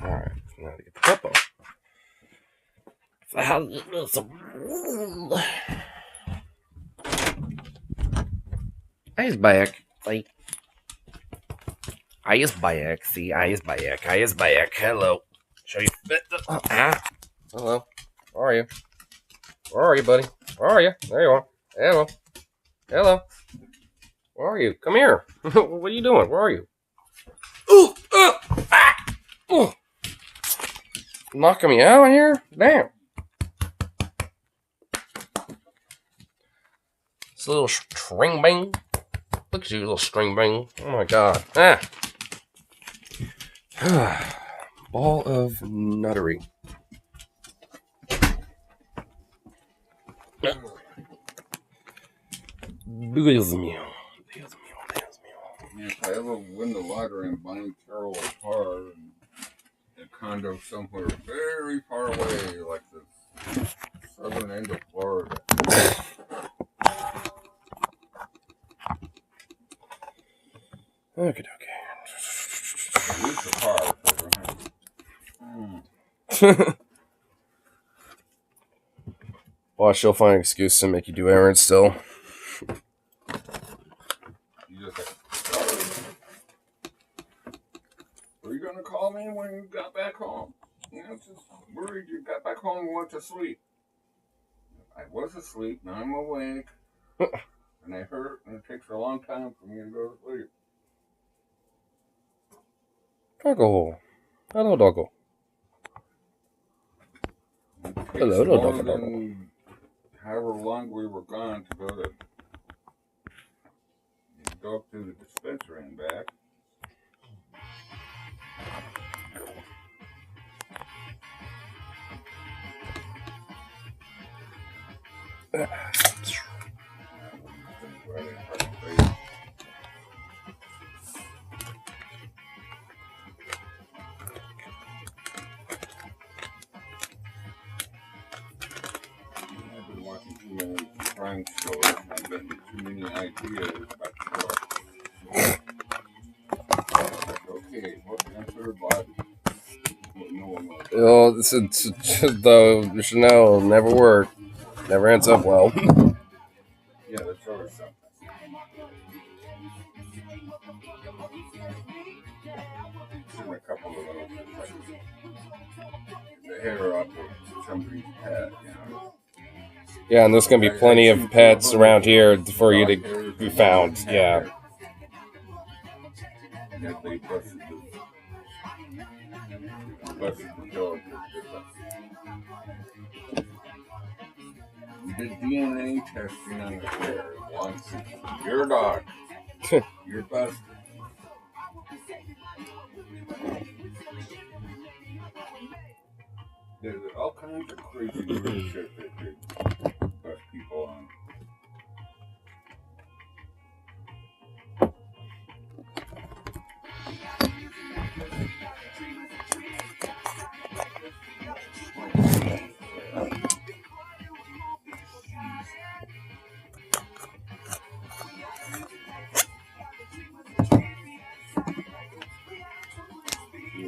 Alright, now to get the cup off. I is back. Like, I is back. See, I is back. I is back. Hello. Show you. Hello. Where are you? Where are you, buddy? Where are you? There you are. Hello. Hello. Where are you? Come here. What are you doing? Where are you? Ooh! Ooh! Knocking me out here? Damn. It's a little string bang. Look at you, little string bang. Oh my god. Ball of nuttery. Deus meu. Deus meu. Deus meu. If I ever win the lottery and buy Carol a car and a condo somewhere very far away, like the southern end of Florida. Okay. At least a car. Well, she'll find an excuse to make you do errands still. You just were you going to call me when you got back home? You know, just worried you got back home and went to sleep. I was asleep, now I'm awake. And I hurt, and it takes a long time for me to go to sleep. Doggo. Hello, doggo. Hello, doggo. However long we were gone to go up to the dispensary and back. I've been watching too many crime shows. I've been too many ideas about drugs. Okay, what's the answer? Body. No one knows. Oh, the Chanel never work. Never ends up well. Yeah, that's always something. Seen a couple of those. The hair up of somebody's pet, you know. Yeah, and there's gonna be plenty of pets around here for you to be found. Yeah. They busted the dog. We did DNA testing on the hair. Once your dog. You're busted. There's all kinds of crazy weird shit that they bust people on.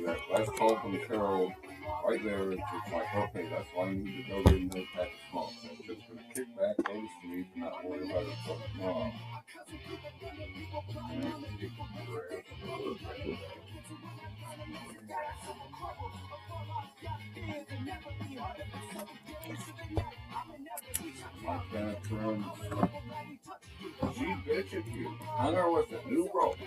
That last call from Carol, right there, it's just like, okay, that's why I need to go get another pack of smoke. So I'm just going to kick back, go to sleep, and not worry about it tomorrow. My best friend, she bitched you. Hung her with a new rope.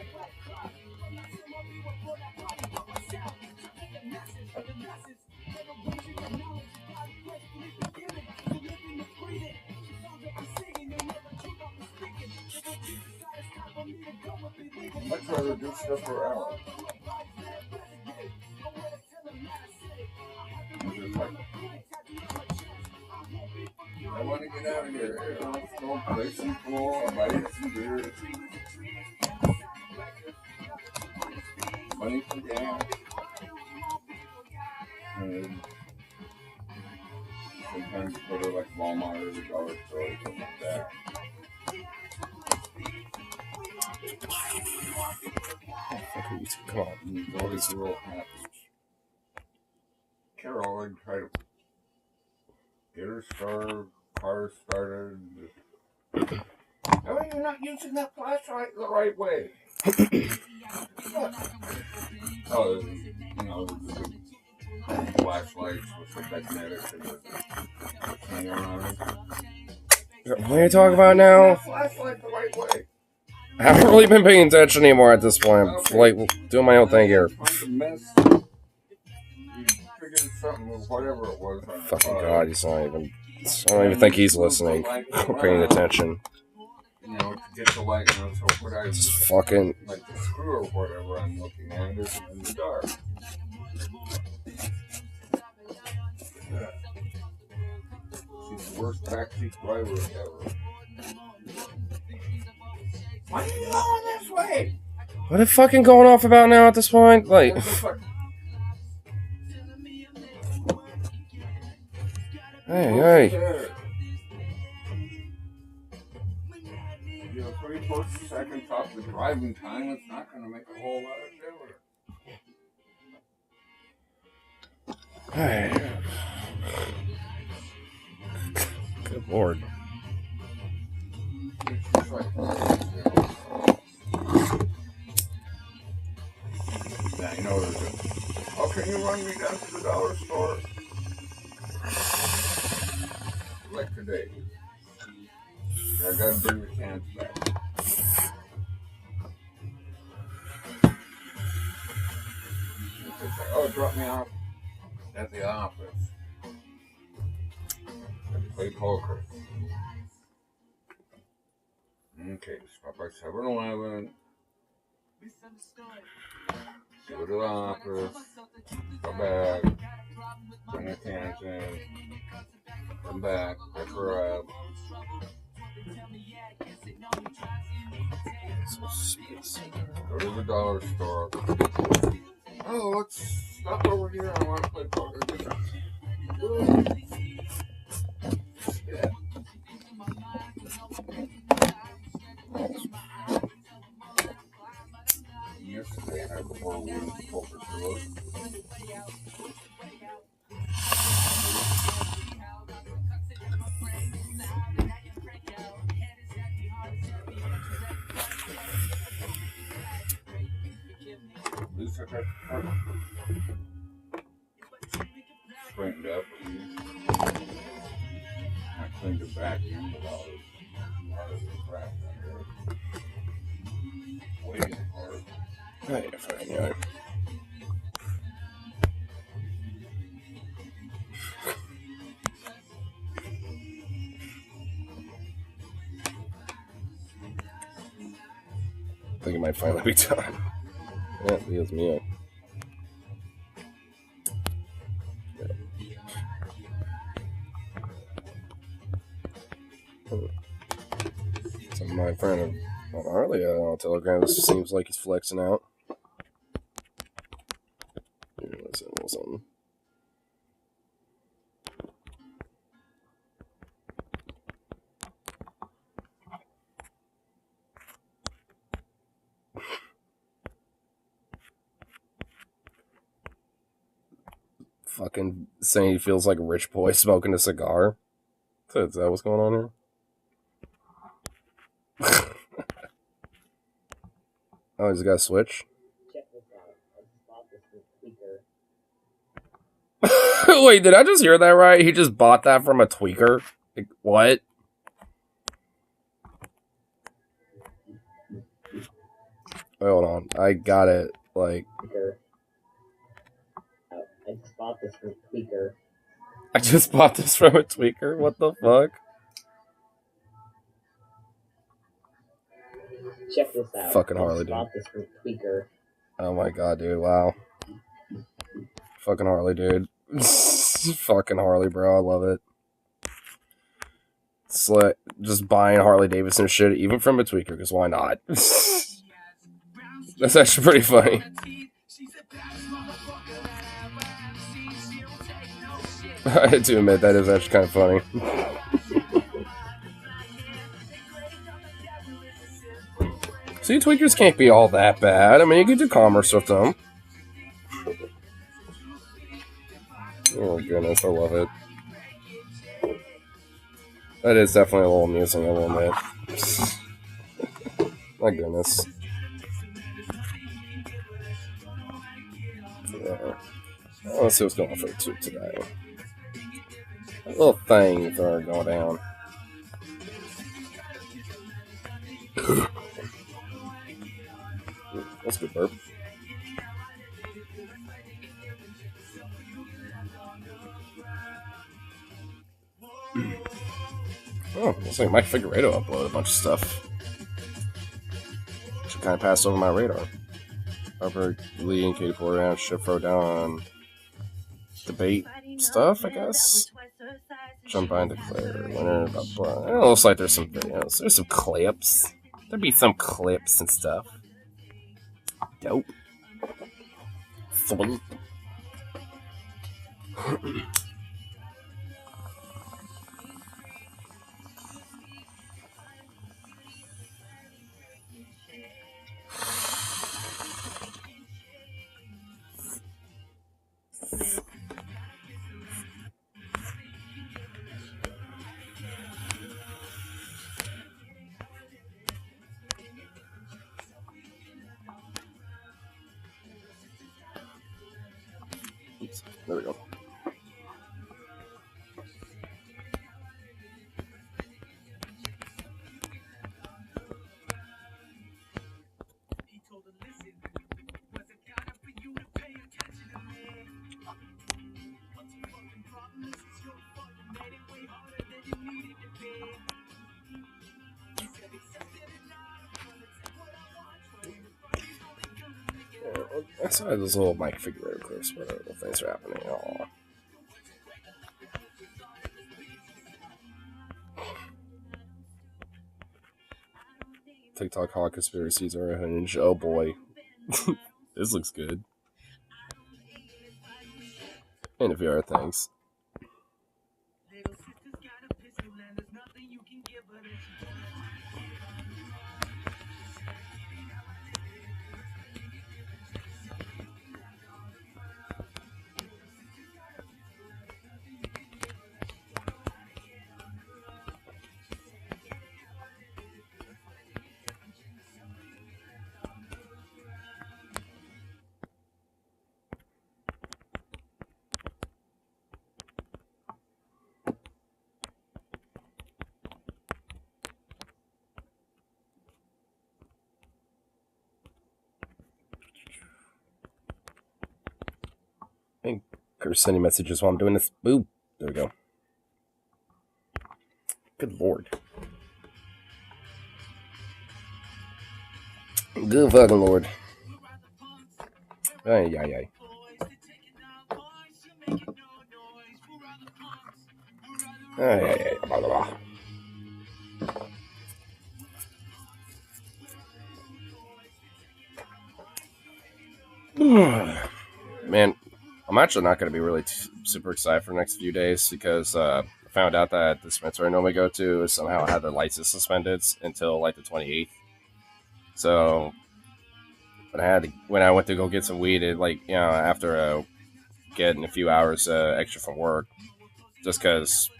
Much rather do stuff for hours. Just like, I want to get out of here. Let's go play some pool. I'll buy you some beer. Money for gas. And sometimes go to like Walmart or the dollar store or something like that. Come on. And always real happy. Carol and try to get her car started. How are you not using that flashlight the right way? Oh, you know, the flashlights with the magnetic and the hanger on it. What are you talking about now? Flashlight the right way. I haven't really been paying attention anymore at this point. I'm like doing my own thing here. Mess. You figured something, whatever it was. On Fucking the God, he's not even. I don't even think he's listening or paying attention. You know, to get the light, you know, so what I Just fucking. like the screw or whatever I'm looking at is in the dark. Yeah. She's the worst backseat driver ever. Why are you going this way? What are they fucking going off about now at this point? Like. Hey. You know, 24 seconds off the driving time, it's not going to make a whole lot of difference. Hey. Good lord. Yeah, you know, how can you run me down to the dollar store? Like today. I gotta bring the cans back. Like, oh, drop me off at the office. And play poker. Okay, stop by 7-Eleven. Go to the office. Come back. Bring the cans in. Come back. Pick her up. Go to the dollar store. Oh, let's stop over here. I want to play poker. Yeah. Yesterday I had 4 wins poker to us. At least I got straightened up. I cleaned it back in, but all this crap in there. Way hard. Hey, fine, yeah. I think it might finally be time. Yeah, it heals me up. So my friend on Harley on Telegram seems like he's flexing out. Let's see, a little something. Fucking saying he feels like a rich boy smoking a cigar. Is that what's going on here? Oh, he's got a Switch? Check this out. I just bought this with tweaker. Wait, did I just hear that right? He just bought that from a tweaker? Like, what? Hold on. I got it. Like... I just bought this from tweaker. I just bought this from a tweaker? What the fuck? Check this out. Fucking I Harley, just bought this from tweaker. Oh my god, dude. Wow. Fucking Harley, dude. Fucking Harley, bro. I love it. It's like just buying Harley Davidson shit, even from a tweaker, because why not? That's actually pretty funny. I had to admit, that is actually kind of funny. See, tweakers can't be all that bad. I mean, you can do commerce with them. Oh goodness, I love it. That is definitely a little amusing, I will admit. My goodness. Yeah. Let's see what's going on for YouTube today. A little things are going down. That's a good burp. Oh, looks like Mike Figueredo uploaded a bunch of stuff. Should kind of pass over my radar. Harper Lee and Katie Porter should throw down debate stuff, I guess. Trump Biden declare winner. Blah, blah. It looks like there's some videos. There's some clips. There'd be some clips and stuff. Dope. Sweet. Oops, there we go. I saw those little Mike Figueroa clips where little things are happening. Aww. TikTok hot conspiracies are a hinge. Oh boy. This looks good. And a few other things. Hey, Kurt's sending messages while I'm doing this. Boop. There we go. Good lord. Good fucking lord. Ay, ay, ay. Ay, ay, ay. Blah, blah, blah. Man, I'm actually not going to be really super excited for the next few days because I found out that the dispensary I normally go to somehow had their license suspended until like the 28th. So when I went to go get some weed, after getting a few hours extra from work, just because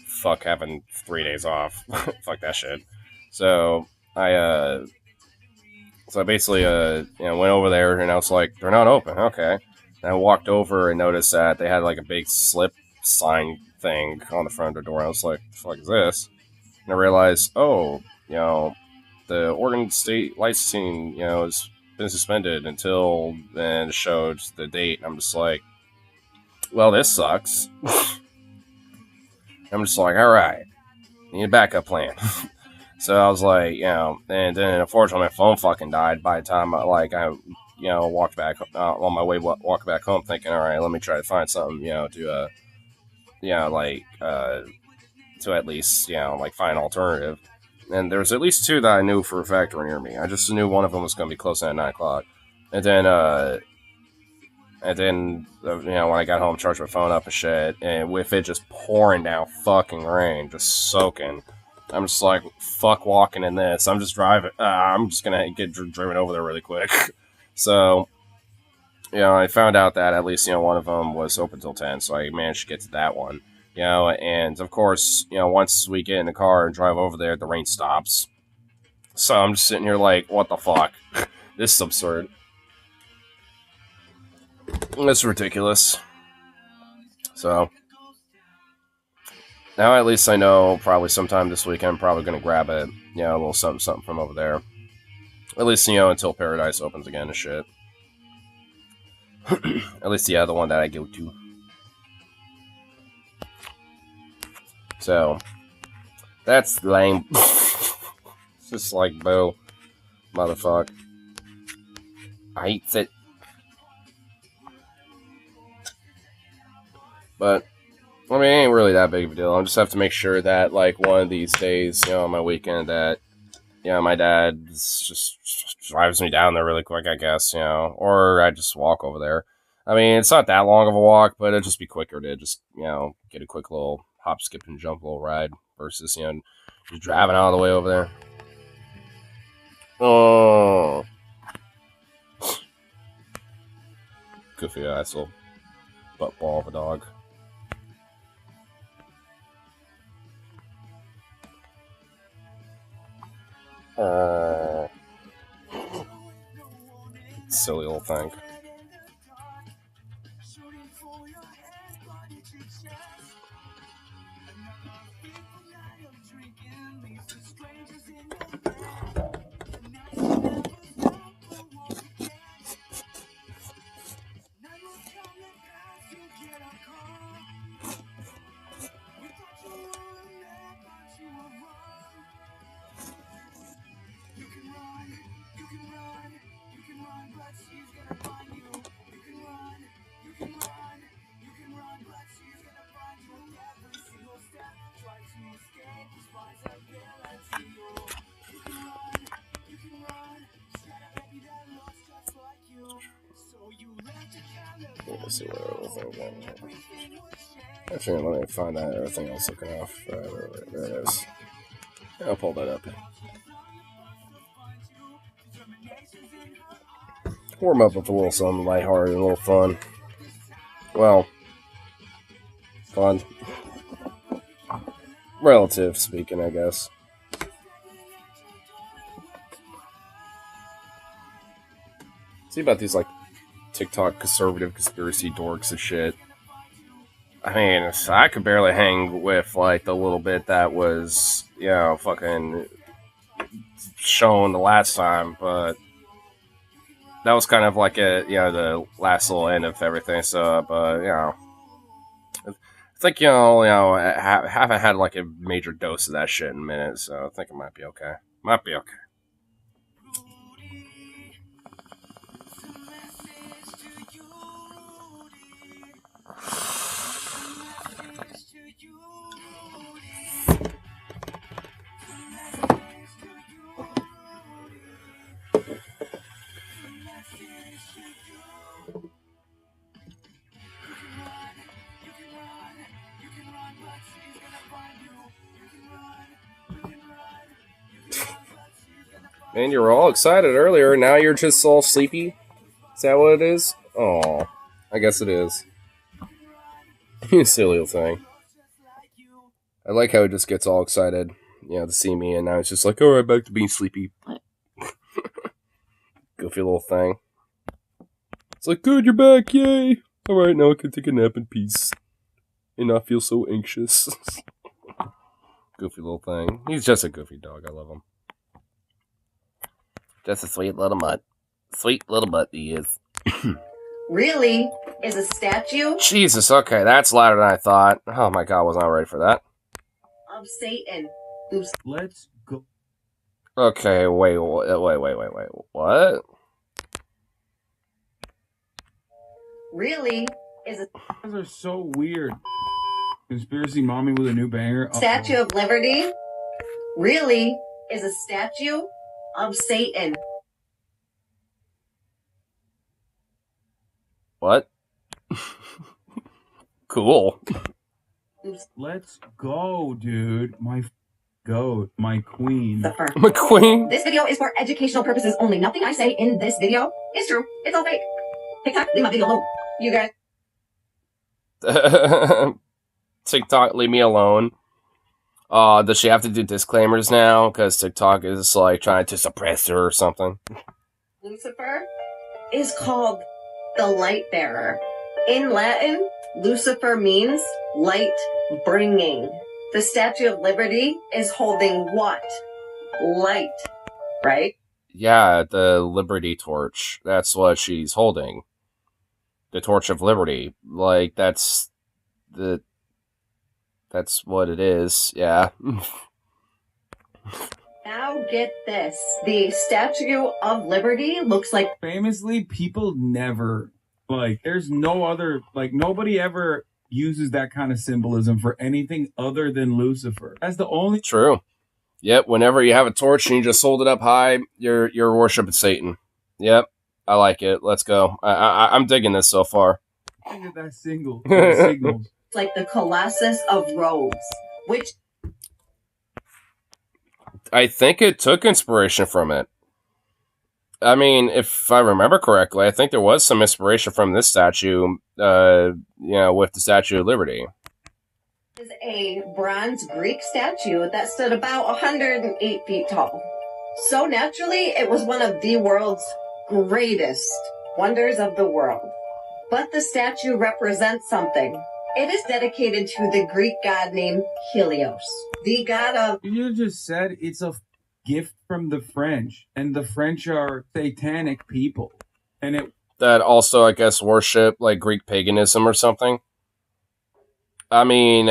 fuck having 3 days off, fuck that shit. So I basically went over there and I was like, they're not open, okay. And I walked over and noticed that they had like a big slip sign thing on the front of the door. I was like, the fuck is this? And I realized, the Oregon State licensing, has been suspended until then showed the date. I'm just like, well, this sucks. I'm just like, all right, need a backup plan. So I was like, and then unfortunately my phone fucking died by the time I walked back on my way walking back home, thinking, all right, let me try to find something, to at least find an alternative. And there was at least two that I knew for a fact were near me. I just knew one of them was going to be close at 9 o'clock. And then when I got home, charged my phone up and shit, and with it just pouring down fucking rain, just soaking, I'm just like, fuck walking in this. I'm just driving. I'm just going to get driven over there really quick. So, I found out that at least, one of them was open till 10, so I managed to get to that one. And of course, once we get in the car and drive over there, the rain stops. So I'm just sitting here like, what the fuck? This is absurd. It's ridiculous. So now at least I know probably sometime this weekend I'm probably going to grab it, a little something from over there. At least, until Paradise opens again and shit. At least, the one that I go to. So, that's lame. It's just like, boo. Motherfucker. I hate it. But, I mean, it ain't really that big of a deal. I just have to make sure that, like, one of these days, on my weekend, that, my dad just drives me down there really quick, I guess, or I just walk over there. I mean, it's not that long of a walk, but it'd just be quicker to just, get a quick little hop, skip, and jump little ride versus, just driving all the way over there. Oh. Goofy ass little butt ball of a dog. Silly little thing. Let's see what other things I have. Actually, let me find that other thing I was looking off. There it is. I'll pull that up. Warm up with a little something lighthearted, a little fun. Well, fun. Relative speaking, I guess. See about these, like, TikTok conservative conspiracy dorks and shit. I mean, I could barely hang with, like, the little bit that was, fucking shown the last time, but that was kind of like the last little end of everything, so, but, I think, I haven't had, like, a major dose of that shit in a minute, so I think it might be okay. Might be okay. Man, you were all excited earlier, now you're just all sleepy? Is that what it is? Oh, I guess it is. You silly little thing. I like how it just gets all excited, to see me, and now it's just like, alright, back to being sleepy. Goofy little thing. It's like, good, you're back, yay! Alright, now I can take a nap in peace. And not feel so anxious. Goofy little thing. He's just a goofy dog, I love him. Just a sweet little mutt. Sweet little mutt he is. Really? Is a statue? Jesus, okay, that's louder than I thought. Oh my god, I was not ready for that. Of Satan. Oops. Let's go. Okay, wait, what? Really? Is a Those are so weird. Conspiracy mommy with a new banger. Statue of Liberty? Really? Is a statue of Satan. What? Cool. Oops. Let's go, dude. My goat. My queen. McQueen? This video is for educational purposes only. Nothing I say in this video is true. It's all fake. TikTok, leave my video alone. You guys. TikTok, leave me alone. Does she have to do disclaimers now? Because TikTok is like trying to suppress her or something. Lucifer is called the light bearer. In Latin, Lucifer means light bringing. The Statue of Liberty is holding what? Light, right? Yeah, the Liberty Torch. That's what she's holding. The Torch of Liberty. Like, that's what it is. Yeah. Now get this. The Statue of Liberty looks like... Famously, people never, like, there's no other, like, nobody ever uses that kind of symbolism for anything other than Lucifer. That's the only... True. Yep, whenever you have a torch and you just hold it up high, you're worshiping Satan. Yep, I like it. Let's go. I'm digging this so far. thing of that single. That signals. like the Colossus of Rhodes, which I think it took inspiration from it. I mean, if I remember correctly, I think there was some inspiration from this statue, with the Statue of Liberty. is a bronze Greek statue that stood about 108 feet tall. So naturally, it was one of the world's greatest wonders of the world. But the statue represents something. It is dedicated to the Greek god named Helios, the god of... You just said it's a gift from the French, and the French are satanic people. And it... That also, I guess, worship, like, Greek paganism or something. I mean,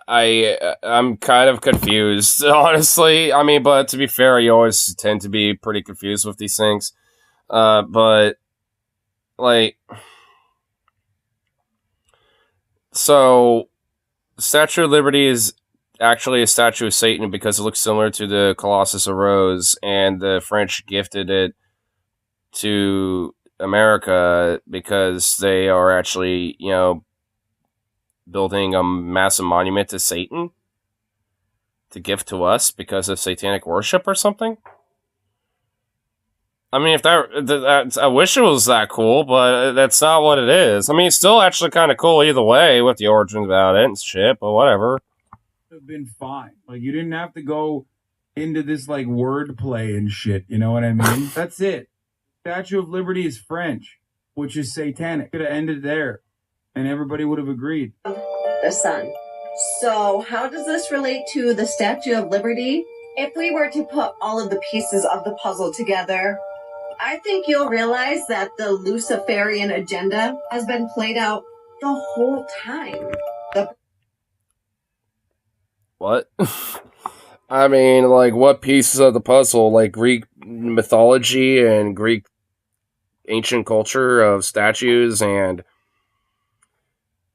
I'm kind of confused, honestly. I mean, but to be fair, you always tend to be pretty confused with these things. But, like... So, Statue of Liberty is actually a statue of Satan because it looks similar to the Colossus of Rhodes, and the French gifted it to America because they are actually, building a massive monument to Satan to give to us because of satanic worship or something. I mean, if that I wish it was that cool, but that's not what it is. I mean, it's still actually kind of cool either way with the origins about it and shit, but whatever. Have been fine. Like, you didn't have to go into this, like, wordplay and shit, you know what I mean? That's it. Statue of Liberty is French, which is satanic. Could have ended there, and everybody would have agreed. the sun. So how does this relate to the Statue of Liberty? If we were to put all of the pieces of the puzzle together, I think you'll realize that the Luciferian agenda has been played out the whole time. What? I mean, like, what pieces of the puzzle? Like, Greek mythology and Greek ancient culture of statues and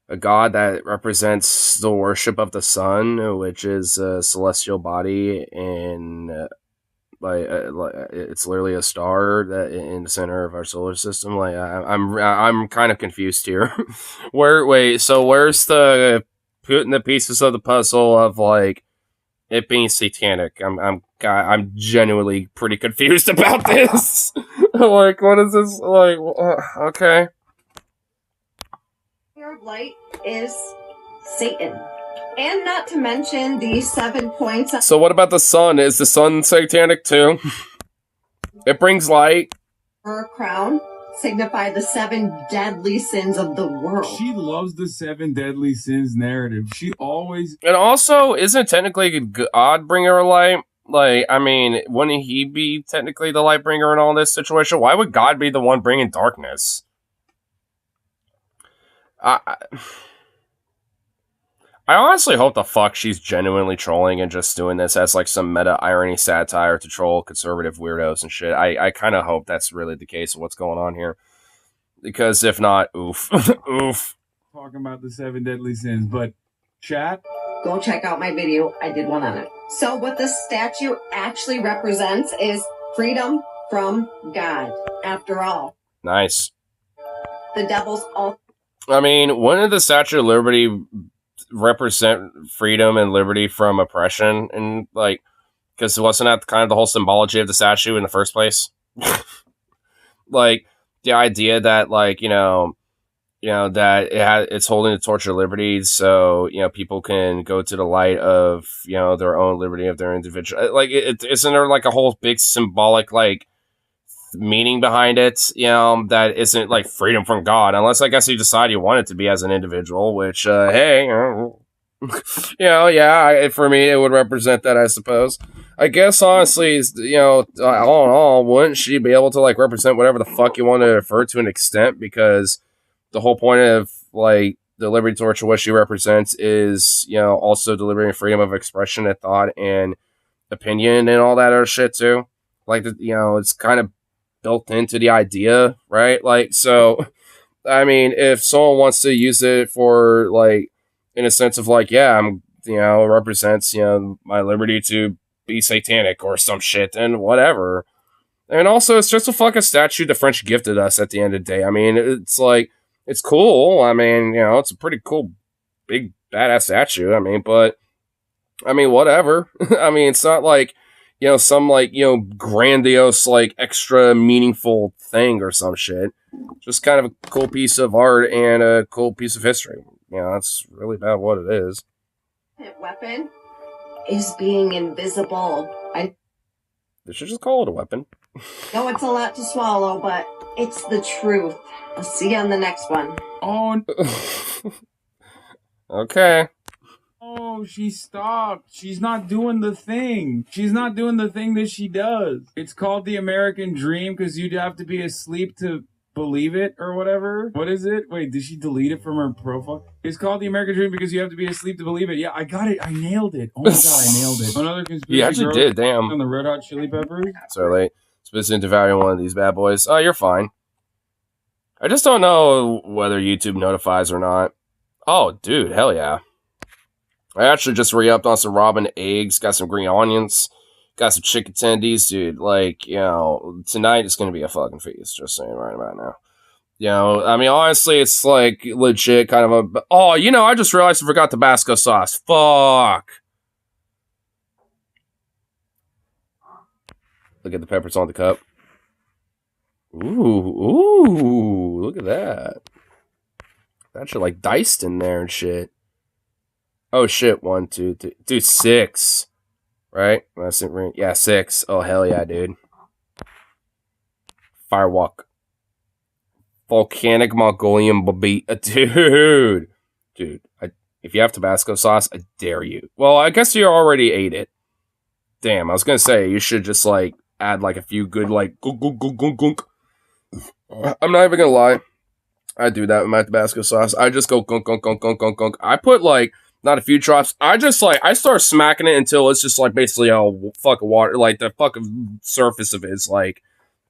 a god that represents the worship of the sun, which is a celestial body, and it's literally a star that in the center of our solar system. Like, I'm kind of confused here. So where's the putting the pieces of the puzzle of, like, it being satanic? I'm genuinely pretty confused about this. Like, what is this? Like, okay. Of light is Satan. And not to mention the 7 points. So what about the sun? Is the sun satanic too? It brings light. Her crown signify the 7 deadly sins of the world. She loves the 7 deadly sins narrative. She always... And also, isn't technically God bringer of light? Like, I mean, wouldn't he be technically the light bringer in all this situation? Why would God be the one bringing darkness? I honestly hope the fuck she's genuinely trolling and just doing this as, like, some meta irony satire to troll conservative weirdos and shit. I kind of hope that's really the case of what's going on here. Because if not, oof. Oof. Talking about the 7 deadly sins, but chat? Go check out my video. I did one on it. So what the statue actually represents is freedom from God. After all, Nice. the devil's all... I mean, wouldn't the Statue of Liberty represent freedom and liberty from oppression? And, like, because wasn't that kind of the whole symbology of the statue in the first place? Like, the idea that like that it's holding the torch of liberty, so people can go to the light of their own liberty of their individual. Like isn't there like a whole big symbolic like meaning behind it? That isn't like freedom from God, unless I guess you decide you want it to be as an individual. Which hey, for me it would represent that, I suppose. I guess honestly, all in all, wouldn't she be able to like represent whatever the fuck you want to refer to an extent? Because the whole point of like the Liberty Torch, what she represents, is also delivering freedom of expression and thought and opinion and all that other shit too. Like it's kind of built into the idea, right? Like, so I mean, if someone wants to use it for like in a sense of like, yeah, I'm it represents my liberty to be satanic or some shit, and whatever. And also, it's just a fucking statue the French gifted us at the end of the day. I mean, it's like, it's cool. I mean, it's a pretty cool, big, badass statue. I mean, but, I mean, whatever. I mean, it's not like, some like, grandiose, like, extra meaningful thing or some shit. Just kind of a cool piece of art and a cool piece of history. That's really about what it is. Weapon is being invisible. I They should just call it a weapon. know it's a lot to swallow, but it's the truth. I'll see you on the next one. Oh, Okay. oh, she stopped. She's not doing the thing. She's not doing the thing that she does. It's called the American Dream because you'd have to be asleep to believe it or whatever. What is it? Wait, did she delete it from her profile? It's called the American Dream because you have to be asleep to believe it. Yeah, I got it. I nailed it. Oh my god, I nailed it. Another conspiracy. You actually did, damn. On the Red Hot Chili Peppers. So late. Supposed to devour one of these bad boys. Oh, you're fine. I just don't know whether YouTube notifies or not. Oh, dude, hell yeah. I actually just re-upped on some robin eggs, got some green onions, got some chicken tendies, dude. Like, tonight is going to be a fucking feast, just saying right about now. I mean, honestly, it's like legit kind of a... Oh, I just realized I forgot Tabasco sauce. Fuck. Look at the peppers on the cup. Ooh, look at that. That shit like diced in there and shit. Oh shit, 1, 2, 3. Dude, 6. Right? Yeah, 6. Oh, hell yeah, dude. Firewalk. Volcanic Mongolian baby. Dude. Dude, if you have Tabasco sauce, I dare you. Well, I guess you already ate it. Damn, I was gonna say, you should just, like, add, like, a few good, like, gunk, gunk, gunk, gunk, gunk. I'm not even gonna lie. I do that with my Tabasco sauce. I just go gunk, gunk, gunk, gunk, gunk, gunk. I put, like, not a few drops. I just, like, I start smacking it until it's just, like, basically all fucking water. Like, the fucking surface of it is, like,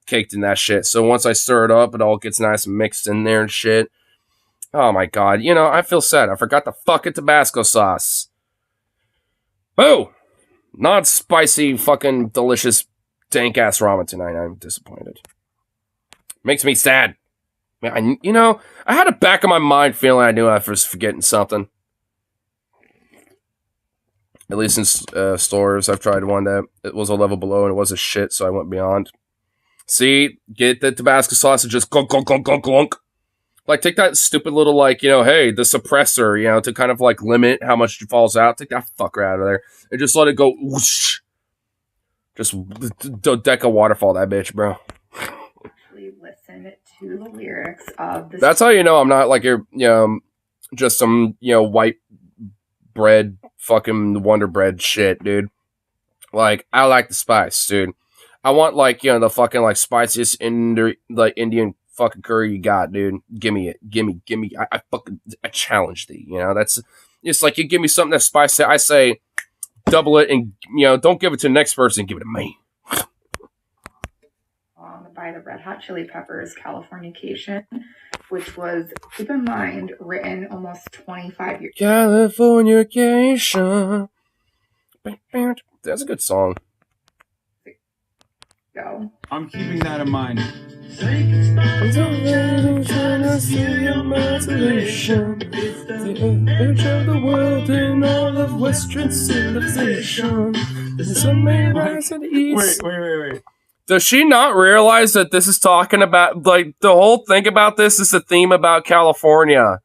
caked in that shit. So once I stir it up, it all gets nice and mixed in there and shit. Oh, my God. I feel sad. I forgot the fucking Tabasco sauce. Boo! Not spicy, fucking delicious, dank-ass ramen tonight. I'm disappointed. Makes me sad. Man, I had a back of my mind feeling I knew I was forgetting something. At least in stores, I've tried one that it was a level below and it was a shit, so I went beyond. See, get the Tabasco sauce and just glunk, glunk, glunk, glunk, glunk. Like, take that stupid little, like, hey, the suppressor, to kind of, like, limit how much falls out. Take that fucker out of there. And just let it go whoosh. Just deck a waterfall, that bitch, bro. Listen to the lyrics of this. That's how you know I'm not, like, your, just some, white bread, fucking Wonder Bread shit, dude. Like, I like the spice, dude. I want, like, the fucking, like, spiciest Indian fucking curry you got, dude. Give me it. Give me. I challenge thee, that's, it's like you give me something that's spicy, I say, double it, and, don't give it to the next person, give it to me. By the Red Hot Chili Peppers, Californication, which was, keep in mind, written almost 25 years Californication. That's a good song. ago. I'm keeping that in mind. The edge of the world in all of Western civilization. The sun may rise and east. Wait. Does she not realize that this is talking about, like, the whole thing about this is a theme about California?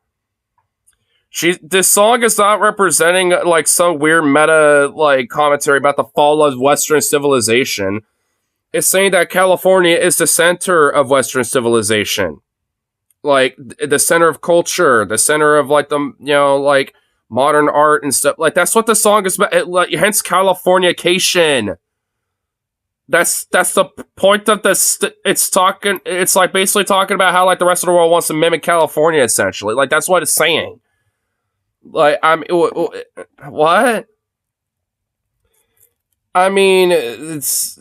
This song is not representing, like, some weird meta, like, commentary about the fall of Western civilization. It's saying that California is the center of Western civilization. Like, the center of culture, the center of, like, the, you know, like, modern art and stuff. Like, that's what the song is about. Hence Californication. That's the point of this. It's like basically talking about how, like, the rest of the world wants to mimic California, essentially. Like, that's what it's saying. Like, what? I mean, is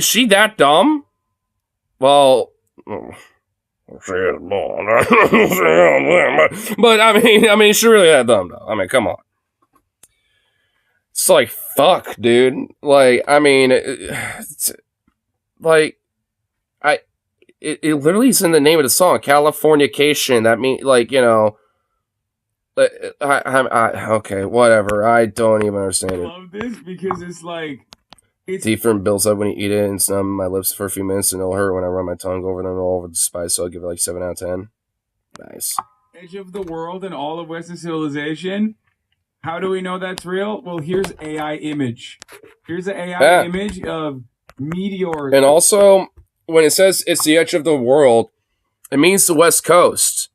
she that dumb? Well, she is born. But I mean, she really that dumb though. I mean, come on. It's like, fuck, dude. Like, I mean, like, it literally is in the name of the song, Californication. That means, like, you know. Okay, whatever. I don't even understand it. I love this because it's like Different builds up when you eat it and numb my lips for a few minutes, and it'll hurt when I run my tongue over them all over the spice. So I'll give it like 7 out of 10. Nice. Edge of the world and all of Western civilization. How do we know that's real? Well, here's AI image. Here's an AI image of meteors. And also, when it says it's the edge of the world, it means the West Coast.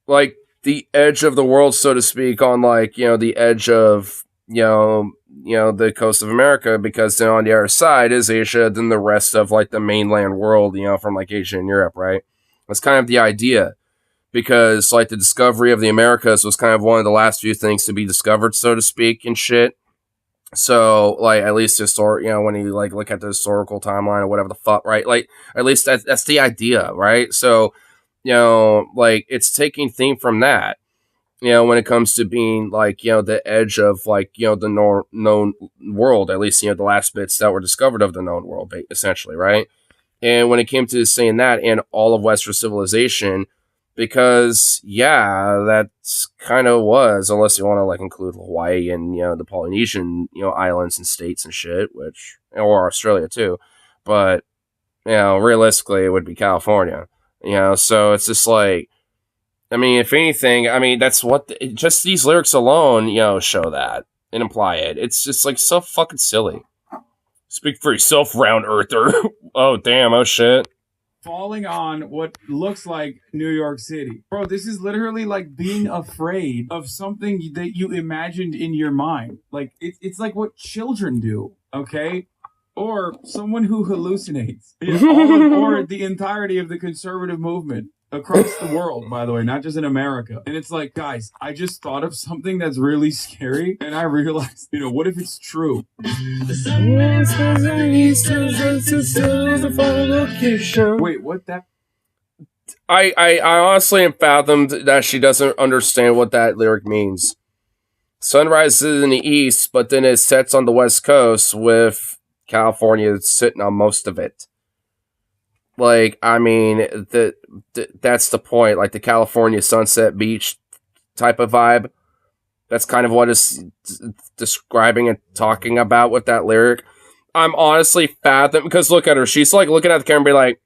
Like, the edge of the world, so to speak, on, like, you know, the edge of, you know, the coast of America, because then on the other side is Asia, then the rest of, like, the mainland world, you know, from, like, Asia and Europe, right? That's kind of the idea, because, like, the discovery of the Americas was kind of one of the last few things to be discovered, so to speak, and shit. So, like, at least you know, when you, like, look at the historical timeline or whatever the fuck, right? Like, at least that's the idea, right? So, you know, like, it's taking theme from that, you know, when it comes to being, like, you know, the edge of, like, you know, the known world, at least, you know, the last bits that were discovered of the known world, essentially, right? And when it came to saying that and all of Western civilization, because, yeah, that's kind of was, unless you want to, like, include Hawaii and, you know, the Polynesian, you know, islands and states and shit, which, or Australia too, but, you know, realistically, it would be California. You know, so it's just like, I mean, if anything, I mean, that's what, just these lyrics alone, you know, show that and imply it. It's just, like, so fucking silly. Speak for yourself, round earther. Oh, damn, oh shit. Falling on what looks like New York City. Bro, this is literally like being afraid of something that you imagined in your mind. Like, it's like what children do, okay? Or someone who hallucinates. Or the entirety of the conservative movement across the world, by the way, not just in America. And it's like, guys, I just thought of something that's really scary, and I realized, you know, what if it's true? Wait, what that? I honestly am fathomed that she doesn't understand what that lyric means. Sunrise is in the east, but then it sets on the west coast with California sitting on most of it. Like, I mean, that's the point. Like, the California Sunset Beach type of vibe. That's kind of what it's describing and talking about with that lyric. I'm honestly fathomed, because look at her. She's, like, looking at the camera and be like,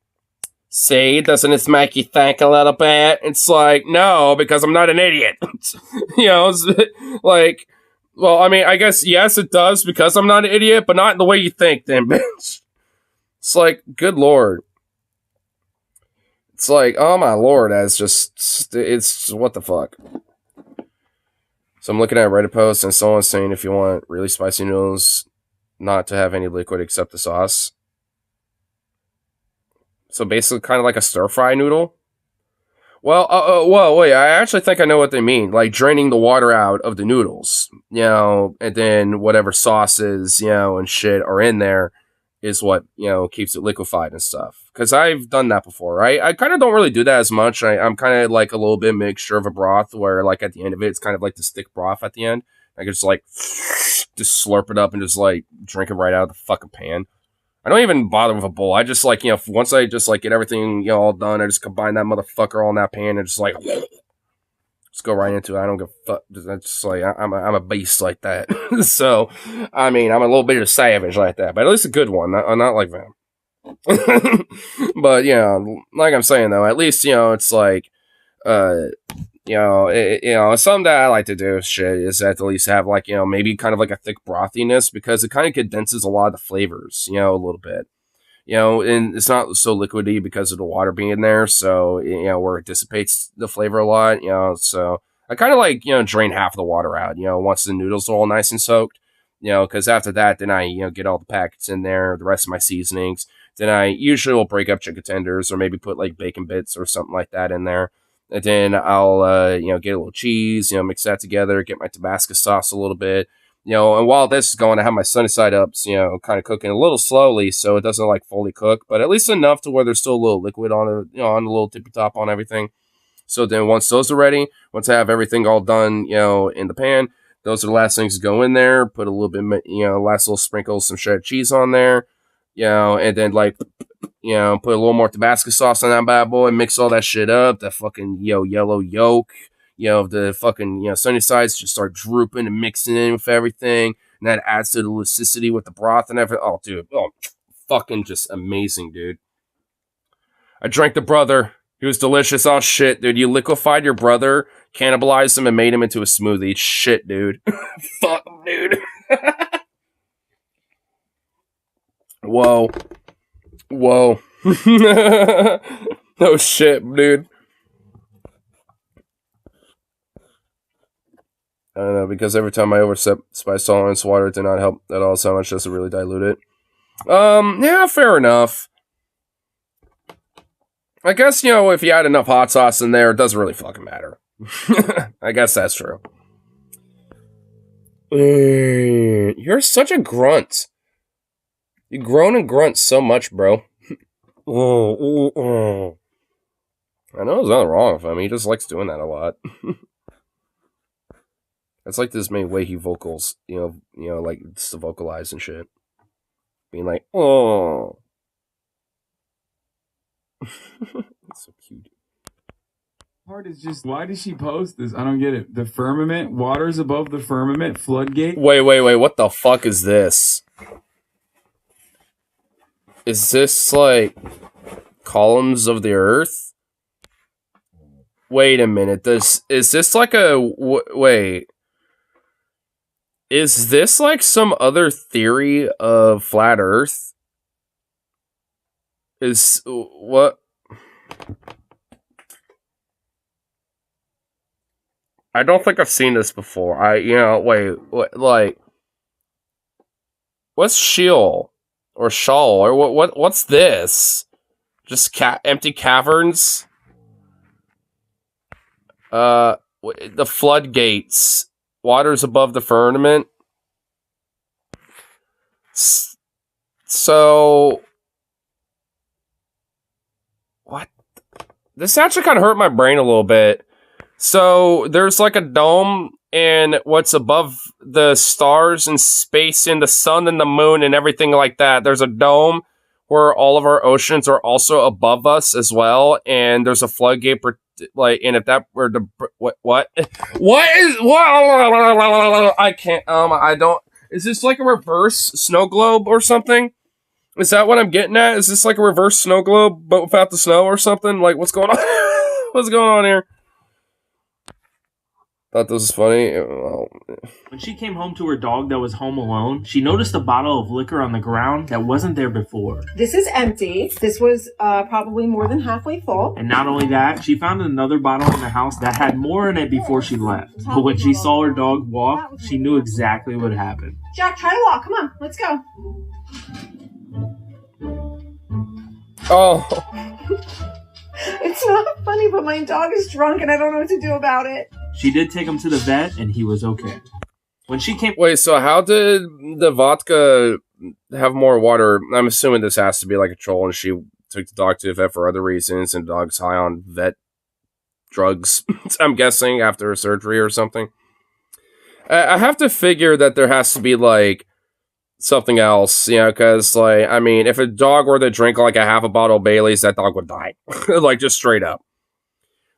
see, doesn't this make you think a little bit? It's like, no, because I'm not an idiot. You know, it's like, well, I mean, I guess, yes, it does, because I'm not an idiot, but not in the way you think, then, bitch. It's like, good lord. It's like, oh my lord, that's just, it's, what the fuck. So I'm looking at a Reddit post, and someone's saying if you want really spicy noodles, not to have any liquid except the sauce. So basically kind of like a stir-fry noodle. Well, wait, I actually think I know what they mean. Like, draining the water out of the noodles, you know, and then whatever sauces, you know, and shit are in there is what, you know, keeps it liquefied and stuff. Because I've done that before, right? I kind of don't really do that as much. I'm kind of like a little bit mixture of a broth where, like, at the end of it, it's kind of like this thick broth at the end. I can just, like, just slurp it up and just, like, drink it right out of the fucking pan. I don't even bother with a bowl. I just, like, you know, once I just, like, get everything, you know, all done, I just combine that motherfucker all in that pan and just, like, Just go right into it. I don't give a fuck. That's just like I'm a beast like that. So, I mean, I'm a little bit of a savage like that, but at least a good one, not like them. But like I'm saying though, at least it's like, it's something that I like to do. Shit is at least have like maybe kind of like a thick brothiness because it kind of condenses a lot of the flavors, a little bit. And it's not so liquidy because of the water being there, so where it dissipates the flavor a lot, so I kind of like drain half of the water out, once the noodles are all nice and soaked, because after that then I get all the packets in there, the rest of my seasonings, then I usually will break up chicken tenders or maybe put like bacon bits or something like that in there, and then I'll get a little cheese, mix that together, get my Tabasco sauce a little bit. And while this is going, I have my sunny side ups, kind of cooking a little slowly so it doesn't like fully cook, but at least enough to where there's still a little liquid on it, on the little tippy top on everything. So then once those are ready, once I have everything all done, in the pan, those are the last things to go in there. Put a little bit, last little sprinkle, some shredded cheese on there, and then like, put a little more Tabasco sauce on that bad boy, mix all that shit up, that fucking, yellow yolk. The fucking, sunny sides just start drooping and mixing in with everything. And that adds to the lucidity with the broth and everything. Oh, dude. Oh, fucking just amazing, dude. I drank the brother. He was delicious. Oh, shit, dude. You liquefied your brother, cannibalized him, and made him into a smoothie. Shit, dude. Fuck, dude. Whoa. Whoa. No shit, dude. I don't know, because every time I overstep spice tolerance, water did not help at all, so much does it really dilute it. Yeah, fair enough. I guess, if you add enough hot sauce in there, it doesn't really fucking matter. I guess that's true. You're such a grunt. You groan and grunt so much, bro. I know there's nothing wrong with him. He just likes doing that a lot. It's like this main way he vocals, like just to vocalize and shit. Being like, oh. That's so cute. Part is just, why did she post this? I don't get it. The firmament, waters above the firmament, floodgate. Wait, what the fuck is this? Is this like columns of the earth? Wait a minute. Is this like a wait? Is this like some other theory of flat Earth? Is what? I don't think I've seen this before. Wait, like, what's Sheol or Shawl or what's this? Just empty caverns? The floodgates. Waters above the firmament. So, what? This actually kind of hurt my brain a little bit. So, there's like a dome, and what's above the stars and space and the sun and the moon and everything like that, there's a dome where all of our oceans are also above us as well, and there's a floodgate like, and if that were to what I can't I don't, is this like a reverse snow globe or something? Is that what I'm getting at? Is this like a reverse snow globe but without the snow or something? Like, what's going on? What's going on here? Thought this was funny. When she came home to her dog that was home alone, she noticed a bottle of liquor on the ground that wasn't there before. This is empty. This was probably more than halfway full. And not only that, she found another bottle in the house that had more in it before she left. But when she saw her dog walk, she knew exactly what happened. Jack, try to walk. Come on, let's go. Oh. It's not funny, but my dog is drunk and I don't know what to do about it. She did take him to the vet, and he was okay. When she came... Wait, so how did the vodka have more water? I'm assuming this has to be like a troll, and she took the dog to the vet for other reasons, and the dog's high on vet drugs, I'm guessing, after a surgery or something. I have to figure that there has to be, like, something else, because, like, I mean, if a dog were to drink, like, a half a bottle of Bailey's, that dog would die. Like, just straight up.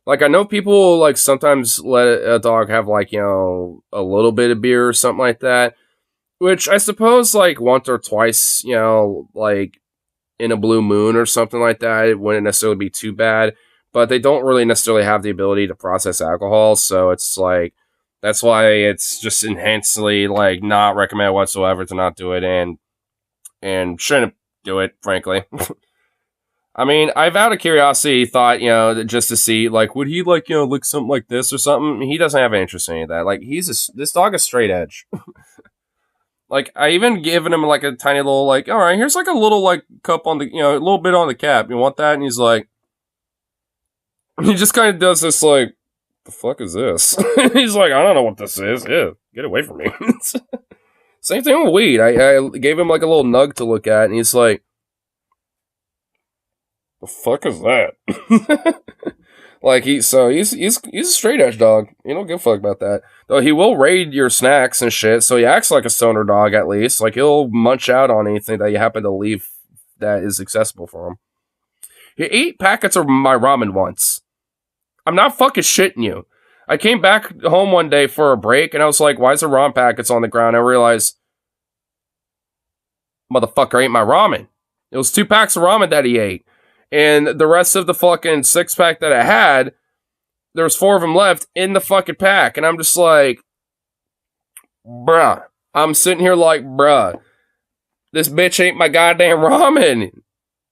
Like, I know people, like, sometimes let a dog have, like, you know, a little bit of beer or something like that. Which I suppose, like, once or twice, you know, like, in a blue moon or something like that, it wouldn't necessarily be too bad. But they don't really necessarily have the ability to process alcohol, so it's like, that's why it's just enhancedly, like, not recommended whatsoever to not do it, and shouldn't do it, frankly. I mean, I've out of curiosity thought, you know, just to see, like, would he, like, you know, look something like this or something? He doesn't have an interest in any of that. Like, this dog is straight edge. Like, I even given him, like, a tiny little, like, all right, here's, like, a little, like, cup on the, you know, a little bit on the cap. You want that? And he's like, he just kind of does this, like, the fuck is this? He's like, I don't know what this is. Yeah, get away from me. Same thing with weed. I gave him, like, a little nug to look at, and he's like, the fuck is that? Like, he's a straight edge dog. He don't give a fuck about that. Though he will raid your snacks and shit, so he acts like a stoner dog at least. Like, he'll munch out on anything that you happen to leave that is accessible for him. He ate packets of my ramen once. I'm not fucking shitting you. I came back home one day for a break, and I was like, why is there ramen packets on the ground? I realized, motherfucker ate my ramen. It was 2 packs of ramen that he ate. And the rest of the fucking 6-pack that I had, there was 4 of them left in the fucking pack. And I'm just like, bruh. I'm sitting here like, bruh. This bitch ate my goddamn ramen.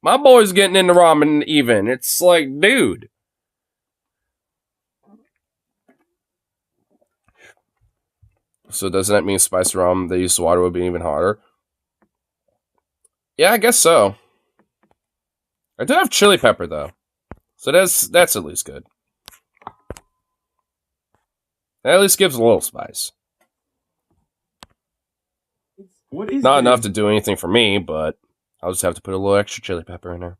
My boy's getting into ramen even. It's like, dude. So doesn't that mean spicy ramen they used water would be even hotter? Yeah, I guess so. I do have chili pepper though, so that's at least good. That at least gives a little spice. What is Not this? enough to do anything for me, but I'll just have to put a little extra chili pepper in there.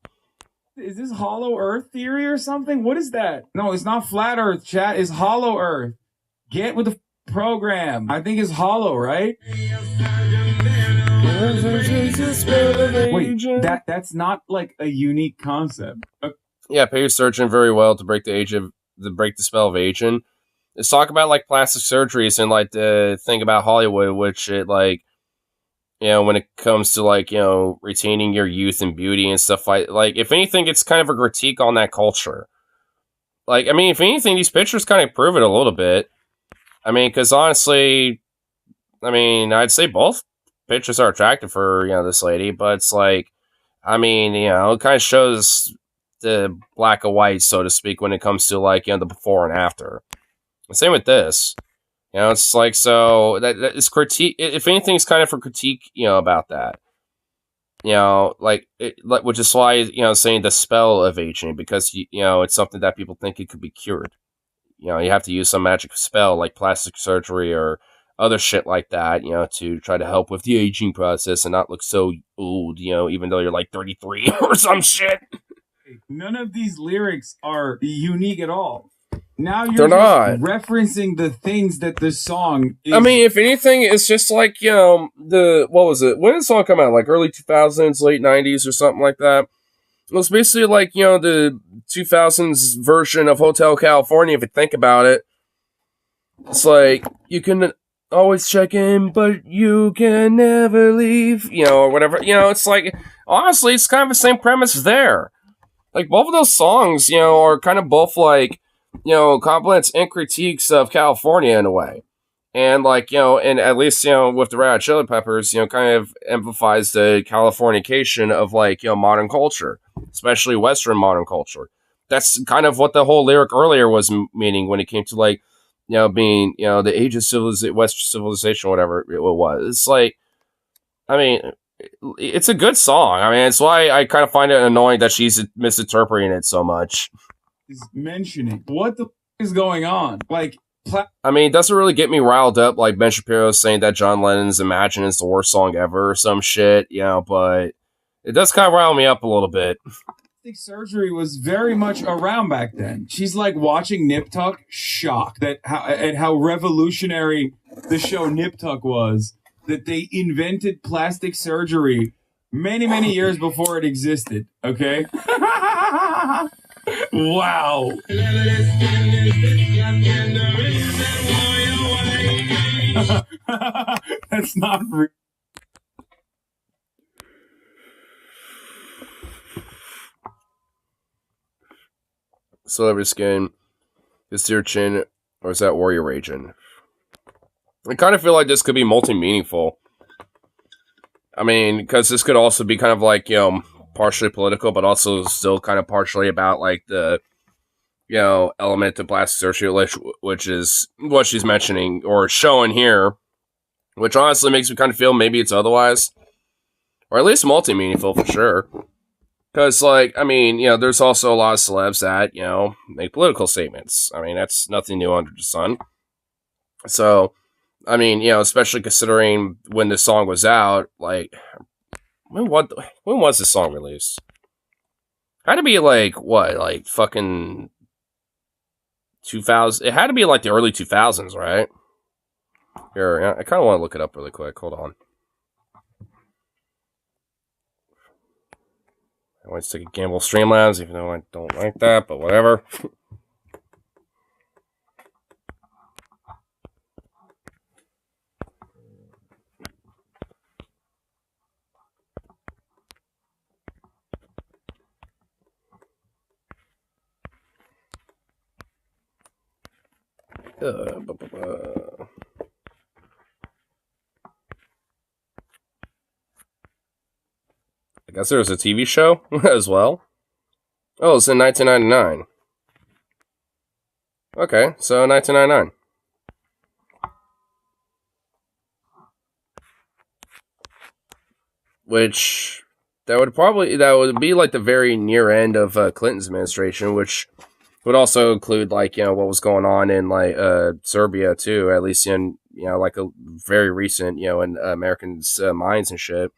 Is this hollow earth theory or something? What is that? No, it's not flat earth, chat. It's hollow earth. Get with the program. I think it's hollow, right? Wait, that's not like a unique concept. Yeah, pay your surgeon very well to break the spell of aging. Let's talk about like plastic surgeries and like the thing about Hollywood, which it like, you know, when it comes to like, you know, retaining your youth and beauty and stuff like if anything, it's kind of a critique on that culture. Like, I mean, if anything, these pictures kind of prove it a little bit. I mean, because honestly, I mean, I'd say both pictures are attractive for, you know, this lady, but it's like, I mean, you know, it kind of shows the black and white, so to speak, when it comes to like, you know, the before and after. Same with this. You know, it's like, so that is critique. If anything, it's kind of for critique, you know, about that. You know, like, which is why, you know, saying the spell of aging, because, you know, it's something that people think it could be cured. You know, you have to use some magic spell like plastic surgery or other shit like that, you know, to try to help with the aging process and not look so old, you know, even though you're like 33 or some shit. None of these lyrics are unique at all. Now you're They're not referencing the things that the song is. I mean, if anything, it's just like, you know, what was it? When did the song come out? Like early 2000s, late 90s or something like that? It was basically like, you know, the 2000s version of Hotel California, if you think about it. It's like, you can always check in, but you can never leave, you know, or whatever. You know, it's like, honestly, it's kind of the same premise there. Like, both of those songs, you know, are kind of both like, you know, compliments and critiques of California in a way. And like, you know, and at least, you know, with the Red Hot Chili Peppers, you know, kind of amplifies the Californication of like, you know, modern culture, especially Western modern culture. That's kind of what the whole lyric earlier was meaning when it came to like, you know, being, you know, the age of Western civilization, whatever it was. It's like, I mean, it's a good song. I mean, it's why I kind of find it annoying that she's misinterpreting it so much. Is mentioning what the is going on? Like, I mean, it doesn't really get me riled up like Ben Shapiro saying that John Lennon's Imagine is the worst song ever or some shit, you know, but it does kind of rile me up a little bit. Plastic surgery was very much around back then. She's like watching Nip Tuck, shocked at how revolutionary the show Nip Tuck was, that they invented plastic surgery many, many years before it existed, okay? Wow. That's not real. Celebrity skin. Is your chin, or is that warrior raging? I kind of feel like this could be multi-meaningful. I mean, because this could also be kind of like, you know, partially political, but also still kind of partially about like the, you know, element of plastic surgery, which is what she's mentioning or showing here, which honestly makes me kind of feel maybe it's otherwise, or at least multi-meaningful for sure. Because, like, I mean, you know, there's also a lot of celebs that, you know, make political statements. I mean, that's nothing new under the sun. So, I mean, you know, especially considering when this song was out, like, when was this song released? Had to be like what, like fucking 2000. It had to be like the early 2000s, right? Here, I kind of want to look it up really quick. Hold on. I want to take a gamble Streamlabs, even though I don't like that, but whatever. I guess there was a TV show as well. Oh, it's in 1999. Okay, so 1999. Which that would be like the very near end of Clinton's administration, which would also include like, you know, what was going on in like Serbia too, at least in, you know, like a very recent, you know, in Americans' minds and shit.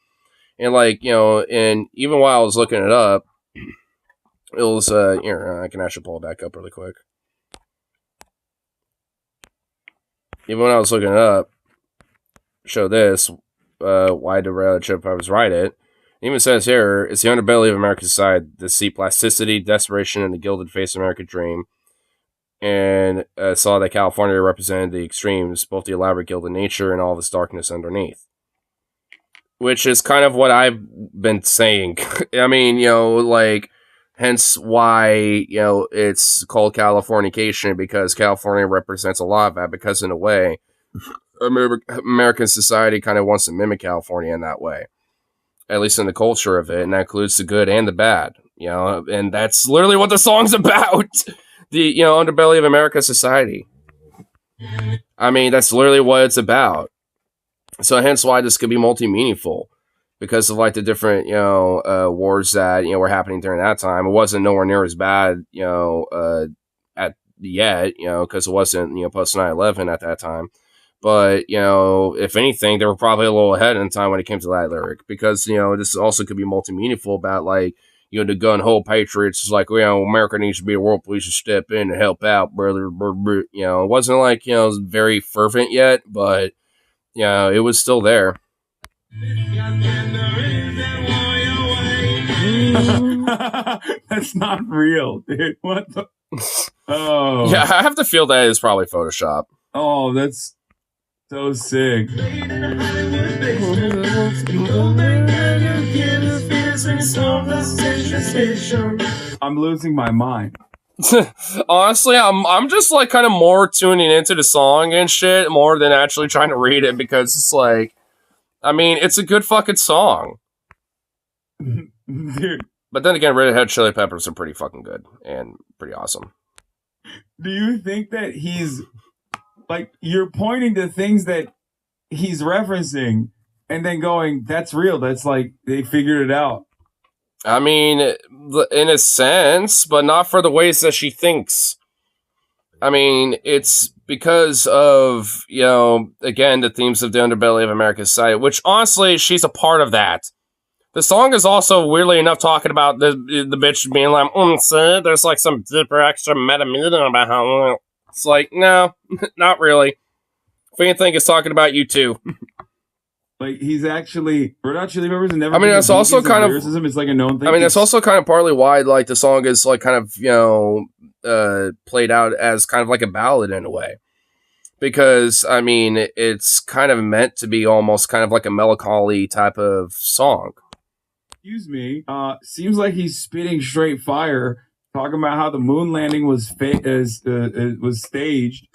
And like, you know, and even while I was looking it up, it was here, I can actually pull it back up really quick. Even when I was looking it up, show this, why the relationship I was right it. Even says here, it's the underbelly of American society, the sea plasticity, desperation, and the gilded face of American dream. And saw that California represented the extremes, both the elaborate gilded nature and all of its darkness underneath. Which is kind of what I've been saying. I mean, you know, like, hence why, you know, it's called Californication, because California represents a lot of that, because in a way, American society kind of wants to mimic California in that way. At least in the culture of it, and that includes the good and the bad, you know, and that's literally what the song's about. The, you know, underbelly of American society. I mean, that's literally what it's about. So hence why this could be multi-meaningful, because of like the different, you know, wars that, you know, were happening during that time. It wasn't nowhere near as bad, you know, yet, you know, because it wasn't, you know, post 9/11 at that time. But, you know, if anything, they were probably a little ahead in time when it came to that lyric, because, you know, this also could be multi-meaningful about, like, you know, the gun-ho patriots. It's like, you know, America needs to be a world police to step in and help out, brother. You know, it wasn't like, you know, it was very fervent yet, but, you know, it was still there. That's not real, dude. What the? Oh. Yeah, I have to feel that is probably Photoshop. Oh, that's so sick. I'm losing my mind. Honestly, I'm just like kind of more tuning into the song and shit more than actually trying to read it, because it's like, I mean, it's a good fucking song. Dude. But then again, Red Hot Chili Peppers are pretty fucking good and pretty awesome. Do you think that he's like, you're pointing to things that he's referencing and then going, that's real, that's like they figured it out? I mean, in a sense, but not for the ways that she thinks. I mean, it's because of, you know, again, the themes of the underbelly of America's society, which honestly, she's a part of that. The song is also, weirdly enough, talking about the bitch being like, so there's like some deeper extra meta meaning about how, it's like, no, not really. If anything, it's talking about you too. Like he's actually Red Hot Chili Peppers and never. I mean, that's also kind of lyricism. It's like a known thing. I mean, that's also kind of partly why like the song is like kind of played out as kind of like a ballad in a way, because I mean it's kind of meant to be almost kind of like a melancholy type of song. Excuse me. Seems like he's spitting straight fire, talking about how the moon landing was was staged.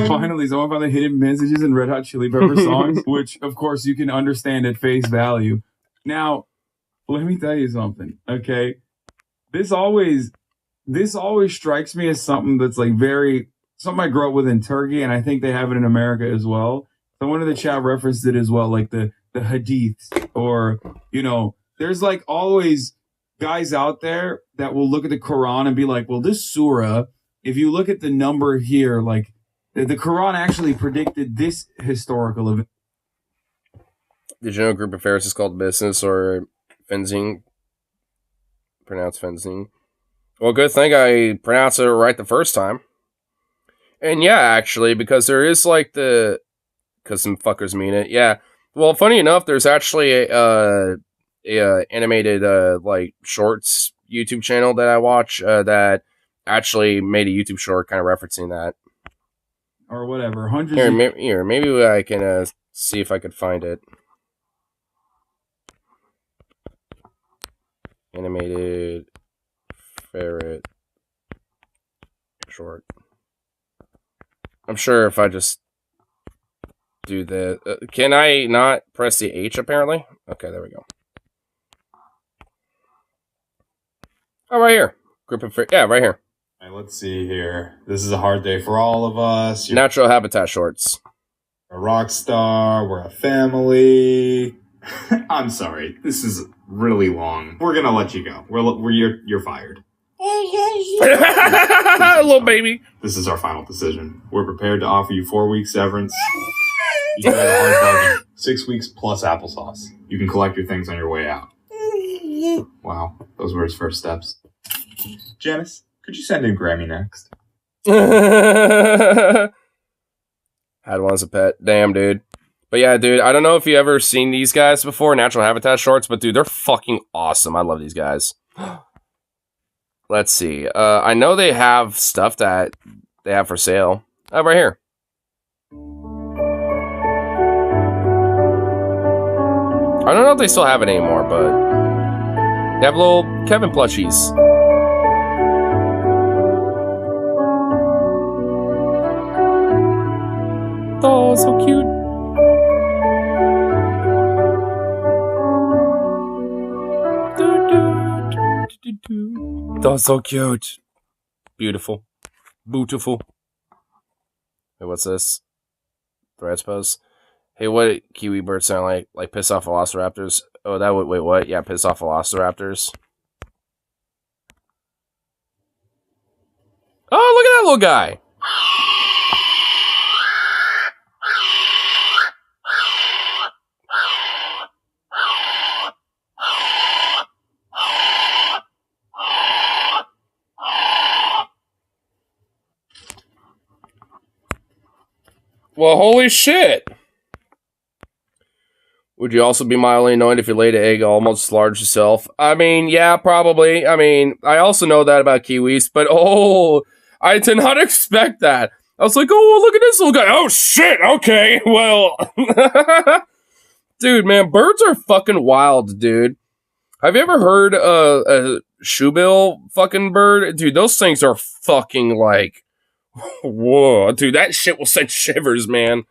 Finally, someone found the hidden messages in Red Hot Chili Pepper songs, which, of course, you can understand at face value. Now, let me tell you something, okay? This always strikes me as something that's like something I grew up with in Turkey, and I think they have it in America as well. Someone in the chat referenced it as well, like the hadiths, or, you know, there's like always guys out there that will look at the Quran and be like, well, this surah, if you look at the number here, like the Quran actually predicted this historical event. Did you know group affairs is called business or fencing? Pronounced fencing. Well, good thing I pronounced it right the first time. And yeah, actually, because there is like because some fuckers mean it. Yeah. Well, funny enough, there's actually a animated like shorts YouTube channel that I watch that actually made a YouTube short kind of referencing that. Or whatever. Hundreds here, maybe I can see if I could find it. Animated ferret short. I'm sure if I just do the... can I not press the H, apparently? Okay, there we go. Oh, right here. Group of... yeah, right here. All right, let's see here. This is a hard day for all of us. You're Natural Habitat shorts. a rock star. We're a family. I'm sorry. This is really long. We're going to let you go. You're fired. Little baby. This is our final decision. We're prepared to offer you 4 weeks severance. You can have a hard bargain. 6 weeks plus applesauce. You can collect your things on your way out. Wow, those were his first steps. Janice, could you send in Grammy next? Had one as a pet. Damn, dude. But yeah, dude, I don't know if you ever seen these guys before, Natural Habitat shorts, but dude, they're fucking awesome. I love these guys. Let's see. I know they have stuff that they have for sale. Oh, right here. I don't know if they still have it anymore, but they have little Kevin plushies. Oh, so cute. Oh, so cute. Beautiful. Beautiful. Hey, what's this? Thread pose. Hey, what kiwi birds sound like? Like piss off velociraptors? Oh, that would... wait, what? Yeah, piss off velociraptors. Oh, look at that little guy. Well, holy shit. Would you also be mildly annoyed if you laid an egg almost as large as yourself? I mean, yeah, probably. I mean, I also know that about kiwis, but oh, I did not expect that. I was like, oh, look at this little guy. Oh, shit, okay, well. Dude, man, birds are fucking wild, dude. Have you ever heard a shoebill fucking bird? Dude, those things are fucking like... whoa, dude, that shit will send shivers, man.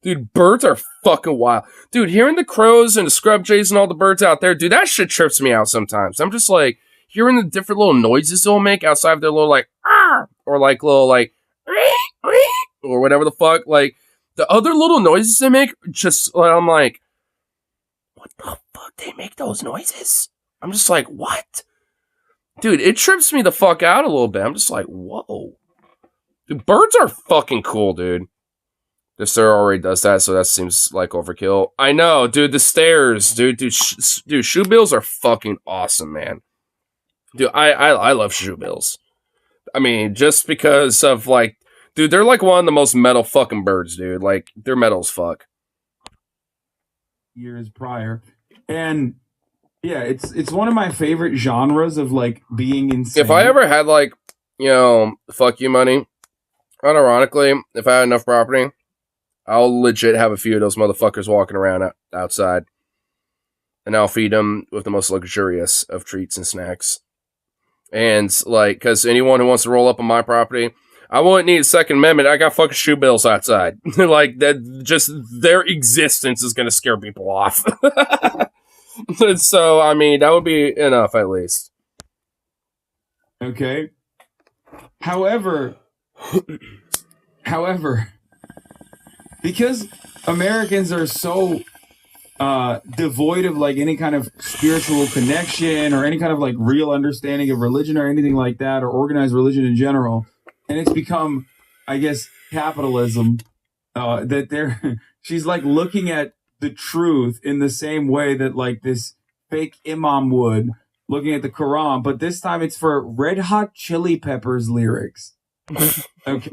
Dude, birds are fucking wild. Dude, hearing the crows and the scrub jays and all the birds out there, dude, that shit trips me out sometimes. I'm just like, hearing the different little noises they'll make outside of their little, like, ah, or like, little, like, or whatever the fuck. Like, the other little noises they make, just, I'm like, what the fuck? They make those noises? I'm just like, what? Dude, it trips me the fuck out a little bit. I'm just like, whoa. Dude, birds are fucking cool, dude. The stair already does that, so that seems like overkill. I know, dude, the stairs, dude, shoebills are fucking awesome, man. Dude, I love shoebills. I mean, just because of, like, Dude, they're like one of the most metal fucking birds, dude. Like, they're metal as fuck. Years prior. And yeah, it's one of my favorite genres of like being insane. If I ever had like, fuck you money, unironically, if I had enough property, I'll legit have a few of those motherfuckers walking around outside. And I'll feed them with the most luxurious of treats and snacks. And, like, because anyone who wants to roll up on my property, I wouldn't need a Second Amendment. I got fucking shoe bills outside. Like, that, just their existence is going to scare people off. So, I mean, that would be enough, at least. Okay. However, because Americans are so devoid of like any kind of spiritual connection or any kind of like real understanding of religion or anything like that, or organized religion in general, and it's become, I guess, capitalism, that she's like looking at the truth in the same way that like this fake imam would, looking at the Quran, but this time it's for Red Hot Chili Peppers lyrics. Okay.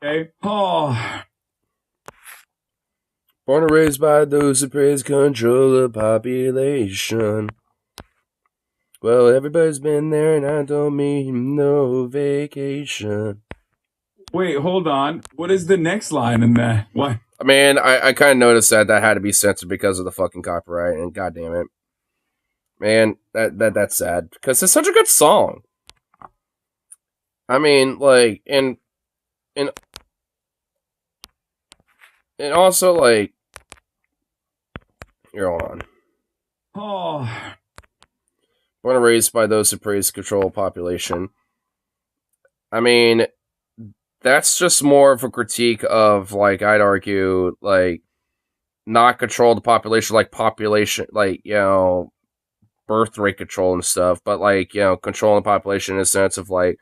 Okay. Oh. Born and raised by those who praise control the population. Well, everybody's been there, and I don't mean no vacation. Wait, hold on. What is the next line in that? What? I mean, I kind of noticed that had to be censored because of the fucking copyright, and goddamn it, man, that's sad because it's such a good song. I mean, like, and also like, here, hold on. Oh. Born and raised by those who praise control population. I mean, that's just more of a critique of, like, I'd argue, like, not control the population, like, like, birth rate control and stuff, but, like, controlling the population in a sense of, like,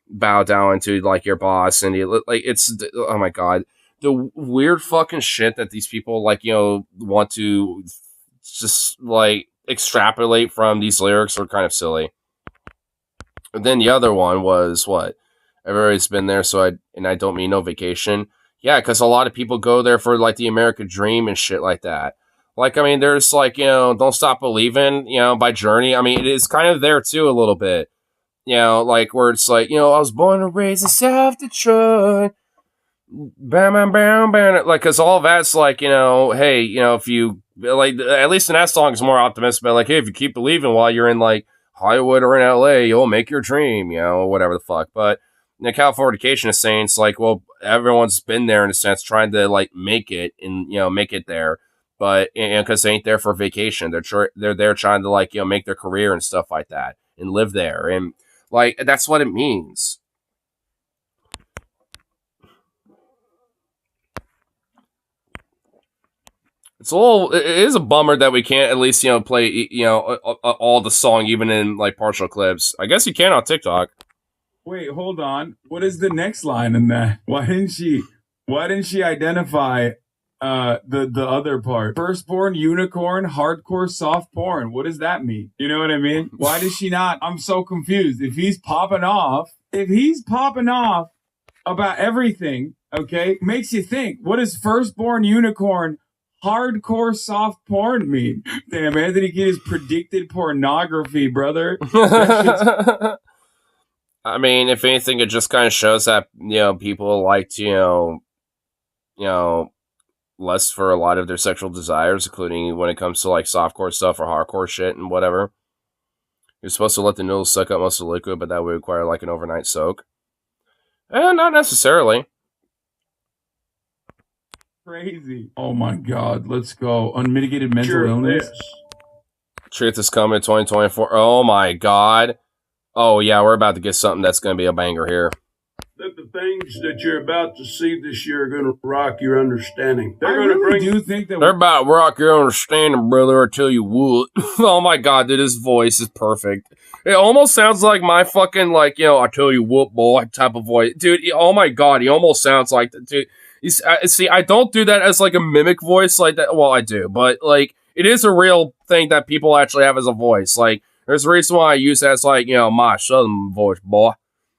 bow down to, like, your boss, and, like, it's, oh my god, the weird fucking shit that these people, like, want to just, like, extrapolate from these lyrics are kind of silly. And then the other one was, what? Everybody's been there, and I don't mean no vacation. Yeah, because a lot of people go there for, like, the American dream and shit like that. Like, I mean, there's, like, Don't Stop Believing, by Journey. I mean, it is kind of there, too, a little bit. Like, where it's like, I was born and raised in South Detroit. Bam, bam, bam, bam. Like, because all of that's, like, hey, if you, like, at least in that song, it's more optimistic, but, like, hey, if you keep believing while you're in, like, Hollywood or in LA, you'll make your dream, whatever the fuck. But Californication is saying it's like, well, everyone's been there in a sense, trying to like make it and make it there, but because they ain't there for vacation, they're there trying to like make their career and stuff like that and live there, and like that's what it means. It is a bummer that we can't at least play all the song even in like partial clips. I guess you can on TikTok. Wait, hold on. What is the next line in that? Why didn't she identify the other part? Firstborn unicorn, hardcore soft porn. What does that mean? You know what I mean? Why does she not? I'm so confused. If he's popping off about everything, okay, makes you think, what does firstborn unicorn, hardcore soft porn mean? Damn, Anthony Kiedis predicted pornography, brother. I mean, if anything, it just kind of shows that, people like to, lust for a lot of their sexual desires, including when it comes to, like, softcore stuff or hardcore shit and whatever. You're supposed to let the noodles suck up most of the liquid, but that would require, like, an overnight soak. Not necessarily. Crazy. Oh, my God. Let's go. Unmitigated mental illness. Truth is coming in 2024. Oh, my God. Oh, yeah, we're about to get something that's going to be a banger here. That the things that you're about to see this year are going to rock your understanding. They're about to rock your understanding, brother. I tell you what. Oh, my God, dude, his voice is perfect. It almost sounds like my fucking, like, I tell you what, boy, type of voice. Dude, oh, my God, he almost sounds like, dude. See, I don't do that as, like, a mimic voice like that. Well, I do, but, like, it is a real thing that people actually have as a voice. Like, there's a reason why I use that as, like, my southern voice, boy.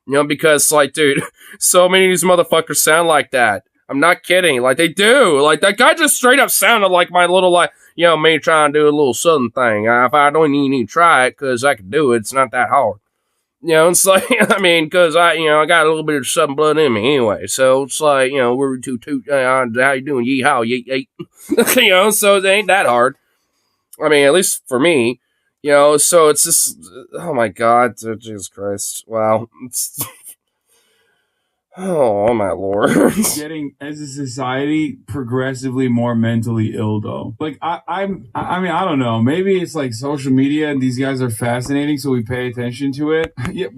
You know, because, like, dude, so many of these motherfuckers sound like that. I'm not kidding. Like, they do. Like, that guy just straight up sounded like my little, like, you know, me trying to do a little southern thing. If I don't even need to try it, because I can do it, it's not that hard. You know, it's like, I mean, because I got a little bit of southern blood in me anyway. So it's like, we're how you doing? Yeehaw, yeet, yeet. So it ain't that hard. I mean, at least for me. So it's just, oh my God, Jesus Christ. Wow. Oh my lord. Getting, as a society, progressively more mentally ill, though. Like, I mean, I don't know. Maybe it's like social media and these guys are fascinating, so we pay attention to it. Yeah,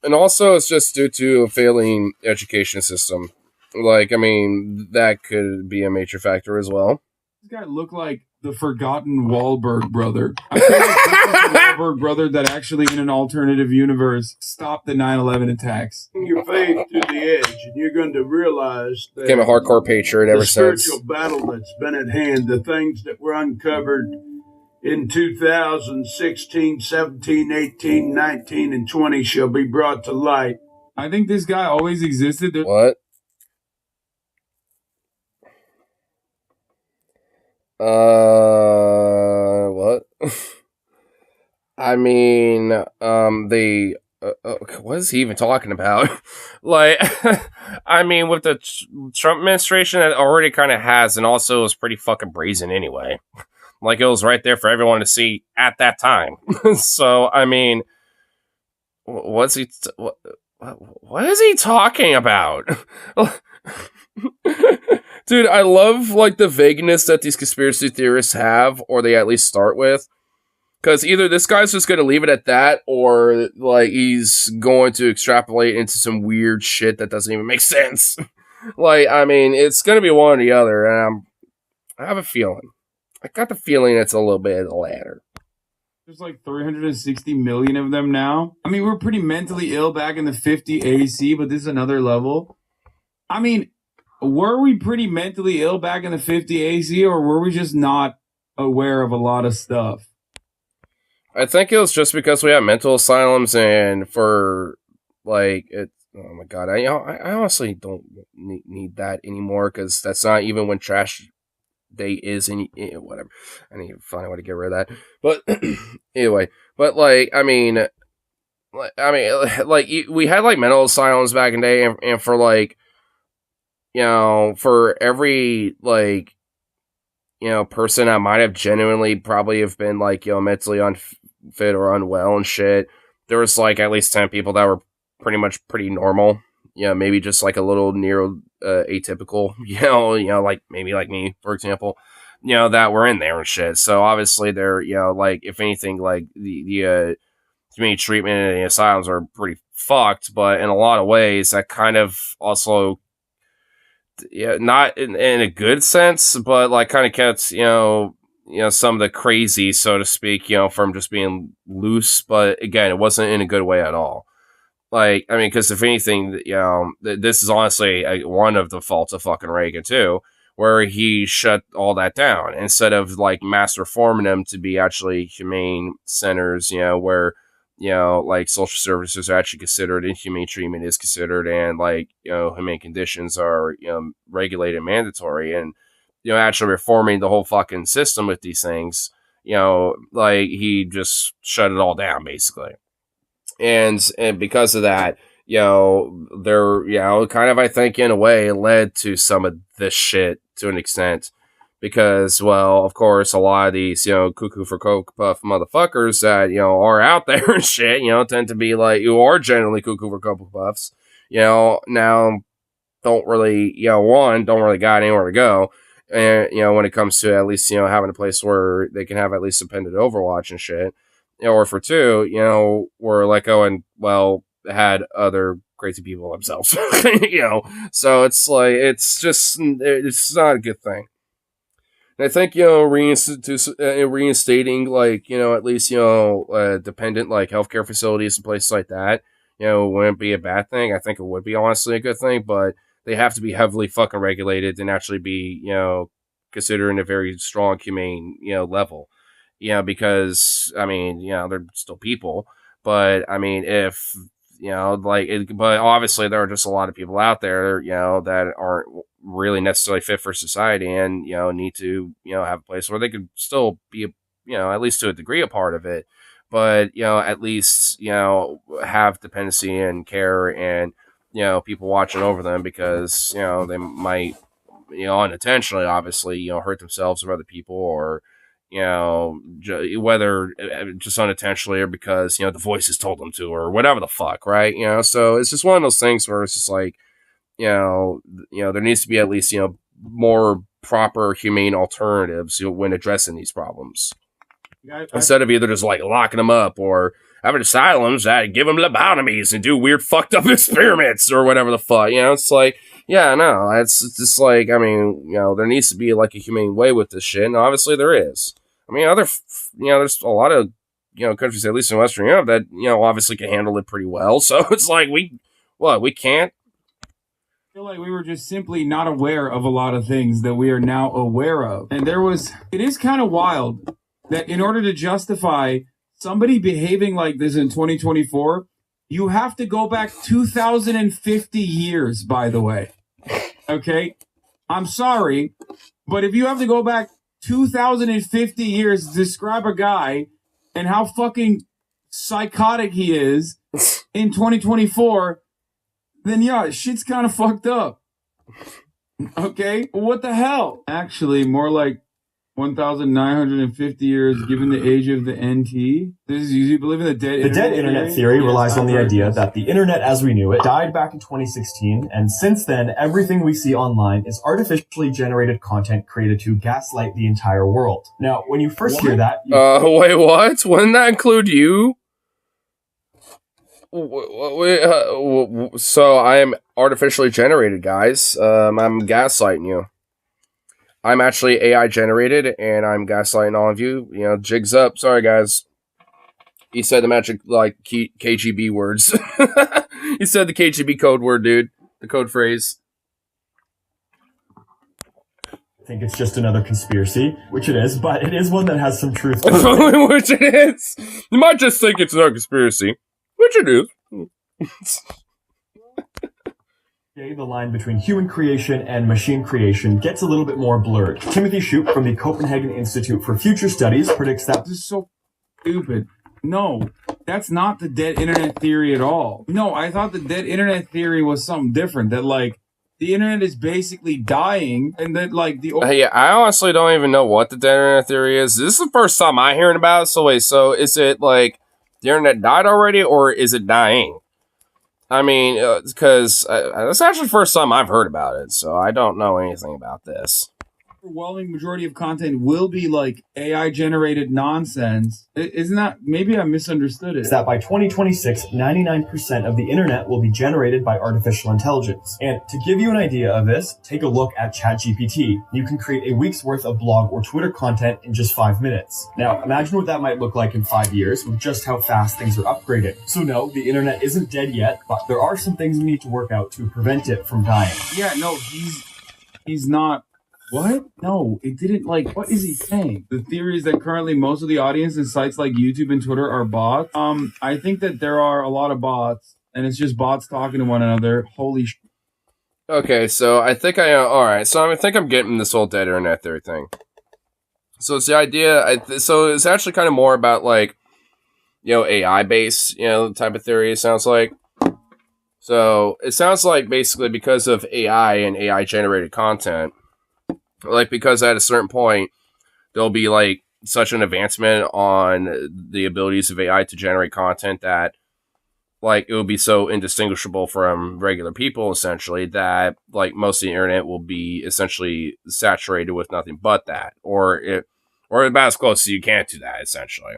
And also, it's just due to a failing education system. Like, I mean, that could be a major factor as well. This guy looked like the forgotten Wahlberg brother. I feel like this is the Wahlberg brother that actually, in an alternative universe, stopped the 9/11 attacks. Your faith to the edge, and you're going to realize that Became a hardcore patriot ever the since. spiritual battle that's been at hand, the things that were uncovered in 2016, 17, 18, 19, and 20 shall be brought to light. I think this guy always existed. What? What? I mean, what is he even talking about? Like, I mean, with the Trump administration, it already kind of has, and also was pretty fucking brazen anyway. Like, it was right there for everyone to see at that time. So, I mean, what is he talking about? Dude, I love, like, the vagueness that these conspiracy theorists have, or they at least start with. Because either this guy's just going to leave it at that, or, like, he's going to extrapolate into some weird shit that doesn't even make sense. Like, I mean, it's going to be one or the other, and I have a feeling. I got the feeling it's a little bit of the latter. There's like 360 million of them now. I mean, we're pretty mentally ill back in the 50 AC, but this is another level. I mean, were we pretty mentally ill back in the 50 AC, or were we just not aware of a lot of stuff? I think it was just because we have mental asylums, and for, like, it. Oh my God, I honestly don't need that anymore, because that's not even when trash day is any whatever. I need to find a way to get rid of that. But anyway, but like, I mean, like we had like mental asylums back in the day, and for like, for every like, person that might have genuinely probably have been like, mentally unfit or unwell and shit, there was like at least 10 people that were pretty normal. Maybe just like a little neuro atypical, like maybe like me, for example, that were in there and shit. So obviously they're, like, if anything, like the community treatment and the asylums are pretty fucked, but in a lot of ways that kind of also, not in a good sense, but like kind of kept, some of the crazy, so to speak, from just being loose. But again, it wasn't in a good way at all. Like, I mean, because if anything, this is honestly one of the faults of fucking Reagan too, where he shut all that down instead of like mass reforming them to be actually humane centers, where, like social services are actually considered and humane treatment is considered, and like, humane conditions are, regulated and mandatory, and, actually reforming the whole fucking system with these things, like he just shut it all down basically. And because of that, they're, kind of, I think, in a way, led to some of this shit to an extent. Because, well, of course, a lot of these, cuckoo for Cocoa Puff motherfuckers that, are out there and shit, tend to be like, who are generally cuckoo for Cocoa Puffs, now don't really, don't really got anywhere to go. And, when it comes to at least, having a place where they can have at least independent Overwatch and shit. Or for two, were let go and, well, had other crazy people themselves, so it's like, it's not a good thing. And I think, reinstating, like, at least, dependent, like, healthcare facilities and places like that, wouldn't be a bad thing. I think it would be honestly a good thing, but they have to be heavily fucking regulated and actually be, considered in a very strong, humane, level. Because, I mean, they're still people, but I mean, if but obviously there are just a lot of people out there, that aren't really necessarily fit for society and, need to, have a place where they could still be, at least to a degree, a part of it. But, at least, have dependency and care and, people watching over them because, they might, unintentionally, obviously, hurt themselves or other people or, whether just unintentionally or because, the voices told them to or whatever the fuck, right? So it's just one of those things where it's just like, there needs to be at least, more proper humane alternatives when addressing these problems. Instead of either just like locking them up or having asylums that give them lobotomies and do weird fucked up experiments or whatever the fuck, it's like, yeah, no, it's just like, I mean, there needs to be like a humane way with this shit, and obviously there is. I mean, there's a lot of, countries, at least in Western Europe, that, obviously can handle it pretty well. So it's like, we can't? I feel like we were just simply not aware of a lot of things that we are now aware of. And it is kind of wild that in order to justify somebody behaving like this in 2024, you have to go back 2,050 years, by the way. Okay? I'm sorry, but if you have to go back 2,050 years to describe a guy and how fucking psychotic he is in 2024, then yeah, shit's kind of fucked up. Okay? What the hell? Actually, more like 1,950 years given the age of the NT. This is you believe in the dead internet theory relies on the idea that the internet as we knew it died back in 2016, and since then everything we see online is artificially generated content created to gaslight the entire world. Now, when you first hear that, wait, what? Wouldn't that include you? So I am artificially generated, guys. I'm gaslighting you. I'm actually AI generated, and I'm gaslighting all of you. Jigs up. Sorry, guys. He said the magic, KGB words. He said the KGB code word, dude. The code phrase. I think it's just another conspiracy, which it is, but it is one that has some truth to it. Which it is. You might just think it's another conspiracy, which it is. The line between human creation and machine creation gets a little bit more blurred. Timothy Shoup from the Copenhagen Institute for Future Studies predicts that... This is so stupid. No, that's not the dead internet theory at all. No, I thought the dead internet theory was something different. That, the internet is basically dying and that, yeah, I honestly don't even know what the dead internet theory is. This is the first time I'm hearing about it. So wait, is it, the internet died already or is it dying? I mean, because that's actually the first time I've heard about it, so I don't know anything about this. The overwhelming majority of content will be AI-generated nonsense. Isn't that... Maybe I misunderstood it. Is that by 2026, 99% of the internet will be generated by artificial intelligence. And to give you an idea of this, take a look at ChatGPT. You can create a week's worth of blog or Twitter content in just 5 minutes. Now, imagine what that might look like in 5 years with just how fast things are upgrading. So no, the internet isn't dead yet, but there are some things we need to work out to prevent it from dying. Yeah, no, he's not... What? No, it didn't, what is he saying? The theory is that currently most of the audience in sites like YouTube and Twitter are bots. I think that there are a lot of bots, and it's just bots talking to one another. Holy shit. Okay, so I think alright, so I think I'm getting this whole dead internet theory thing. So it's the idea, so it's actually kind of more about, AI-based, type of theory, it sounds like. So it sounds like basically because of AI and AI-generated content, because at a certain point, there'll be, such an advancement on the abilities of AI to generate content that, it will be so indistinguishable from regular people, essentially, that, most of the internet will be essentially saturated with nothing but that. Or about as close as you can to that, essentially.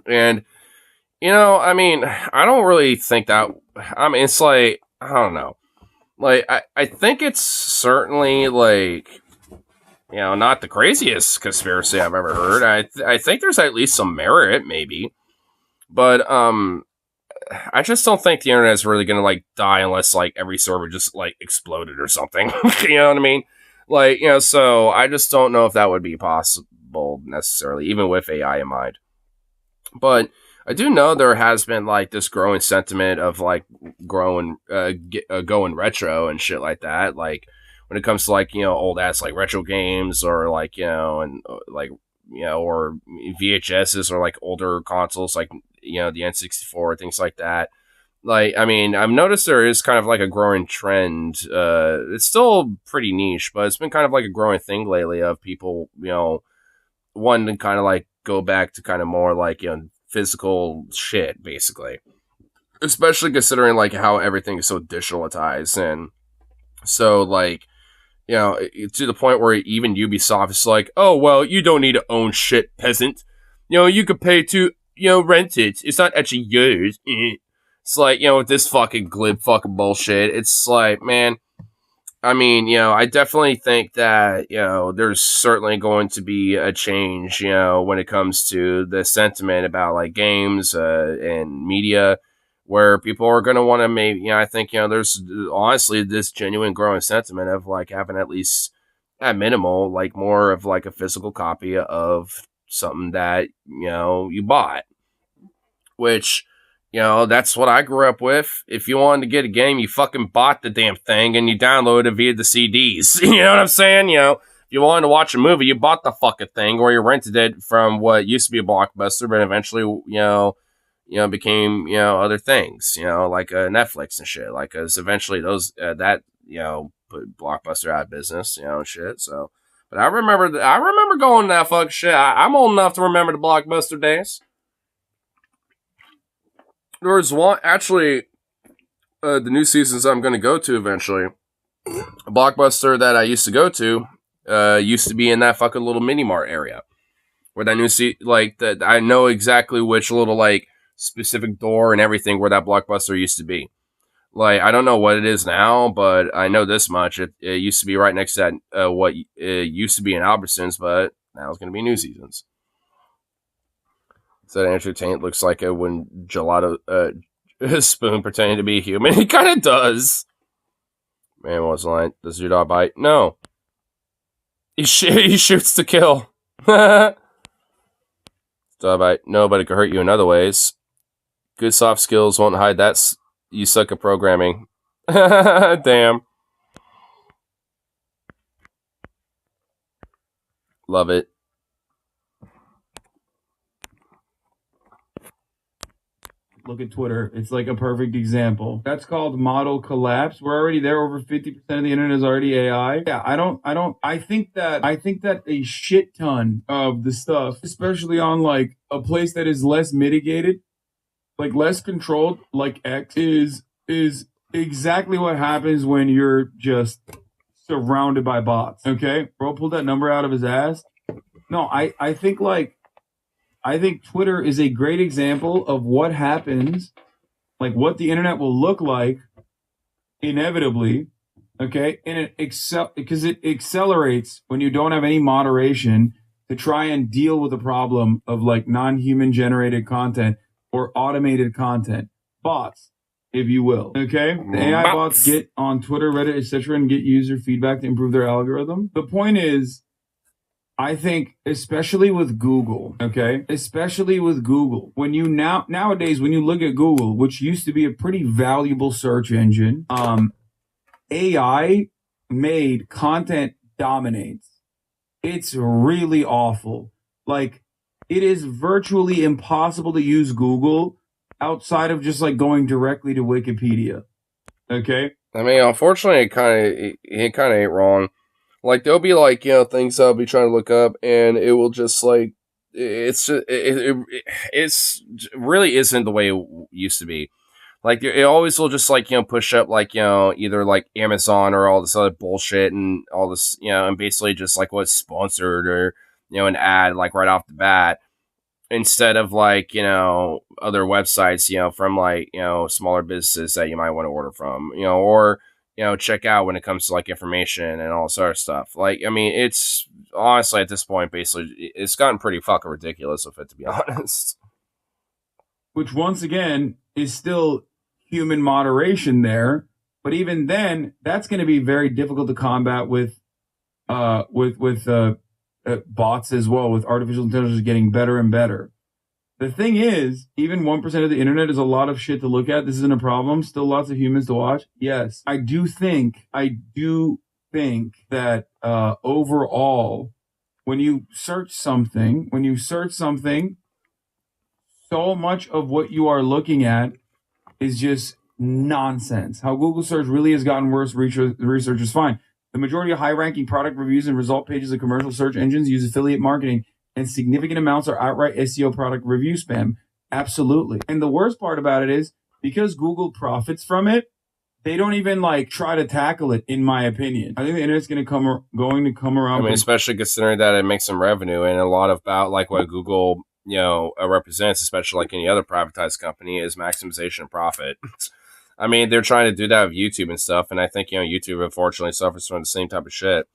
And, I mean, I don't really think that... I mean, it's I don't know. I think it's certainly, not the craziest conspiracy I've ever heard. I think there's at least some merit, maybe. But, I just don't think the internet is really gonna, die unless, every server just, exploded or something. You know what I mean? So I just don't know if that would be possible, necessarily, even with AI in mind. But I do know there has been like this growing sentiment of like going retro and shit like that. Like when it comes to like old ass like retro games or like and like or VHSs or like older consoles like the N64 things like that. Like I mean I've noticed there is kind of like a growing trend. It's still pretty niche, but it's been kind of like a growing thing lately of people wanting to kind of like go back to kind of more like physical shit basically, especially considering like how everything is so digitalized and so like to the point where even Ubisoft is like, oh well, you don't need to own shit, peasant. You could pay to rent it. It's not actually yours. It's like with this fucking glib fucking bullshit. It's like, man, I mean, I definitely think that, there's certainly going to be a change, when it comes to the sentiment about like games and media, where people are going to want to maybe, I think, there's honestly this genuine growing sentiment of like having at least at minimal, like more of like a physical copy of something that, you bought, which, that's what I grew up with. If you wanted to get a game, you fucking bought the damn thing and you downloaded it via the CDs. You know what I'm saying? If you wanted to watch a movie, you bought the fucking thing or you rented it from what used to be a Blockbuster, but eventually, became, other things, like Netflix and shit. Like, cause eventually those, put Blockbuster out of business, and shit. So, but I remember going to that fucking shit. I'm old enough to remember the Blockbuster days. There was one, actually, the new seasons I'm going to go to eventually. A Blockbuster that I used to go to used to be in that fucking little mini mart area. Where that new that I know exactly which little, like, specific door and everything where that Blockbuster used to be. Like, I don't know what it is now, but I know this much. It used to be right next to that, what used to be in Albertsons, but now it's going to be New Seasons. So Andrew Tate looks like a when gelato spoon pretending to be a human. He kind of does. Man, what's the line? Does your dog bite? No. He shoots to kill. Dog bite? No, but it could hurt you in other ways. Good soft skills won't hide that. You suck at programming. Damn. Love it. Look at Twitter. It's like a perfect example. That's called model collapse. We're already there. Over 50% of the internet is already AI. Yeah, I think that a shit ton of the stuff, especially on like a place that is less mitigated, like less controlled, like X, is exactly what happens when you're just surrounded by bots. Okay? Bro pulled that number out of his ass. No, I think Twitter is a great example of what happens, like what the internet will look like inevitably, okay? And because it accelerates when you don't have any moderation to try and deal with the problem of like non-human generated content or automated content. Bots, if you will, okay? The AI bots get on Twitter, Reddit, etc. and get user feedback to improve their algorithm. The point is, I think, especially with Google, okay? Especially with Google. When you nowadays, when you look at Google, which used to be a pretty valuable search engine, AI made content dominates. It's really awful. Like, it is virtually impossible to use Google outside of just like going directly to Wikipedia. Okay? I mean, unfortunately, it kind of ain't wrong. Like, there'll be, like, things I'll be trying to look up, and it will just, like, it's really isn't the way it used to be. Like, it always will just, like, push up, like, either, like, Amazon or all this other bullshit and all this, and basically just, like, what's sponsored or, an ad, like, right off the bat. Instead of, like, other websites, from, like, smaller businesses that you might want to order from, or check out when it comes to like information and all sort of stuff. Like, I mean, it's honestly at this point, basically, it's gotten pretty fucking ridiculous with it, to be honest. Which once again is still human moderation there, but even then, that's going to be very difficult to combat with bots as well. With artificial intelligence getting better and better, The thing is, even 1% of the internet is a lot of shit to look at. This isn't a problem. Still lots of humans to watch. Yes. I do think that overall, when you search something, so much of what you are looking at is just nonsense. How Google search really has gotten worse, research is fine. The majority of high-ranking product reviews and result pages of commercial search engines use affiliate marketing, and significant amounts are outright SEO product review spam. Absolutely. And the worst part about it is, because Google profits from it, they don't even like try to tackle it, in my opinion. I think the internet's going to come around. I mean, especially considering that it makes some revenue, and a lot about like what Google, represents, especially like any other privatized company, is maximization of profit. I mean, they're trying to do that with YouTube and stuff, and I think, YouTube unfortunately suffers from the same type of shit.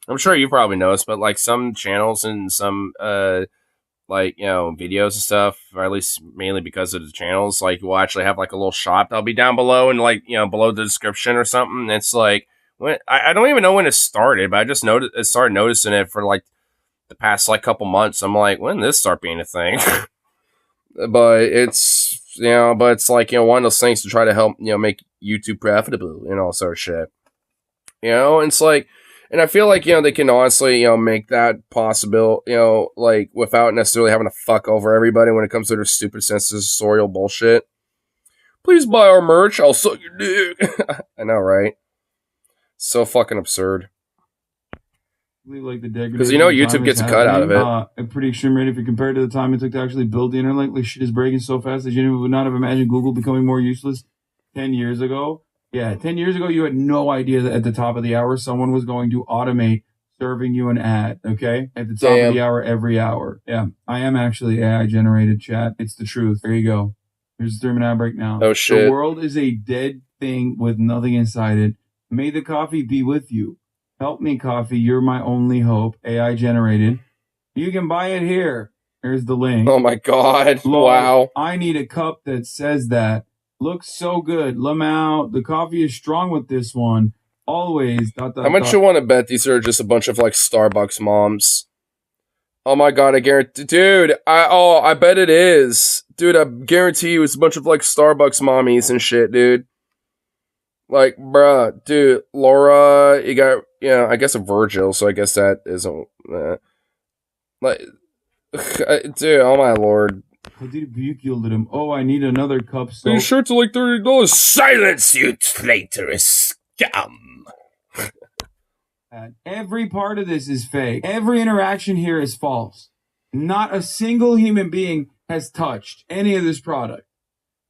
I'm sure you probably noticed, but like some channels and some videos and stuff, or at least mainly because of the channels, like we'll actually have like a little shop that'll be down below and like, below the description or something. And it's like, when I don't even know when it started, but I started noticing it for like the past like couple months. I'm like, when did this start being a thing? But it's like, one of those things to try to help, make YouTube profitable and all sort of shit. And it's like, and I feel like, they can honestly, make that possible, like without necessarily having to fuck over everybody when it comes to their stupid sensorial bullshit. Please buy our merch. I'll suck your dick. I know, right? So fucking absurd. Like the degradation, because YouTube gets a cut out of it. A pretty extreme rate if you compare it to the time it took to actually build the internet. Like shit is breaking so fast that you would not have imagined Google becoming more useless 10 years ago. Yeah, 10 years ago, you had no idea that at the top of the hour, someone was going to automate serving you an ad, okay? At the top of the hour, every hour. Yeah, I am actually AI-generated, chat. It's the truth. There you go. Here's the 3-minute ad break now. Oh, shit. The world is a dead thing with nothing inside it. May the coffee be with you. Help me, coffee. You're my only hope. AI-generated. You can buy it here. Here's the link. Oh, my God. Lord, wow. I need a cup that says that. Looks so good. Lamau, the coffee is strong with this one. Always. How much you want to bet these are just a bunch of like Starbucks moms? Oh my God, I guarantee, dude. I bet it is, dude. I guarantee you, it's a bunch of like Starbucks mommies and shit, dude. Like, bruh, dude. Laura, you got, I guess a Virgil, so I guess that isn't like, dude. Oh my Lord. I did yelled at him. Oh, I need another cup. So these shirts are like $30. Silence, you traitorous scum. Every part of this is fake. Every interaction here is false. Not a single human being has touched any of this product.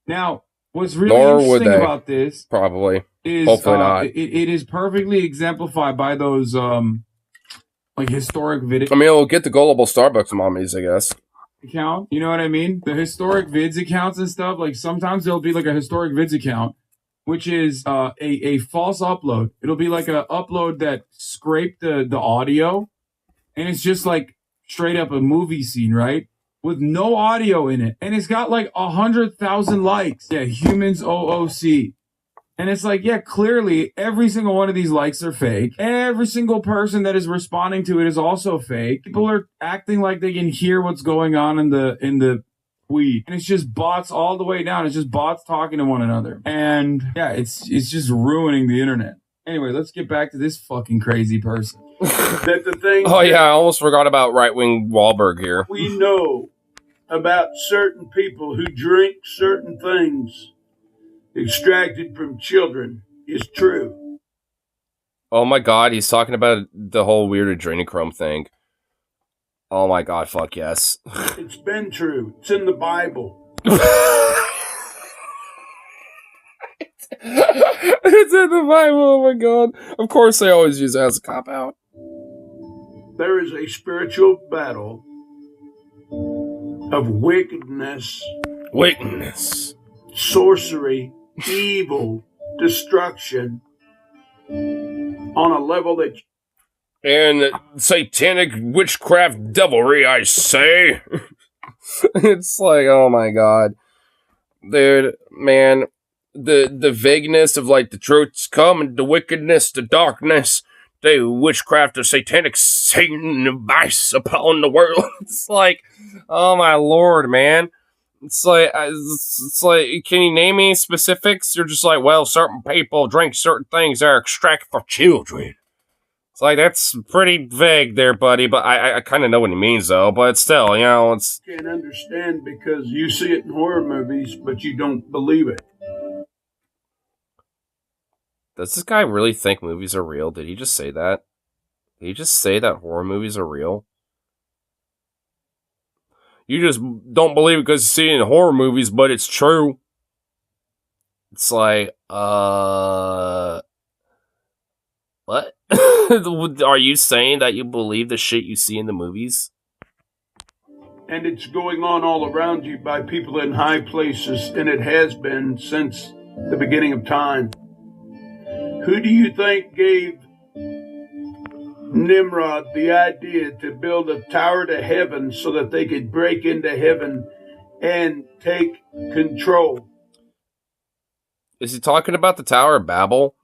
Now, what's really interesting about this probably is hopefully not. It is perfectly exemplified by those like historic videos. I mean, we'll get the gullible Starbucks mommies, I guess. Account, you know what I mean? The historic vids accounts and stuff. Like sometimes there'll be like a historic vids account, which is a false upload. It'll be like a upload that scraped the audio, and it's just like straight up a movie scene, right? With no audio in it, and it's got like 100,000 likes. Yeah, humans OOC. And it's like, yeah, clearly every single one of these likes are fake. Every single person that is responding to it is also fake. People are acting like they can hear what's going on in the tweet. And it's just bots all the way down. It's just bots talking to one another. And yeah, it's just ruining the internet. Anyway, let's get back to this fucking crazy person. That the thing oh yeah, I almost forgot about right-wing Wahlberg here. We know about certain people who drink certain things extracted from children is true. Oh my God, he's talking about the whole weird adrenochrome thing. Oh my God, fuck yes. It's been true. It's in the Bible. It's in the Bible, oh my God. Of course they always use it as a cop-out. There is a spiritual battle of wickedness, sorcery, evil, destruction on a level that... And satanic witchcraft devilry, I say. It's like, oh my God. Dude, man, the vagueness of like the truth's coming, the wickedness, the darkness, the witchcraft of satanic Satan vice upon the world. It's like, oh my Lord, man. It's like, can you name any specifics? You're just like, well, certain people drink certain things that are extracted for children. It's like, that's pretty vague there, buddy, but I kind of know what he means, though, but still, it's... Can't understand because you see it in horror movies, but you don't believe it. Does this guy really think movies are real? Did he just say that? Did he just say that horror movies are real? You just don't believe it because you see it in horror movies, but it's true. It's like, what? Are you saying that you believe the shit you see in the movies? And it's going on all around you by people in high places, and it has been since the beginning of time. Who do you think gave Nimrod the idea to build a tower to heaven so that they could break into heaven and take control? Is he talking about the Tower of Babel?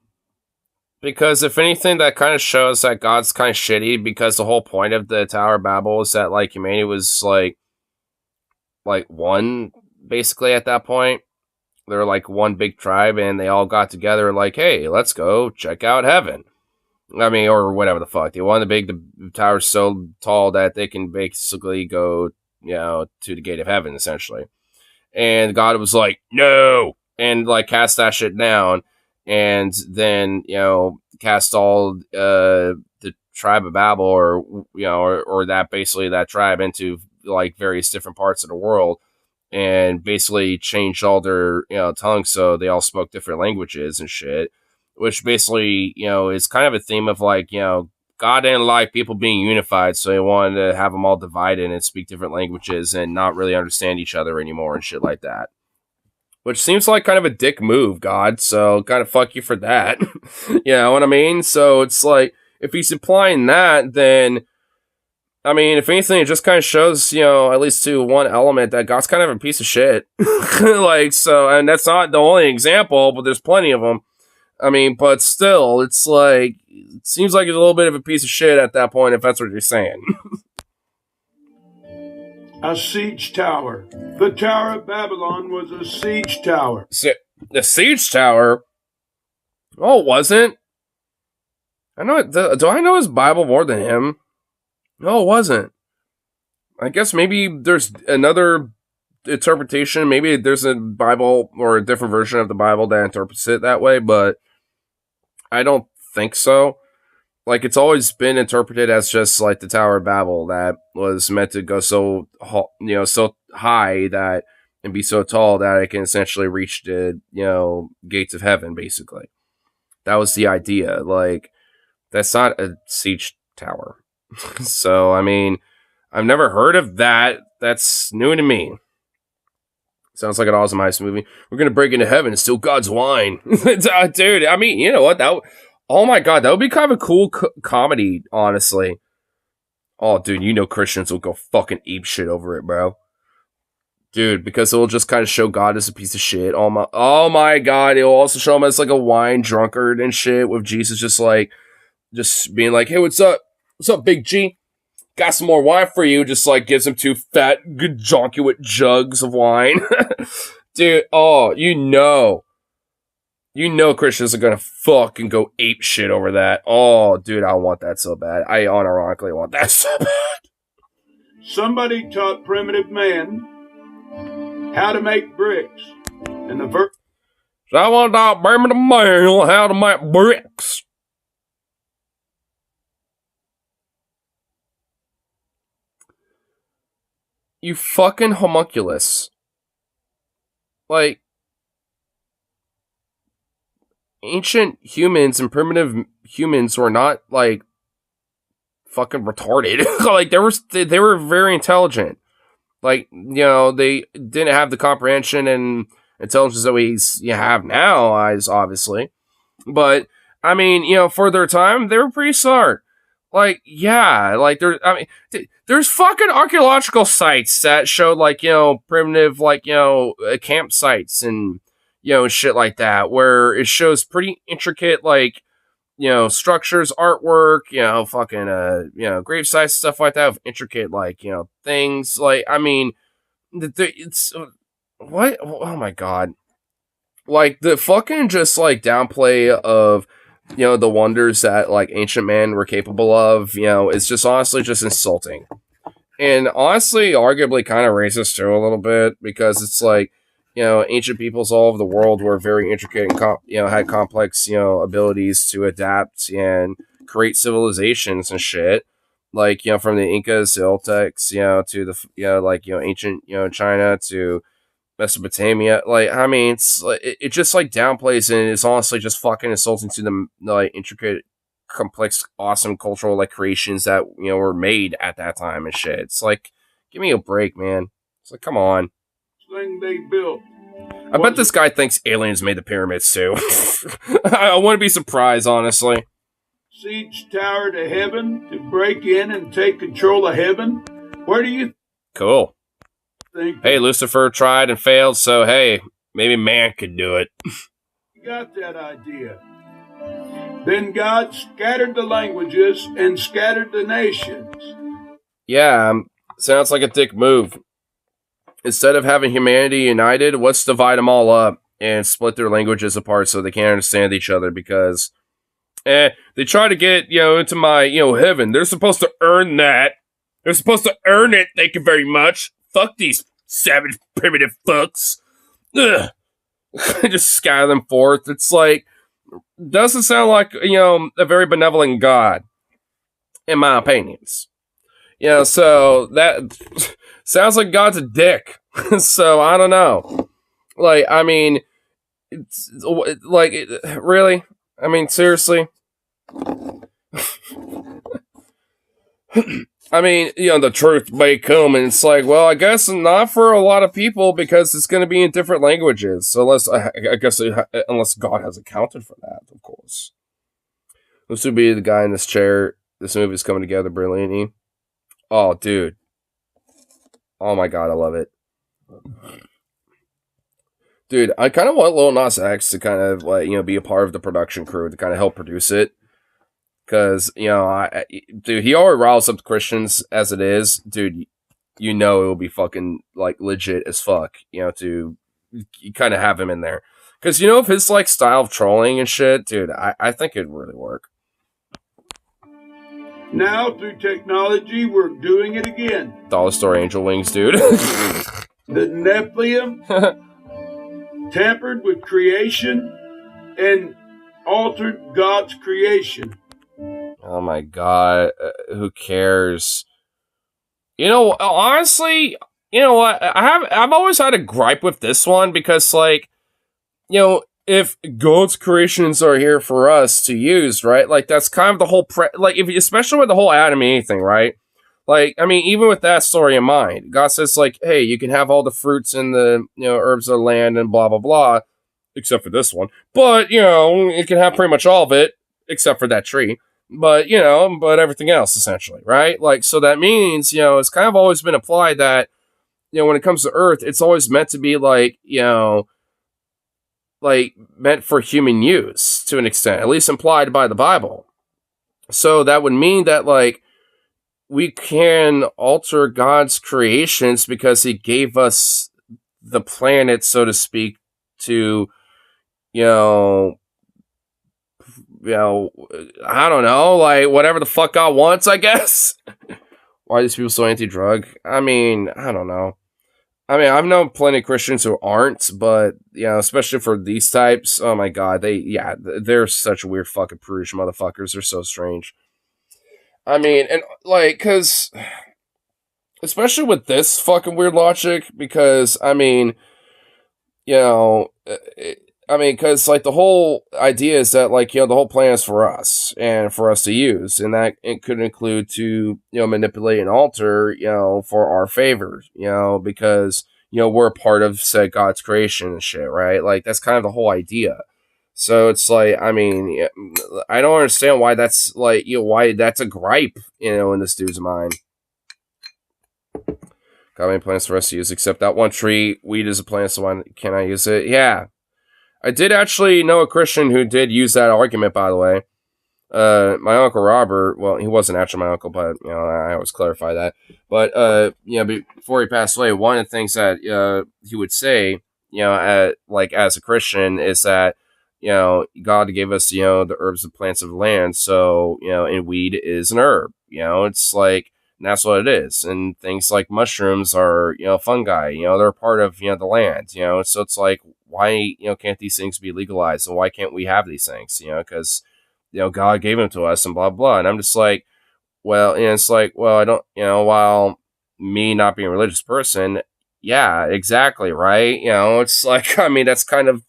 Because if anything, that kind of shows that God's kind of shitty, because the whole point of the Tower of Babel is that, like, humanity was, like one, basically, at that point. They were, like, one big tribe, and they all got together, like, hey, let's go check out heaven. I mean, or whatever the fuck. They want to make the tower so tall that they can basically go, to the gate of heaven, essentially. And God was like, no! And, like, cast that shit down. And then, cast all the tribe of Babel, or that, basically, that tribe into, like, various different parts of the world. And basically changed all their, tongues so they all spoke different languages and shit. Which basically, is kind of a theme of, like, God didn't like people being unified, so he wanted to have them all divided and speak different languages and not really understand each other anymore and shit like that. Which seems like kind of a dick move, God, so kind of fuck you for that. You know what I mean? So it's like, if he's implying that, then, I mean, if anything, it just kind of shows, at least to one element that God's kind of a piece of shit. Like, so, and that's not the only example, but there's plenty of them. I mean, but still, it's like, it seems like he's a little bit of a piece of shit at that point, if that's what you're saying. A siege tower. The Tower of Babylon was a siege tower. The siege tower? Oh, it wasn't? Do I know his Bible more than him? No, it wasn't. I guess maybe there's another interpretation. Maybe there's a Bible or a different version of the Bible that interprets it that way, but I don't think so. Like, it's always been interpreted as just like the Tower of Babel that was meant to go so high that and be so tall that it can essentially reach the gates of heaven. Basically, that was the idea. Like, that's not a siege tower. So, I mean, I've never heard of that. That's new to me. Sounds like an awesome heist movie. We're gonna break into heaven and steal God's wine. Dude, I mean, you know what? Oh my god, that would be kind of a cool comedy, honestly. Oh, dude, Christians will go fucking ape shit over it, bro. Dude, because it'll just kind of show God as a piece of shit. Oh my god, it'll also show him as like a wine drunkard and shit, with Jesus just being like, hey, what's up? What's up, Big G? Got some more wine for you. Just like gives him 2 fat, good jonculate jugs of wine. Dude, Christians are gonna fucking go ape shit over that. Oh, dude, I want that so bad. I unironically want that so bad. Somebody taught primitive man how to make bricks. And the first... Someone taught primitive man how to make bricks. You fucking homunculus. Like, ancient humans and primitive humans were not, like, fucking retarded. Like, they were very intelligent. Like, they didn't have the comprehension and intelligence that we have now, obviously. But, I mean, for their time, they were pretty smart. Like, yeah, like, there's fucking archaeological sites that show, like, primitive, like, campsites and, shit like that, where it shows pretty intricate, like, structures, artwork, fucking, grave sites, stuff like that, with intricate, like, things. Like, I mean, it's what? Oh my god. Like, the fucking just, like, downplay of, you know, the wonders that, like, ancient men were capable of, you know, is just honestly just insulting. And honestly, arguably kind of racist too a little bit, because it's like, you know, ancient peoples all over the world were very intricate and, you know, had complex, you know, abilities to adapt and create civilizations and shit. Like, you know, from the Incas to Oltecs, you know, to the, you know, like, you know, ancient, you know, China to Mesopotamia. Like, I mean, it's like, it just like downplays, and it's honestly just fucking insulting to the like intricate, complex, awesome cultural like creations that, you know, were made at that time and shit. It's like, give me a break, man. It's like, come on. Thing they built. I bet this guy thinks aliens made the pyramids too. I wouldn't be surprised, honestly. Siege tower to heaven to break in and take control of heaven. Where do you Cool. think? Hey, Lucifer tried and failed, so hey, maybe man could do it. You got that idea. Then God scattered the languages and scattered the nations. Yeah, sounds like a dick move. Instead of having humanity united, let's divide them all up and split their languages apart so they can't understand each other, because they try to get, you know, into my, you know, heaven. They're supposed to earn that. They're supposed to earn it, thank you very much. Fuck these savage, primitive fucks. Ugh. Just scatter them forth. It's like, doesn't sound like, you know, a very benevolent God, in my opinions. You know, so that sounds like God's a dick. So I don't know. Like, I mean, it's like, really? I mean, seriously? I mean, you know, the truth may come, and it's like, well, I guess not for a lot of people, because it's going to be in different languages. So unless, I guess, unless God has accounted for that, of course. This would be the guy in this chair. This movie is coming together brilliantly. Oh, dude. Oh my god, I love it. Dude, I kind of want Lil Nas X to kind of, like, you know, be a part of the production crew to kind of help produce it. Because, you know, dude, he already riles up Christians as it is. Dude, you know it will be fucking, like, legit as fuck, you know, to kind of have him in there. Because, you know, if his, like, style of trolling and shit, dude, I think it'd really work. Now, through technology, we're doing it again. Dollar Store Angel Wings, dude. The Nephilim tampered with creation and altered God's creation. Oh my god, who cares? You know, honestly, you know what? I've always had a gripe with this one, because, like, you know, if God's creations are here for us to use, right? Like, that's kind of the whole like, if especially with the whole Adam and Eve thing, right? Like, I mean, even with that story in mind, God says, like, hey, you can have all the fruits and the, you know, herbs of the land and blah blah blah, except for this one. But, you know, you can have pretty much all of it except for that tree. But, you know, but everything else, essentially, right? Like, so that means, you know, it's kind of always been applied that, you know, when it comes to Earth, it's always meant to be, like, you know, like, meant for human use to an extent, at least implied by the Bible. So that would mean that, like, we can alter God's creations because he gave us the planet, so to speak, to, you know, I don't know, like, whatever the fuck God wants, I guess. Why are these people so anti-drug? I mean, I don't know. I mean, I've known plenty of Christians who aren't, but, you know, especially for these types, oh my god, they're such weird fucking prudish motherfuckers. They're so strange. I mean, and, like, because, especially with this fucking weird logic, because, I mean, you know, because, like, the whole idea is that, like, you know, the whole plan is for us, and for us to use, and that it could include to, you know, manipulate and alter, you know, for our favor, you know, because, you know, we're a part of, said, God's creation and shit, right? Like, that's kind of the whole idea. So it's like, I mean, I don't understand why that's, like, you know, why that's a gripe, you know, in this dude's mind. Got any plans for us to use except that one tree? Weed is a plant, so why can't I use it? Yeah. I did actually know a Christian who did use that argument, by the way. My uncle Robert, well, he wasn't actually my uncle, but I always clarify that. But before he passed away, one of the things that he would say, like as a Christian, is that God gave us the herbs and plants of the land, so and weed is an herb. It's like, and that's what it is. And things like mushrooms are fungi. They're part of the land. So it's like, why can't these things be legalized, and why can't we have these things? Because God gave them to us and blah, blah. And I'm just like, well, it's like, well, I don't, while me not being a religious person, yeah, exactly, right? It's like, I mean, that's kind of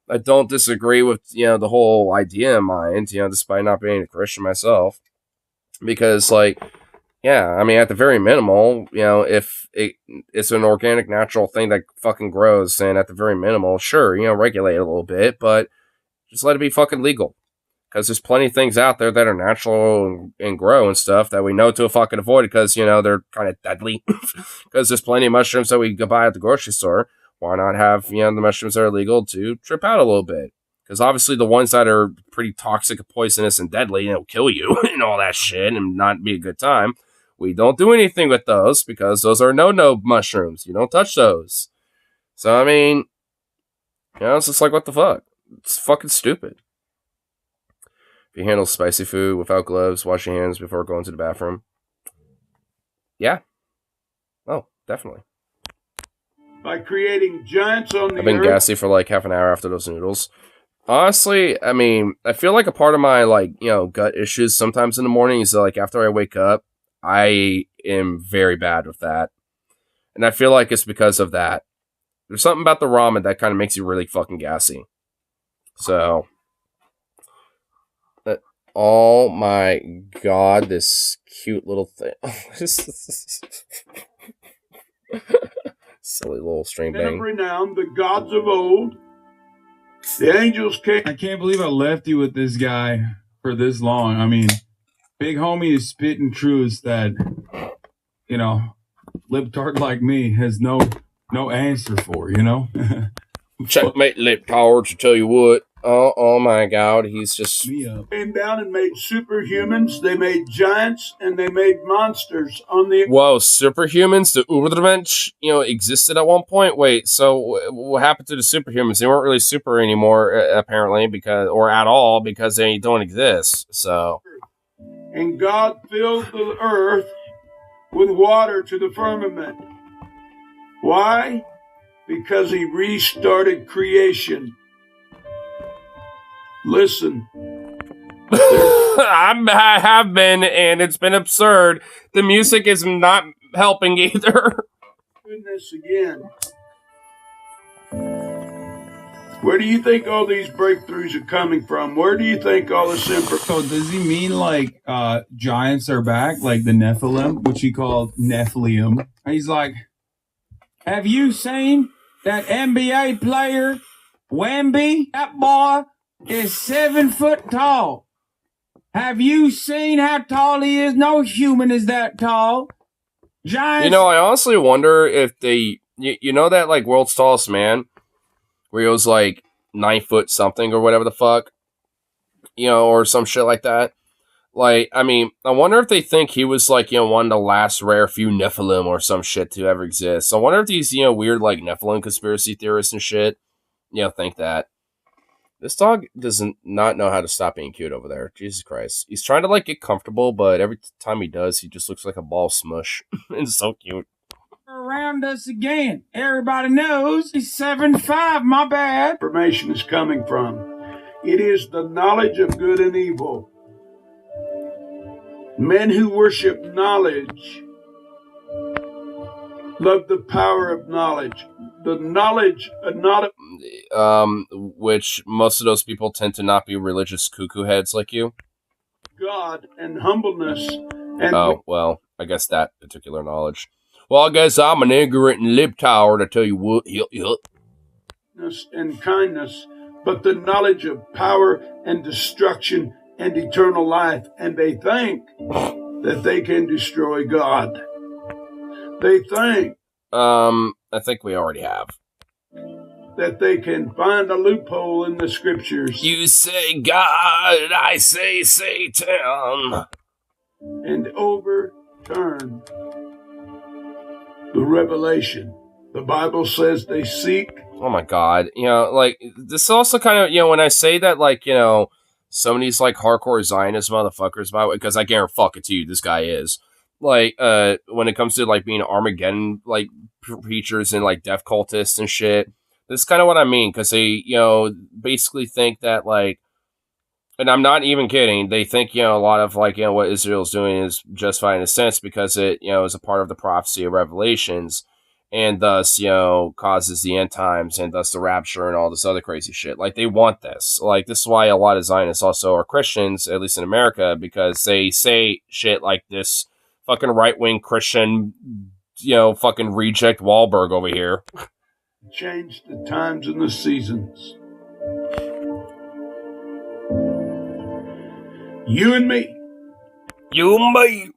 I don't disagree with, the whole idea in mind, despite not being a Christian myself. Because, like, yeah, I mean, at the very minimal, if it's an organic, natural thing that fucking grows, then at the very minimal, sure, regulate it a little bit, but just let it be fucking legal. Because there's plenty of things out there that are natural and grow and stuff that we know to fucking avoid because, they're kind of deadly. Because there's plenty of mushrooms that we can buy at the grocery store. Why not have, the mushrooms that are legal to trip out a little bit? Because obviously the ones that are pretty toxic, poisonous, and deadly, kill you and all that shit and not be a good time. We don't do anything with those because those are no-no mushrooms. You don't touch those. So, I mean, it's just like, what the fuck? It's fucking stupid. If you handle spicy food without gloves, wash your hands before going to the bathroom. Yeah. Oh, definitely. By creating giants on the I've been earth. gassy for like half an hour after those noodles. Honestly, I mean, I feel like a part of my gut issues sometimes in the morning is like after I wake up, I am very bad with that. And I feel like it's because of that. There's something about the ramen that kind of makes you really fucking gassy. So, oh my god, this cute little thing. Silly little string Men of bang. renown, the gods of old. The angels came. I can't believe I left you with this guy for this long. I mean, big homie is spitting truths that, libtard like me has no answer for, Checkmate, libtard, to tell you what. Oh my god, he's just... Came down and made superhumans, they made giants, and they made monsters on the... Whoa, superhumans? The Ubermensch, existed at one point? Wait, so what happened to the superhumans? They weren't really super anymore, apparently, or at all, because they don't exist, so... And God filled the earth with water to the firmament. Why? Because he restarted creation. Listen. I have been, and it's been absurd. The music is not helping either. Goodness again. Where do you think all these breakthroughs are coming from? Where do you think all this So does he mean like giants are back, like the Nephilim, which he called Nephilim? He's like, have you seen that NBA player, Wemby? That boy is 7 foot tall. Have you seen how tall he is? No human is that tall. Giants. I honestly wonder if they, that like world's tallest man, where he was like 9 foot something or whatever the fuck, or some shit like that. Like, I mean, I wonder if they think he was like, one of the last rare few Nephilim or some shit to ever exist. So I wonder if these, weird like Nephilim conspiracy theorists and shit, think that. This dog doesn't not know how to stop being cute over there. Jesus Christ. He's trying to like get comfortable, but every time he does, he just looks like a ball smush. It's so cute. Around us again. Everybody knows he's 7'5", my bad. information is coming from? It is the knowledge of good and evil. Men who worship knowledge love the power of knowledge. The knowledge of not which most of those people tend to not be religious cuckoo heads like you. God and humbleness. And oh, well, I guess that particular knowledge. Well, I guess I'm an ignorant and libtard, to tell you what. and kindness, but the knowledge of power and destruction and eternal life. And they think that they can destroy God. They think. I think we already have. that they can find a loophole in the scriptures. You say God, I say Satan. And overturn the revelation. The Bible says they seek. Oh my God. You know, like, this also kind of, you know, when I say that, like, you know, some of these, like, hardcore Zionist motherfuckers, because I guarantee fuck it to you, this guy is. Like, when it comes to, like, being Armageddon, like, preachers and, like, death cultists and shit, this is kind of what I mean, because they, you know, basically think that, like, and I'm not even kidding, they think, you know, a lot of, like, you know, what Israel's doing is justified in a sense because it, you know, is a part of the prophecy of Revelations, and thus, you know, causes the end times, and thus the rapture and all this other crazy shit. Like, they want this. Like, this is why a lot of Zionists also are Christians, at least in America, because they say shit like this fucking right-wing Christian, you know, fucking reject Wahlberg over here. Change the times and the seasons. You and me. You and me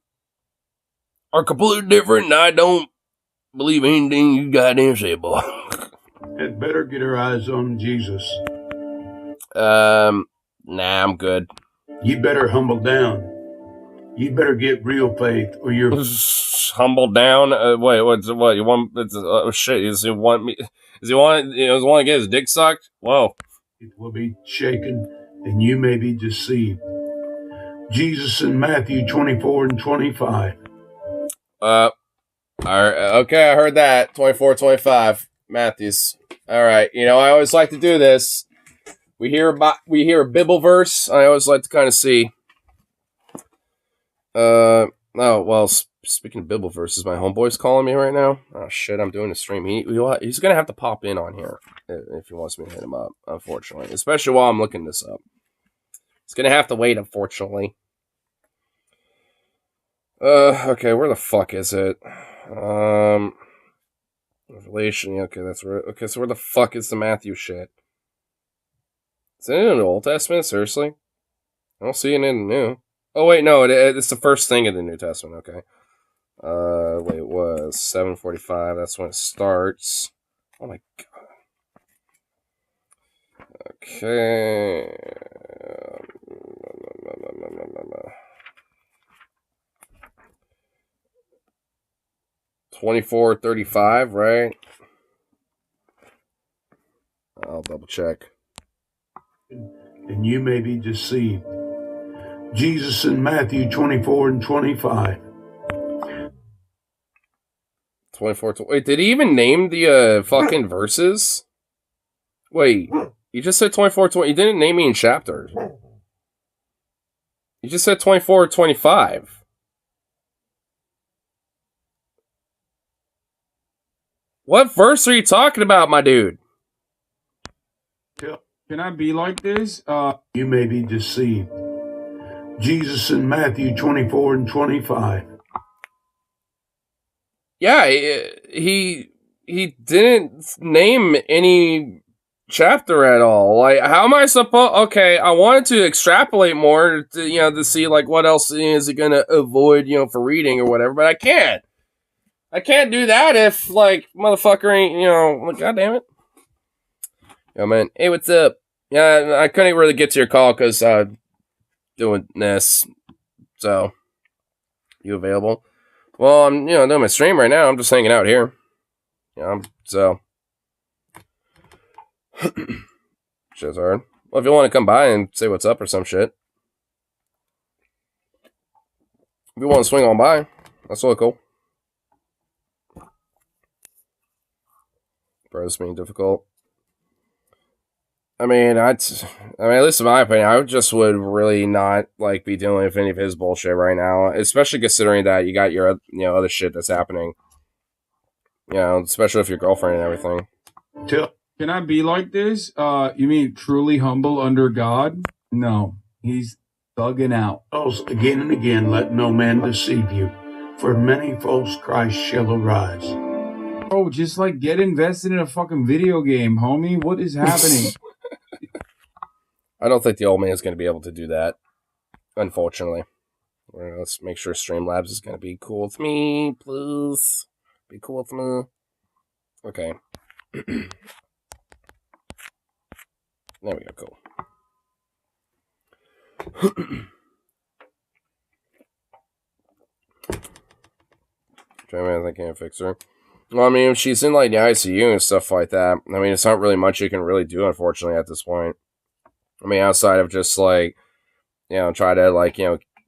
are completely different, and I don't believe anything you goddamn say, boy. Had better get our eyes on Jesus. Nah, I'm good. You better humble down. You better get real faith, or you're humble down. Wait, what? You want? Oh shit! Does he want me? Does he want? You know, does he want to get his dick sucked? Whoa! It will be shaken, and you may be deceived. Jesus in Matthew 24 and 25. All right, okay, I heard that. 24, 25. Matthews. All right, you know, I always like to do this. We hear a Bible verse. I always like to kind of see. Oh, well, speaking of Bible verses, my homeboy's calling me right now. Oh, shit, I'm doing a stream. He's going to have to pop in on here if he wants me to hit him up, unfortunately. Especially while I'm looking this up. He's going to have to wait, unfortunately. Okay, where the fuck is it? Revelation, okay, that's right. Okay, so where the fuck is the Matthew shit? Is it in the Old Testament? Seriously? I don't see it in the New. Oh, wait, no, it's the first thing in the New Testament, okay. Wait, it was 7:45, that's when it starts. Oh my god. Okay. 24:35, right? I'll double check. And you may be deceived. Jesus in Matthew 24 and 25. 24. Wait, did he even name the fucking verses? Wait, you just said 24, 20. You didn't name me in chapters. You just said 24 or 25. What verse are you talking about, my dude? Can I be like this? You may be deceived. Jesus in Matthew 24 and 25. Yeah, he didn't name any chapter at all. Like, how am I supposed? Okay, I wanted to extrapolate more, to see like what else is he gonna avoid, for reading or whatever. But I can't. I can't do that if like motherfucker ain't, like, God damn it. Yo, man. Hey, what's up? Yeah, I couldn't really get to your call because doing this. So, you available? Well, I'm, doing my stream right now. I'm just hanging out here. So. Shit's hard. Well, if you want to come by and say what's up or some shit. If you want to swing on by, that's really cool. Bro, this being difficult. I mean, at least in my opinion, I would really not like be dealing with any of his bullshit right now, especially considering that you got your other shit that's happening. Especially with your girlfriend and everything. Can I be like this? You mean truly humble under God? No, he's thugging out. Also, again and again, let no man deceive you, for many false Christs shall arise. Oh, just like get invested in a fucking video game, homie. What is happening? I don't think the old man is going to be able to do that, unfortunately. Let's make sure Streamlabs is going to be cool with me, please. Be cool with me. Okay. There we go. Cool. I can't fix her. Well, I mean, if she's in like the ICU and stuff like that, I mean, it's not really much you can really do, unfortunately, at this point. I mean, outside of just like, try to like,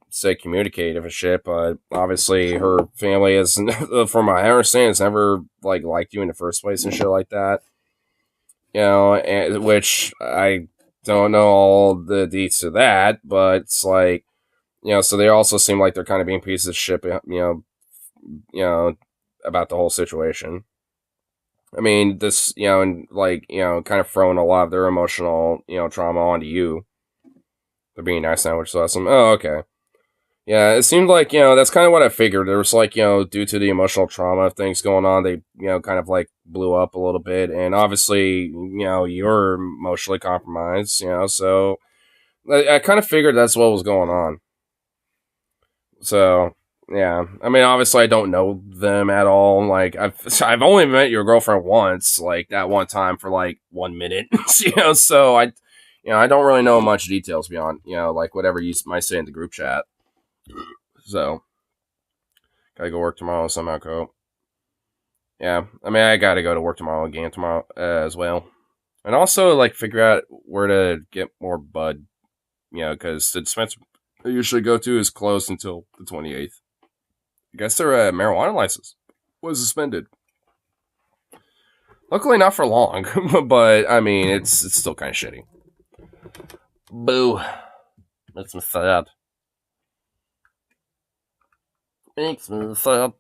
stay communicative and shit. But obviously, her family is, from my understanding, has never like liked you in the first place and shit like that. And which I don't know all the deets of that, but it's like, so they also seem like they're kind of being pieces of shit, about the whole situation. I mean, this, and like, kind of throwing a lot of their emotional, trauma onto you. They're being nice now, which is awesome. Oh, okay. Yeah, it seemed like, that's kind of what I figured. There was like, due to the emotional trauma of things going on, they, kind of like blew up a little bit. And obviously, you're emotionally compromised, so I kind of figured that's what was going on. So, yeah. I mean, obviously I don't know them at all. Like, I've only met your girlfriend once, like that one time for like 1 minute, so I don't really know much details beyond, like whatever you might say in the group chat. So, gotta go work tomorrow somehow, Cope. Yeah, I mean, I gotta go to work tomorrow again tomorrow as well. And also, like, figure out where to get more bud, because the dispenser I usually go to is closed until the 28th. I guess their marijuana license was suspended. Luckily, not for long, but I mean, it's still kind of shitty. Boo. Makes me sad. Makes me sad.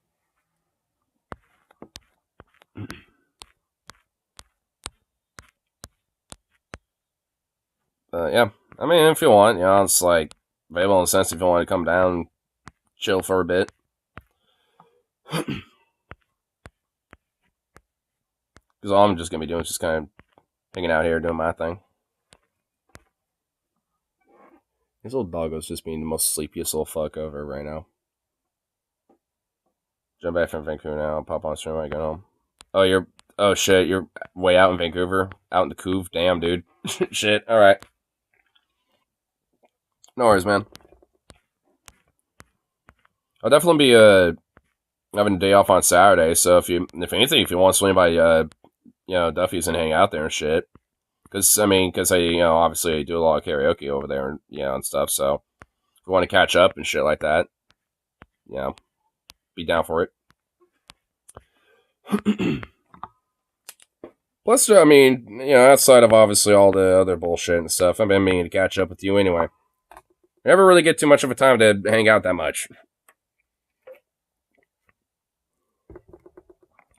Yeah. I mean, if you want, it's like available in the sense if you want to come down and chill for a bit. Because all I'm just going to be doing is just kind of hanging out here doing my thing. This little doggo's just being the most sleepiest little fuck ever right now. Jump back from Vancouver now. I'll pop on stream when I get home. Oh, shit. You're way out in Vancouver? Out in the Couve? Damn, dude. Shit. Alright. No worries, man. I'll definitely be having a day off on Saturday, so if anything, if you want to swing by Duffy's and hang out there and shit. Because I obviously I do a lot of karaoke over there and and stuff, so if you want to catch up and shit like that, be down for it. Plus, outside of obviously all the other bullshit and stuff, I've been meaning to catch up with you anyway. I never really get too much of a time to hang out that much.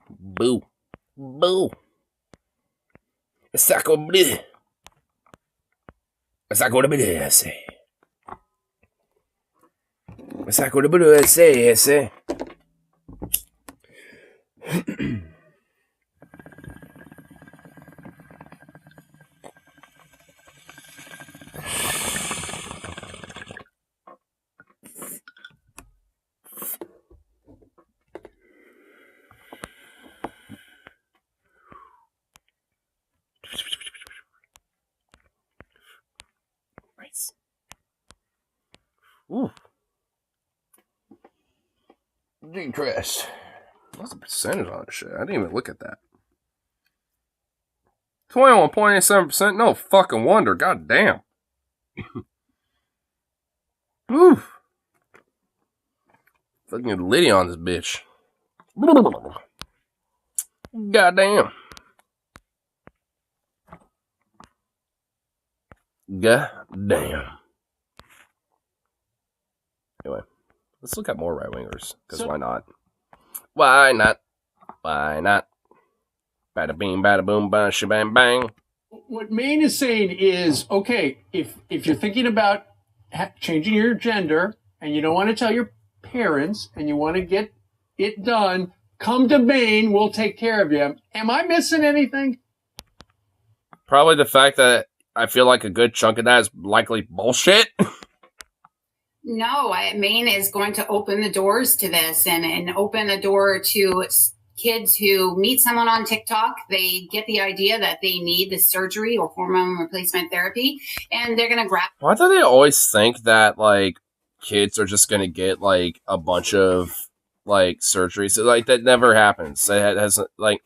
Boo. Boo. Saco bleu. Saco de bleu, I say. Saco de bleu, I say. Nice. Ooh. Decreased. What's the percentage on this shit? I didn't even look at that. 21.87%? No fucking wonder. God damn. Woo. Fucking Liddy on this bitch. God damn. God damn. Anyway, let's look at more right wingers. Because why not? Why not? Why not? Bada bing, bada boom, bada shabang bang. What Maine is saying is, okay, if you're thinking about changing your gender and you don't want to tell your parents and you want to get it done, come to Maine. We'll take care of you. Am I missing anything? Probably the fact that I feel like a good chunk of that is likely bullshit. No, Maine is going to open the doors to this and open a door to kids who meet someone on TikTok, they get the idea that they need this surgery or hormone replacement therapy, and they're going to grab. Why do they always think that, like, kids are just going to get, like, a bunch of, like, surgeries? Like, that never happens. That hasn't, like,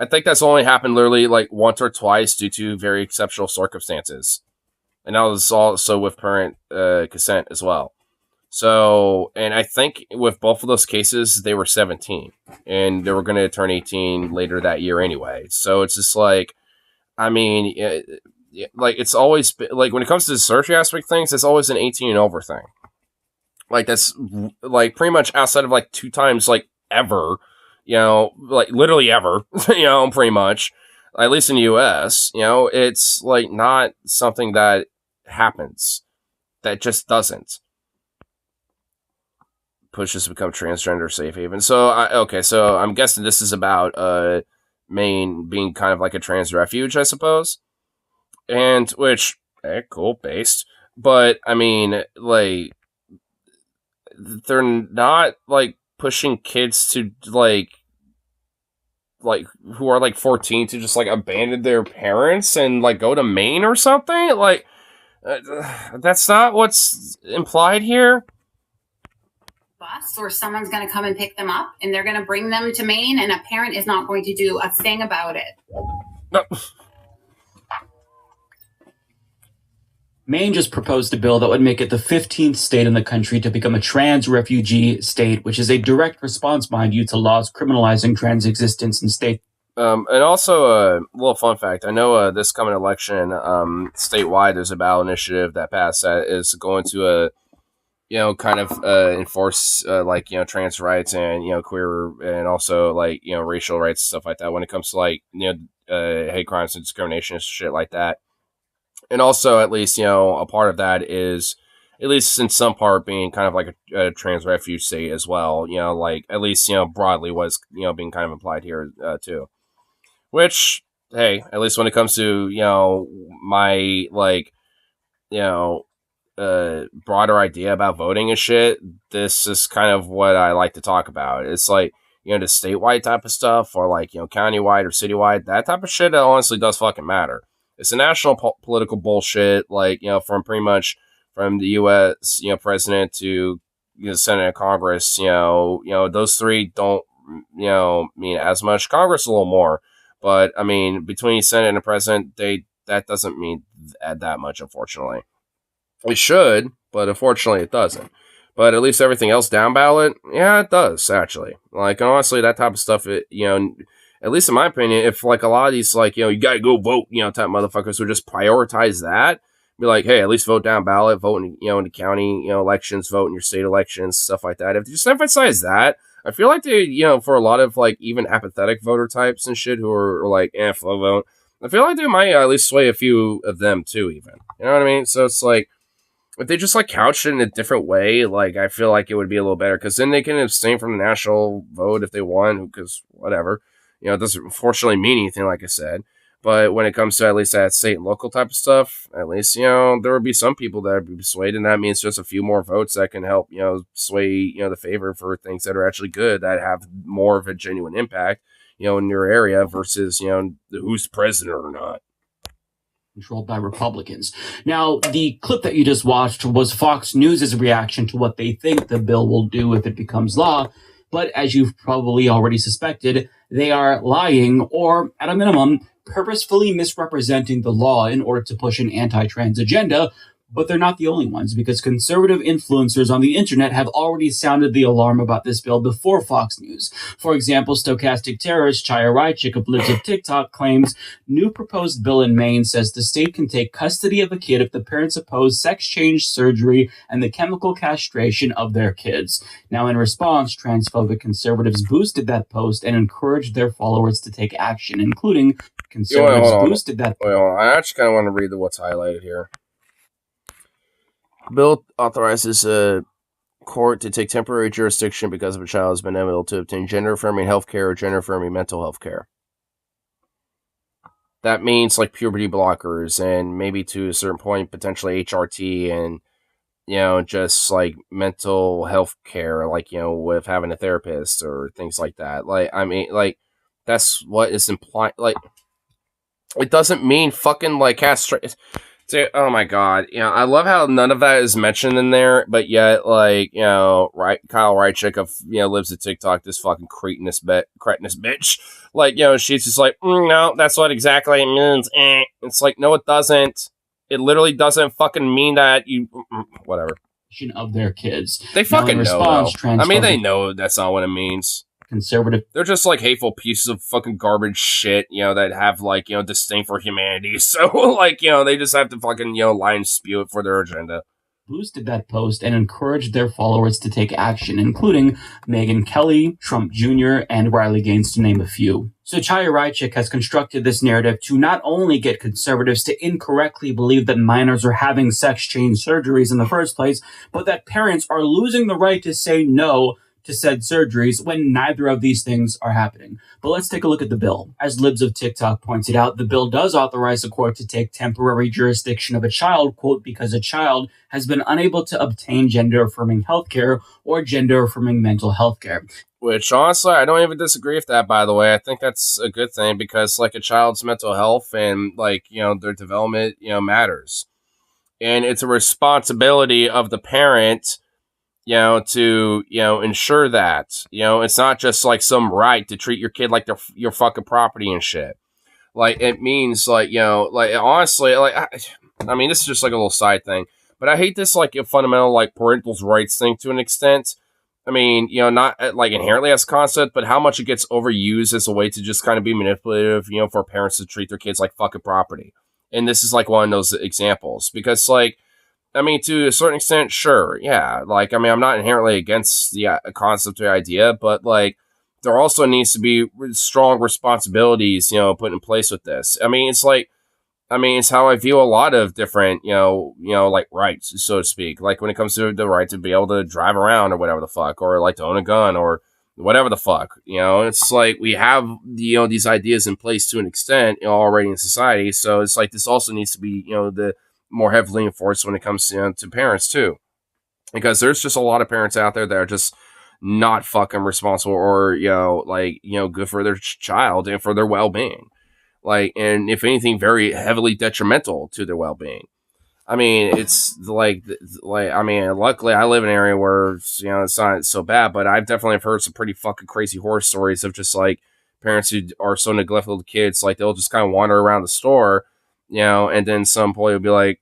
I think that's only happened literally, like, once or twice due to very exceptional circumstances. And that was also with parent consent as well. So, and I think with both of those cases, they were 17. And they were going to turn 18 later that year anyway. So it's just like, I mean, like, it's always been, like, when it comes to the surgery aspect of things, it's always an 18 and over thing. Like, that's, like, pretty much outside of, like, 2 times, like, ever, you know, like, literally ever, you know, pretty much, at least in the U.S., you know, it's, like, not something that happens. That just doesn't. Pushes to become transgender safe haven. So, so I'm guessing this is about, Maine being kind of like a trans refuge, I suppose. And, which, cool, based. But, I mean, like, they're not, like, pushing kids to, like, who are, like, 14 to just, like, abandon their parents and, like, go to Maine or something? Like, that's not what's implied here. Bus, or someone's going to come and pick them up, and they're going to bring them to Maine, and a parent is not going to do a thing about it. No. Maine just proposed a bill that would make it the 15th state in the country to become a trans refugee state, which is a direct response, mind you, to laws criminalizing trans existence in state. And also, a little fun fact. I know this coming election, statewide, there's a ballot initiative that passed that is going to, you know, kind of enforce, like, you know, trans rights and, you know, queer and also, like, you know, racial rights and stuff like that when it comes to, like, you know, hate crimes and discrimination and shit like that. And also, at least, you know, a part of that is, at least in some part, being kind of like a trans refuge state as well. You know, like, at least, you know, broadly was, you know, being kind of implied here, too. Which, hey, at least when it comes to, you know, my, like, you know, broader idea about voting and shit, this is kind of what I like to talk about. It's like, you know, the statewide type of stuff, or like, you know, countywide or citywide, that type of shit, that honestly does fucking matter. It's a national political bullshit, like, you know, from pretty much from the U.S., you know, president to, you know, Senate and Congress, you know, those three don't, you know, mean as much. Congress a little more, but I mean, between Senate and the president, that doesn't mean that much, unfortunately. It should, but unfortunately it doesn't. But at least everything else down ballot, yeah, it does, actually. Like, honestly, that type of stuff, it, you know, at least in my opinion, if, like, a lot of these, like, you know, you gotta go vote, you know, type motherfuckers who just prioritize that, be like, hey, at least vote down ballot, vote in, you know, in the county, you know, elections, vote in your state elections, stuff like that. If you just emphasize that, I feel like they, you know, for a lot of, like, even apathetic voter types and shit who are like, flow vote, I feel like they might at least sway a few of them too, even. You know what I mean? So it's like, if they just, like, couch it in a different way, like, I feel like it would be a little better, because then they can abstain from the national vote if they want, because whatever. You know, it doesn't unfortunately mean anything, like I said. But when it comes to at least that state and local type of stuff, at least, you know, there would be some people that would be swayed, and that means just a few more votes that can help, you know, sway, you know, the favor for things that are actually good, that have more of a genuine impact, you know, in your area versus, you know, who's president or not. Controlled by Republicans. Now, the clip that you just watched was Fox News' reaction to what they think the bill will do if it becomes law. But as you've probably already suspected, they are lying, or at a minimum, purposefully misrepresenting the law in order to push an anti-trans agenda. But they're not the only ones, because conservative influencers on the internet have already sounded the alarm about this bill before Fox News. For example, stochastic terrorist Chaya Raichik of Lives of TikTok claims new proposed bill in Maine says the state can take custody of a kid if the parents oppose sex change surgery and the chemical castration of their kids. Now, in response, transphobic conservatives boosted that post and encouraged their followers to take action, including conservatives boosted that. Wait, hold on. I actually kind of want to read what's highlighted here. Bill authorizes a court to take temporary jurisdiction because of a child has been unable to obtain gender-affirming health care or gender-affirming mental health care. That means, like, puberty blockers and maybe to a certain point, potentially HRT and just like mental health care, like, with having a therapist or things like that. Like, I mean, like, that's what is implied. Like, it doesn't mean fucking like castrate. Oh my god, I love how none of that is mentioned in there, but yet, like, right, Kyle Reitchick of, lives at TikTok, this fucking cretinous bitch, like, she's just like, no, that's what exactly it means. It's like, no, it doesn't. It literally doesn't fucking mean that you, whatever. Of their kids. They fucking know, response, though. I mean, they know that's not what it means. Conservative. They're just like hateful pieces of fucking garbage shit, that have like, disdain for humanity. So like, they just have to fucking, lie and spew it for their agenda. Boosted that post and encouraged their followers to take action, including Megyn Kelly, Trump Jr., and Riley Gaines, to name a few. So Chaya Raichik has constructed this narrative to not only get conservatives to incorrectly believe that minors are having sex change surgeries in the first place, but that parents are losing the right to say no to said surgeries when neither of these things are happening. But let's take a look at the bill. As Libs of TikTok pointed out, the bill does authorize a court to take temporary jurisdiction of a child, quote, because a child has been unable to obtain gender-affirming healthcare or gender-affirming mental health care. Which, honestly, I don't even disagree with that, by the way. I think that's a good thing because, like, a child's mental health and, like, their development, matters. And it's a responsibility of the parent, to, ensure that, it's not just like some right to treat your kid like they're your fucking property and shit. Like, it means, like, like, honestly, like, I mean, this is just like a little side thing, but I hate this, like, fundamental, like, parental rights thing to an extent. I mean, not like inherently as a concept, but how much it gets overused as a way to just kind of be manipulative, for parents to treat their kids like fucking property. And this is like one of those examples because, like, I mean, to a certain extent, sure, yeah. Like, I mean, I'm not inherently against the concept or idea, but like, there also needs to be strong responsibilities, put in place with this. I mean, it's like, it's how I view a lot of different, like rights, so to speak. Like when it comes to the right to be able to drive around or whatever the fuck, or like to own a gun or whatever the fuck, it's like we have, these ideas in place to an extent, already in society. So it's like this also needs to be, the more heavily enforced when it comes to parents too, because there's just a lot of parents out there that are just not fucking responsible or good for their child and for their well-being, like, and if anything, very heavily detrimental to their well-being. I mean, it's like I mean, luckily I live in an area where it's not so bad, but I've definitely heard some pretty fucking crazy horror stories of just like parents who are so neglectful of kids, like they'll just kind of wander around the store, and then some employee will be like,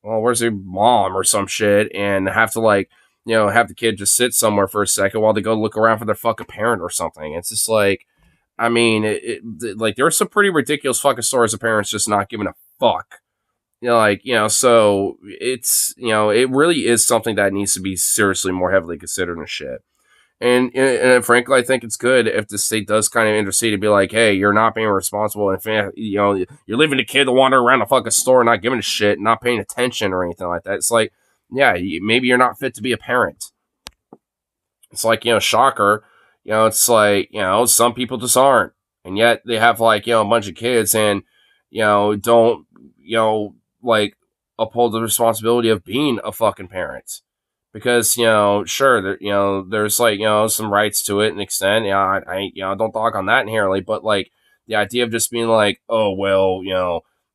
well, where's your mom or some shit, and have to like, have the kid just sit somewhere for a second while they go look around for their fucking parent or something. It's just like, I mean, like there are some pretty ridiculous fucking stories of parents just not giving a fuck. So it's, it really is something that needs to be seriously more heavily considered and shit. And frankly, I think it's good if the state does kind of intercede to be like, hey, you're not being responsible. And, you're leaving a kid to wander around the fucking store, not giving a shit, not paying attention or anything like that. It's like, yeah, maybe you're not fit to be a parent. It's like, shocker. It's like, some people just aren't. And yet they have like, a bunch of kids and, don't, like uphold the responsibility of being a fucking parent. Because, sure, there's like, some rights to it and extent. I don't talk on that inherently, but like the idea of just being like, oh, well,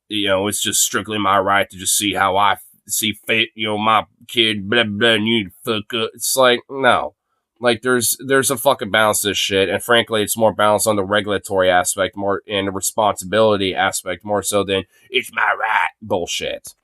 it's just strictly my right to just see how I see fit, my kid, blah, blah, and you fuck up. It's like, no, like there's a fucking balance to this shit. And frankly, it's more balanced on the regulatory aspect more and the responsibility aspect more so than it's my right bullshit.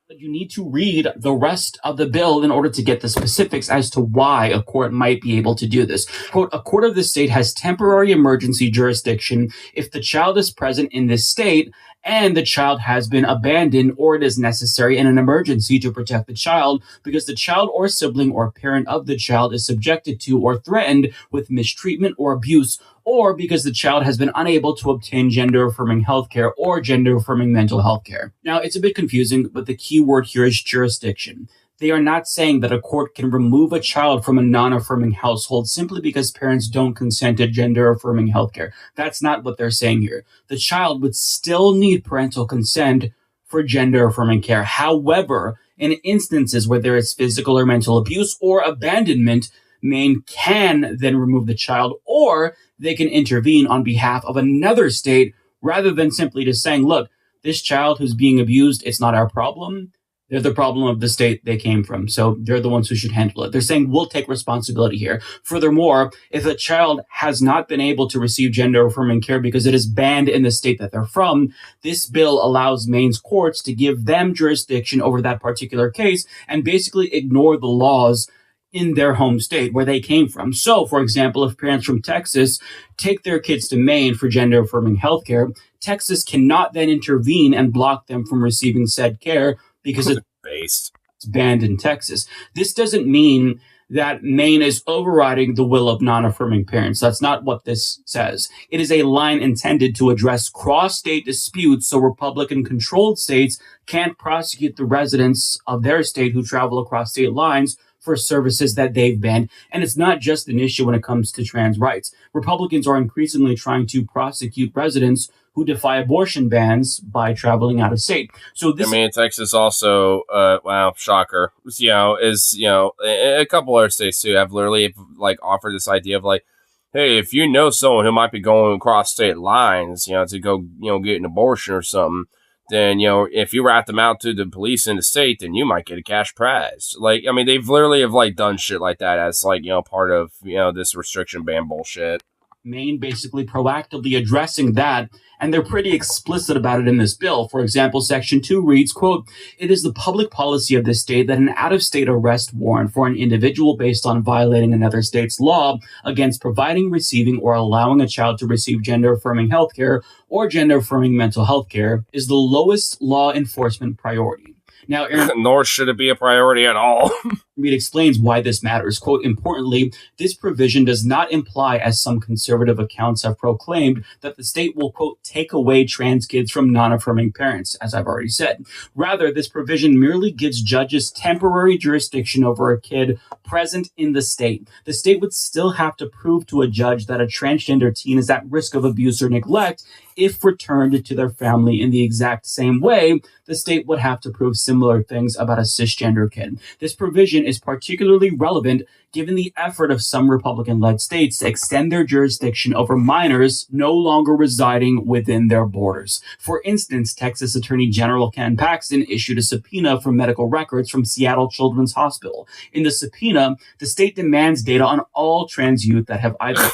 But you need to read the rest of the bill in order to get the specifics as to why a court might be able to do this. Quote, a court of the state has temporary emergency jurisdiction if the child is present in this state and the child has been abandoned or it is necessary in an emergency to protect the child because the child or sibling or parent of the child is subjected to or threatened with mistreatment or abuse, or because the child has been unable to obtain gender-affirming healthcare or gender-affirming mental health care. Now, it's a bit confusing, but the key word here is jurisdiction. They are not saying that a court can remove a child from a non-affirming household simply because parents don't consent to gender-affirming healthcare. That's not what they're saying here. The child would still need parental consent for gender-affirming care. However, In instances where there is physical or mental abuse or abandonment, Maine can then remove the child, or they can intervene on behalf of another state rather than simply just saying, look, this child who's being abused, it's not our problem. They're the problem of the state they came from. So they're the ones who should handle it. They're saying we'll take responsibility here. Furthermore, if a child has not been able to receive gender affirming care because it is banned in the state that they're from, this bill allows Maine's courts to give them jurisdiction over that particular case and basically ignore the laws in their home state where they came from. So, for example, if parents from Texas take their kids to Maine for gender affirming healthcare, Texas cannot then intervene and block them from receiving said care because it's banned in Texas. This doesn't mean that Maine is overriding the will of non-affirming parents. That's not what this says. It is a line intended to address cross-state disputes so Republican-controlled states can't prosecute the residents of their state who travel across state lines for services that they've banned. And it's not just an issue when it comes to trans rights. Republicans are increasingly trying to prosecute residents who defy abortion bans by traveling out of state. So this, I mean, Texas also, wow, shocker, is, a couple other states too have literally like offered this idea of like, hey, if you know someone who might be going across state lines, to go, get an abortion or something, then, if you rat them out to the police in the state, then you might get a cash prize. Like, I mean, they've literally have like done shit like that as like, part of, this restriction ban bullshit. Maine basically proactively addressing that, and they're pretty explicit about it in this bill. For example, Section 2 reads, quote, "It is the public policy of this state that an out-of-state arrest warrant for an individual based on violating another state's law against providing, receiving, or allowing a child to receive gender-affirming health care or gender-affirming mental health care is the lowest law enforcement priority." Now, Aaron, nor should it be a priority at all. Reed explains why this matters. Quote, "Importantly, this provision does not imply, as some conservative accounts have proclaimed, that the state will, quote, take away trans kids from non-affirming parents, as I've already said. Rather, this provision merely gives judges temporary jurisdiction over a kid present in the state. The state would still have to prove to a judge that a transgender teen is at risk of abuse or neglect. If returned to their family in the exact same way, the state would have to prove similar things about a cisgender kid. This provision is particularly relevant given the effort of some Republican-led states to extend their jurisdiction over minors no longer residing within their borders. For instance, Texas Attorney General Ken Paxton issued a subpoena for medical records from Seattle Children's Hospital. In the subpoena, the state demands data on all trans youth that have either...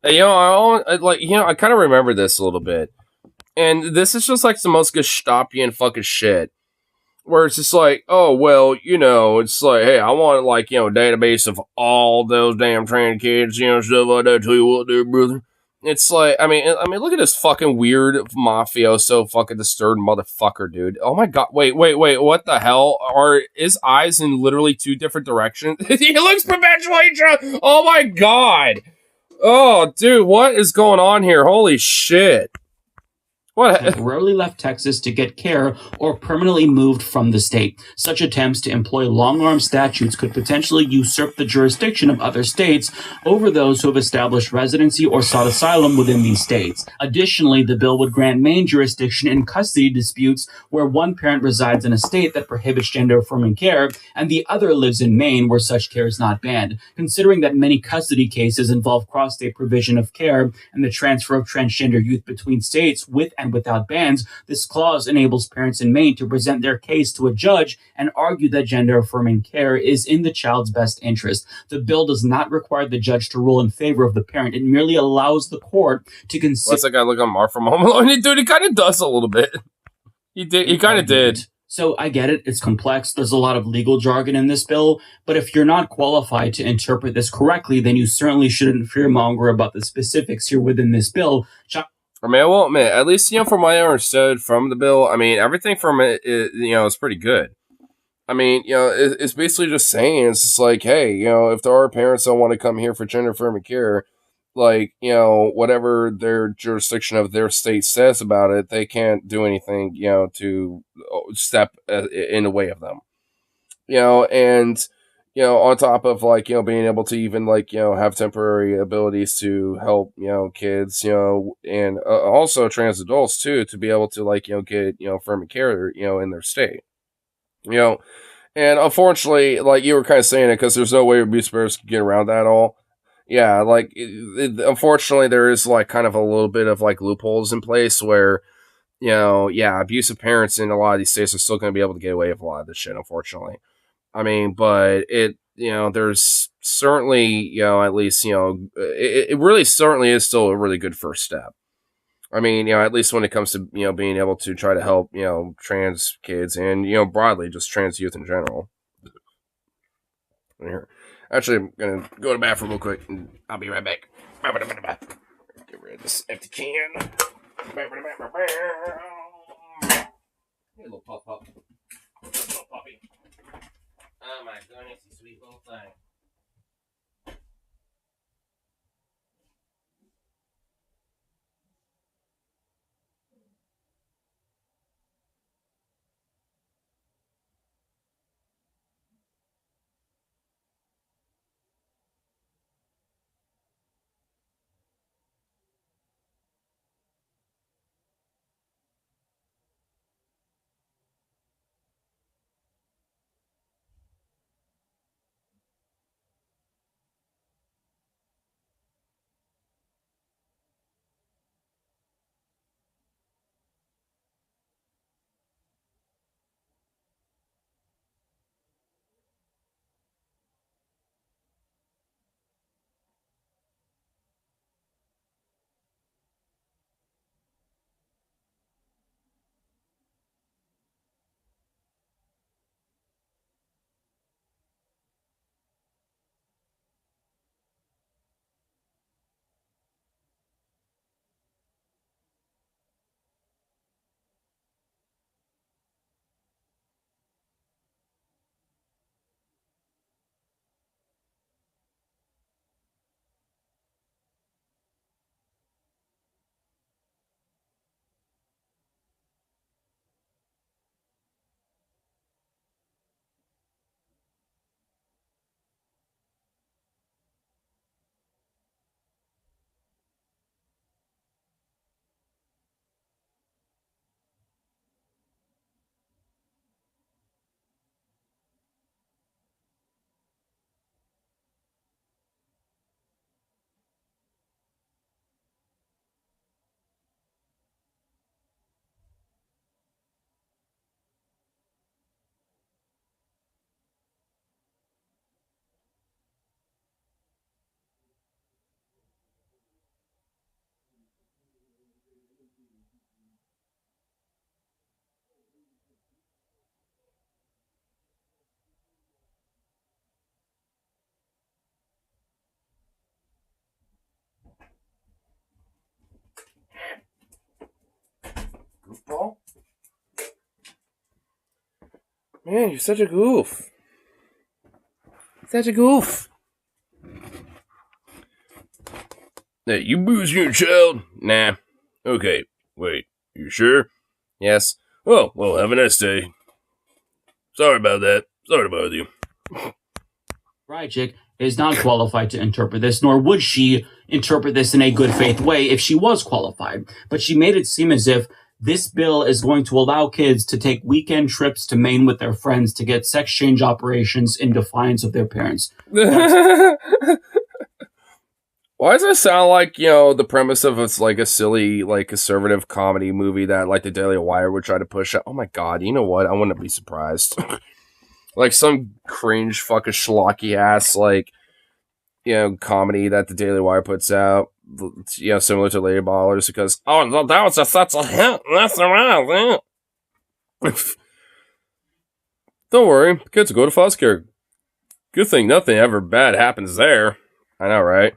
I kind of remember this a little bit. And this is just like the most Gestapian fucking shit. Where it's just like, oh, well, it's like, hey, I want, like, a database of all those damn trans kids, stuff like that. Tell you what, there, brother. It's like, I mean, look at this fucking weird mafioso fucking disturbed motherfucker, dude. Oh my god, wait, what the hell? Are his eyes in literally two different directions? He looks perpetually drunk! Oh my god! Oh, dude, what is going on here? Holy shit. What? Temporarily left Texas to get care or permanently moved from the state. Such attempts to employ long-arm statutes could potentially usurp the jurisdiction of other states over those who have established residency or sought asylum within these states. Additionally, the bill would grant Maine jurisdiction in custody disputes where one parent resides in a state that prohibits gender-affirming care and the other lives in Maine where such care is not banned. Considering that many custody cases involve cross-state provision of care and the transfer of transgender youth between states with and without bans, this clause enables parents in Maine to present their case to a judge and argue that gender-affirming care is in the child's best interest. The bill does not require the judge to rule in favor of the parent. It merely allows the court to consider... What's that guy look on Mark from Home Alone? Dude, he kind of does a little bit. He kind of did. So I get it. It's complex. There's a lot of legal jargon in this bill. But if you're not qualified to interpret this correctly, then you certainly shouldn't fearmonger about the specifics here within this bill. I mean, I won't admit, at least, from what I understood from the bill, I mean, everything from it, is pretty good. I mean, it's basically just saying, it's just like, hey, if there are parents that want to come here for gender-affirming care, like, whatever their jurisdiction of their state says about it, they can't do anything, to step in the way of them. And... on top of, like, being able to even, like, have temporary abilities to help, kids, and also trans adults, too, to be able to, like, get, affirmative care, in their state. You know, and unfortunately, like you were kind of saying it, because there's no way abuse parents can get around that at all. Yeah, like unfortunately, there is like kind of a little bit of like loopholes in place where, you know, yeah, abusive parents in a lot of these states are still going to be able to get away with a lot of this shit. Unfortunately, I mean, but there's certainly, at least, it really certainly is still a really good first step. I mean, at least when it comes to, being able to try to help, trans kids and, broadly just trans youth in general. Here. Actually, I'm going to go to the bathroom real quick and I'll be right back. Get rid of this empty can. Hey, little pup. Little puppy. Oh my goodness, you sweet little thing. Goofball? Man, you're such a goof. Such a goof. Hey, you boozing your child? Nah. Okay, wait. You sure? Yes. Oh, well, have a nice day. Sorry about that. Sorry to bother you. Rychik is not qualified to interpret this, nor would she interpret this in a good faith way if she was qualified. But she made it seem as if this bill is going to allow kids to take weekend trips to Maine with their friends to get sex change operations in defiance of their parents. Why does it sound like, the premise of it's like a silly, like, conservative comedy movie that, like, the Daily Wire would try to push out? Oh my god, you know what? I wouldn't be surprised. Like, some cringe fucking schlocky ass, like, comedy that the Daily Wire puts out, similar to Lady Ballers, because, oh, that was just such a hit. That's around. Don't worry, kids go to foster care. Good thing nothing ever bad happens there. I know, right?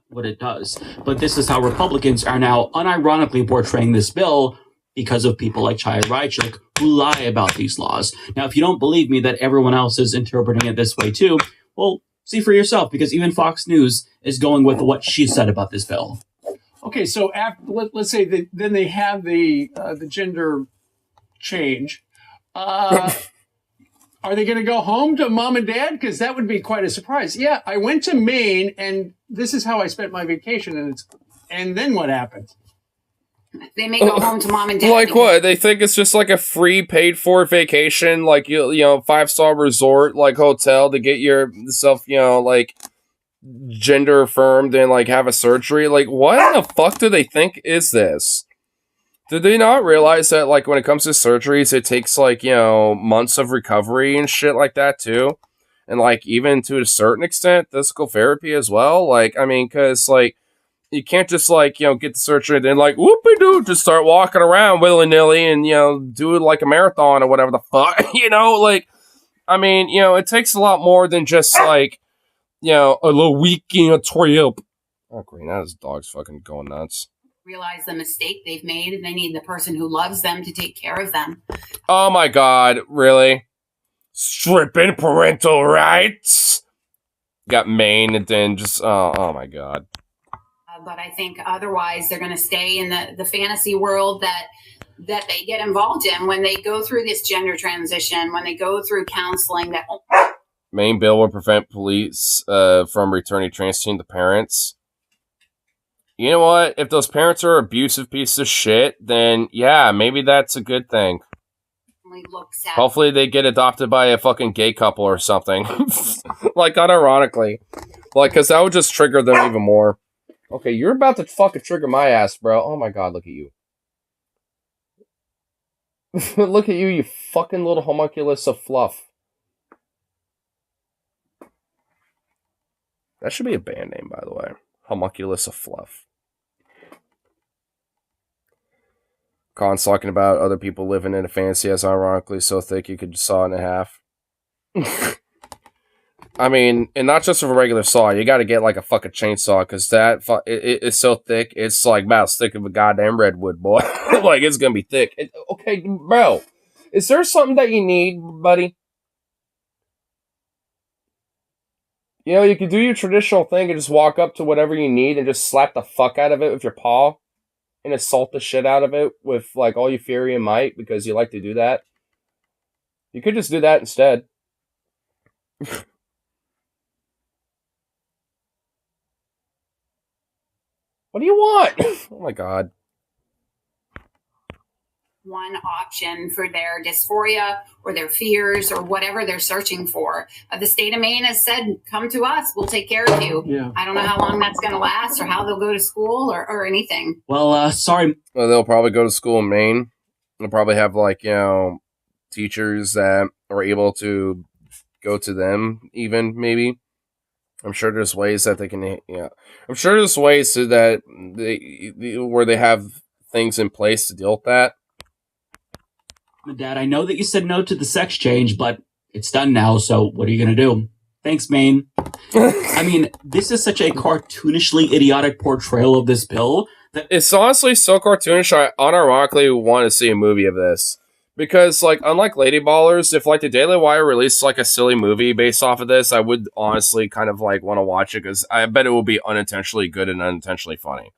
What it does. But this is how Republicans are now unironically portraying this bill because of people like Chaya Rychik who lie about these laws. Now, if you don't believe me that everyone else is interpreting it this way too, well, see for yourself, because even Fox News is going with what she said about this bill. Okay, so after, let's say then they have the gender change. Are they going to go home to mom and dad? Because that would be quite a surprise. Yeah, I went to Maine, and this is how I spent my vacation. And then what happened? They may go home to mom and dad. Like what? They think it's just like a free paid for vacation, like you know, 5-star resort, like hotel to get yourself, you know, like gender affirmed and like have a surgery. Like what the fuck do they think is this? Did they not realize that like when it comes to surgeries, it takes like, you know, months of recovery and shit like that too? And like even to a certain extent, physical therapy as well. Like, I mean, because like you can't just like, you know, get the surgery and then like whoopie doo just start walking around willy nilly and, you know, do it like a marathon or whatever the fuck, you know, like, I mean, you know, it takes a lot more than just like, you know, a little week, you know, trip. Oh, great. Now this dog's fucking going nuts. Realize the mistake they've made and they need the person who loves them to take care of them. Oh my god, really? Stripping parental rights? Got Maine and then just, oh my god. But I think otherwise they're going to stay in the fantasy world that they get involved in when they go through this gender transition, when they go through counseling. That Maine bill will prevent police from returning trans teen to parents. You know what? If those parents are abusive pieces of shit, then yeah, maybe that's a good thing. looks at Hopefully they get adopted by a fucking gay couple or something. Like, unironically. Like, because that would just trigger them even more. Okay, you're about to fucking trigger my ass, bro. Oh my god, look at you. Look at you, you fucking little homunculus of fluff. That should be a band name, by the way. Homunculus of fluff. Khan's talking about other people living in a fantasy as ironically so thick you could saw it in half. I mean, and not just with a regular saw, you gotta get like a fucking chainsaw, because that it's so thick, it's like about as thick of a goddamn redwood, boy. Like, it's gonna be thick. Okay, bro, is there something that you need, buddy? You know, you can do your traditional thing and just walk up to whatever you need and just slap the fuck out of it with your paw and assault the shit out of it with, like, all your fury and might, because you like to do that. You could just do that instead. What do you want? Oh my god. one option for their dysphoria or their fears or whatever they're searching for. The state of Maine has said, come to us, we'll take care of you. Yeah. I don't know how long that's going to last or how they'll go to school or anything. Well, sorry. Well, they'll probably go to school in Maine. They'll probably have, like, you know, teachers that are able to go to them, even, maybe. I'm sure there's ways that they can, yeah. I'm sure there's ways so that where they have things in place to deal with that. Dad, I know that you said no to the sex change, but it's done now, so what are you going to do? Thanks, Maine. I mean, this is such a cartoonishly idiotic portrayal of this bill. That it's honestly so cartoonish, I unironically want to see a movie of this. Because, like, unlike Lady Ballers, if, like, the Daily Wire released, like, a silly movie based off of this, I would honestly kind of, like, want to watch it, because I bet it will be unintentionally good and unintentionally funny.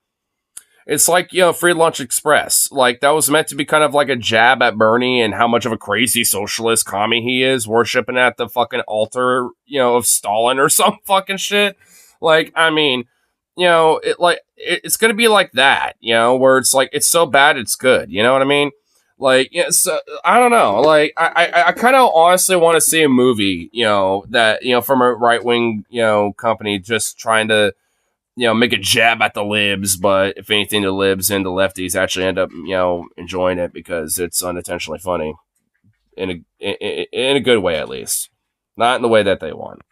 It's like, you know, Free Lunch Express. Like, that was meant to be kind of like a jab at Bernie and how much of a crazy socialist commie he is, worshipping at the fucking altar, you know, of Stalin or some fucking shit. Like, I mean, you know, it's gonna be like that, you know, where it's like, it's so bad it's good, you know what I mean? Like, yeah, so, I don't know. Like, I kind of honestly want to see a movie, you know, that, you know, from a right-wing, you know, company just trying to, you know, make a jab at the libs, but if anything, the libs and the lefties actually end up, you know, enjoying it because it's unintentionally funny. In a good way, at least. Not in the way that they want.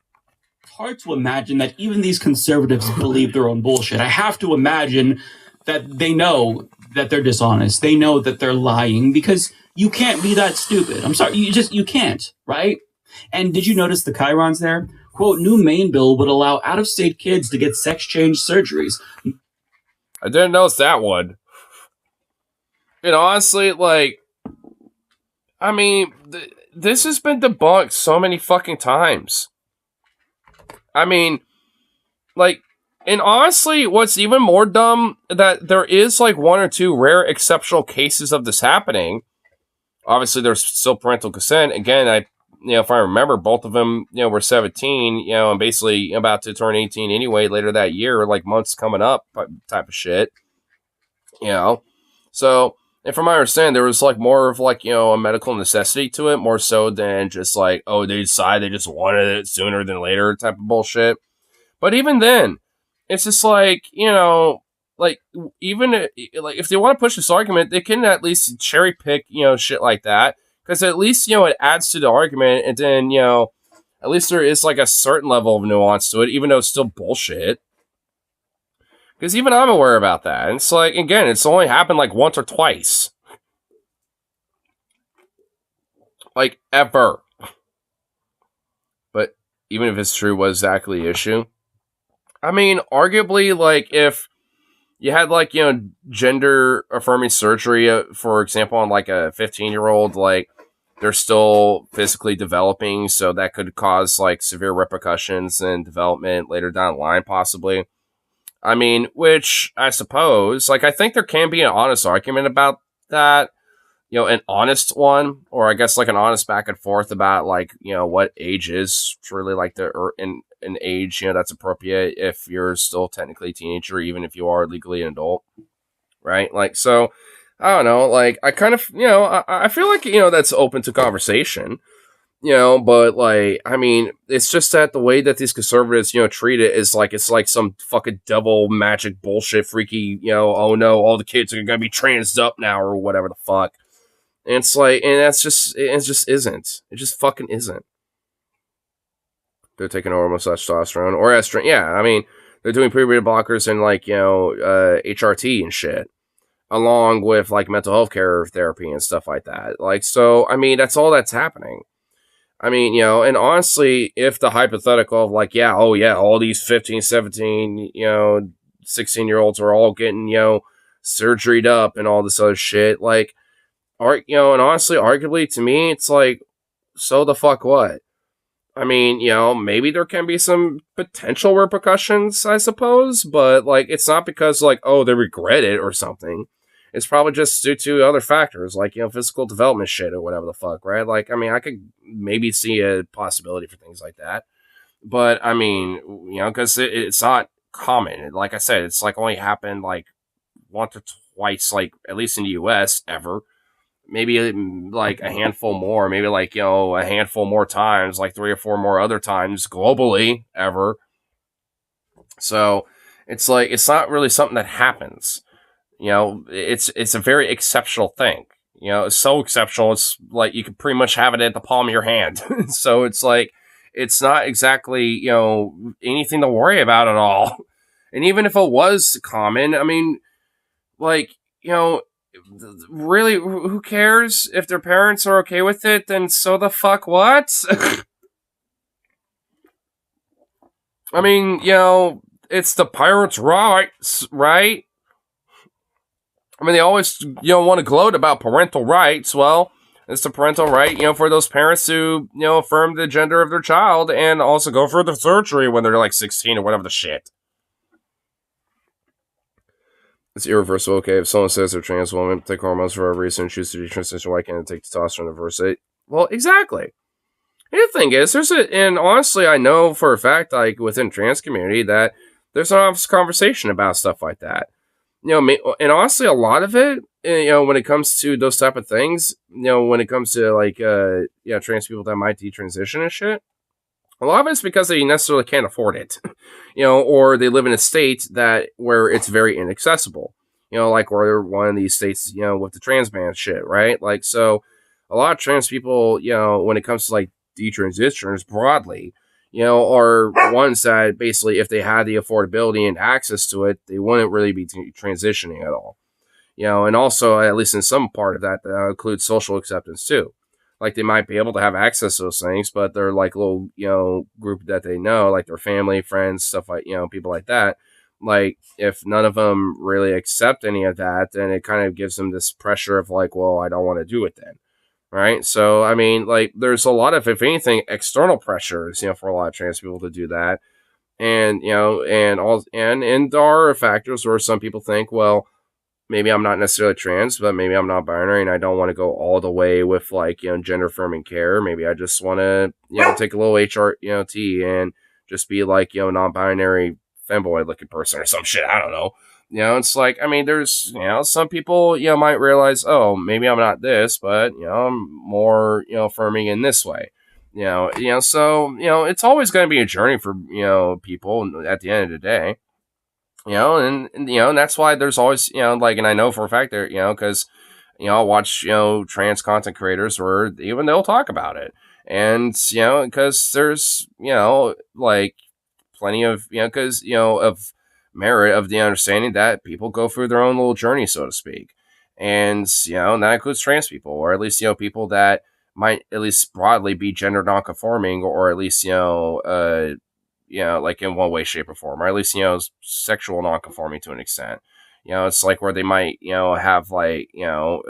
It's hard to imagine that even these conservatives believe their own bullshit. I have to imagine that they know that they're dishonest. They know that they're lying because you can't be that stupid. I'm sorry, you can't, right? And did you notice the chyrons there? Quote, new Maine bill would allow out-of-state kids to get sex change surgeries. I didn't notice that one. And honestly, like, I mean, this has been debunked so many fucking times. I mean, like, and honestly, what's even more dumb, that there is, like, one or two rare exceptional cases of this happening. Obviously, there's still parental consent. Again, you know, if I remember, both of them, you know, were 17, you know, and basically about to turn 18 anyway later that year, like months coming up type of shit, you know. So, and from my understanding, there was like more of like, a medical necessity to it, more so than just like, oh, they decide they just wanted it sooner than later type of bullshit. But even then, it's just like, like even like if they want to push this argument, they can at least cherry pick, shit like that, because at least it adds to the argument, and then at least there is like a certain level of nuance to it, even though it's still bullshit. Because even I'm aware about that. And it's like, again, it's only happened like once or twice. Like, ever. But even if it's true, what exactly the issue? I mean, arguably, like, if you had, like, gender-affirming surgery, for example, on, like, a 15-year-old, like, they're still physically developing, so that could cause, like, severe repercussions and development later down the line, possibly. I mean, which I suppose, like, I think there can be an honest argument about that, an honest one, or I guess like an honest back and forth about like, what age is truly like an age, that's appropriate if you're still technically a teenager, even if you are legally an adult, right? Like, so, I don't know, like, I kind of, I feel like, that's open to conversation. But like, I mean, it's just that the way that these conservatives, treat it is like, it's like some fucking devil magic bullshit, freaky, oh no, all the kids are gonna be transed up now or whatever the fuck. And it's like, and it just isn't. It just fucking isn't. They're taking over most testosterone or estrogen. Yeah, I mean, they're doing puberty blockers and like, HRT and shit, along with like mental health care therapy and stuff like that. Like, so, I mean, that's all that's happening. I mean, and honestly, if the hypothetical of like, yeah, oh yeah, all these 15, 17, 16-year-olds are all getting, surgeried up and all this other shit, like, and honestly, arguably, to me, it's like, so the fuck what? I mean, maybe there can be some potential repercussions, I suppose, but like, it's not because like, oh, they regret it or something. It's probably just due to other factors, like, physical development shit or whatever the fuck, right? Like, I mean, I could maybe see a possibility for things like that. But, I mean, because it's not common. Like I said, it's, like, only happened, like, once or twice, like, at least in the U.S., ever. Maybe, like, a handful more. Maybe, like, a handful more times, like 3 or 4 more other times globally, ever. So, it's, like, it's not really something that happens. It's a very exceptional thing. It's so exceptional. It's like you can pretty much have it at the palm of your hand. So it's like, it's not exactly, anything to worry about at all. And even if it was common, I mean, like, really, who cares? If their parents are okay with it, then so the fuck what? I mean, it's the parents' rights, right? I mean, they always, want to gloat about parental rights. Well, it's the parental right, for those parents to, affirm the gender of their child and also go for the surgery when they're like 16 or whatever the shit. It's irreversible. Okay, if someone says they're trans woman, take hormones for a reason, choose to be transition, why can't they take testosterone to reverse it? Well, exactly. And the thing is, and honestly, I know for a fact, like within trans community, that there's an obvious conversation about stuff like that. And honestly, a lot of it, when it comes to those type of things, when it comes to like, trans people that might detransition and shit, a lot of it's because they necessarily can't afford it, or they live in a state where it's very inaccessible, like where they're one of these states, with the trans ban shit, right? Like, so a lot of trans people, when it comes to like detransitioners broadly, are ones that basically, if they had the affordability and access to it, they wouldn't really be transitioning at all. And also, at least in some part of that includes social acceptance too. Like, they might be able to have access to those things, but they're like little, group that they know, like their family, friends, stuff like, people like that. Like, if none of them really accept any of that, then it kind of gives them this pressure of like, well, I don't want to do it then. Right. So, I mean, like, there's a lot of, if anything, external pressures, for a lot of trans people to do that. And, and there are factors where some people think, well, maybe I'm not necessarily trans, but maybe I'm not binary and I don't want to go all the way with like, gender affirming care. Maybe I just want to, take a little HRT and just be like, non-binary femboy looking person or some shit. I don't know. you know, it's like, I mean, there's, you know, some people, you know, might realize, oh, maybe I'm not this, but, you know, I'm more, you know, affirming in this way. So, you know, it's always going to be a journey for, you know, people at the end of the day, you know, and you know, and that's why there's always, you know, like, and I know for a fact that, you know, because, you know, I'll watch, you know, trans content creators where even they'll talk about it. And, you know, because there's, you know, like plenty of, you know, because, you know, of merit of the understanding that people go through their own little journey, so to speak. And, you know, and that includes trans people, or at least, you know, people that might at least broadly be gender nonconforming, or at least, you know, like in one way, shape, or form, or at least, you know, sexual nonconforming to an extent. You know, it's like where they might, you know, have like, you know,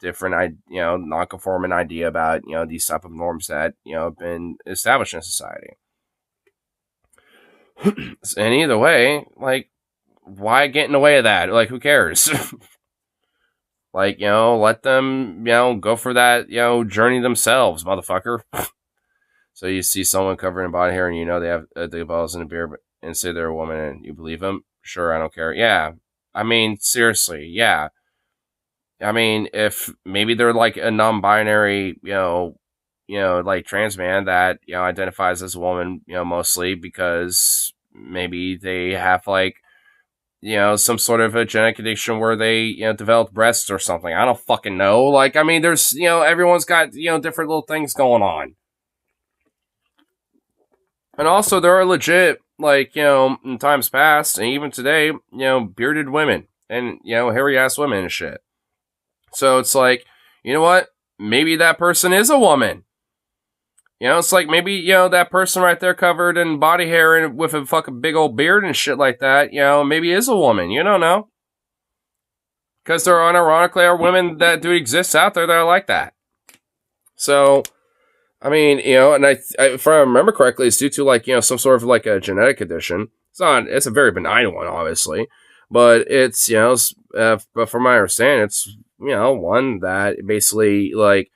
different, you know, non-conforming idea about, you know, these type of norms that, you know, have been established in society. And either way, like, why get in the way of that? Like, who cares? Like, you know, let them, you know, go for that, you know, journey themselves, motherfucker. So you see someone covered in body hair and you know they have the balls and a beard and say they're a woman and you believe them? Sure, I don't care. Yeah. I mean, seriously, yeah. I mean, if maybe they're like a non-binary, you know, like trans man that, you know, identifies as a woman, you know, mostly because maybe they have like, you know, some sort of a genetic condition where they, you know, developed breasts or something. I don't fucking know. Like, I mean, there's, you know, everyone's got, you know, different little things going on. And also, there are legit, like, you know, in times past, and even today, you know, bearded women and, you know, hairy ass women and shit. So it's like, you know what? Maybe that person is a woman. You know, it's like maybe, you know, that person right there covered in body hair and with a fucking big old beard and shit like that, you know, maybe is a woman. You don't know. Because there unironically are women that do exist out there that are like that. So, I mean, you know, and if I remember correctly, it's due to like, you know, some sort of like a genetic condition. It's a very benign one, obviously. But it's, you know, but from my understanding, it's, you know, one that basically like,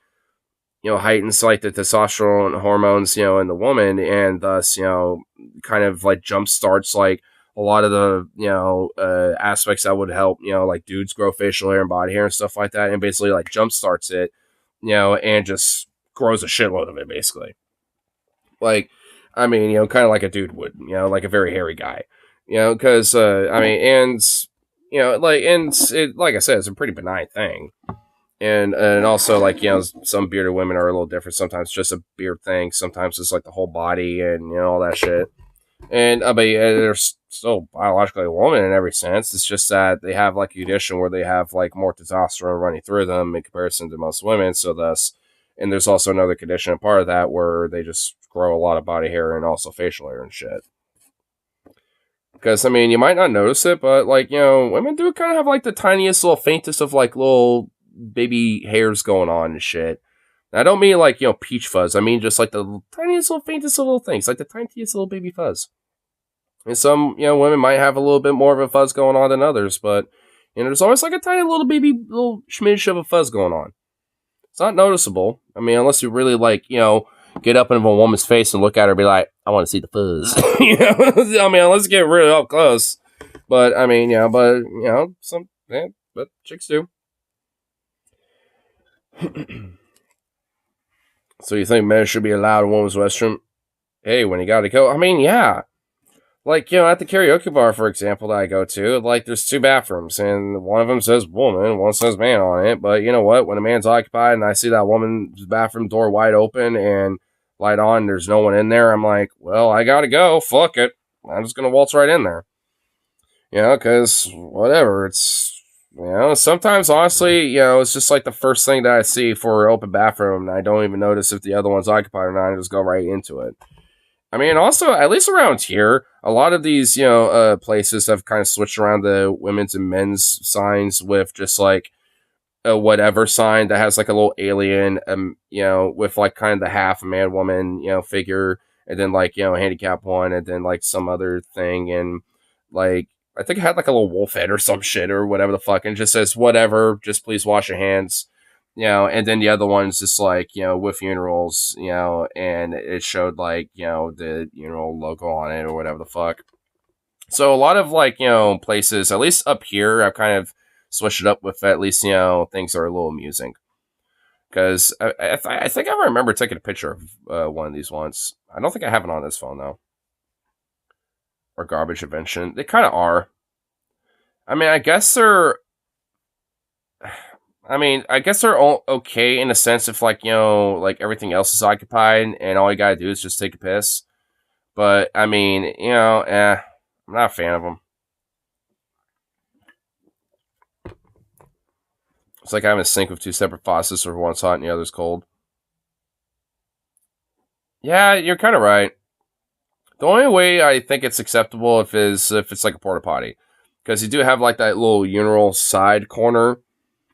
you know, heightens like the testosterone hormones, you know, in the woman, and thus, you know, kind of like jump starts like a lot of the, you know, aspects that would help, you know, like dudes grow facial hair and body hair and stuff like that, and basically like jump starts it, you know, and just grows a shitload of it, basically. Like, I mean, you know, kind of like a dude would, you know, like a very hairy guy, you know, because, I mean, and, you know, like, and it, like I said, it's a pretty benign thing. And also, like, you know, some bearded women are a little different. Sometimes just a beard thing. Sometimes it's like the whole body and, you know, all that shit. And I mean, they're still biologically a woman in every sense. It's just that they have like a condition where they have like more testosterone running through them in comparison to most women. So thus, and there's also another condition, part of that, where they just grow a lot of body hair and also facial hair and shit. Because, I mean, you might not notice it, but, like, you know, women do kind of have, like, the tiniest little faintest of, like, little baby hairs going on and shit. And I don't mean, like, you know, peach fuzz. I mean just, like, the tiniest little faintest of little things. Like, the tiniest little baby fuzz. And some, you know, women might have a little bit more of a fuzz going on than others, but, you know, there's always, like, a tiny little baby, little smidge of a fuzz going on. It's not noticeable. I mean, unless you really, like, you know, get up into a woman's face and look at her and be like, I want to see the fuzz. You know? I mean, let's get really up close. But, I mean, yeah, but, you know, but chicks do. So you think men should be allowed in a woman's restroom? Hey, when you gotta go. I mean, yeah. Like, you know, at the karaoke bar, for example, that I go to, like, there's 2 bathrooms, and one of them says woman, one says man on it, but you know what? When a man's occupied and I see that woman's bathroom door wide open and light on, there's no one in there, I'm like, well, I gotta go, fuck it. I'm just gonna waltz right in there. You know, because, whatever, it's, you know, sometimes, honestly, you know, it's just like the first thing that I see for an open bathroom, and I don't even notice if the other one's occupied or not, I just go right into it. I mean, also, at least around here, a lot of these, you know, places have kind of switched around the women's and men's signs with just like a whatever sign that has like a little alien, you know, with like kind of the half man woman, you know, figure, and then like, you know, handicap one, and then like some other thing, and like I think it had like a little wolf head or some shit or whatever the fuck, and it just says whatever, just please wash your hands. You know, and then the other one's just like, you know, with funerals, you know, and it showed like, you know, the, you know, logo on it or whatever the fuck. So a lot of like, places, at least up here, I've kind of switched it up with at least, things that are a little amusing. Because I think I remember taking a picture of one of these once. I don't think I have it on this phone, though. Or garbage invention. They kind of are. I mean, I guess they're all okay in a sense if, like, like everything else is occupied and all you gotta do is just take a piss. But, I mean, I'm not a fan of them. It's like having a sink with two separate faucets where one's hot and the other's cold. Yeah, you're kind of right. The only way I think it's acceptable if it's like a porta potty. Because you do have like that little urinal side corner.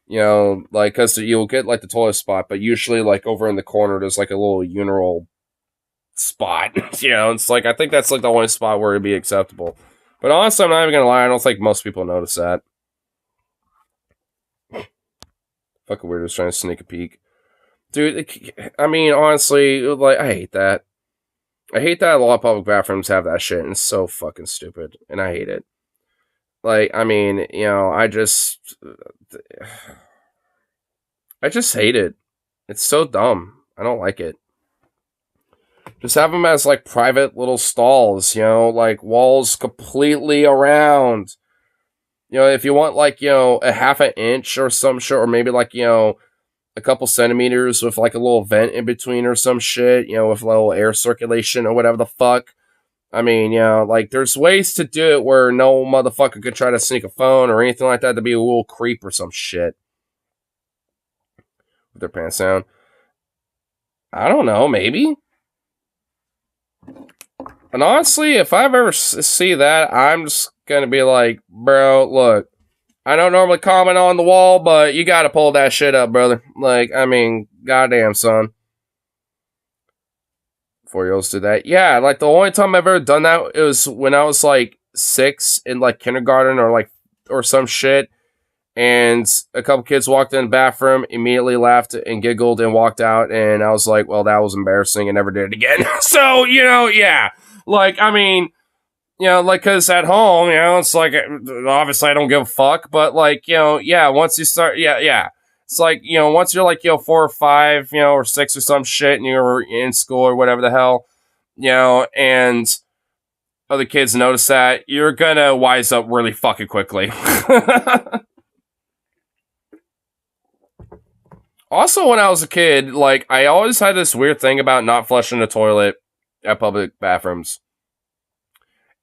Like, because you'll get like the toilet spot, but usually like over in the corner there's like a little urinal spot. It's like, I think that's like the only spot where it'd be acceptable. But honestly, I'm not even gonna lie, I don't think most people notice that. Fucking weirdos trying to sneak a peek. Dude, I mean, honestly, like, I hate that. I hate that a lot of public bathrooms have that shit, and it's so fucking stupid, and I hate it. Like, I mean, I just hate it. It's so dumb. I don't like it. Just have them as, like, private little stalls, like, walls completely around. If you want, like, a half an inch or some shit, or maybe, like, a couple centimeters with, like, a little vent in between or some shit, with a little air circulation or whatever the fuck. I mean, like, there's ways to do it where no motherfucker could try to sneak a phone or anything like that to be a little creep or some shit. With their pants down. I don't know, maybe? And honestly, if I ever see that, I'm just gonna be like, bro, look, I don't normally comment on the wall, but you gotta pull that shit up, brother. Like, I mean, goddamn, son. 4-year-olds do that. Yeah, like, the only time I've ever done that, it was when I was, like, 6 in, like, kindergarten or some shit. And a couple kids walked in the bathroom, immediately laughed and giggled and walked out. And I was like, well, that was embarrassing and never did it again. So, yeah. Like, I mean, like, because at home, it's like, obviously I don't give a fuck. But, like, yeah, once you start, yeah. It's like, once you're like, 4 or 5, or 6 or some shit, and you're in school or whatever the hell, and other kids notice that, you're gonna wise up really fucking quickly. Also, when I was a kid, like, I always had this weird thing about not flushing the toilet at public bathrooms.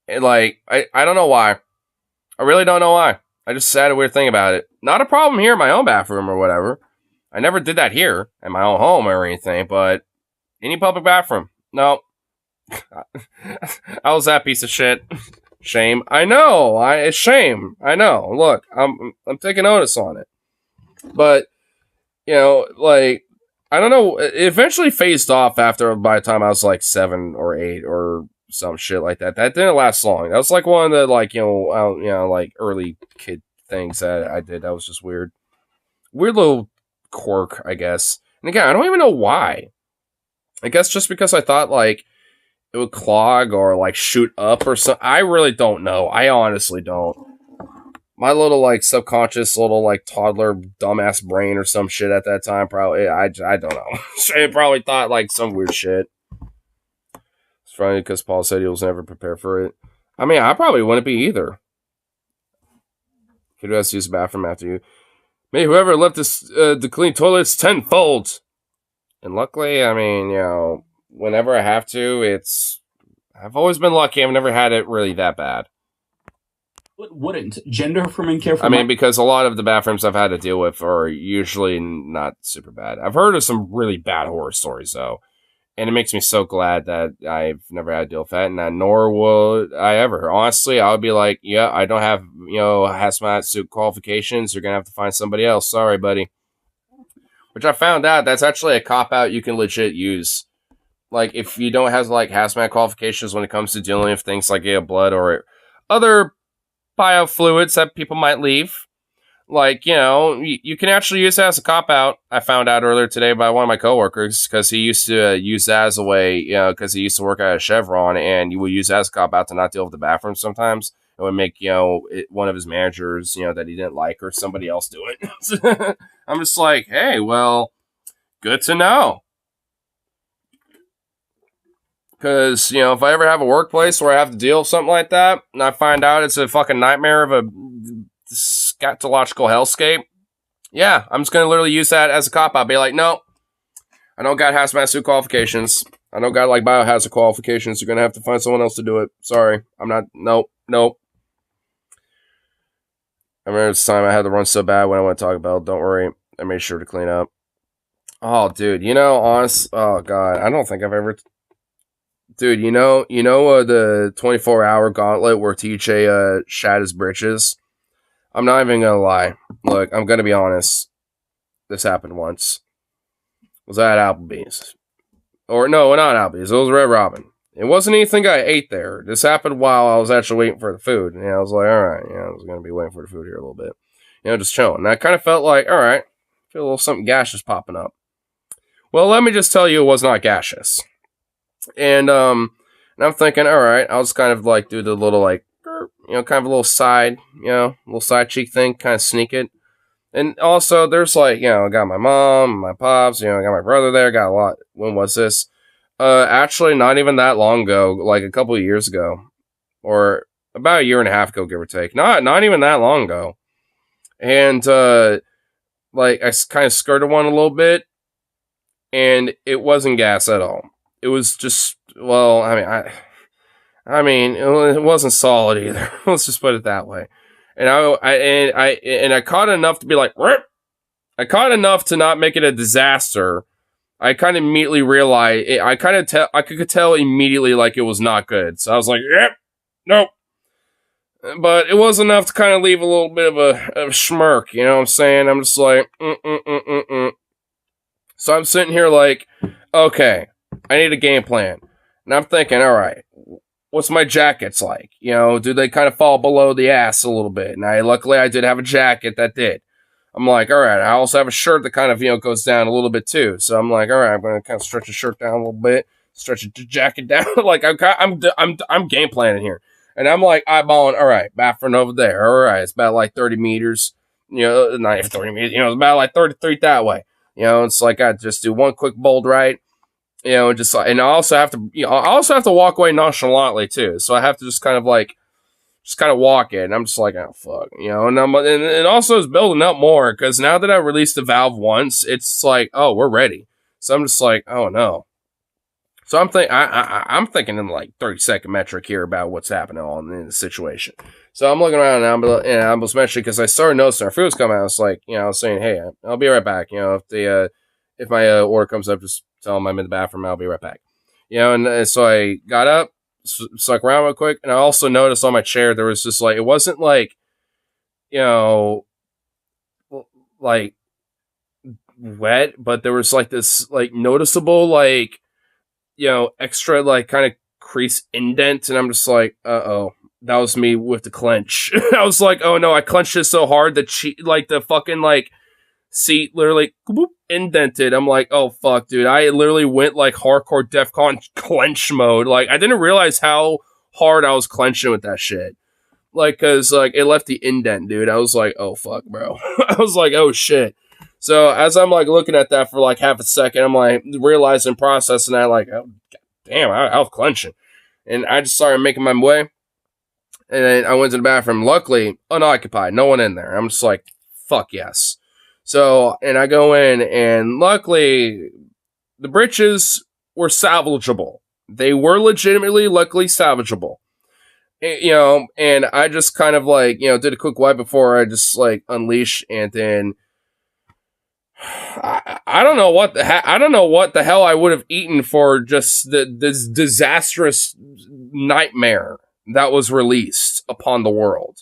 And, like, I don't know why. I really don't know why. I just had a weird thing about it. Not a problem here in my own bathroom or whatever. I never did that here in my own home or anything, but any public bathroom, no. I was that piece of shit. Shame. I know. It's shame. I know. Look, I'm taking notice on it. But, like, I don't know. It eventually phased off by the time I was like 7 or 8 or some shit like that. That didn't last long. That was like one of the, like, like early kid things that I did. That was just weird. Weird little quirk, I guess. And again, I don't even know why. I guess just because I thought, like, it would clog or, like, shoot up or something. I really don't know. I honestly don't. My little, like, subconscious little, like, toddler dumbass brain or some shit at that time probably, I don't know. It probably thought, like, some weird shit. It's funny because Paul said he was never prepared for it. I mean, I probably wouldn't be either. Kid who has to use the bathroom after you. May whoever left this to clean toilets tenfold. And luckily, I mean, whenever I have to, I've always been lucky. I've never had it really that bad. Wouldn't gender from and care for? I mean, because a lot of the bathrooms I've had to deal with are usually not super bad. I've heard of some really bad horror stories though, and it makes me so glad that I've never had to deal with that, and nor will I ever. Honestly, I would be like, yeah, I don't have hazmat suit qualifications. You're gonna have to find somebody else. Sorry, buddy. Which I found out that's actually a cop out you can legit use. Like, if you don't have like hazmat qualifications when it comes to dealing with things like blood or other biofluids that people might leave, like, you can actually use that as a cop-out. I found out earlier today by one of my coworkers, because he used to use that as a way, because he used to work at a Chevron, and you would use that as a cop-out to not deal with the bathroom sometimes, it would make, one of his managers, that he didn't like or somebody else do it. I'm just like, hey, well, good to know. Because, if I ever have a workplace where I have to deal with something like that, and I find out it's a fucking nightmare of a scatological hellscape, yeah, I'm just going to literally use that as a cop-out. I'll be like, no, I don't got hazmat suit qualifications. I don't got, biohazard qualifications. You're going to have to find someone else to do it. Sorry. I'm not, nope. I remember this time I had to run so bad when I went to Taco Bell. Don't worry. I made sure to clean up. Oh, dude, oh, God, I don't think I've ever... Dude, the 24-hour gauntlet where TJ shat his britches? I'm not even gonna lie. Look, I'm gonna be honest. This happened once. Was at Applebee's. Or, no, not Applebee's. It was Red Robin. It wasn't anything I ate there. This happened while I was actually waiting for the food. And I was like, alright, I was gonna be waiting for the food here a little bit. Just chilling. And I kind of felt like, alright, feel a little something gaseous popping up. Well, let me just tell you, it was not gaseous. And I'm thinking, all right, I'll just kind of do the little kind of a little side, little side cheek thing, kind of sneak it. And also, there's I got my mom, my pops, I got my brother there, got a lot. When was this? Actually, not even that long ago, like a couple of years ago, or about a year and a half ago, give or take. Not even that long ago. And I kind of skirted one a little bit, and it wasn't gas at all. It was just, well, I mean, it wasn't solid either. Let's just put it that way. And I caught enough to be like, Rip! I caught enough to not make it a disaster. I kind of immediately realized, I could tell immediately it was not good. So I was like, yep, nope. But it was enough to kind of leave a little bit of a smirk, you know what I'm saying? I'm just like, So I'm sitting here okay, I need a game plan. And I'm thinking, all right, what's my jackets like? Do they kind of fall below the ass a little bit? And luckily I did have a jacket that did. I'm like, all right, I also have a shirt that kind of, goes down a little bit too. So I'm like, all right, I'm going to kind of stretch the shirt down a little bit, stretch the jacket down. I'm game planning here. And I'm eyeballing, all right, bathroom over there. All right, it's about 30 meters, not even 30 meters, it's about 30 feet that way. It's I just do one quick bold right. And I also have to walk away nonchalantly too. So I have to just kind of walk it. And I'm just oh fuck, and also it's building up more because now that I released the valve once, it's oh, we're ready. So I'm just oh no. So I'm thinking in 30-second metric here about what's happening in the situation. So I'm looking around now, and I was mentioning because I started noticing our food's coming out. I was I was saying, hey, I'll be right back. If my order comes up, just tell them I'm in the bathroom. I'll be right back. And so I got up, stuck around real quick, and I also noticed on my chair there was just it wasn't wet, but there was this noticeable extra kind of crease indent, and I'm just uh-oh, that was me with the clench. I was oh no, I clenched it so hard that the fucking seat literally boop, indented. I'm oh fuck, dude, I literally went hardcore DEFCON clench mode. I didn't realize how hard I was clenching with that shit. Cause it left the indent, dude. I was oh fuck, bro. I was oh shit. So as I'm looking at that for half a second, I'm realizing, processing that oh god damn, I was clenching. And I just started making my way. And then I went to the bathroom, luckily unoccupied, no one in there. I'm just fuck yes. So, and I go in, and luckily the britches were salvageable. They were legitimately, luckily salvageable. And I just kind of did a quick wipe before I just unleash, and then I don't know what the hell I would have eaten for just this disastrous nightmare that was released upon the world.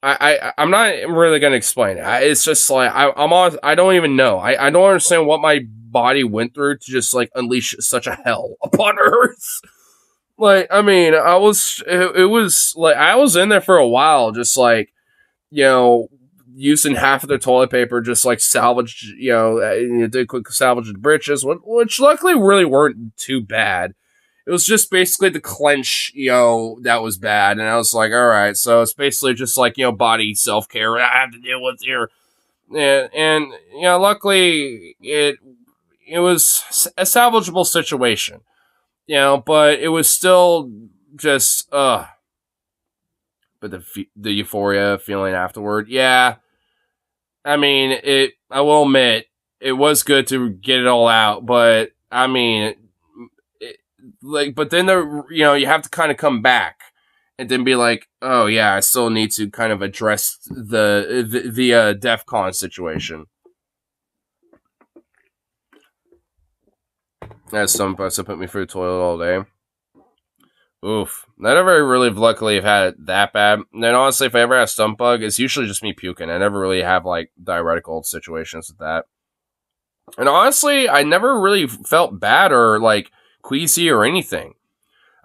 I'm not really gonna explain it. It's just I don't even know. I don't understand what my body went through to just unleash such a hell upon Earth. I mean, I was in there for a while, just using half of the toilet paper, just salvage, did quick salvage the britches, which luckily really weren't too bad. It was just basically the clench, that was bad. And I was like, all right, so it's basically just like, body self-care I have to deal with here. And luckily it was a salvageable situation, but it was still just, but the euphoria feeling afterward. Yeah. I mean, I will admit, it was good to get it all out, but I mean, but then you have to kind of come back and then be like, oh yeah, I still need to kind of address the DEF CON situation. That's some bus that put me through the toilet all day. Oof. I never really, luckily, have had it that bad. And then honestly, if I ever have stomach bug, it's usually just me puking. I never really have like diuretical situations with that. And honestly, I never really felt bad or like queasy or anything.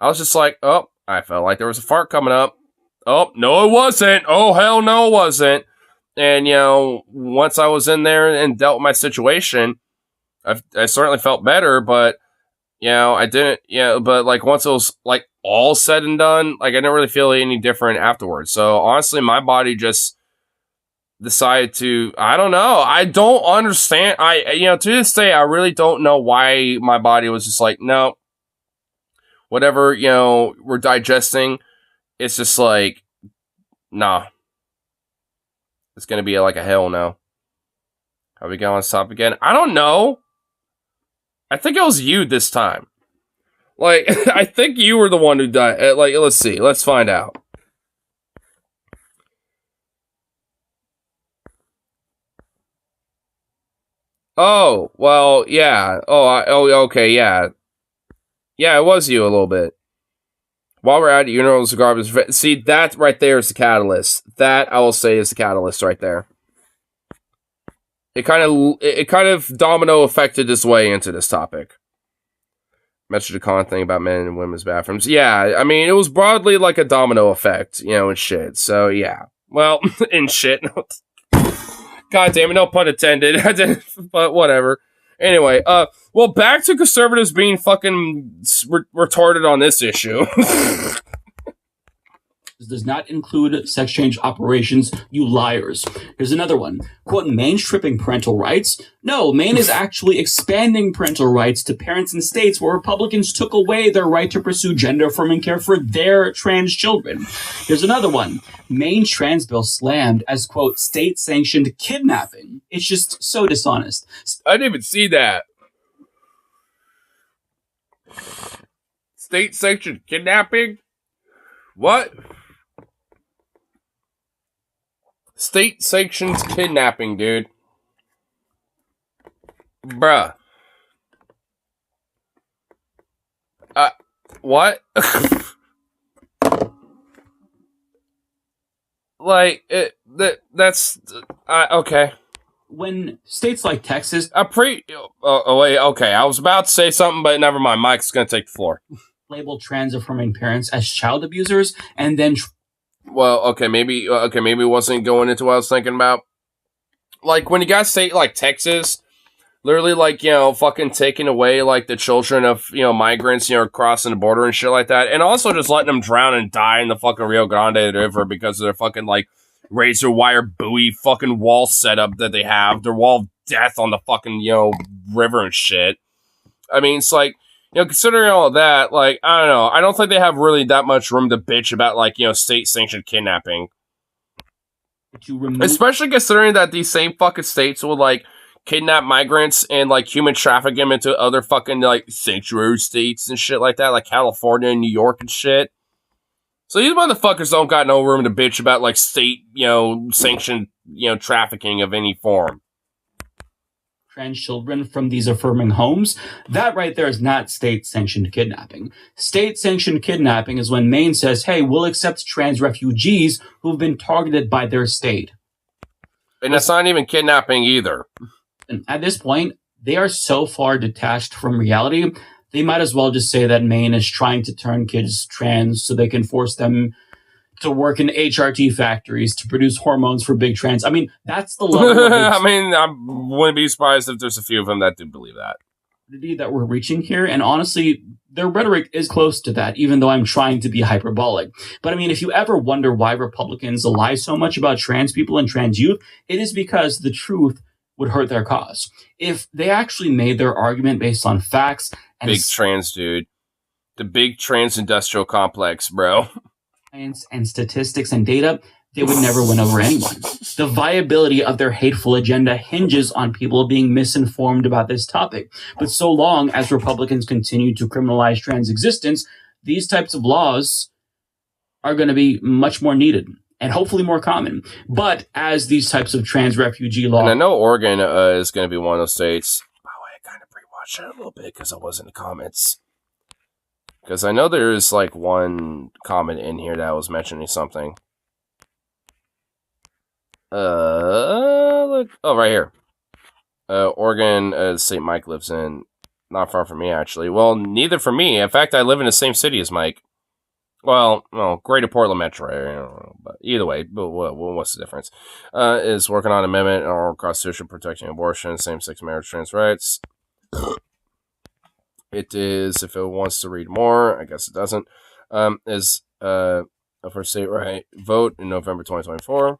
I was just like, oh, I felt like there was a fart coming up. Oh, no, it wasn't. Oh, hell no, it wasn't. And, once I was in there and dealt with my situation, I certainly felt better, but, I didn't, but like once it was like all said and done, like I didn't really feel any different afterwards. So honestly, my body just decided to, I don't know. I don't understand. To this day, I really don't know why my body was just like, no, whatever, we're digesting. It's just like, nah. It's going to be like a hell no. How we go on stop again? I don't know. I think it was you this time. Like, I think you were the one who died. Like, let's see. Let's find out. Oh, well, yeah. Okay, yeah. Yeah, it was you a little bit. While we're at it, the garbage. See, that right there is the catalyst. That, I will say, is the catalyst right there. It kind of domino affected its way into this topic. Message to con thing about men and women's bathrooms. Yeah, I mean, it was broadly like a domino effect, and shit. So, yeah. Well, in shit. God damn it, no pun intended. But whatever. Anyway, well, back to conservatives being fucking retarded on this issue. Does not include sex change operations, you liars. Here's another one. Quote, Maine stripping parental rights? No, Maine is actually expanding parental rights to parents in states where Republicans took away their right to pursue gender-affirming care for their trans children. Here's another one. Maine trans bill slammed as, quote, state-sanctioned kidnapping. It's just so dishonest. I didn't even see that. State-sanctioned kidnapping? What? State sanctions kidnapping, dude. Bruh. What? Like, that's, okay. When states like Texas... wait, okay, I was about to say something, but never mind. Mike's gonna take the floor. Label trans-affirming parents as child abusers, and then... Well, okay, maybe it wasn't going into what I was thinking about. Like, when you guys say, like, Texas, literally, like, fucking taking away, like, the children of, migrants, crossing the border and shit like that, and also just letting them drown and die in the fucking Rio Grande River because of their fucking, like, razor wire buoy fucking wall setup that they have, their wall of death on the fucking, river and shit. I mean, it's like, considering all of that, like, I don't know. I don't think they have really that much room to bitch about, like, state-sanctioned kidnapping. Especially considering that these same fucking states will, like, kidnap migrants and, like, human traffic them into other fucking, like, sanctuary states and shit like that, like California and New York and shit. So these motherfuckers don't got no room to bitch about, like, state, sanctioned, trafficking of any form. Trans children from these affirming homes, that right there is not state-sanctioned kidnapping. State-sanctioned kidnapping is when Maine says, hey, we'll accept trans refugees who've been targeted by their state. And that's not even kidnapping either. And at this point, they are so far detached from reality, they might as well just say that Maine is trying to turn kids trans so they can force them to work in HRT factories to produce hormones for big trans. I mean, that's the level of I mean, I wouldn't be surprised if there's a few of them that do believe that. that we're reaching here. And honestly, their rhetoric is close to that, even though I'm trying to be hyperbolic. But I mean, if you ever wonder why Republicans lie so much about trans people and trans youth, it is because the truth would hurt their cause. If they actually made their argument based on facts and big trans dude, the big trans industrial complex, bro, science and statistics and data, they would never win over anyone. The viability of their hateful agenda hinges on people being misinformed about this topic. But so long as Republicans continue to criminalize trans existence, these types of laws are going to be much more needed and hopefully more common. But as these types of trans refugee laws... And I know Oregon is going to be one of those states. By the way, I kind of pre-watched it a little bit because I was in the comments. Because I know there's like one comment in here that was mentioning something. Look. Oh, right here. Oregon, St. Mike lives in. Not far from me, actually. Well, neither for me. In fact, I live in the same city as Mike. Well, Greater Portland Metro area. But either way, what's the difference? Is working on an amendment or constitution protecting abortion, same-sex marriage, trans rights. It is, if it wants to read more, I guess it doesn't, is for state right vote in November 2024.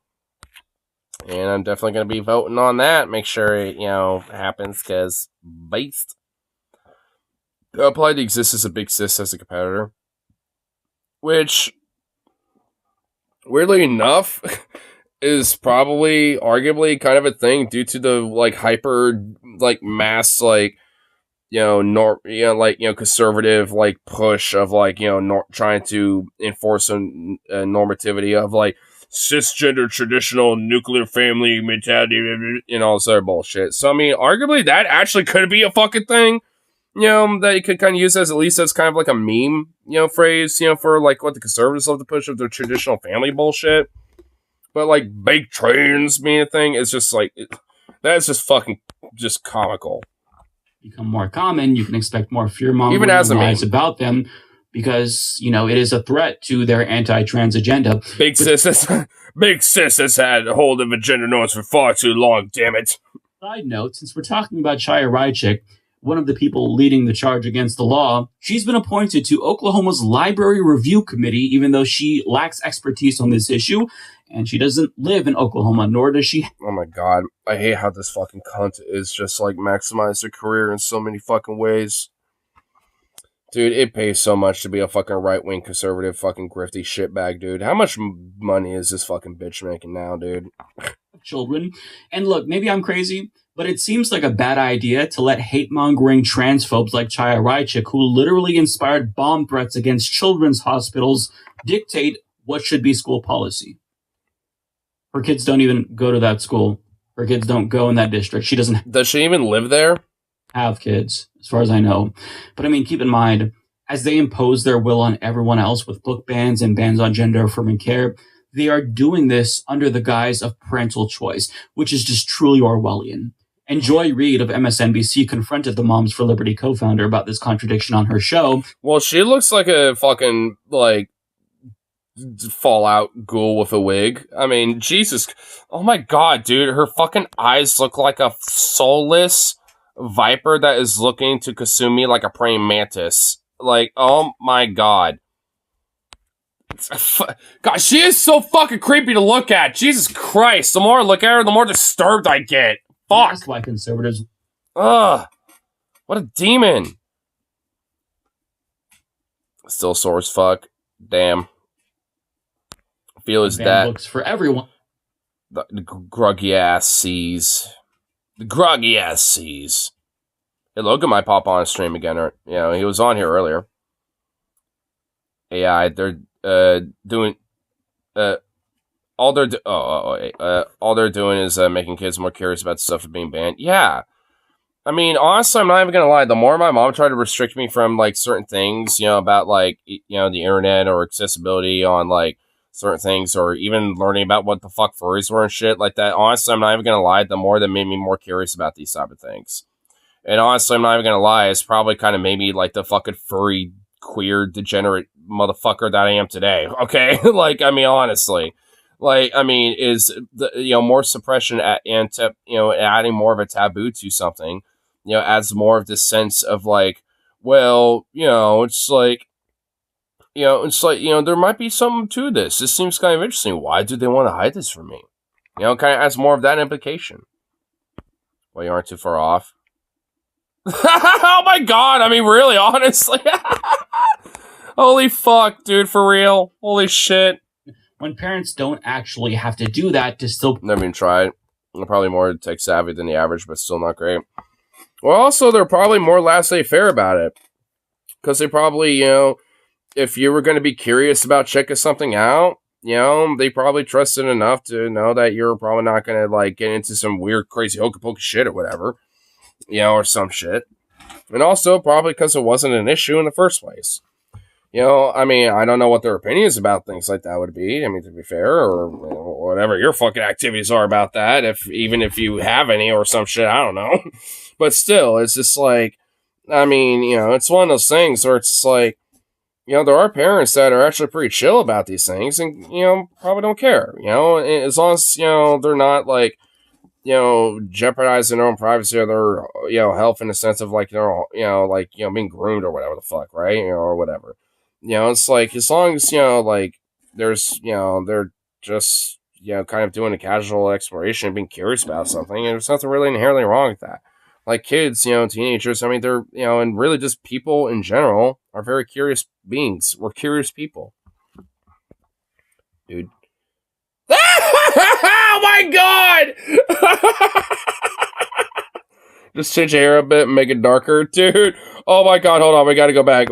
And I'm definitely going to be voting on that. Make sure it, happens, because based. Applied to exist as a big sis as a competitor. Which, weirdly enough, is probably, arguably, kind of a thing due to the, hyper, mass, conservative, push of, trying to enforce a normativity of, cisgender traditional nuclear family mentality and all this other bullshit. So, I mean, arguably that actually could be a fucking thing, that you could kind of use as, at least as kind of like a meme, phrase, for what the conservatives love to push of their traditional family bullshit. But big trans being a thing is just that's just fucking just comical. Become more common, you can expect more fear-mongering even as a lies meme. about them. Because, it is a threat to their anti-trans agenda. Big sis has had hold of gender norms for far too long, damn it. Side note, since we're talking about Chaya Raichik, one of the people leading the charge against the law, she's been appointed to Oklahoma's Library Review Committee, even though she lacks expertise on this issue, and she doesn't live in Oklahoma, nor does she... Oh my god, I hate how this fucking cunt is just, maximize her career in so many fucking ways. Dude, it pays so much to be a fucking right-wing conservative fucking grifty shitbag, dude. How much money is this fucking bitch making now, dude? Children. And look, maybe I'm crazy, but it seems like a bad idea to let hate-mongering transphobes like Chaya Raichik, who literally inspired bomb threats against children's hospitals, dictate what should be school policy. Her kids don't even go to that school. Her kids don't go in that district. She doesn't... Does she even live there? Have kids, as far as I know. But I mean, keep in mind, as they impose their will on everyone else with book bans and bans on gender-affirming care, they are doing this under the guise of parental choice, which is just truly Orwellian. And Joy Reid of MSNBC confronted the Moms for Liberty co-founder about this contradiction on her show. Well, she looks like a fucking, Fallout ghoul with a wig. I mean, Jesus. Oh my god, dude. Her fucking eyes look like a soulless viper that is looking to consume me like a praying mantis. Oh my god. God, she is so fucking creepy to look at. Jesus Christ. The more I look at her, the more disturbed I get. Fuck. That's why conservatives... Ugh. What a demon. Still sore as fuck. Damn. Feel as that. Books for everyone. The groggy ass sees. The groggy ass sees. Hey, Logan might pop on stream again, or he was on here earlier. AI, they're doing all they're doing is making kids more curious about stuff being banned. Yeah, I mean, honestly, I'm not even gonna lie. The more my mom tried to restrict me from certain things, about the internet or accessibility on certain things, or even learning about what the fuck furries were and shit like that. Honestly, I'm not even gonna lie. The more that made me more curious about these type of things. And honestly, I'm not even gonna lie. It's probably kind of made me the fucking furry, queer, degenerate motherfucker that I am today. Okay, I mean, honestly, is the more suppression and adding more of a taboo to something adds more of this sense of like, well, it's like, there might be something to this. This seems kind of interesting. Why do they want to hide this from me? Kind of adds more of that implication. Well, you aren't too far off. Oh my god, I mean, really, honestly. Holy fuck, dude, for real. Holy shit. When parents don't actually have to do that to still... Never even tried. They're probably more tech savvy than the average, but still not great. Well, also, they're probably more laissez-faire about it. Because they probably, if you were going to be curious about checking something out, they probably trusted enough to know that you're probably not going to, like, get into some weird, crazy hokey-pokey shit or whatever. Or some shit. And also, probably because it wasn't an issue in the first place. I mean, I don't know what their opinions about things like that would be. I mean, to be fair, or whatever your fucking activities are about that, even if you have any or some shit, I don't know. But still, it's just like, I mean, it's one of those things where it's just like, there are parents that are actually pretty chill about these things and, probably don't care, as long as, they're not like, jeopardizing their own privacy or their, health in the sense of like, being groomed or whatever the fuck, right? Or whatever. It's like, as long as, like, there's, they're just, kind of doing a casual exploration and being curious about something, and there's nothing really inherently wrong with that. Like kids, teenagers, I mean, they're, and really just people in general are very curious beings. We're curious people. Dude. Oh my god! Just change your hair a bit and make it darker. Dude. Oh my god, hold on. We gotta go back.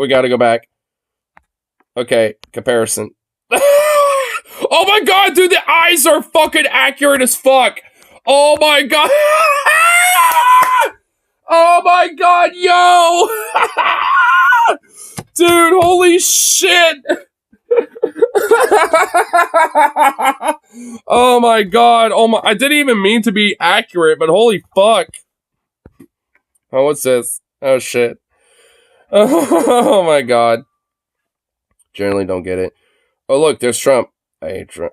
Okay, comparison. Oh my god, dude, the eyes are fucking accurate as fuck. Oh my god. Oh my god, yo. Dude, holy shit. Oh my god. I didn't even mean to be accurate, but holy fuck. Oh, what's this? Oh shit. Oh my god. Generally don't get it. Oh look, there's Trump. I hate Trump.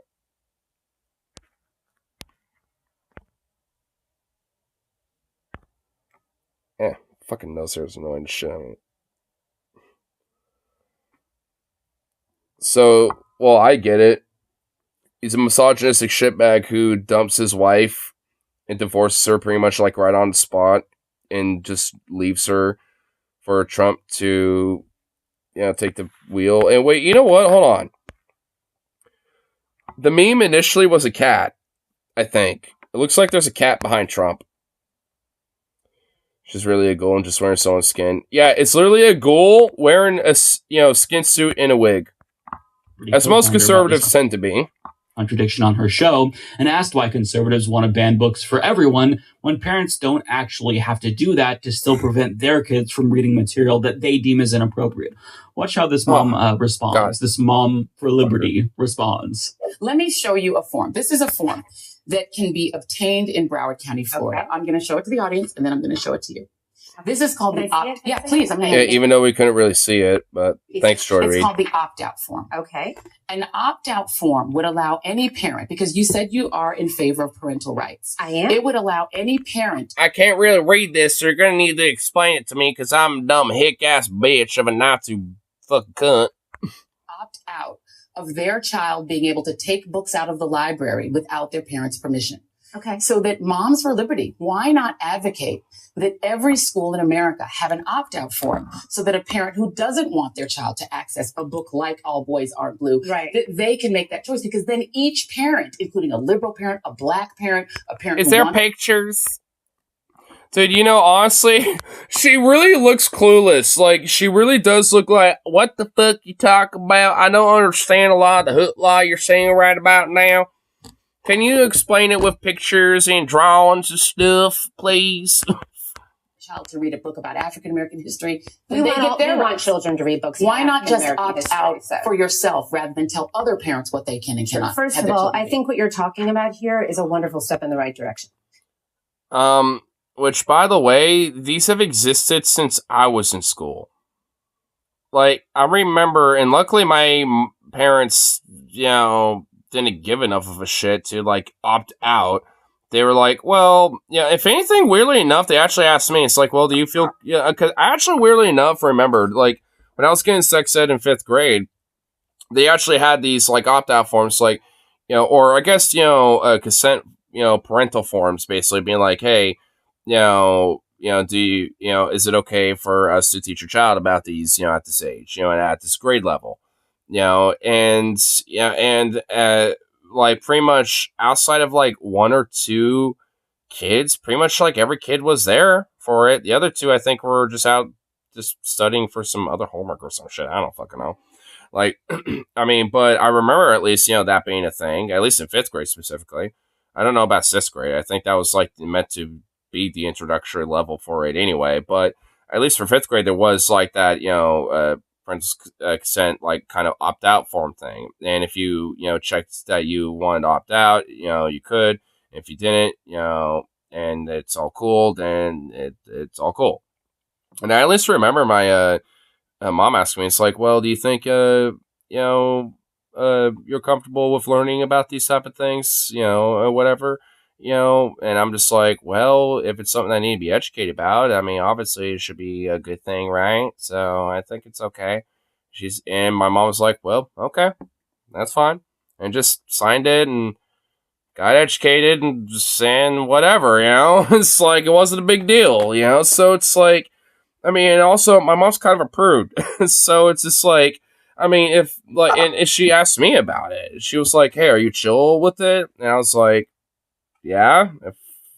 Yeah, fucking nose hair is annoying as shit. I mean. So, well, I get it. He's a misogynistic shitbag who dumps his wife and divorces her pretty much like right on the spot and just leaves her for Trump to, take the wheel. And wait, you know what? Hold on. The meme initially was a cat, I think. It looks like there's a cat behind Trump. She's really a ghoul and just wearing someone's skin. Yeah, it's literally a ghoul wearing a, skin suit and a wig. As most conservatives tend to be. Contradiction on her show and asked why conservatives want to ban books for everyone when parents don't actually have to do that to still prevent their kids from reading material that they deem as inappropriate. Watch how this mom responds. God. This mom for liberty responds. Let me show you a form. This is a form that can be obtained in Broward County, Florida. Okay. I'm going to show it to the audience and then I'm going to show it to you. This is called the opt. Yeah, please. I'm going to. Yeah, even though we couldn't really see it, but thanks, Joy Reid. It's called the opt-out form. Okay. An opt-out form would allow any parent, because you said you are in favor of parental rights. I am. It would allow any parent. I can't really read this, so you're going to need to explain it to me because I'm a dumb hick-ass bitch of a Nazi fucking cunt. Opt out of their child being able to take books out of the library without their parents' permission. Okay. So that Moms for Liberty, why not advocate that every school in America have an opt-out form so that a parent who doesn't want their child to access a book like All Boys Aren't Blue, right, that they can make that choice, because then each parent, including a liberal parent, a black parent, a parent... Is there pictures? Dude, honestly, she really looks clueless. Like, she really does look like, what the fuck you talk about? I don't understand a lot of the hoopla you're saying right about now. Can you explain it with pictures and drawings and stuff, please? Child to read a book about African American history. We want children to read books. Why not just opt out for yourself rather than tell other parents what they can and cannot? First of all, I think what you're talking about here is a wonderful step in the right direction. Which, by the way, these have existed since I was in school. Like, I remember, and luckily my parents, didn't give enough of a shit to, like, opt out. they were like, well, yeah, if anything, weirdly enough, they actually asked me, it's like, well, do you feel, yeah, because I actually, weirdly enough, remembered, like, when I was getting sex ed in 5th grade, they actually had these, like, opt-out forms, like, or I guess, consent, parental forms, basically, being like, hey, do you, is it okay for us to teach your child about these, at this age, and at this grade level, like, pretty much outside of, like, 1 or 2 kids, pretty much, like, every kid was there for it. The other 2, I think, were just out just studying for some other homework or some shit. I don't fucking know. Like, I mean, but I remember at least, that being a thing, at least in 5th grade specifically. I don't know about 6th grade. I think that was, like, meant to be the introductory level for it anyway. But at least for 5th grade, there was, like, that, parental consent, like, kind of opt-out form thing. And if you, checked that you wanted to opt out, you could. If you didn't, and it's all cool, then it's all cool. And I at least remember my mom asked me, it's like, well, do you think, you're comfortable with learning about these type of things, or whatever, and I'm just like, well, if it's something I need to be educated about, I mean, obviously it should be a good thing, right? So I think it's okay. And my mom was like, well, okay, that's fine. And just signed it and got educated and just saying whatever, it's like, it wasn't a big deal, so it's like, I mean, and also my mom's kind of a prude, so it's just like, I mean, if like, and she asked me about it, she was like, hey, are you chill with it? And I was like, yeah, if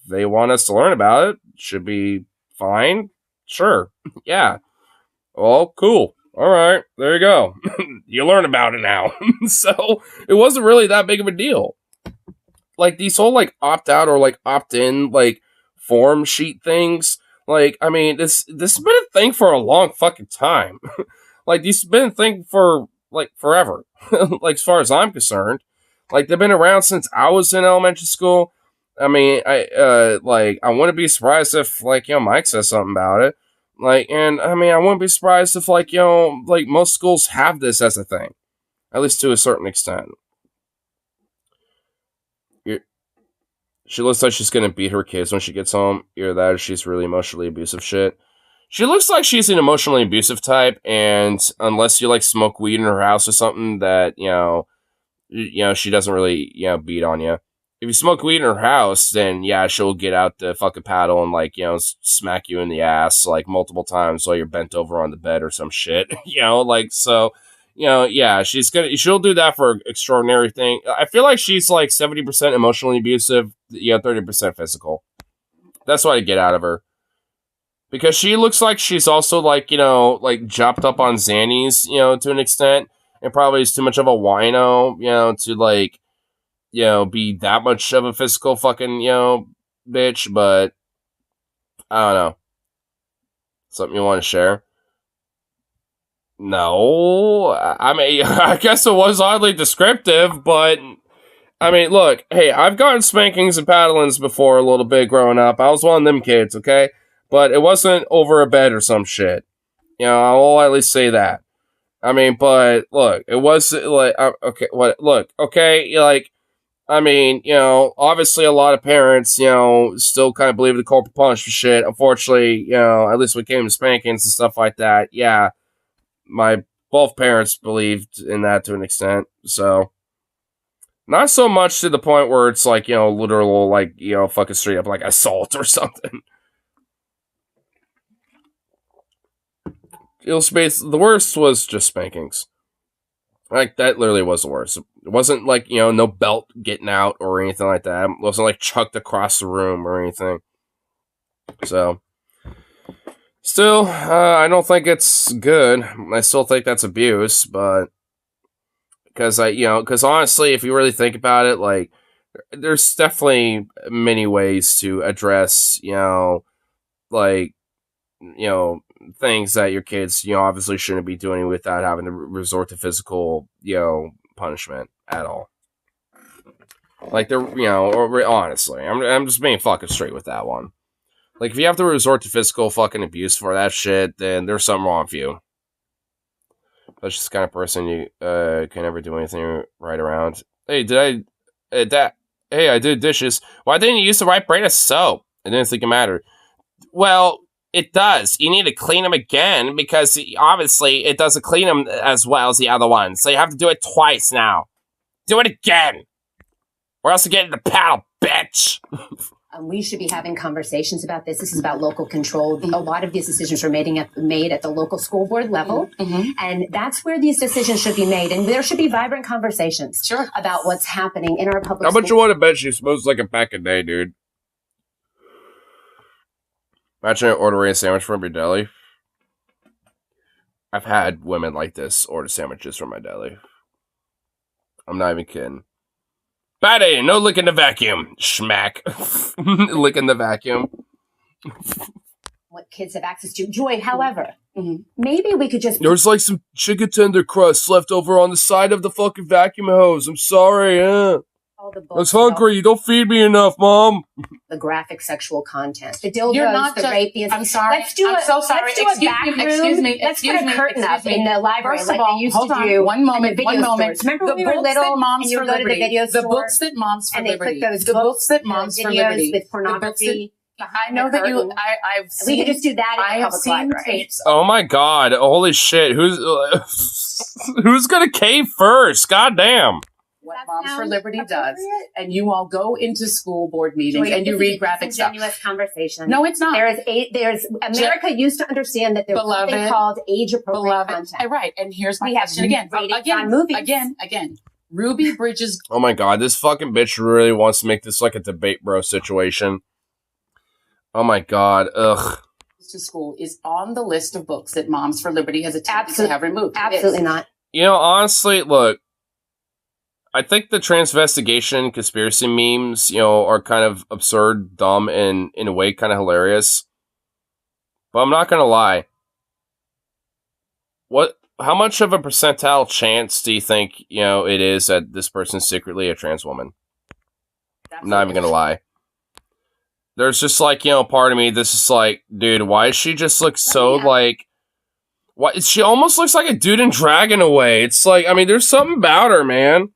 they want us to learn about it, should be fine, sure, yeah, well, cool, all right, there you go. You learn about it now. So it wasn't really that big of a deal. Like, these whole, like, opt-out or, like, opt-in, like, form sheet things, like, I mean, this has been a thing for a long fucking time. Like, this has been a thing for, like, forever. Like, as far as I'm concerned. Like, they've been around since I was in elementary school. I mean, I wouldn't be surprised if, like, Mike says something about it. Like, and, I mean, I wouldn't be surprised if, like, like, most schools have this as a thing. At least to a certain extent. She looks like she's gonna beat her kids when she gets home. Either that or she's really emotionally abusive shit. She looks like she's an emotionally abusive type, and unless you, like, smoke weed in her house or something, that, she doesn't really, beat on you. If you smoke weed in her house, then, yeah, she'll get out the fucking paddle and, like, smack you in the ass, like, multiple times while you're bent over on the bed or some shit. Like, so... yeah, she'll do that for extraordinary thing. I feel like she's like 70% emotionally abusive, 30% physical. That's what I get out of her. Because she looks like she's also like, like jopped up on Xannies, to an extent. And probably is too much of a wino, to like, be that much of a physical fucking, bitch. But, I don't know. Something you want to share? No, I mean, I guess it was oddly descriptive, but, I mean, look, hey, I've gotten spankings and paddlings before a little bit growing up. I was one of them kids, okay? But it wasn't over a bed or some shit. I'll at least say that. I mean, but, look, it was, like, okay, what, look, okay, like, I mean, obviously a lot of parents, still kind of believe in the corporal punishment shit. Unfortunately, at least when it came to spankings and stuff like that, yeah. My both parents believed in that to an extent, so not so much to the point where it's like, literal, like, fucking straight up like assault or something. It was the worst was just spankings. Like, that literally was the worst. It wasn't like, no belt getting out or anything like that. It wasn't like chucked across the room or anything. So, still, I don't think it's good. I still think that's abuse, but because because honestly, if you really think about it, like, there's definitely many ways to address, like, things that your kids, obviously shouldn't be doing without having to resort to physical, punishment at all. Like, they're, or honestly, I'm just being fucking straight with that one. Like, if you have to resort to physical fucking abuse for that shit, then there's something wrong with you. That's just the kind of person you can never do anything right around. Hey, did I... hey, I did dishes. Why didn't you use the right brand of soap? I didn't think it mattered. Well, it does. You need to clean them again because obviously it doesn't clean them as well as the other ones. So you have to do it twice now. Do it again. Or else you get in the paddle, bitch. We should be having conversations about this. This is about local control. A lot of these decisions are made at the local school board level. And that's where these decisions should be made. And there should be vibrant conversations about what's happening in our public How much you schools. want to bet she smokes like a pack a day, dude? Imagine ordering a sandwich from your deli. I've had women like this order sandwiches from my deli. I'm not even kidding. Patty, no lick in the vacuum. Schmack. Lick in the vacuum. What kids have access to. Joy, however, maybe we could just... There's like some chicken tender crust left over on the side of the fucking vacuum hose. I'm sorry, all the I was hungry. books, You don't feed me enough, Mom. the graphic sexual content. The dildos, You're not the just- rape, the... I'm sorry. Let's do I'm a, so sorry. Let's do Excuse a me, back room. excuse me, Let's excuse put a me, curtain up excuse me. in the library First like of all, they used hold to on. do. One moment, in the video one moment. stores. Remember The when we were books little that Moms and you for would go to the Liberty, video the store books that Moms for and they Liberty, put those the books, books that Moms for videos Liberty, with the pornography. I know that you. I've seen. We could just do that in I the have public seen library. tapes. Oh my god. Holy shit. Who's gonna cave first? God damn. What Moms for Liberty does, and you all go into school board meetings Joy, and you this is read a graphic stuff. disingenuous conversation. No, it's not. There's America used to understand that there's something Beloved, called age appropriate content. Right, and here's my We have question again. ratings on movies. Again. Ruby Bridges Oh my god, this fucking bitch really wants to make this like a debate bro situation. Oh my god, ugh. to School is on the list of books that Moms for Liberty has attempted to have removed. It Absolutely is. not. You know, honestly, look, I think the transvestigation conspiracy memes, are kind of absurd, dumb, and in a way kind of hilarious. But I'm not gonna lie. How much of a percentile chance do you think, it is that this person's secretly a trans woman? I'm not even gonna lie. There's just like, part of me that's just like, dude, why does she just look so like... Why, she almost looks like a dude in drag in a way. It's like, I mean, there's something about her, man.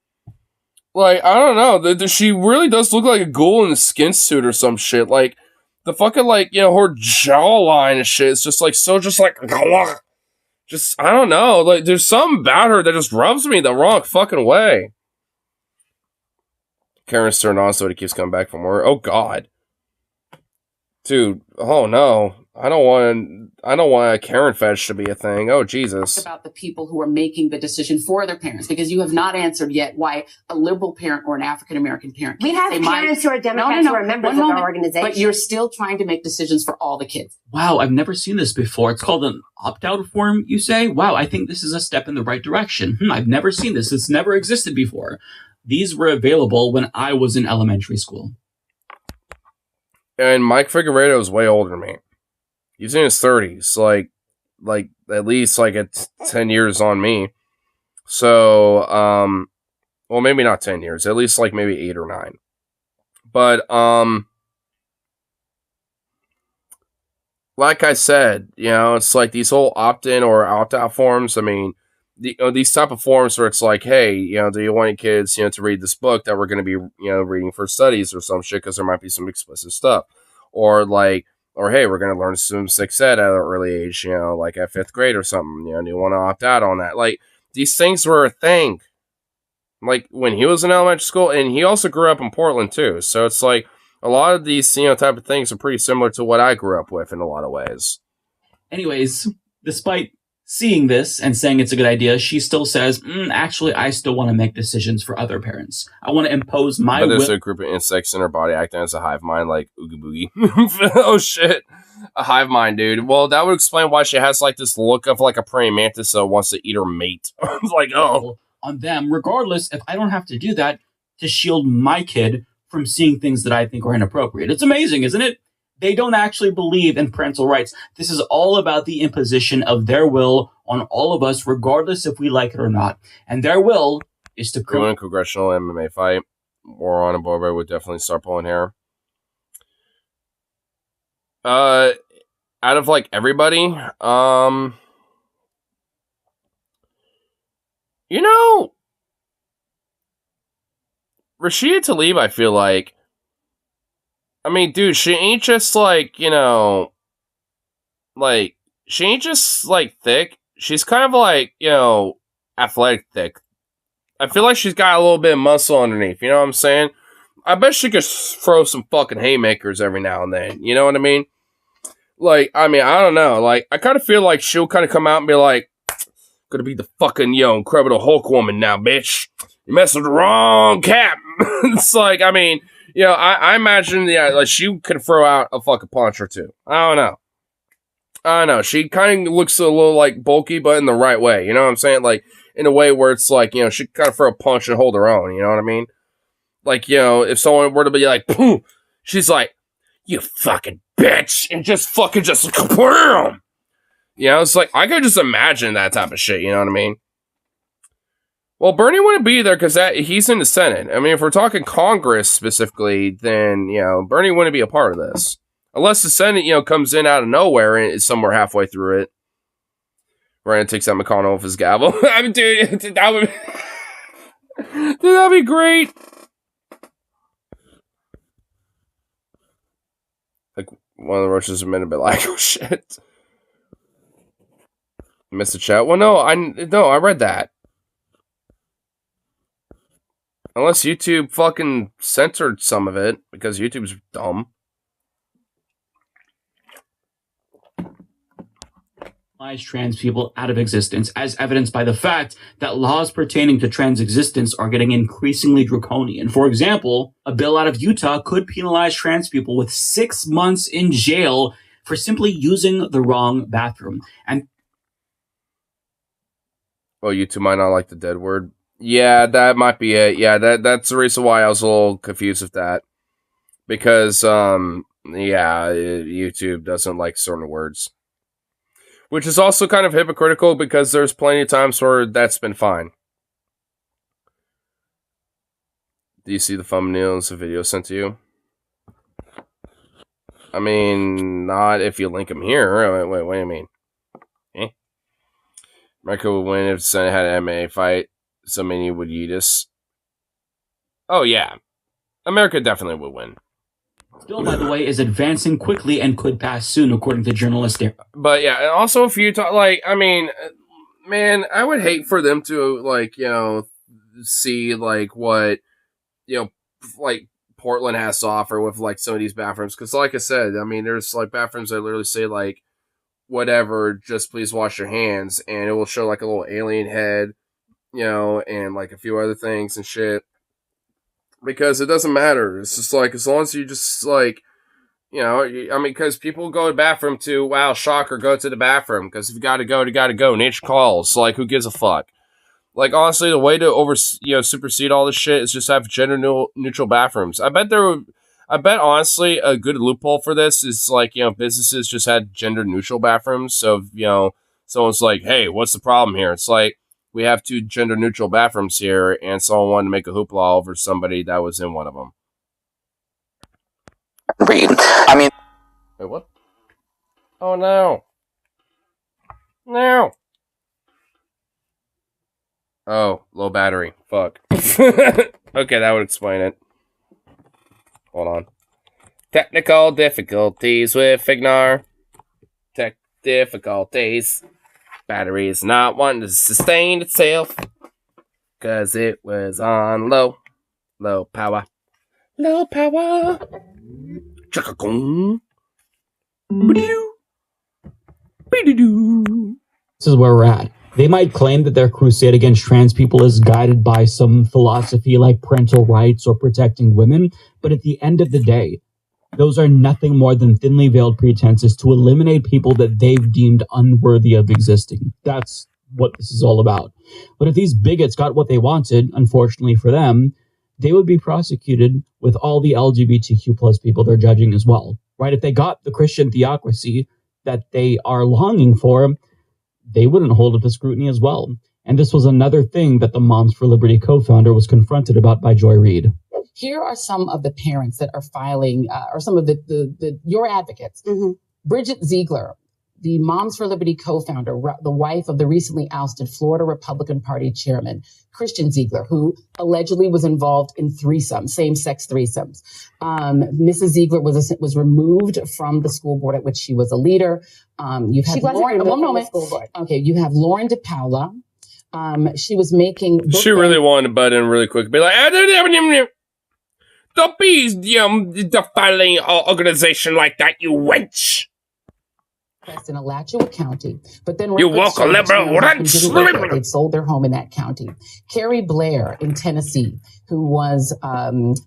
Like, I don't know. She really does look like a ghoul in a skin suit or some shit. Like, the fucking, like, her jawline and shit is just like, so just like... Just, I don't know. Like, there's something about her that just rubs me the wrong fucking way. Karen's turned on, so he keeps coming back from work. Oh, God. Dude, oh no. I don't want a Karen fetish to be a thing. Oh, Jesus. About the people who are making the decision for their parents, because you have not answered yet why a liberal parent or an African American parent. We have parents who are Democrats who are members of our organization. But you're still trying to make decisions for all the kids. Wow, I've never seen this before. It's called an opt-out form, you say? Wow, I think this is a step in the right direction. I've never seen this. It's never existed before. These were available when I was in elementary school. And Mike Figueredo is way older than me. He's in his 30s, like at least like 10 years on me. So, well, maybe not 10 years, at least like maybe 8 or 9. But, like I said, it's like these whole opt-in or opt-out forms. I mean, these type of forms where it's like, hey, do you want your kids, to read this book that we're going to be, reading for studies or some shit because there might be some explicit stuff, or hey, we're going to learn some sex ed at an early age, like at 5th grade or something, do you want to opt out on that? Like, these things were a thing, like when he was in elementary school, and he also grew up in Portland too. So it's like a lot of these, type of things are pretty similar to what I grew up with in a lot of ways. Anyways, despite seeing this and saying it's a good idea, she still says, actually, I still want to make decisions for other parents. I want to impose my But there's will. a group of insects in her body acting as a hive mind, like Oogie Boogie. Oh, shit. A hive mind, dude. Well, that would explain why she has, like, this look of, like, a praying mantis that wants to eat her mate. Like, oh. On them, regardless, if I don't have to do that to shield my kid from seeing things that I think are inappropriate. It's amazing, isn't it? They don't actually believe in parental rights. This is all about the imposition of their will on all of us, regardless if we like it or not. And their will is to... Go in a congressional MMA fight. Warren and Borbay would definitely start pulling hair. Out of, like, everybody, Rashida Tlaib, I feel like, I mean, dude, she ain't just like, you know, like, she ain't just like thick. She's kind of like, you know, athletic thick. I feel like she's got a little bit of muscle underneath, you know what I'm saying? I bet she could throw some fucking haymakers every now and then, you know what I mean? Like, I mean, I don't know. Like, I kind of feel like she'll kind of come out and be like, gonna be the fucking, you know, Incredible Hulk woman now, bitch. You messed with the wrong cap. It's like, I mean, you know, I imagine, yeah, like, she could throw out a fucking punch or two. I don't know. She kind of looks a little, like, bulky, but in the right way. You know what I'm saying? Like, in a way where it's like, you know, she kind of throw a punch and hold her own. You know what I mean? Like, you know, if someone were to be like, boom, she's like, you fucking bitch, and just fucking just kablam. You know, it's like, I could just imagine that type of shit, you know what I mean? Well, Bernie wouldn't be there because he's in the Senate. I mean, if we're talking Congress specifically, then, you know, Bernie wouldn't be a part of this. Unless the Senate, you know, comes in out of nowhere and is somewhere halfway through it. Brandon takes out McConnell with his gavel. I mean, dude, that would... dude, that'd be great. Like, one of the roaches a minute, but like, oh shit. Missed the chat? Well, no, I read that. Unless YouTube fucking censored some of it, because YouTube's dumb. Trans people out of existence, as evidenced by the fact that laws pertaining to trans existence are getting increasingly draconian. For example, a bill out of Utah could penalize trans people with 6 months in jail for simply using the wrong bathroom. And well, YouTube might not like the dead word. Yeah, that might be it. Yeah, that's the reason why I was a little confused with that. Because, yeah, YouTube doesn't like certain words. Which is also kind of hypocritical because there's plenty of times where that's been fine. Do you see the thumbnails of video sent to you? I mean, not if you link them here. Wait, what do you mean? Eh? America would win if the Senate had an MMA fight. So many would eat us. Oh, yeah. America definitely would win. Bill, by the way, is advancing quickly and could pass soon, according to journalists there. But yeah, and also if you talk, like, I mean, man, I would hate for them to, like, you know, see, like, what, you know, like, Portland has to offer with, like, some of these bathrooms. Because, like I said, I mean, there's, like, bathrooms that literally say, like, whatever, just please wash your hands. And it will show, like, a little alien head, you know, and, like, a few other things and shit. Because it doesn't matter. It's just like, as long as you just, like, you know, I mean, because people go to the bathroom to, wow, shocker, go to the bathroom. Because if you gotta go, you gotta go. Nature calls. Like, who gives a fuck? Like, honestly, the way to supersede all this shit is just have gender neutral bathrooms. I bet, honestly, a good loophole for this is, like, you know, businesses just had gender neutral bathrooms. So, you know, someone's like, hey, what's the problem here? It's like, we have 2 gender-neutral bathrooms here, and someone wanted to make a hoopla over somebody that was in one of them. Read. I mean... Wait, what? Oh, no. No. Oh, low battery. Fuck. Okay, that would explain it. Hold on. Technical difficulties with Fignar. Tech difficulties. Battery is not wanting to sustain itself because it was on low power. Low power. Chaka-gong. This is where we're at. They might claim that their crusade against trans people is guided by some philosophy like parental rights or protecting women, but at the end of the day, those are nothing more than thinly veiled pretenses to eliminate people that they've deemed unworthy of existing. That's what this is all about. But if these bigots got what they wanted, unfortunately for them, they would be prosecuted with all the LGBTQ plus people they're judging as well, right? If they got the Christian theocracy that they are longing for, they wouldn't hold up to scrutiny as well. And this was another thing that the Moms for Liberty co-founder was confronted about by Joy Reid. Here are some of the parents that are filing, or some of your advocates. Mm-hmm. Bridget Ziegler, the Moms for Liberty co-founder, the wife of the recently ousted Florida Republican Party chairman, Christian Ziegler, who allegedly was involved in threesomes, same-sex threesomes. Mrs. Ziegler was removed from the school board at which she was a leader. You have She wasn't Lauren, removed one from the moment. school board. Okay, you have Lauren DePaula. She was making. She really wanted to butt in really quick, be like, don't be defiling our organization like that, you wench. In Alachua County, but then You woke a liberal wench. They'd sold their home in that county. Carrie Blair in Tennessee, who was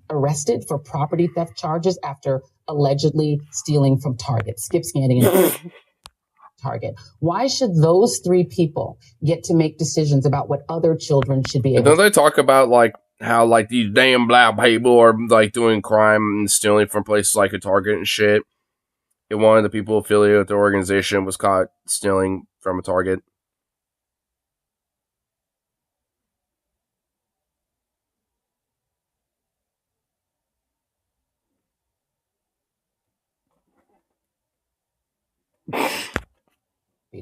arrested for property theft charges after allegedly stealing from Target, skip scanning and Target. Why should those three people get to make decisions about what other children should be able Don't they talk about like how like these damn black people are like doing crime and stealing from places like a Target and shit? And one of the people affiliated with the organization was caught stealing from a Target.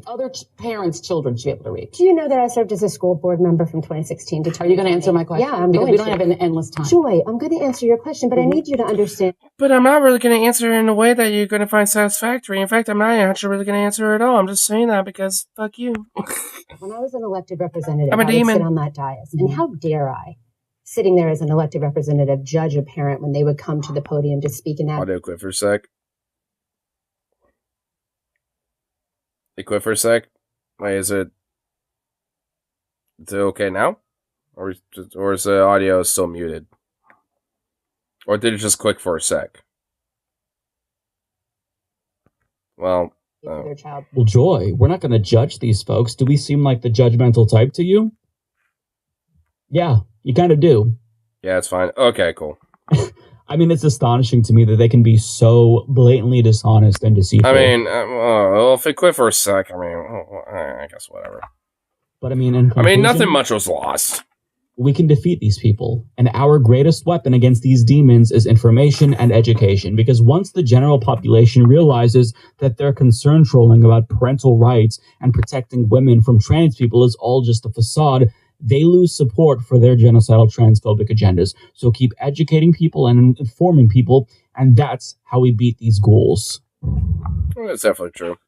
Other parents' children should be able to read. Do you know that I served as a school board member from 2016 to 2020? Are you going to answer my question? Yeah, I'm because going we don't to. have an endless time. Joy, I'm going to answer your question, but I need you to understand. But I'm not really going to answer it in a way that you're going to find satisfactory. In fact, I'm not actually really going to answer it at all. I'm just saying that because fuck you. When I was an elected representative, I'm a I would demon. sit on that dais. And how dare I, sitting there as an elected representative, judge a parent when they would come to the podium to speak in that. Audio quit for a sec. It quit for a sec. Wait, is it okay now? Or is the audio still muted? Or did it just click for a sec? Well, their child. Well, Joy, we're not going to judge these folks. Do we seem like the judgmental type to you? Yeah, you kind of do. Yeah, it's fine. Okay, cool. I mean, it's astonishing to me that they can be so blatantly dishonest and deceitful. I mean, well, if it quit for a sec, I mean, I guess whatever. But I mean, nothing much was lost. We can defeat these people, and our greatest weapon against these demons is information and education, because once the general population realizes that their concern trolling about parental rights and protecting women from trans people is all just a facade, they lose support for their genocidal transphobic agendas. So keep educating people and informing people, and that's how we beat these ghouls. That's definitely true.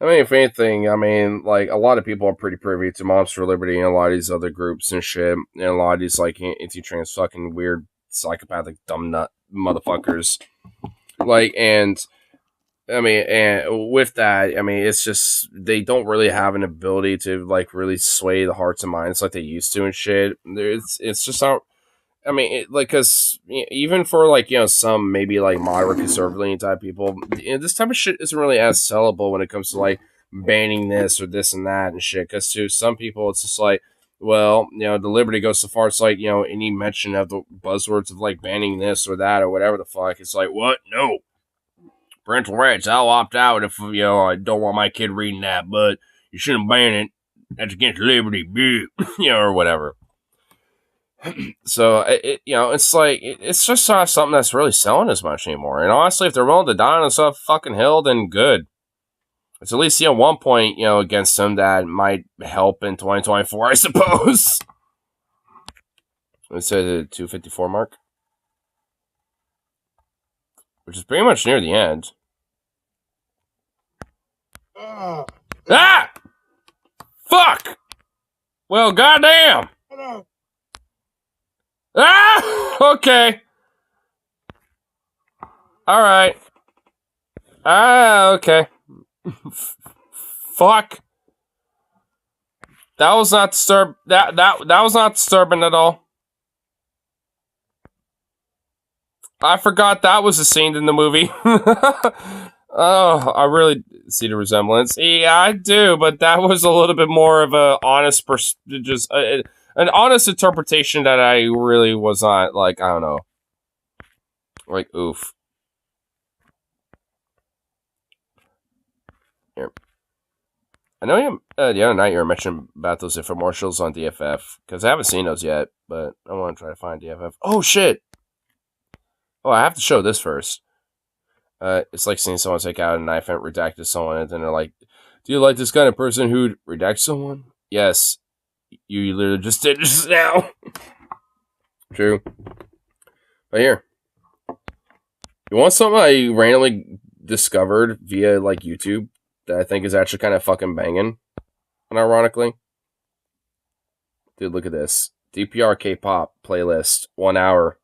I mean, if anything, I mean, like, a lot of people are pretty privy to Moms for Liberty and a lot of these other groups and shit, and a lot of these, like, anti-trans fucking weird, psychopathic, dumb nut motherfuckers. Like, and, I mean, and with that, I mean, it's just, they don't really have an ability to, like, really sway the hearts and minds like they used to and shit. It's just not, I mean, because even for, like, some maybe, like, moderate conservative type people, this type of shit isn't really as sellable when it comes to, like, banning this or this and that and shit. Because to some people, it's just like, well, the liberty goes so far, it's like, any mention of the buzzwords of, like, banning this or that or whatever the fuck, it's like, what? No. Parental rights, I'll opt out if, I don't want my kid reading that, but you shouldn't ban it. That's against liberty, or whatever. So, it's like, it's just not something that's really selling as much anymore. And honestly, if they're willing to die on this fucking hill, then good. It's at least, one point, against them that might help in 2024, I suppose. Let's say the 254 mark. Which is pretty much near the end. Ah! Fuck! Well, goddamn! Ah! Okay. Alright. Okay. Fuck. That was not that was not disturbing at all. I forgot that was a scene in the movie. Oh, I really see the resemblance. Yeah, I do, but that was a little bit more of a honest, an honest interpretation that I really was not, like, I don't know. Like, oof. Here. I know the other night you were mentioning about those infomercials on DFF, because I haven't seen those yet, but I want to try to find DFF. Oh, shit! Oh, I have to show this first. It's like seeing someone take out a knife and redact to someone, and then they're like, Do you like this kind of person who'd redact someone? Yes. You literally just did just now. True. But here. You want something I randomly discovered via like YouTube that I think is actually kind of fucking banging? And ironically. Dude, look at this. DPR K-pop playlist. 1 hour.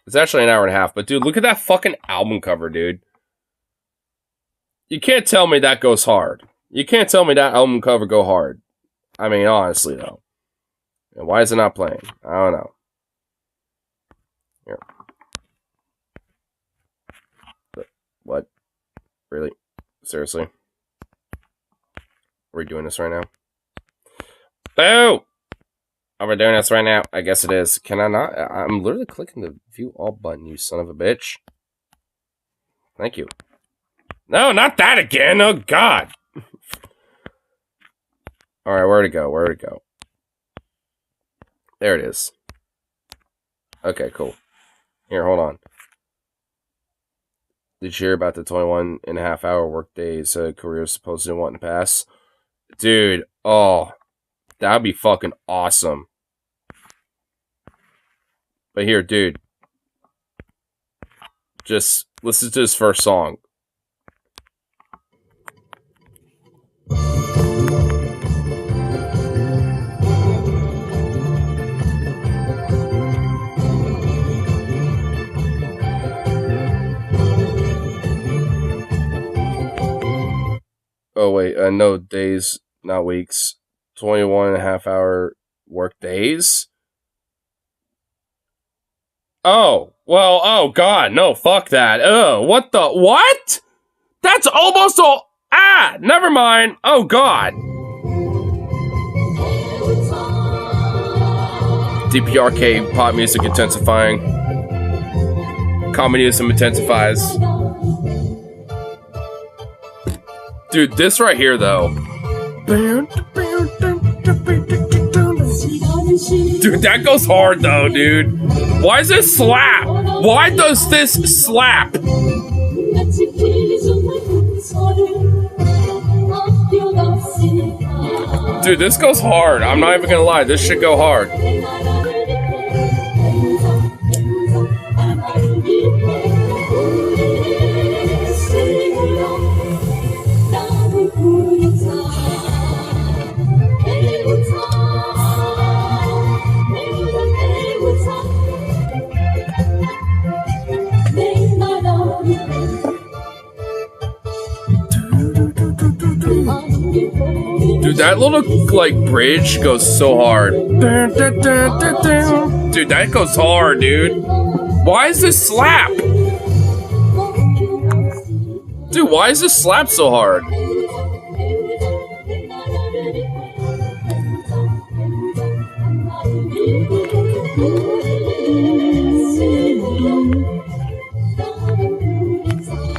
It's actually an hour and a half. But dude, look at that fucking album cover, dude. You can't tell me that goes hard. You can't tell me that album cover go hard. I mean, honestly, though. And why is it not playing? I don't know. Here. But, what? Really? Seriously? Are we doing this right now? Boo! Are we doing this right now? I guess it is. Can I not? I'm literally clicking the view all button, you son of a bitch. Thank you. No, not that again. Oh, God. All right, where'd it go? Where'd it go? There it is. Okay, cool. Here, hold on. Did you hear about the 21.5-hour workdays Korea is supposed to want to pass? Dude, oh, that'd be fucking awesome. But here, dude. Just listen to this first song. Oh, wait, no, days, not weeks. 21.5-hour work days? Oh, well, oh, God, no, fuck that. What the, what? That's almost all, never mind. Oh, God. DPRK, pop music intensifying. Communism intensifies. Dude, this right here, though. Dude, that goes hard, though, dude. Why does this slap? Why does this slap? Dude, this goes hard. I'm not even gonna lie. This should go hard. Dude, that little, like, bridge goes so hard. Dude, that goes hard, dude. Why is this slap? Dude, why is this slap so hard?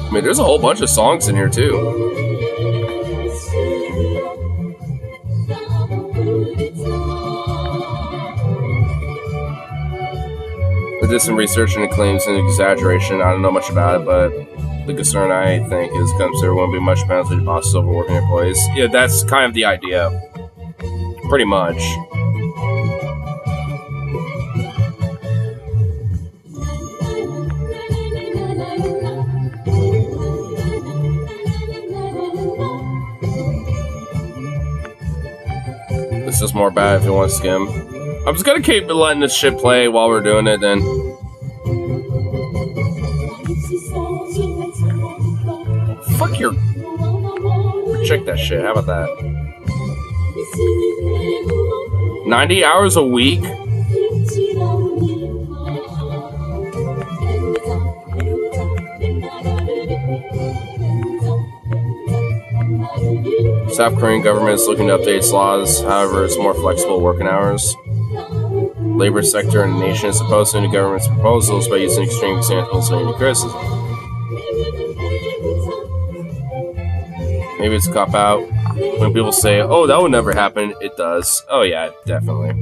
I mean, there's a whole bunch of songs in here, too. I did some research and it claims an exaggeration. I don't know much about it, but the concern I think is comes there won't be much penalty to bosses over working employees. Yeah, that's kind of the idea. Pretty much. This is more bad if you want to skim. I'm just gonna keep letting this shit play while we're doing it then. Fuck your... Check that shit, how about that? 90 hours a week? South Korean government is looking to update its laws, however, it's more flexible working hours. Labor sector and the nation is opposed to the government's proposals by using extreme examples and criticism. Maybe it's a cop-out. When people say, oh, that would never happen, it does. Oh yeah, definitely.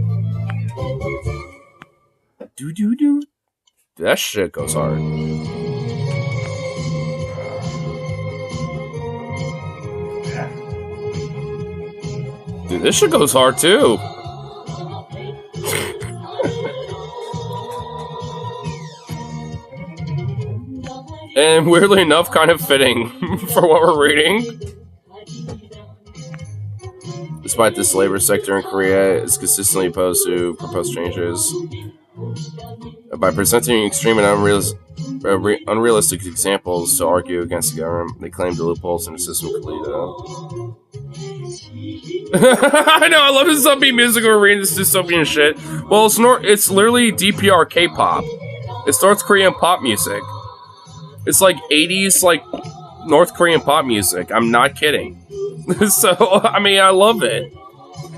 Dude, that shit goes hard. Dude, this shit goes hard too. And weirdly enough, kind of fitting for what we're reading. Despite this, labor sector in Korea is consistently opposed to proposed changes. By presenting extreme and unrealistic examples to argue against the government, they claim the loopholes in the system could lead to. I know, I love this upbeat music we're reading this dystopian shit. Well, it's literally DPR K-pop. It's North Korean pop music. It's like 80s, like, North Korean pop music. I'm not kidding. So, I mean, I love it.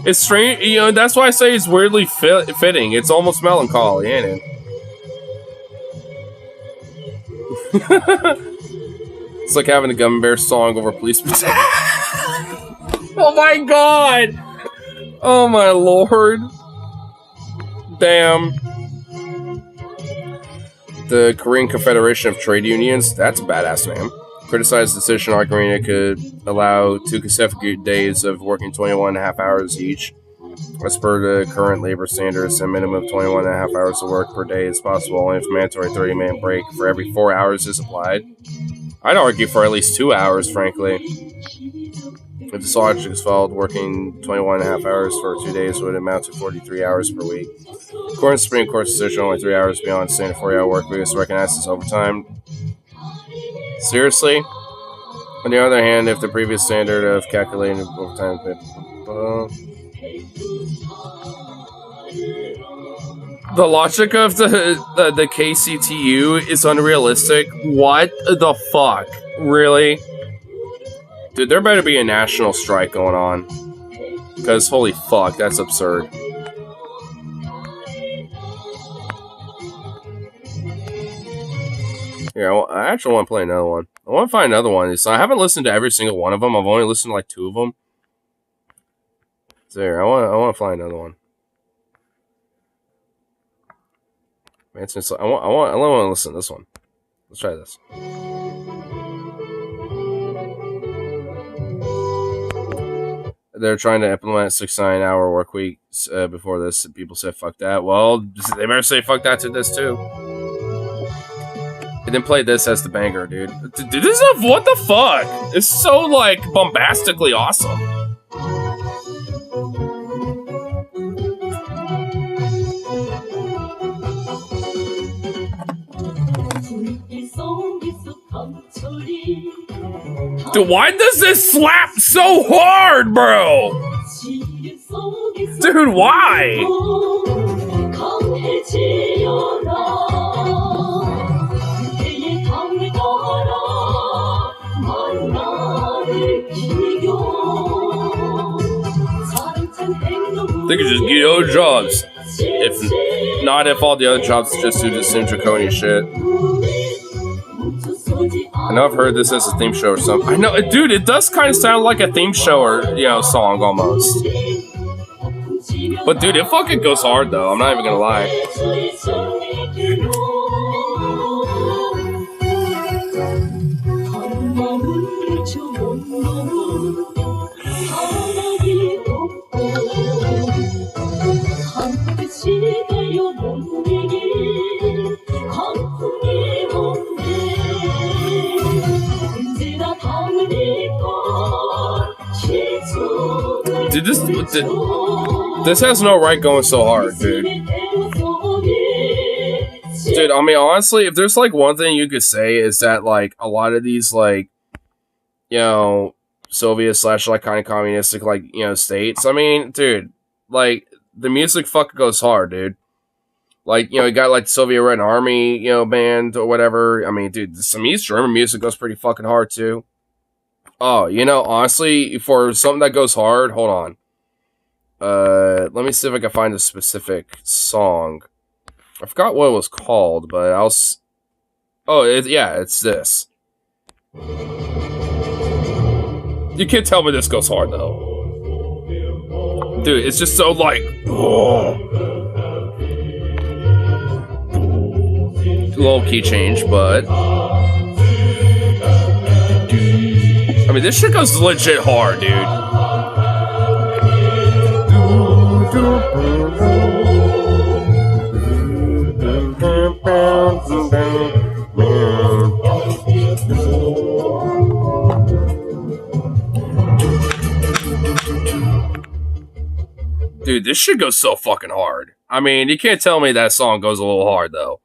It's strange, you know, that's why I say it's weirdly fitting. It's almost melancholy, ain't it? It's like having a Gummy Bear song over police protection. Oh my god! Oh my lord. Damn. The Korean Confederation of Trade Unions, that's a badass name, criticized the decision, arguing it could allow 2 consecutive days of working 21.5 hours each. As per the current labor standards, a minimum of 21.5 hours of work per day is possible, only if a mandatory 30-minute break for every 4 hours is applied. I'd argue for at least 2 hours, frankly. If this logic is followed, working 21.5 hours for 2 days would amount to 43 hours per week. According to the Supreme Court's decision, only 3 hours beyond the standard 40-hour work week is recognized as overtime. Seriously? On the other hand, if the previous standard of calculating overtime... the logic of the KCTU is unrealistic. What the fuck? Really? Dude, there better be a national strike going on. Because holy fuck, that's absurd. Here, I actually want to play another one. I want to find another one. So I haven't listened to every single one of them. I've only listened to like 2 of them. So here, I want to find another one. Man, I want to listen to this one. Let's try this. They're trying to implement 6 9-hour work weeks before this. People said fuck that. Well, they better say fuck that to this too. And then play this as the banger, dude. Dude, this is what the fuck? It's so like bombastically awesome. Dude, why does this slap so hard, bro? Dude, why? They could just get other jobs. If not, if all the other jobs just do the same draconian shit. I know I've heard this as a theme show or something. I know, dude, it does kind of sound like a theme show or, you know, song almost. But dude, it fucking goes hard though, I'm not even gonna lie. Dude, this has no right going so hard, dude. Dude, I mean, honestly, if there's, like, one thing you could say is that, like, a lot of these, like, you know, Soviet / like, kind of communistic, like, you know, states, I mean, dude, like, the music fucking goes hard, dude. Like, you know, you got, like, the Soviet Red Army, you know, band or whatever. I mean, dude, some East German music goes pretty fucking hard, too. Oh, you know, honestly, for something that goes hard, hold on. Let me see if I can find a specific song. I forgot what it was called, but I'll... Oh, yeah, it's this. You can't tell me this goes hard, though. Dude, it's just so, like... Oh. Little key change, but... I mean, this shit goes legit hard, dude. Dude, this shit goes so fucking hard. I mean, you can't tell me that song goes a little hard, though.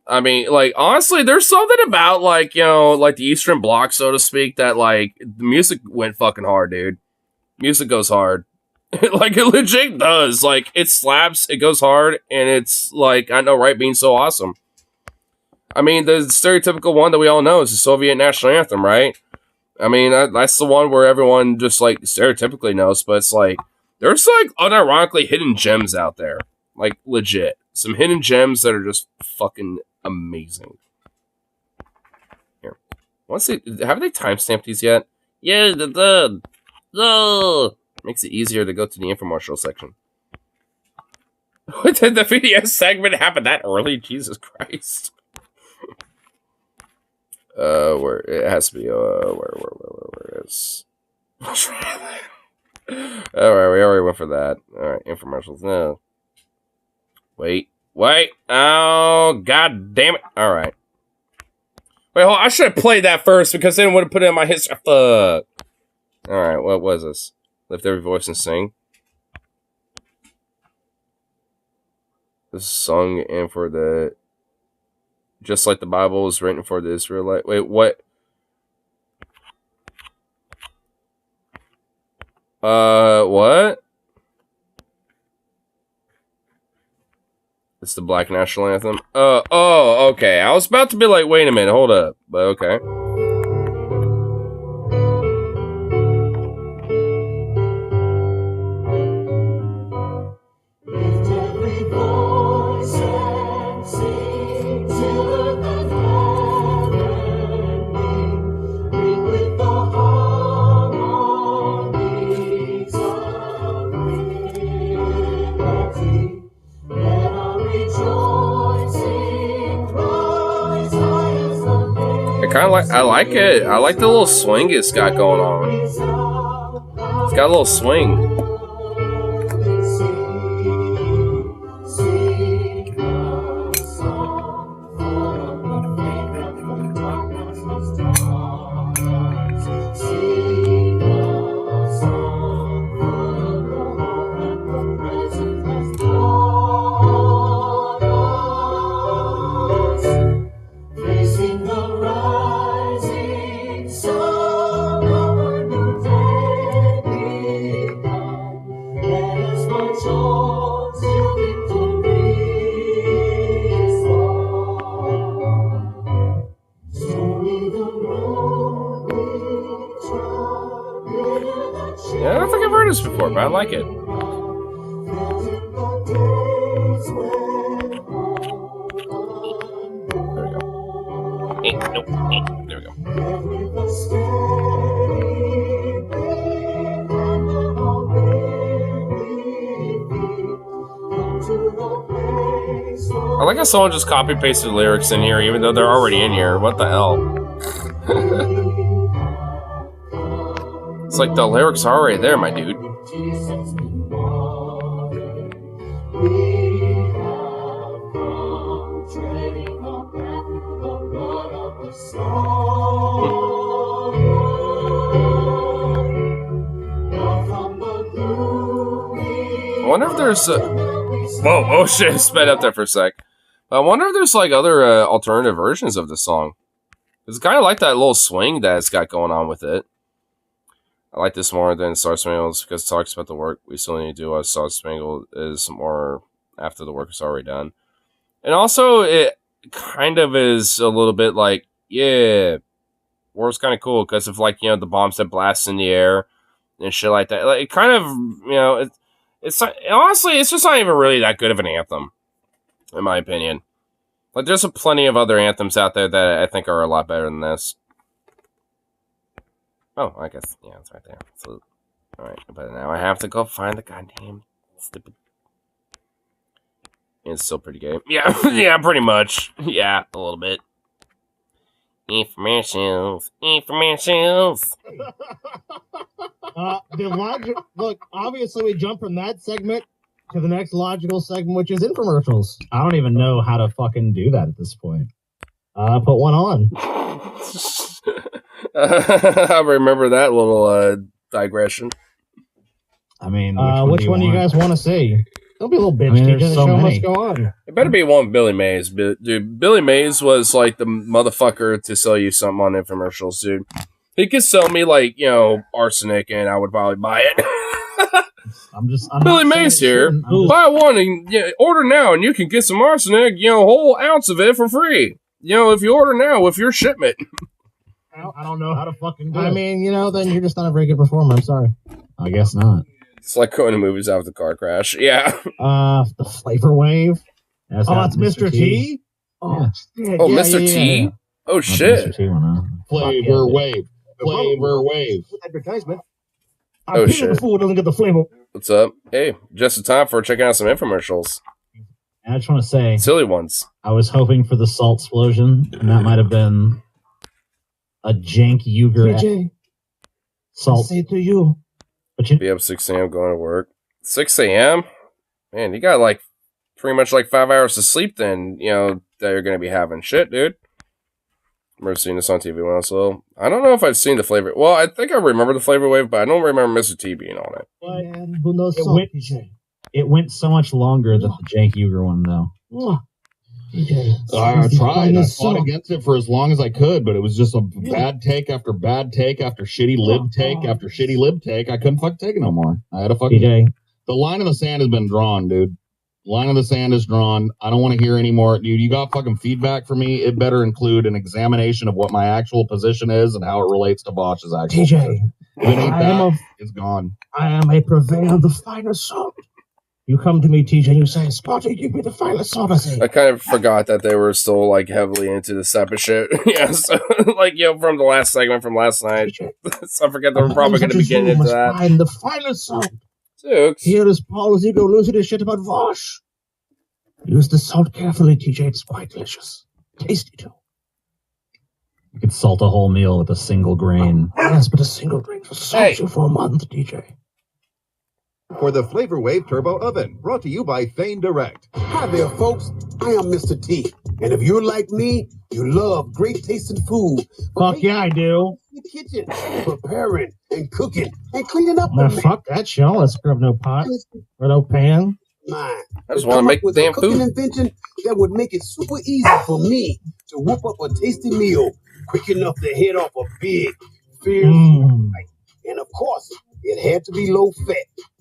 I mean, like, honestly, there's something about, like, you know, like the Eastern Bloc, so to speak, that, like, the music went fucking hard, dude. Music goes hard. Like, it legit does. Like, it slaps, it goes hard, and it's, like, I know, right, being so awesome. I mean, the stereotypical one that we all know is the Soviet national anthem, right? I mean, that's the one where everyone just, like, stereotypically knows, but it's like, there's, like, unironically hidden gems out there. Like, legit. Some hidden gems that are just fucking amazing. Here. Let's see. Have they timestamped these yet? Yeah, the makes it easier to go to the infomercial section. Did the VDS segment happen that early? Jesus Christ. Where it has to be, where is... Alright, we already went for that. Alright, infomercials. No. Wait. Oh, god damn it. Alright. Wait, hold on. I should have played that first because then it would have put it in my history. Fuck. Alright, what was this? Lift every voice and sing. This is sung in for the... Just like the Bible is written for the Israelite. Wait, what? What? It's the Black National Anthem. Oh, okay. I was about to be like, wait a minute, hold up. But okay. I like it. I like the little swing it's got going on. It's got a little swing. Yeah, I don't think I've heard this before, but I like it. There we go. Nope. There we go. I like how someone just copy-pasted lyrics in here, even though they're already in here. What the hell? It's like the lyrics are already there, my dude. I wonder if there's whoa, oh shit, it sped up there for a sec. I wonder if there's like other alternative versions of the song. It's kind of like that little swing that it's got going on with it. I like this more than Star Spangled because it talks about the work we still need to do. As Star Spangled is more after the work is already done. And also, it kind of is a little bit like, yeah, war's kind of cool because of like, you know, the bombs that blast in the air and shit like that. Like, it kind of, you know, it's honestly, it's just not even really that good of an anthem, in my opinion. Like, there's plenty of other anthems out there that I think are a lot better than this. Oh, I guess, yeah, it's right there. So, alright, but now I have to go find the goddamn stupid... It's still pretty gay. Yeah, yeah, pretty much. Yeah, a little bit. Informations. The logic, look, obviously we jumped from that segment to the next logical segment, which is infomercials. I don't even know how to fucking do that at this point. Put one on. I remember that little digression. I mean, which one do you guys want to see? Don't be a little bitch, TJ. The show must go on. It better be one with Billy Mays. Dude, Billy Mays was like the motherfucker to sell you something on infomercials, dude. He could sell me, like, you know, arsenic, and I would probably buy it. I'm Billy Mays here. Buy one and order now, and you can get some arsenic, you know, a whole ounce of it for free. You know, if you order now with your shipment. I don't know how to fucking do it. I mean, you know, then you're just not a very good performer. I'm sorry. I guess not. It's like going to movies after the car crash. Yeah. The Flavor Wave. That's Mr. T? Oh, yeah, Mr. T? Yeah. Oh, shit. Flavor Wave. Flavor Wave. Advertisement. Oh, shit. The fool doesn't get the flavor. What's up? Hey, just in time for checking out some infomercials. And I just want to say, silly ones. I was hoping for the salt explosion, and that might have been a jank Uger salt. I say to you. But you be up 6 a.m. going to work. 6 a.m.? Man, you got like pretty much like 5 hours to sleep then, you know, that you're going to be having. Shit, dude. I remember seeing this on TV when I was little. I don't know if I've seen the Flavor. Well, I think I remember the Flavor Wave, but I don't remember Mr. T being on it. Who knows? It went so much longer than the jank Uger one, though. I tried. I fought against it for as long as I could, but it was just a bad take after bad take after shitty lib take after shitty lib take. I couldn't fucking take it no more. I had to fucking. The line in the sand has been drawn, dude. Line in the sand is drawn. I don't want to hear anymore. Dude, you got fucking feedback for me. It better include an examination of what my actual position is and how it relates to Bosch's actual position. If it ain't that, it's gone. I am a purveyor of the finest salt. You come to me, TJ, and you say, Spotty, give me the finest salt. I say, I kind of forgot that they were still like heavily into this type of shit. Yeah, so like, you know, from the last segment from last night. So I forget they were probably going to be getting into that. Find the finest salt. Six. Here is Paul's ego losing his shit about Vosh. Use the salt carefully, TJ. It's quite delicious. Tasty, too. You could salt a whole meal with a single grain. Yes, but a single grain will salt you for a month, TJ. For the Flavor Wave Turbo Oven, brought to you by Thane Direct. Hi there, folks. I am Mr. T. And if you're like me, you love great tasting food. Fuck yeah, I do. In the kitchen, preparing and cooking and cleaning up. Now, fuck that shit. Let's scrub no pot or no pan. Mine. I just want to make the damn cooking food. Invention that would make it super easy for me to whip up a tasty meal quick enough to head off a big, fierce fight. And of course, it had to be low fat.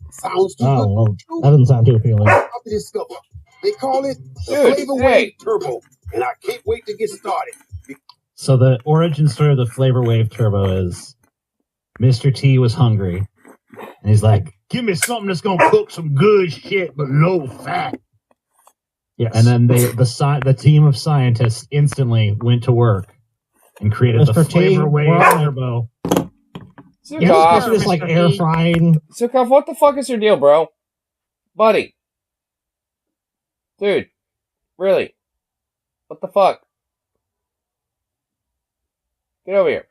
Sounds too good. Well, that doesn't sound too appealing. To discover. They call it the Flavor Wave Turbo, and I can't wait to get started. So the origin story of the Flavor Wave Turbo is Mr. T was hungry, and he's like, give me something that's gonna cook some good shit, but low fat. Yes. And then the team of scientists instantly went to work and created the Flavor Wave Turbo. Yeah, it's just like air frying. Sukov, what the fuck is your deal, bro? Buddy. Dude. Really? What the fuck? Get over here.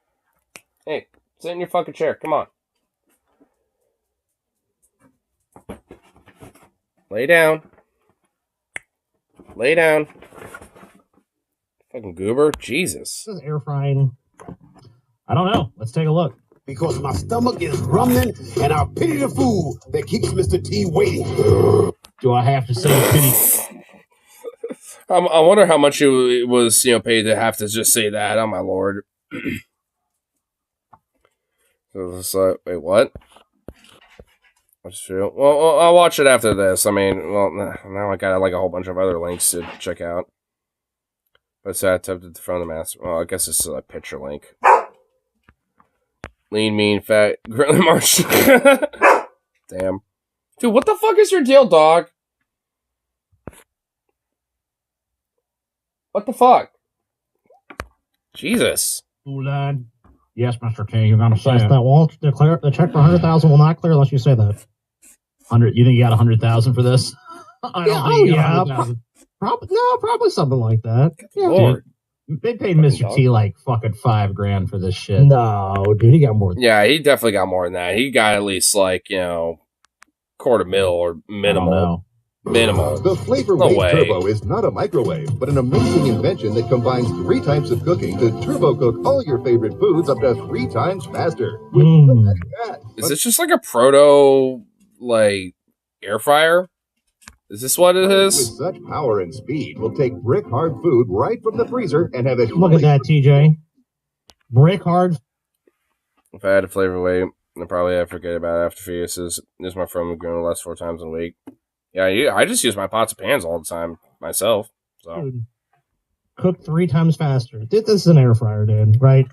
Hey, sit in your fucking chair. Come on. Lay down. Lay down. Fucking goober. Jesus. This is air frying. I don't know. Let's take a look. Because my stomach is rumbling, and I pity the fool that keeps Mr. T waiting. Do I have to say pity? I wonder how much it was, you know, paid to have to just say that. Oh my lord. So it's like, wait, what? Well, I'll watch it after this. I mean, well, now I got like a whole bunch of other links to check out. But so I attempted to throw the master. Well, I guess it's a picture link. Lean, mean, fat, Grilly Marsh. Damn. Dude, what the fuck is your deal, dog? What the fuck? Jesus. Lad. Yes, Mr. T, you're gonna say Yes, it. that won't declare. The check for 100,000 will not clear unless you say that. 100. You think you got 100,000 for this? I don't think you got 100,000. Probably something like that. Yeah, Dude, they paid Mr. T like fucking $5,000 for this shit. No, dude, he got more. Yeah, he definitely got more than that. He got at least like, you know, $250,000 or minimal. Minimal. The Flavor No Wave way. Turbo is not a microwave, but an amazing invention that combines 3 types of cooking to turbo cook all your favorite foods up to 3 times faster. Is this just like a proto, like, air fryer? Is this what it With is? such power and speed, we'll take brick hard food right from the freezer and have it. Look at that, TJ. Brick hard. If I had a Flavor Wave, I'd probably forget about it after a few uses. This is my friend going less 4 times in a week. Yeah, I just use my pots and pans all the time myself. So Dude, cook 3 times faster. This is an air fryer, dude, right?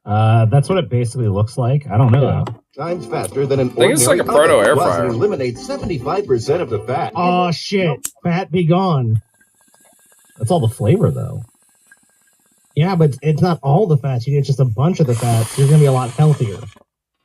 That's what it basically looks like. I don't know. Times faster than an I think it's like a ordinary proto oven, air plus fryer. It eliminates 75% of the fat. Oh shit! Fat be gone. That's all the flavor, though. Yeah, but it's not all the fats. You get just a bunch of the fats. You're gonna be a lot healthier.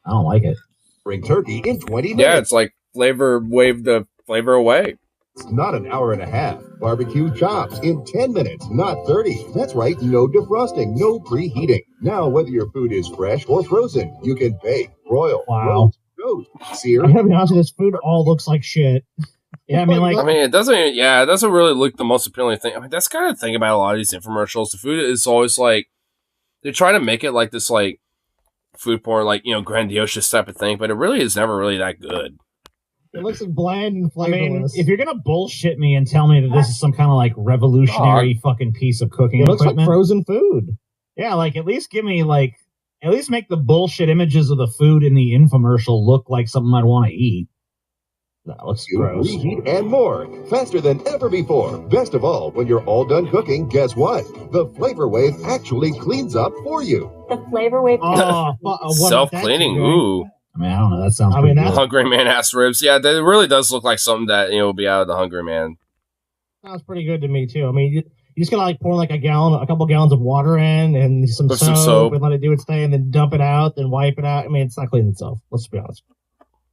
I don't like it. Bring turkey in 20 minutes. yeah, it's like Flavor Wave the flavor away. It's not an hour and a half. Barbecue chops in 10 minutes, not 30. That's right, no defrosting, no preheating. Now, whether your food is fresh or frozen, you can bake, broil, roast, sear. I gotta be honest with you, this food all looks like shit. Yeah, I mean, like, it doesn't. Yeah, it doesn't really look the most appealing thing. I mean, that's kind of the thing about a lot of these infomercials. The food is always like they try to make it like this, like food porn, like grandiose type of thing, but it really is never really that good. it looks like bland and I flavorless. mean, if you're gonna bullshit me and tell me that this is some kind of like revolutionary fucking piece of cooking it looks like equipment, frozen food. yeah, like at least give me at least make the bullshit images of the food in the infomercial look like something I'd want to eat. That looks gross. Reheat and more, faster than ever before. Best of all, when you're all done cooking, guess what? The Flavor Wave actually cleans up for you. The Flavor Wave. Self-cleaning. Ooh. I mean, I don't know. That sounds. I mean, pretty that's good. Hungry Man ass ribs. Yeah, that really does look like something that will be out of the Hungry Man. sounds pretty good to me too. I mean, you just gotta like pour like a couple gallons of water in and some With soap, some soap. and let it do its thing, and then dump it out, then wipe it out. I mean, it's not cleaning itself. Let's be honest.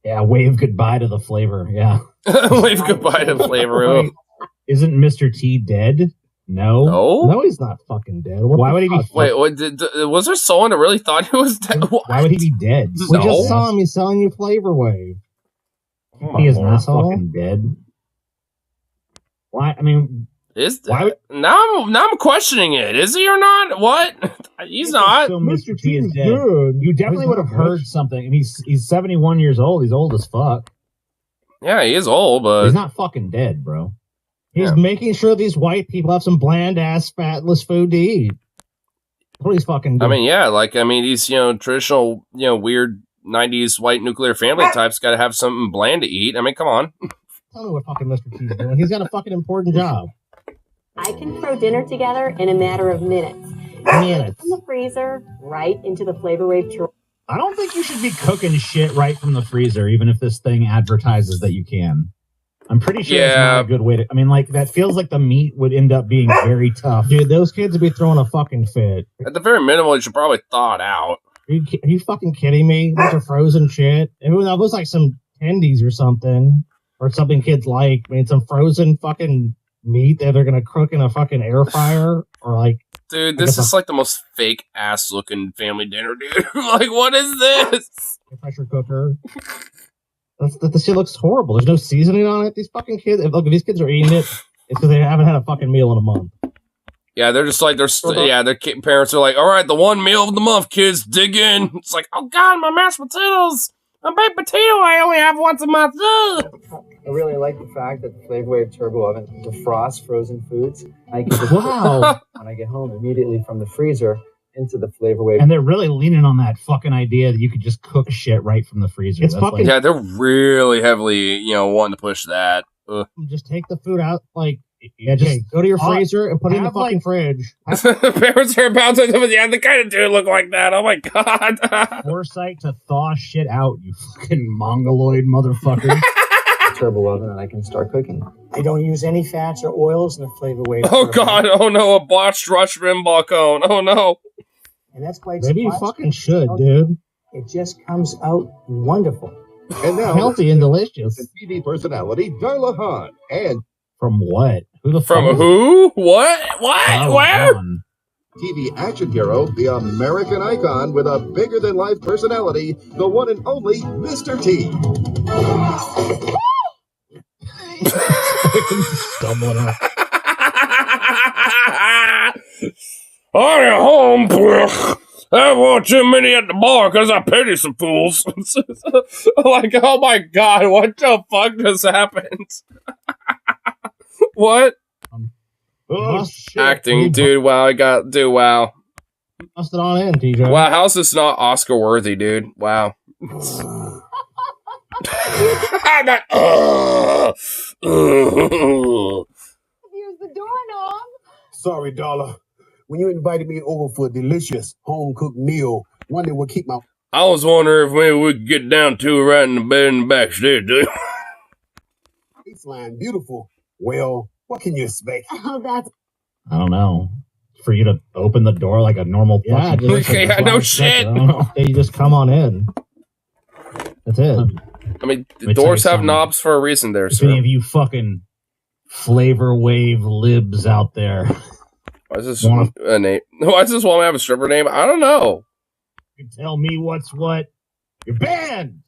Yeah, wave goodbye to the flavor. Yeah. Wave goodbye to Flavor. Wait, Isn't Mr. T dead? No. no, he's not fucking dead. What Why the would he be? fuck? Wait, was there someone that really thought he was dead? Why would he be dead? We just saw him. He's selling you Flavor Wave. He is not asshole. fucking dead. Why? I mean, now I'm questioning it. Is he or not? What? He's not. so Mr. T is dead. You definitely would have heard something. I mean, he's 71 years old. He's old as fuck. Yeah, he is old, but He's not fucking dead, bro. He's making sure these white people have some bland ass fatless food to eat. What he's fucking doing. I mean, these traditional weird 90s white nuclear family types got to have something bland to eat. I mean, come on. Tell me what fucking Mr. T's doing. He's got a fucking important job. I can throw dinner together in a matter of minutes. Minutes. From the freezer right into the Flavor Wave tray. I don't think you should be cooking shit right from the freezer, even if this thing advertises that you can. I'm pretty sure that's not a good way to. I mean, like, that feels like the meat would end up being very tough. Dude, those kids would be throwing a fucking fit. At the very minimum, you should probably thaw it out. Are you fucking kidding me? Bunch of frozen shit. It was like some tendies or something kids like. I mean, some frozen fucking meat that they're gonna cook in a fucking air fryer or like. Dude, this is like the most fake ass looking family dinner, dude. Like, what is this? A pressure cooker. This shit looks horrible. There's no seasoning on it. These fucking kids. If these kids are eating it, it's because they haven't had a fucking meal in a month. Yeah, they're just like, their parents are like, all right, the one meal of the month, kids, dig in. It's like, oh God, my mashed potatoes. My baked potato I only have once a month. Ugh. I really like the fact that the Flavor Wave Turbo Oven defrosts frozen foods. I can Wow. when I get home immediately from the freezer into the Flavor Wave. And they're really leaning on that fucking idea that you could just cook shit right from the freezer. It's That's fucking- Yeah, they're really heavily, wanting to push that. Ugh. Just take the food out, like, just go to your freezer and put it in the fucking fridge. Parents are about to, yeah, they kind of do look like that. Oh my God. foresight to thaw shit out, you fucking mongoloid motherfucker. Turbo oven, and I can start cooking. I don't use any fats or oils in the Flavor Wave. Oh God, oh no, a botched Rush Limbaugh cone. Oh no. And that's quite Maybe you fucking should, dude. It just comes out wonderful. And now, Healthy and delicious. TV personality Darla Hahn and From what? Who the From fuck is who? What? What? Darla Where? Hahn? TV action hero, the American icon with a bigger-than-life personality, the one and only Mr. T. Stumbling up. On your home, I want too many at the bar because I pity some fools. Like, oh my god, what the fuck just happened? What? Oh, shit. Acting, dude. Wow, wow. Bust it on in, TJ. Wow, how's this not Oscar worthy, dude? Wow. Here's the doorknob. Sorry, Dollar. When you invited me over for a delicious home-cooked meal, one that would keep my... I was wondering if maybe we could get down to it right in the bed in the backstairs, dude. baseline beautiful. Well, what can you expect? Oh, that's... I don't know. For you to open the door like a normal fucking person. Yeah, no shit. Yeah, you just come on in. That's it. I mean, the doors have knobs for a reason there, If sir. any of you fucking flavor wave libs out there. Why is this a name? Why does this woman have a stripper name? I don't know. You tell me what's what. You're banned!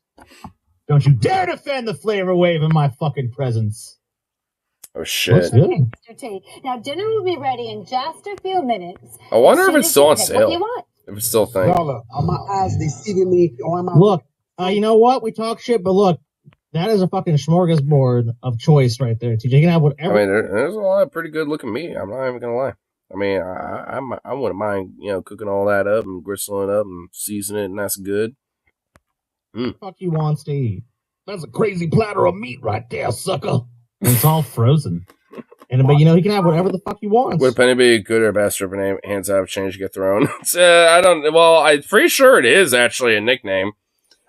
Don't you dare defend the flavor wave in my fucking presence. Oh, shit. Mr. T. Now, dinner will be ready in just a few minutes. I wonder As if soon it's as still you on pick sale. What you want. If it's still a thing. Dollar, are my eyes deceiving me or am I... Look, you know what? We talk shit, but look, that is a fucking smorgasbord of choice right there. TJ, you can have whatever. I mean, there's a lot of pretty good looking meat. I'm not even gonna lie. I mean, I wouldn't mind, cooking all that up and gristling it up and seasoning it, and that's good. Fuck you wants to eat. That's a crazy platter of meat right there, sucker. It's all frozen. But he can have whatever the fuck he wants. Would Penny be a good or bad stripper name? Hands out, change get thrown. I don't. Well, I'm pretty sure it is actually a nickname.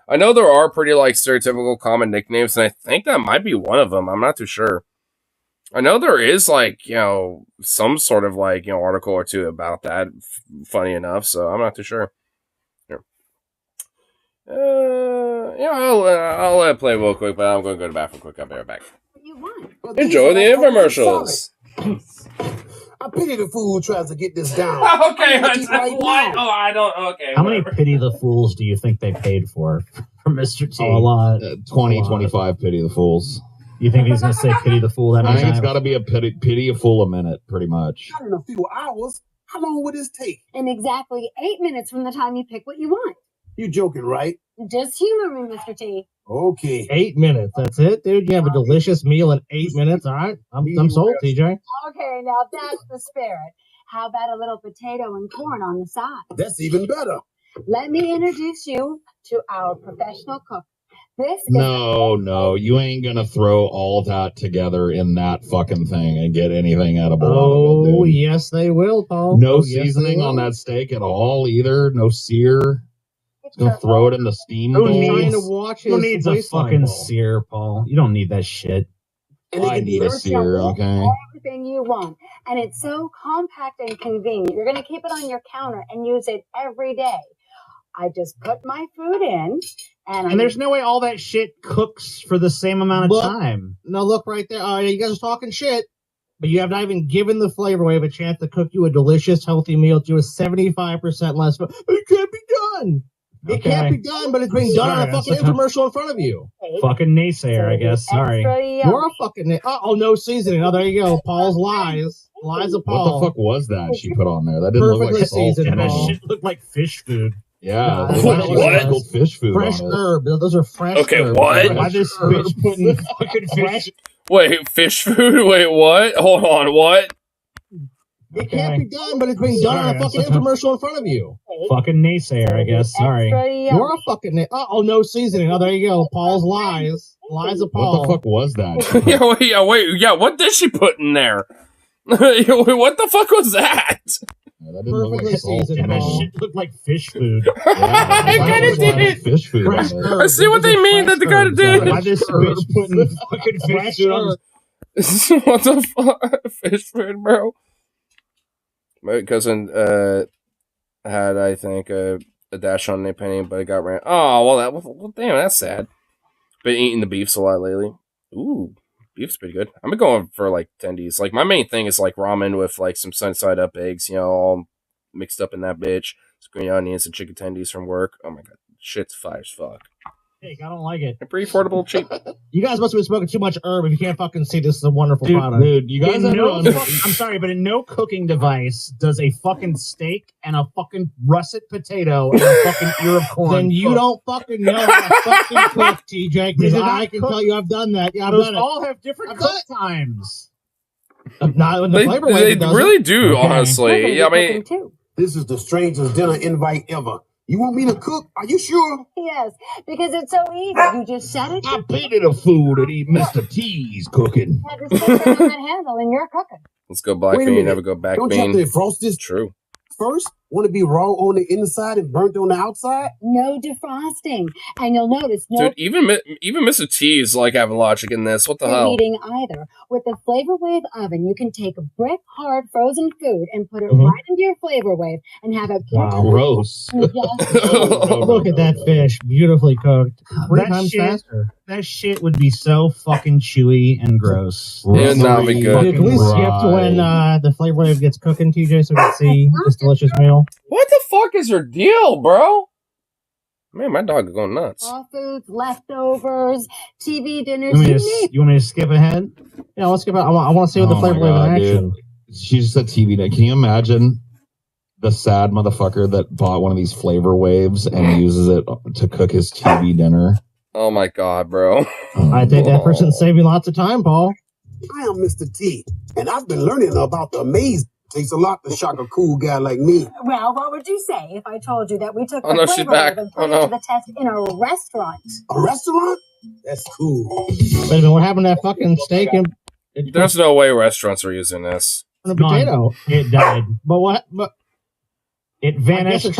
I know there are pretty stereotypical common nicknames, and I think that might be one of them. I'm not too sure. I know there is some sort of article or two about that. Funny enough, so I'm not too sure. Here. I'll let it play real quick, but I'm going to go to the bathroom quick. I'll be right back. Enjoy the infomercials. I pity the fool who tries to get this down. Okay, right what? Oh, I don't. Okay. How many pity the fools do you think they paid for Mr. T? A lot. 20, 25 pity the fools. You think he's going to say pity the fool that I many think it's times? got to be a pity a fool a minute, pretty much. Not in a few hours. How long would this take? In exactly 8 minutes from the time you pick what you want. You joking, right? Just humor me, Mr. T. Okay. 8 minutes. That's it, dude. You have a delicious meal in 8 minutes. All right. I'm sold, TJ. Okay, now that's the spirit. How about a little potato and corn on the side? That's even better. Let me introduce you to our professional cook. This is No, you ain't gonna throw all that together in that fucking thing and get anything edible out of it, Oh, dude. yes, they will, Paul. No Oh, yes, seasoning they on will. that steak at all either. No sear. Gonna throw it in the steam Who bowl. needs, to watch who his needs a waistline fucking bowl. sear, Paul? You don't need that shit. And I need a sear, okay? everything you want. And it's so compact and convenient. You're going to keep it on your counter and use it every day. I just put my food in, And there's no way all that shit cooks for the same amount of Look. time. No, look right there. You guys are talking shit, but you have not even given the flavor wave a chance to cook you a delicious, healthy meal to a 75% less. It can't be done. It can't be done, but it's being done on a fucking infomercial in front of you. Fucking naysayer, I guess. Sorry. You're a fucking... Oh, no seasoning. Oh, there you go. Paul's lies. Lies of Paul. What the fuck was that she put on there? That didn't look Perfectly like salt. seasoned, That Paul. shit looked like fish food. Yeah, That's what? what it was. Fish food Fresh on it. herb. Those are fresh Okay, herbs. what? Why this bitch putting fucking fish? Wait, fish food? Wait, what? Hold on, what? It can't be done, but it's being done on a fucking infomercial in front of you. Fucking naysayer, I guess. Sorry. You're a fucking... Oh, no seasoning. Oh, there you go. Paul's lies. Lies of Paul. What the fuck was that? Yeah, what did she put in there? What the fuck was that? Yeah, that didn't look Perfectly like salt. seasoned, And that Paul. shit looked like fish food. I kinda did. Fish food on Fresh it. herb. I see what they mean that they gotta do. Why this bitch putting fucking fish food on? What the fuck? Fish food, bro? My cousin had, I think, a dash on their penny, but it got ran. Oh, well, damn, that's sad. Been eating the beefs a lot lately. Ooh, beef's pretty good. I've been going for tendies. My main thing is ramen with some sunny side up eggs, all mixed up in that bitch. Some green onions and chicken tendies from work. Oh my god, shit's fire as fuck. I don't like it. They're pretty affordable, cheap. You guys must have been smoking too much herb if you can't fucking see this is a wonderful product. Dude, you guys I'm sorry, but in no cooking device does a fucking steak and a fucking russet potato and a fucking ear of corn. Then you don't fucking know how to fucking cook, TJ, because I can tell you I've done that. Yeah, I've Those done it. all have different cook times. Not in the They flavor wave. really do, honestly. Yeah, I mean, This is the strangest dinner invite ever. You want me to cook? Are you sure? Yes, because it's so easy. You just set it. I painted a food and eat Mr. T's cooking. You had to stick it on that handle and you're cooking. let's go black Wait a bean, minute. never go back Don't you have bean. to defrost this True. first? Want to be raw on the inside and burnt on the outside? No defrosting. And you'll notice no Dude, even Mr. T is like having logic in this. What the hell? heating either. With the Flavor Wave oven, you can take brick hard frozen food and put it right into your Flavor Wave and have it Gross. Just Look at that fish, beautifully cooked. Three times faster. That shit would be so fucking chewy and gross. Yeah, that'd be good. Dude, can we skip to when the Flavor Wave gets cooking, TJ, so we can see this delicious meal? What the fuck is your deal, bro? Man, my dog is going nuts. raw foods, leftovers, TV dinners, You want me you to, name you want me to skip ahead? Yeah, let's skip out. I want to see what the Flavor Wave in action. She's a TV night. Can you imagine the sad motherfucker that bought one of these flavor waves and uses it to cook his TV dinner? Oh my god, bro. I think that person's saving lots of time, Paul. I am Mr. T, and I've been learning about the maze. Takes a lot to shock a cool guy like me. Well, what would you say if I told you that we took Oh, the no, she's Flavor back. Wave and Oh, put no. it to the test in a restaurant? A restaurant? That's cool. Wait a minute, what happened to that fucking steak and There's no way restaurants are using this. a potato? It died. But what? But It vanished.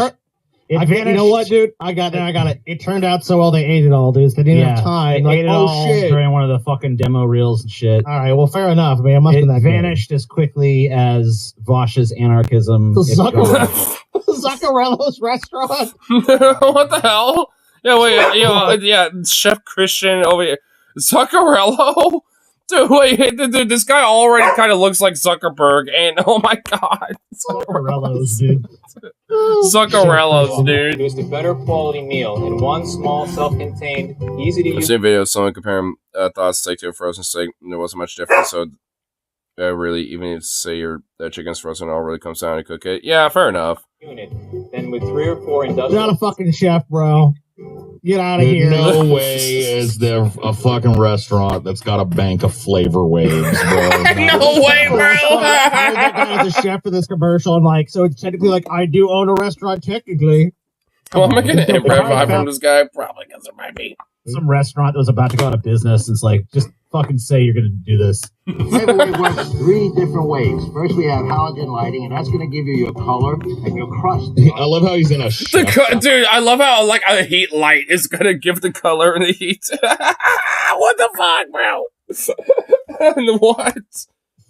You know what, dude? I got it. It turned out so well they ate it all, dude. They didn't have time. They Like, ate it oh all shit! during one of the fucking demo reels and shit. All right, well, fair enough. I mean, it must have It been that vanished as quickly as Vosh's anarchism. good. is gone. Zuccarello's restaurant. What the hell? Yeah, wait, yeah, Chef Christian over here. Zuccarello? Dude, wait, dude, this guy already kind of looks like Zuckerberg, and oh my god. Zuccarello's, dude. Zuccarello's, dude. It was the better quality meal in one small, self-contained, easy to I've use. seen videos of someone comparing thawed steak to a frozen steak, and there wasn't much difference, so really, even if you say that chicken's frozen, it all really comes down to cook it. Yeah, fair enough. Unit. Then with 3 or 4 You're industrial. not a fucking chef, bro. Get out of here. No way is there a fucking restaurant that's got a bank of flavor waves, bro. No way, bro. I was that guy as a chef for this commercial. I'm like, so it's technically like I do own a restaurant, technically. Well, I'm gonna get an improv from this guy, probably because it might be. Some restaurant that was about to go out of business. It's like, just fucking say you're going to do this. Flavor Wave works 3 different ways. First, we have halogen lighting, and that's going to give you your color and your crust. I love how he's in a Dude, I love how like a heat light is gonna give the color and the heat. What the fuck, bro? What?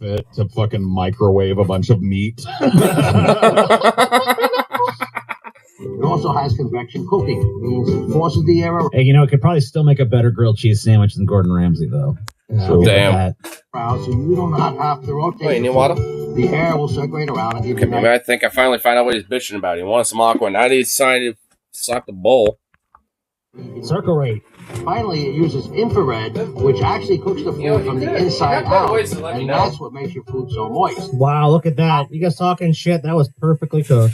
fit to fucking microwave a bunch of meat. It also has convection cooking. It means it forces the air around. Hey, you know, it could probably still make a better grilled cheese sandwich than Gordon Ramsay, though. Damn. So you do not have to rotate. Wait, the need food. water? The air will circulate around and give Okay, you maybe I think I finally find out what he's bitching about. He wants some aqua. Now he's decided to slap the bowl. Circle rate. Finally, it uses infrared, which actually cooks the food from the inside out, and that's what makes your food so moist. Wow, look at that. You guys talking shit. That was perfectly cooked.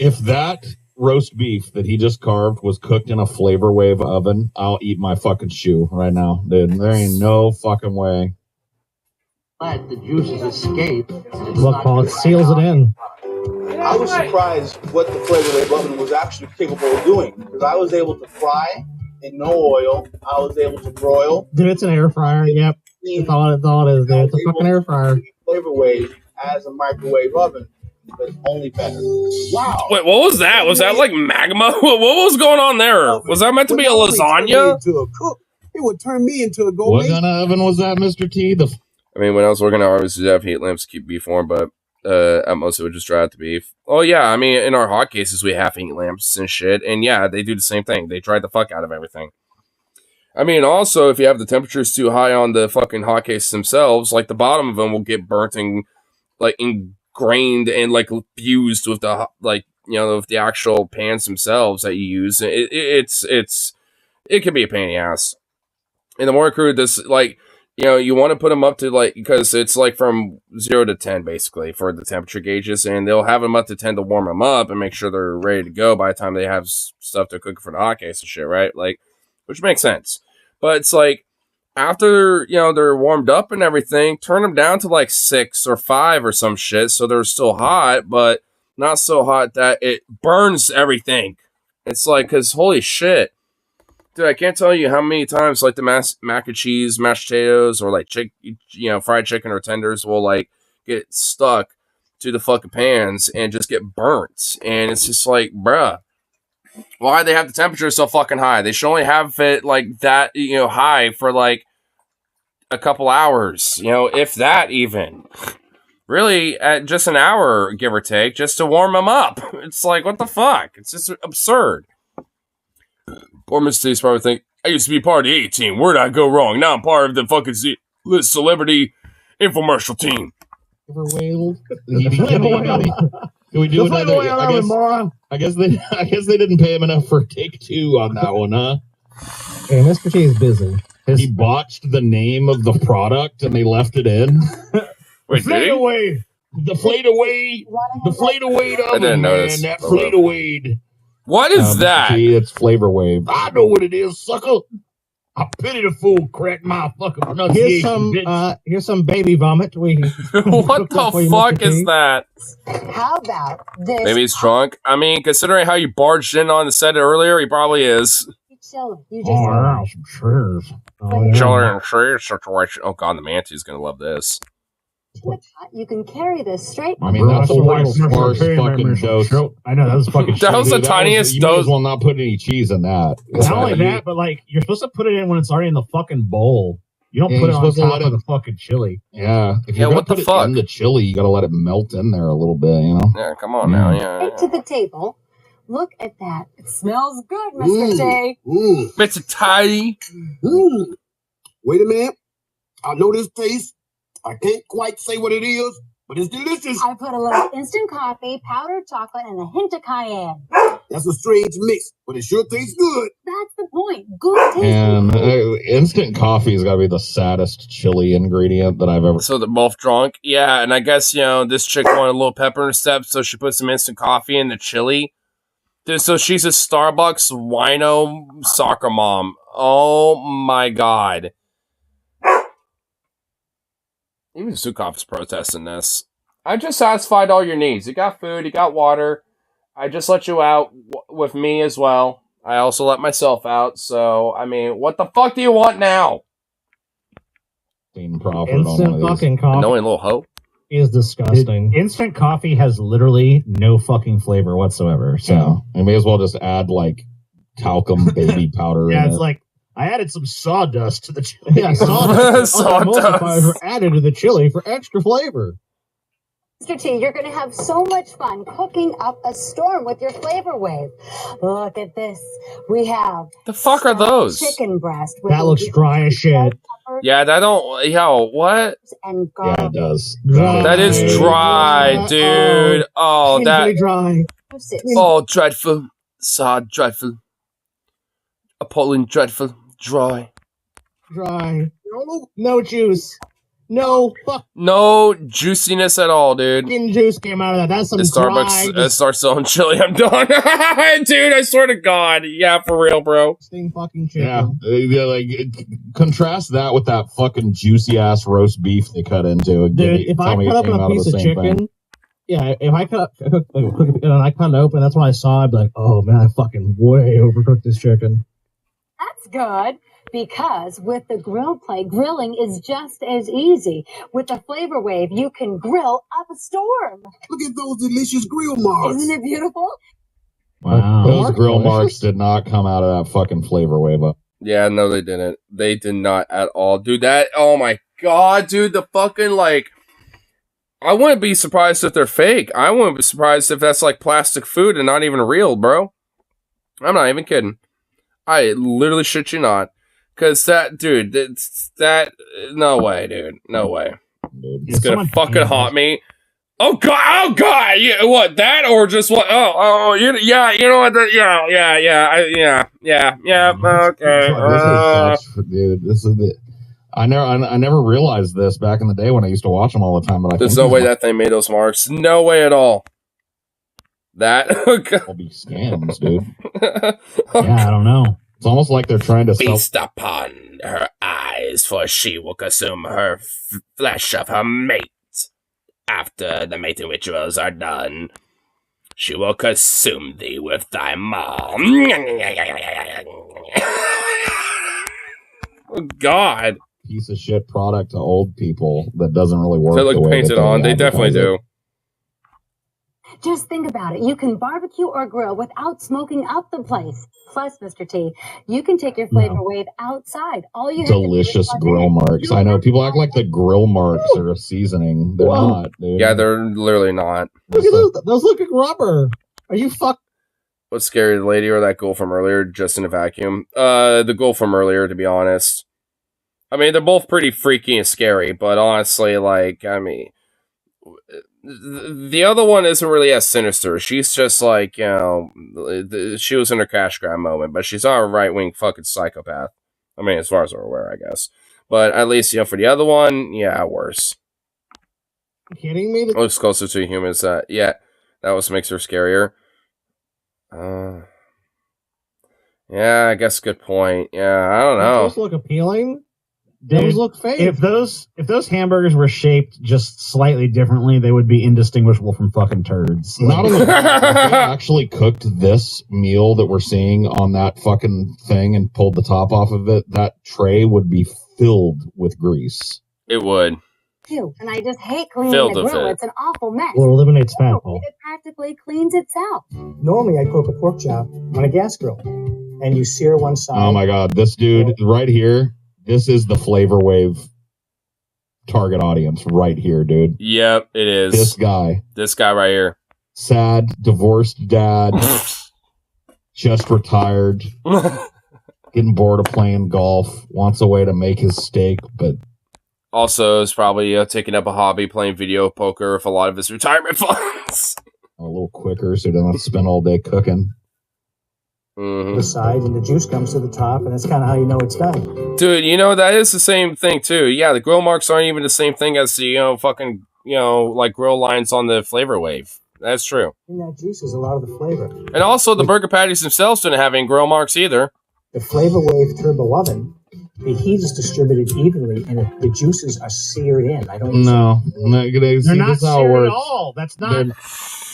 If that roast beef that he just carved was cooked in a flavor wave oven, I'll eat my fucking shoe right now, dude. There ain't no fucking way. Let the juices escape. And it's Look, not Paul, it gonna seals it in. I was surprised what the Flavor Wave oven was actually capable of doing, because I was able to fry in no oil. I was able to broil. Dude, it's an air fryer. Yep. That's all it is, dude. It's a fucking air fryer. Flavor Wave as a microwave oven, but only better. Wow. Wait, what was that? Was that like magma? What was going on there? Was that meant to be a lasagna? It would turn me into a gourmet. What kind of oven was that, Mr. T? I mean, when I was working at Harvest, we have heat lamps to keep beef warm, but at most it would just dry out the beef. Oh yeah, I mean, in our hot cases, we have heat lamps and shit, and yeah, they do the same thing. They dry the fuck out of everything. I mean, also, if you have the temperatures too high on the fucking hot cases themselves, like the bottom of them will get burnt and like ingrained and like fused with the like with the actual pans themselves that you use. It's it can be a pain in the ass. And the more crude this, like, you know, you want to put them up to, like, because it's like from 0 to 10 basically for the temperature gauges, and they'll have them up to 10 to warm them up and make sure they're ready to go by the time they have stuff to cook for the hot case and shit, right? Like, which makes sense. But it's like, after, you know, they're warmed up and everything, turn them down to like 6 or 5 or some shit, so they're still hot, but not so hot that it burns everything. It's like, because holy shit. Dude, I can't tell you how many times, like, the mac and cheese, mashed potatoes, or, like, fried chicken or tenders will, like, get stuck to the fucking pans and just get burnt. And it's just like, bruh, why do they have the temperature so fucking high? They should only have it, like, that, you know, high for, like, a couple hours, you know, if that even. Really, at just an hour, give or take, just to warm them up. It's like, what the fuck? It's just absurd. Poor Mr. T's probably think, I used to be part of the A-team. Where'd I go wrong? Now I'm part of the fucking celebrity infomercial team. Can we do another? I guess they didn't pay him enough for take 2 on that one, huh? Hey, Mr. T is busy. He botched the name of the product and they left it in. Wait, did he? Away. The Flayed Away oven, I didn't notice. man. That Flayed Away. What is that? Gee, it's Flavor Wave. I know what it is, sucker. I pity the fool, correct my fucking pronunciation. Here's some baby vomit. What the fuck is that? How about this? Maybe he's drunk. I mean, considering how you barged in on the set earlier, he probably is. You just some cheers. Chiller and cheers situation. Oh god, the Manty's gonna love this. You can carry this straight. I mean, that's a sparse fucking dose. I know, that was fucking That was the tiniest You dose. might as well not put any cheese in that. Not only that, but like, you're supposed to put it in when it's already in the fucking bowl. You don't put it on top of the fucking chili. Yeah. If you're what the put fuck? it in the chili, you gotta let it melt in there a little bit, you know? Yeah, come on now. Yeah. Right to the table. Look at that. It smells good, Mr. T. Mr. T. Wait a minute. I know this taste. I can't quite say what it is, but it's delicious. I put a little instant coffee, powdered chocolate, and a hint of cayenne. That's a strange mix, but it sure tastes good. That's the point. Good taste. And instant coffee has got to be the saddest chili ingredient that I've ever. So they're both drunk? Yeah, and I guess, you know, this chick wanted a little pepper in her step, so she put some instant coffee in the chili. Dude, so she's a Starbucks wino soccer mom. Oh my god. Even Zukov is protesting this. I just satisfied all your needs. You got food, you got water. I just let you out with me as well. I also let myself out. So, I mean, what the fuck do you want now? Instant fucking coffee. Annoying little hoe. Is disgusting. Instant coffee has literally no fucking flavor whatsoever. So you may as well just add like talcum baby powder. Yeah, in it's it. like, I added some sawdust to the chili. Yeah, sawdust. Sawdust. Emulsifiers were added to the chili for extra flavor. Mr. T, you're going to have so much fun cooking up a storm with your flavor wave. Look at this. We have The fuck are those? chicken breast. With That looks dry as shit. Yeah, that don't. Yo, what? And Yeah, garlic. it does. That is dry, dude. Oh, Painfully that. dry. Oh, dreadful. Sad, dreadful. Appalling, dreadful. Dry. Dry. No juice. No No juiciness at all, dude. fucking juice came out of that. That's some The Starbucks dry, starts selling chili. I'm done. Dude, I swear to God. Yeah, for real, bro. disgusting fucking chicken. Yeah, like contrast that with that fucking juicy ass roast beef they cut into. Dude, if I cut up a piece of chicken, yeah, if I cut it and I cut it open, that's what I saw. I'd be like, oh man, I fucking way overcooked this chicken. That's good. Because with the grill plate, grilling is just as easy. With the flavor wave, you can grill up a storm. Look at those delicious grill marks. Isn't it beautiful? Wow, those grill marks did not come out of that fucking flavor wave up. Yeah, no, they didn't. They did not at all. Dude, that, oh my God, dude, the fucking, like, I wouldn't be surprised if they're fake. I wouldn't be surprised if that's, like, plastic food and not even real, bro. I'm not even kidding. I literally shit you not. Because that, dude, that, no way, dude. No way. Dude. It's gonna fucking haunt me. Oh God! Yeah, what that or just what? Yeah. You know what? Yeah. Okay. This is such, dude. This is the. I never realized this back in the day when I used to watch them all the time. But There's no way that thing made those marks. No way at all. That will be scams, dude. Yeah, I don't know. It's almost like they're trying to feast upon her eyes, for she will consume her flesh of her mate. After the mating rituals are done, she will consume thee with thy maw. Oh God! Piece of shit product to old people that doesn't really work. They look painted on. They definitely do. Just think about it. You can barbecue or grill without smoking up the place. Plus, Mr. T, you can take your flavor wave outside. All you have Delicious grill marks. I know people act like the grill marks are a seasoning. They're not, dude. Yeah, they're literally not. Look at those. Those look like rubber. Are you fuck? What's scary, the lady or that ghoul from earlier, just in a vacuum? The ghoul from earlier, to be honest. I mean, they're both pretty freaky and scary, but honestly, like, I mean, the other one isn't really as sinister. She's just like, you know, she was in her cash grab moment, but she's not a right-wing fucking psychopath. I mean, as far as we're aware, I guess. But at least, you know, for the other one, yeah, worse. You kidding me? Looks closer to humans. Yeah, that was makes her scarier. Yeah, I guess good point. Yeah, I don't know. Those look appealing. Those look fake. If those hamburgers were shaped just slightly differently, they would be indistinguishable from fucking turds. Not only that, if they actually cooked this meal that we're seeing on that fucking thing and pulled the top off of it, that tray would be filled with grease. It would. Too. And I just hate cleaning Filled the with grill. it. It's an awful mess. Well, it eliminates fat. It practically cleans itself. Normally, I cook a pork chop on a gas grill, and you sear one side. Oh my god, this dude right here. This is the Flavor Wave target audience right here, dude. Yep, it is. This guy right here. Sad, divorced dad, just retired, getting bored of playing golf, wants a way to make his steak, but also is probably taking up a hobby playing video poker with a lot of his retirement funds. A little quicker so he doesn't have to spend all day cooking. The side, and the juice comes to the top, and that's kind of how you know it's done. Dude, you know, that is the same thing, too. Yeah, the grill marks aren't even the same thing as the, like grill lines on the Flavor Wave. That's true. In that juice is a lot of the flavor. And also, the burger patties themselves didn't have any grill marks either. The Flavor Wave Turbo Oven, the heat is distributed evenly, and the juices are seared in. I don't know. They're not seared at all. That's not...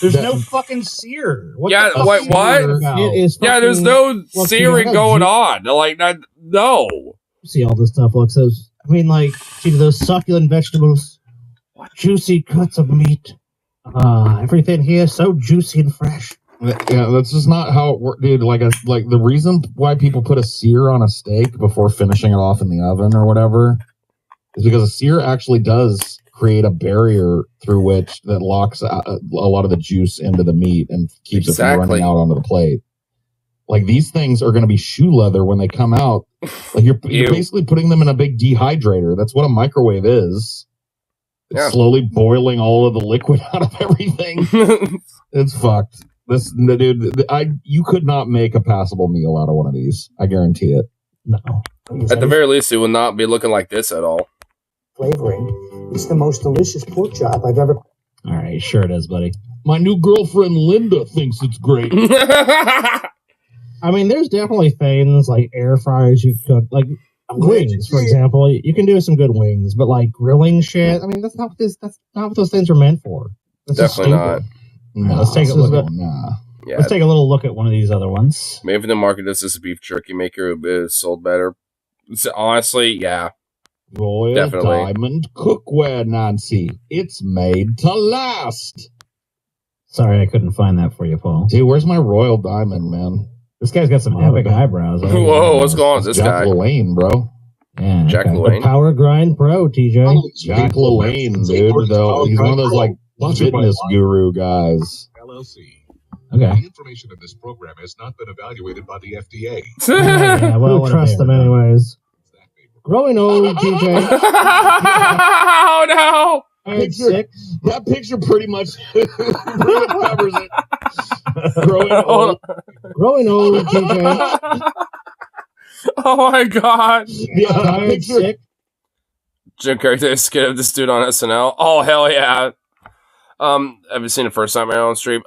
There's no fucking sear. What? It is there's no searing going on. Like, no. See all this stuff looks. I mean, like, see those succulent vegetables, juicy cuts of meat. Everything here is so juicy and fresh. Yeah, that's just not how it works, dude. Like the reason why people put a sear on a steak before finishing it off in the oven or whatever is because a sear actually does create a barrier through which that locks a lot of the juice into the meat and keeps it from running out onto the plate. Like, these things are going to be shoe leather when they come out. Like, you're basically putting them in a big dehydrator. That's what a microwave is. It's slowly boiling all of the liquid out of everything. It's fucked. You could not make a passable meal out of one of these. I guarantee it. No. At the very least, it will not be looking like this at all. Flavoring. It's the most delicious pork chop I've ever. All right, sure it is, buddy. My new girlfriend Linda thinks it's great. I mean, there's definitely things like air fryers you cook, like wings, for example. You can do some good wings, but like grilling shit. I mean, that's not what those things are meant for. Definitely not. No, let's take a look at. Let's take a little look at one of these other ones. Maybe the market this is a beef jerky maker is sold better. Honestly, yeah. Royal Definitely. Diamond Cookware, Nancy. It's made to last. Sorry, I couldn't find that for you, Paul. Dude, where's my Royal Diamond, man? This guy's got some epic eyebrows. Whoa, what's going on with this Jack guy? LaLanne, bro. Yeah, Jack The LaLanne. Power Grind Pro, TJ. Jack LaLanne, dude. Though he's one of those like fitness guru guys. LLC. Okay. The information in this program has not been evaluated by the FDA. Yeah, well, trust them anyways. Growing old, TJ. Oh no! That picture pretty much covers it. Growing old, TJ. Oh my god. Tired, sick. Jim Carrey did a skit of this dude on SNL. Oh hell yeah. I've seen it first time on stream.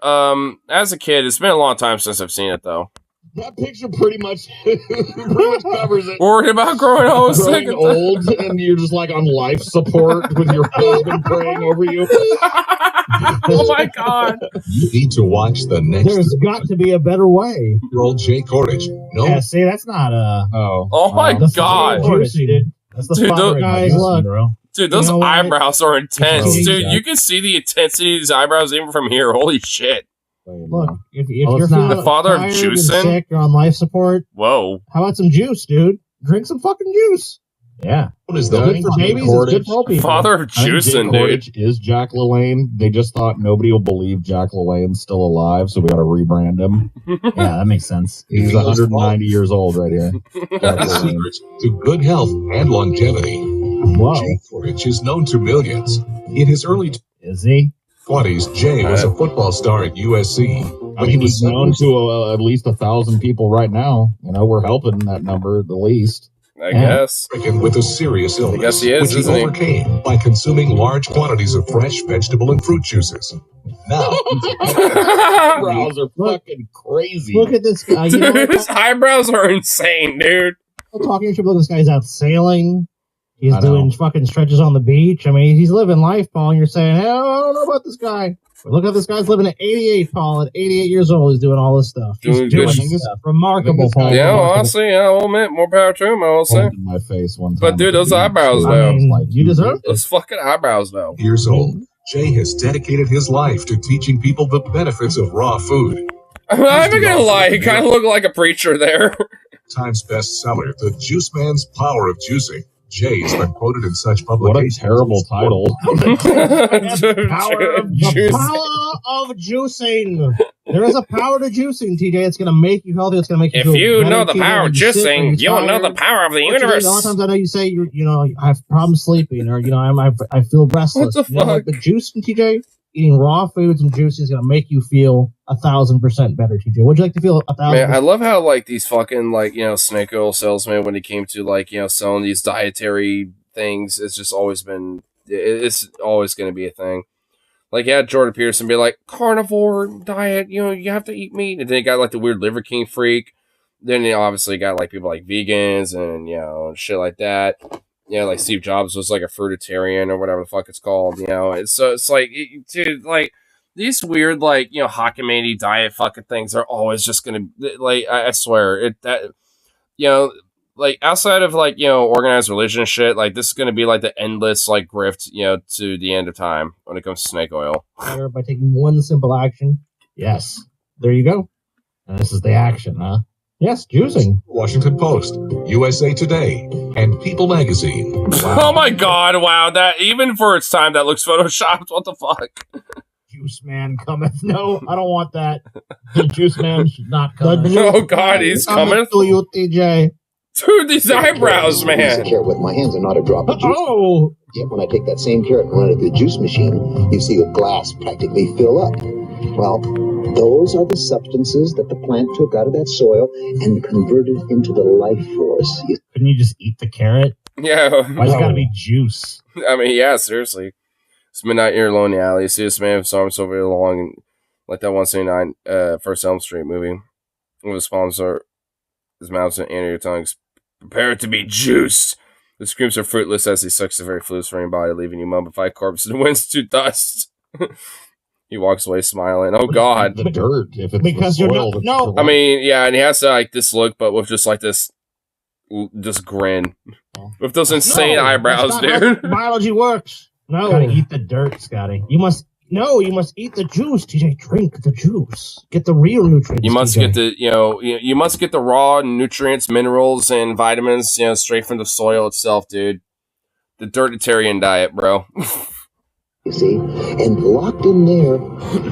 As a kid, it's been a long time since I've seen it though. That picture pretty much covers it. Worried about growing old, growing old, and you're just like on life support with your husband praying over you. Oh my god! You need to watch the next. There's got to be a better way. Old Jay Cordage. No. Yeah, see, that's not Oh my god! Juicy, dude. That's the father guy's luck, bro. Dude, those eyebrows are intense. Dude, you can see the intensity of these eyebrows even from here. Holy shit. Look, if you're feeling the father of tired and juicing, sick, you're on life support. Whoa. How about some juice, dude? Drink some fucking juice. Yeah. It's good for babies. It's good for old people. Father of juicing, dude. Is Jack LaLanne. They just thought nobody will believe Jack LaLanne's still alive, so we got to rebrand him. Yeah, that makes sense. He's 190 years old right here. Secrets to good health and longevity. Wow. Jay Cordage is known to millions. In his early is he? 20s, Jay was a football star at USC. I mean, he's known to at least 1,000 people right now. You know, we're helping that number at the least. I guess. With a serious illness, I guess he is, which he overcame by consuming large quantities of fresh vegetable and fruit juices. Now, eyebrows are fucking crazy. Look at this guy. Dude, his eyebrows are insane, dude. Talking shit, look, this guy's out sailing. He's doing fucking stretches on the beach. I mean, he's living life, Paul, and you're saying, hey, I don't know about this guy. But look at this guy's living at 88, Paul. At 88 years old, he's doing all this stuff. He's doing stuff. Remarkable, Paul. Yeah, honestly, I'll admit, more power to him, I will say. In my face one time. But dude, those eyebrows, though. You deserve it. Those fucking eyebrows, though. Years old, Jay has dedicated his life to teaching people the benefits of raw food. I'm not even gonna lie, he kind of looked like a preacher there. Times bestseller, The Juice Man's Power of Juicing. Jay has been quoted in such publications. What a terrible title. The power of juicing. There is a power to juicing, TJ. It's going to make you healthy. It's going to make you feel If you better, know the TJ, power of when you're sick, when juicing, you're you'll know tired. the power of the But, TJ, universe. a lot of times I know you say, I have problems sleeping, or, I feel restless. What the fuck? But juicing, TJ, eating raw foods and juicing is going to make you feel 1,000% better, TJ. Would you like to feel 1,000%? Man, I love how, like, these fucking, like, snake oil salesmen, when it came to, like, selling these dietary things, it's just always been, it's always going to be a thing. Like, yeah, Jordan Peterson be like, carnivore diet, you have to eat meat. And then you got, like, the weird Liver King freak. Then you obviously got, like, people like vegans and, shit like that. Like Steve Jobs was, like, a fruitarian or whatever the fuck it's called, And so it's like, dude, like, these weird, like, Hakimedi diet fucking things are always just going to, like, I swear, like, outside of, like, organized religion and shit, like, this is going to be, like, the endless, like, grift, to the end of time when it comes to snake oil. By taking one simple action. Yes. There you go. And this is the action, huh? Yes, juicing. Washington Post, USA Today, and People Magazine. Wow. Oh my god, wow. That, even for its time, that looks photoshopped. What the fuck? Juice man cometh. No, I don't want that. The juice man should not come. Oh god, he's coming. To you, TJ. Dude, these eyebrows, man. Carrot with my hands and not a drop of juice. Oh! Yet when I take that same carrot and run it through the juice machine, you see the glass practically fill up. Well, those are the substances that the plant took out of that soil and converted into the life force. Couldn't you just eat the carrot? Yeah. Why's it gotta be juice? I mean, yeah, seriously. It's midnight here alone in the alley. You see this man saw himself very long, and like that 179 First Elm Street movie. With his palms are, his mouth's and your tongues. Prepare it to be juiced. The screams are fruitless as he sucks the very fluids from your body, leaving you mummified corpse and winds to dust. He walks away smiling. Oh god. The dirt, if it's because the you're soil, not, no. I mean, yeah, and he has to like this look, but with just like this grin. With those insane eyebrows, dude. Biology works. No. You gotta eat the dirt, Scotty. You must eat the juice, TJ. Drink the juice. Get the real nutrients. You must TJ. get the you must get the raw nutrients, minerals, and vitamins, straight from the soil itself, dude. The dirtitarian diet, bro. You see, and locked in there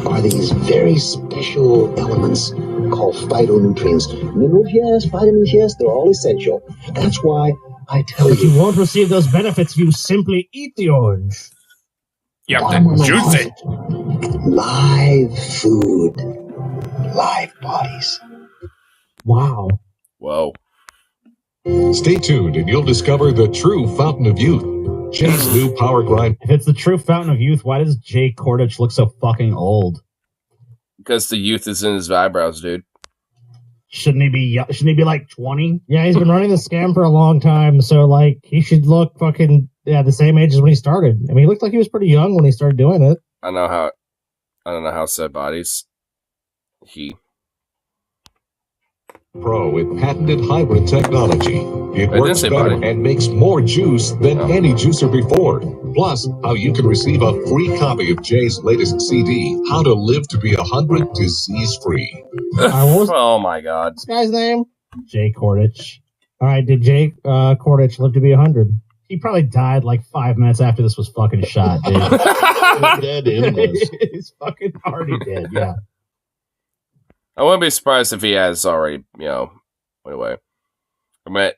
are these very special elements called phytonutrients. Minerals, yes. Vitamins, yes. They're all essential. That's why I tell But you won't receive those benefits if you simply eat the orange. You have to juice it. Live food. Live bodies. Wow. Whoa. Stay tuned and you'll discover the true fountain of youth. Jay's new power grind. If it's the true fountain of youth, why does Jay Kordich look so fucking old? Because the youth is in his eyebrows, dude. Shouldn't he be like 20? Yeah, he's been running the scam for a long time, so like he should look fucking the same age as when he started. I mean, he looked like he was pretty young when he started doing it. I don't know how said bodies. Pro with patented hybrid technology. It I didn't works say better body. and makes more juice than any juicer before. Plus, how you can receive a free copy of Jay's latest CD, How to Live to Be 100 Disease-Free. Oh my god. This guy's name? Jay Kordich. All right, did Jay Kordich live to be 100? He probably died like 5 minutes after this was fucking shot, dude. Dead animals. He's fucking already dead, yeah. I wouldn't be surprised if he has already, went away. I meant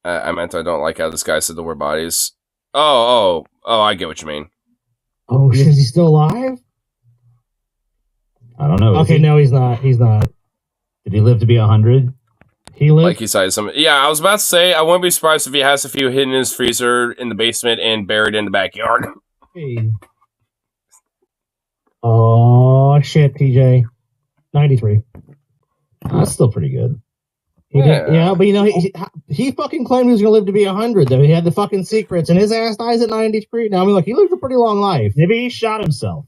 I don't like how this guy said the word bodies. Oh, I get what you mean. Oh shit, is he still alive? I don't know. Okay, no, he's not. He's not. Did he live to be 100? He lived. Like he cited some. Yeah, I was about to say, I wouldn't be surprised if he has a few hidden in his freezer in the basement and buried in the backyard. Hey. Oh shit, PJ. 93. That's still pretty good. He did, yeah, but he fucking claimed he was gonna live to be 100. Though he had the fucking secrets, and his ass dies at 93. Now I mean, look, he lived a pretty long life. Maybe he shot himself.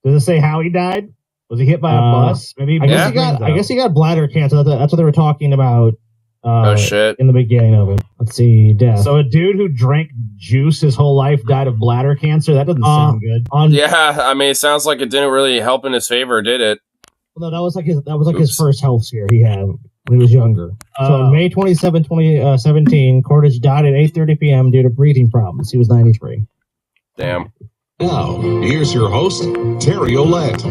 Does it say how he died? Was he hit by a bus? Maybe. I guess he got bladder cancer. That's what they were talking about. Oh shit! In the beginning of it. Let's see, death. So a dude who drank juice his whole life died of bladder cancer. That doesn't sound good. Yeah, I mean, it sounds like it didn't really help in his favor, did it? No, that was like his first health scare he had when he was younger. So on May 27, 2017, Kordich died at 8:30 p.m. due to breathing problems. He was 93. Damn. Now, here's your host, Terry Olette.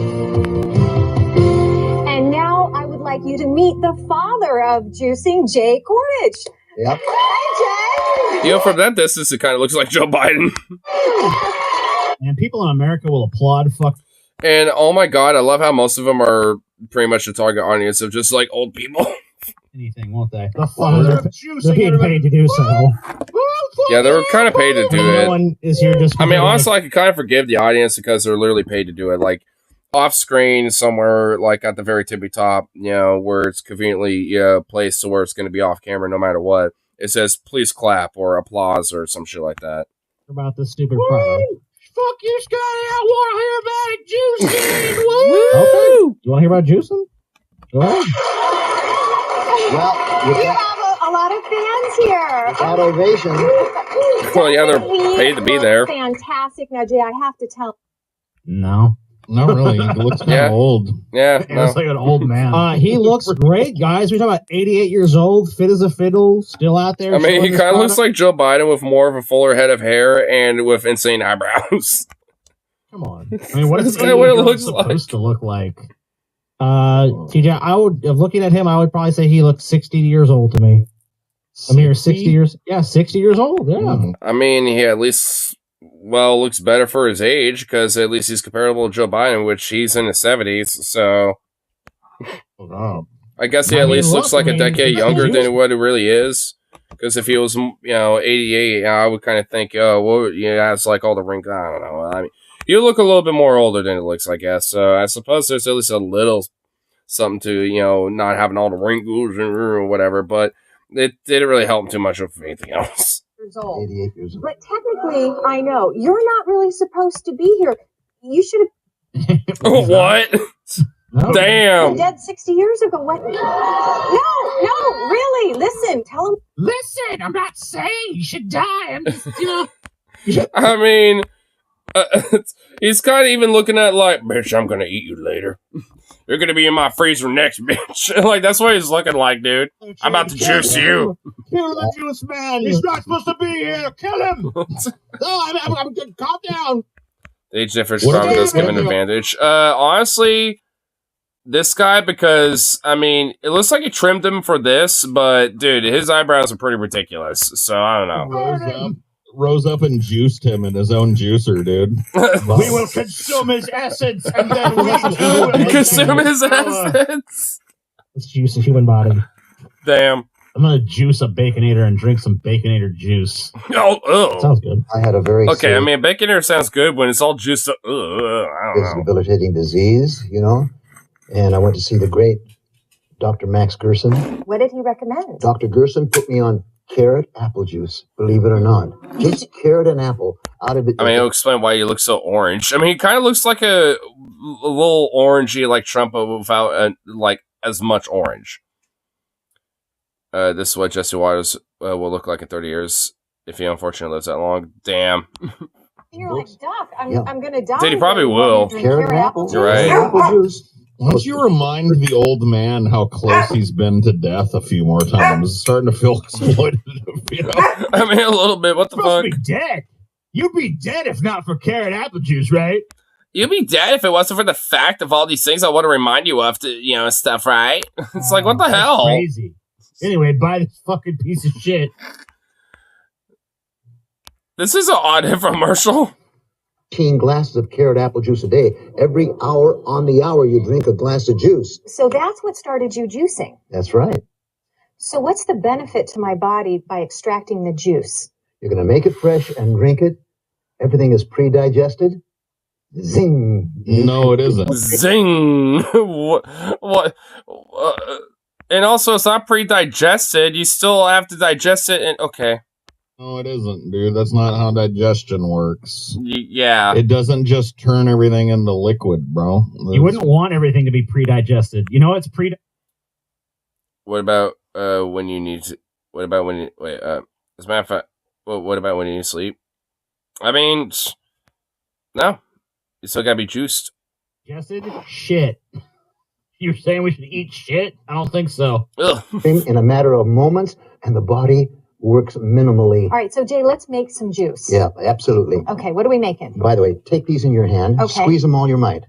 And now I would like you to meet the father of juicing, Jay Kordich. Yep. Hi, Jay. From that distance, it kind of looks like Joe Biden. And people in America will applaud. And oh my god, I love how most of them are pretty much the target audience of just like old people. Anything, won't they? They're being paid to do so. Yeah, they were kind of paid to do No it. one is here just. I mean, honestly, I could kind of forgive the audience because they're literally paid to do it. Like off screen somewhere, like at the very tippy top, where it's conveniently placed to where it's going to be off camera no matter what. It says please clap or applause or some shit like that. About this stupid product. Fuck you, Scotty. I want to hear about it juicing. Okay. You want to hear about juicing? Go ahead. Well, We have a lot of fans here. that ovation. Well, yeah, they're paid to be there. Fantastic. Now, Jay, I have to tell. No. Not really. He looks kind of old. Yeah. He looks like an old man. He looks great, guys. We're talking about 88 years old, fit as a fiddle, still out there. I mean, he kind of looks like Joe Biden with more of a fuller head of hair and with insane eyebrows. Come on. I mean, what is That's kinda what it looks supposed to look like? TJ, looking at him, I would probably say he looks 60 years old to me. I mean, 60 years. Yeah, 60 years old. Yeah. I mean, he at least, looks better for his age because at least he's comparable to Joe Biden, which he's in his 70s. So I guess he at least looks like a decade younger than what he really is. Because if he was, 88, I would kind of think, it's like all the wrinkles. I don't know. I mean, you look a little bit more older than it looks, I guess. So I suppose there's at least a little something to, not having all the wrinkles or whatever. But it didn't really help him too much with anything else. Years old. 88 years old. But technically, I know you're not really supposed to be here. You should have What? been Damn. dead 60 years ago. What? No, really. Listen, tell him. Listen, I'm not saying you should die. I'm just, I mean, he's kind of even looking at like, bitch, I'm gonna eat you later. You're gonna be in my freezer next, bitch. Like that's what he's looking like, dude. I'm about to juice you. Kill the juice man. He's not supposed to be here. Kill him. I'm calm down. The age difference probably does give an advantage. Honestly, this guy, because I mean, it looks like he trimmed him for this, but dude, his eyebrows are pretty ridiculous. So I don't know. rose up and juiced him in his own juicer, dude. We will consume his essence and then we consume his essence. Let's juice the human body. Damn. I'm gonna juice a Baconator and drink some Baconator juice. Oh. Sounds good. I had a very Okay, I mean, Baconator sounds good when it's all juiced up. I don't know. debilitating disease, you know, and I went to see the great Dr. Max Gerson. What did he recommend? Dr. Gerson put me on carrot apple juice, believe it or not. Just carrot and apple out of it. I mean, it'll explain why you look so orange. I mean, he kind of looks like a little orangey like Trump, but without like as much orange. This is what Jesse Waters will look like in 30 years if he unfortunately lives that long. Damn. You're like, Doc, I'm going to die. Dude, he probably will. Carrot and apple. You're right. Apple juice. Once you remind the old man how close he's been to death a few more times, it's starting to feel exploitative, you know? I mean, a little bit. What the fuck? You'd be dead. You'd be dead if not for carrot apple juice, right? You'd be dead if it wasn't for the fact of all these things I want to remind you of, stuff, right? It's like, what the hell? Crazy. Anyway, buy this fucking piece of shit. This is an odd infomercial. 15 glasses of carrot apple juice a day. Every hour on the hour, you drink a glass of juice. So that's what started you juicing. That's right. So what's the benefit to my body by extracting the juice? You're going to make it fresh and drink it. Everything is pre-digested. Zing. No, it isn't. Zing. What? And also, it's not pre-digested. You still have to digest it. And okay. No, it isn't, dude. That's not how digestion works. Yeah. It doesn't just turn everything into liquid, bro. You wouldn't want everything to be pre-digested. You know what's What about when you need to... What about when you... Wait, as a matter of fact, what about when you need to sleep? I mean... No. You still gotta be juiced. Digested? Shit. You're saying we should eat shit? I don't think so. Ugh. In a matter of moments, and the body works minimally. All right, so Jay, let's make some juice. Yeah, absolutely. Okay, what are we making? By the way, take these in your hand. Okay. Squeeze them all your might.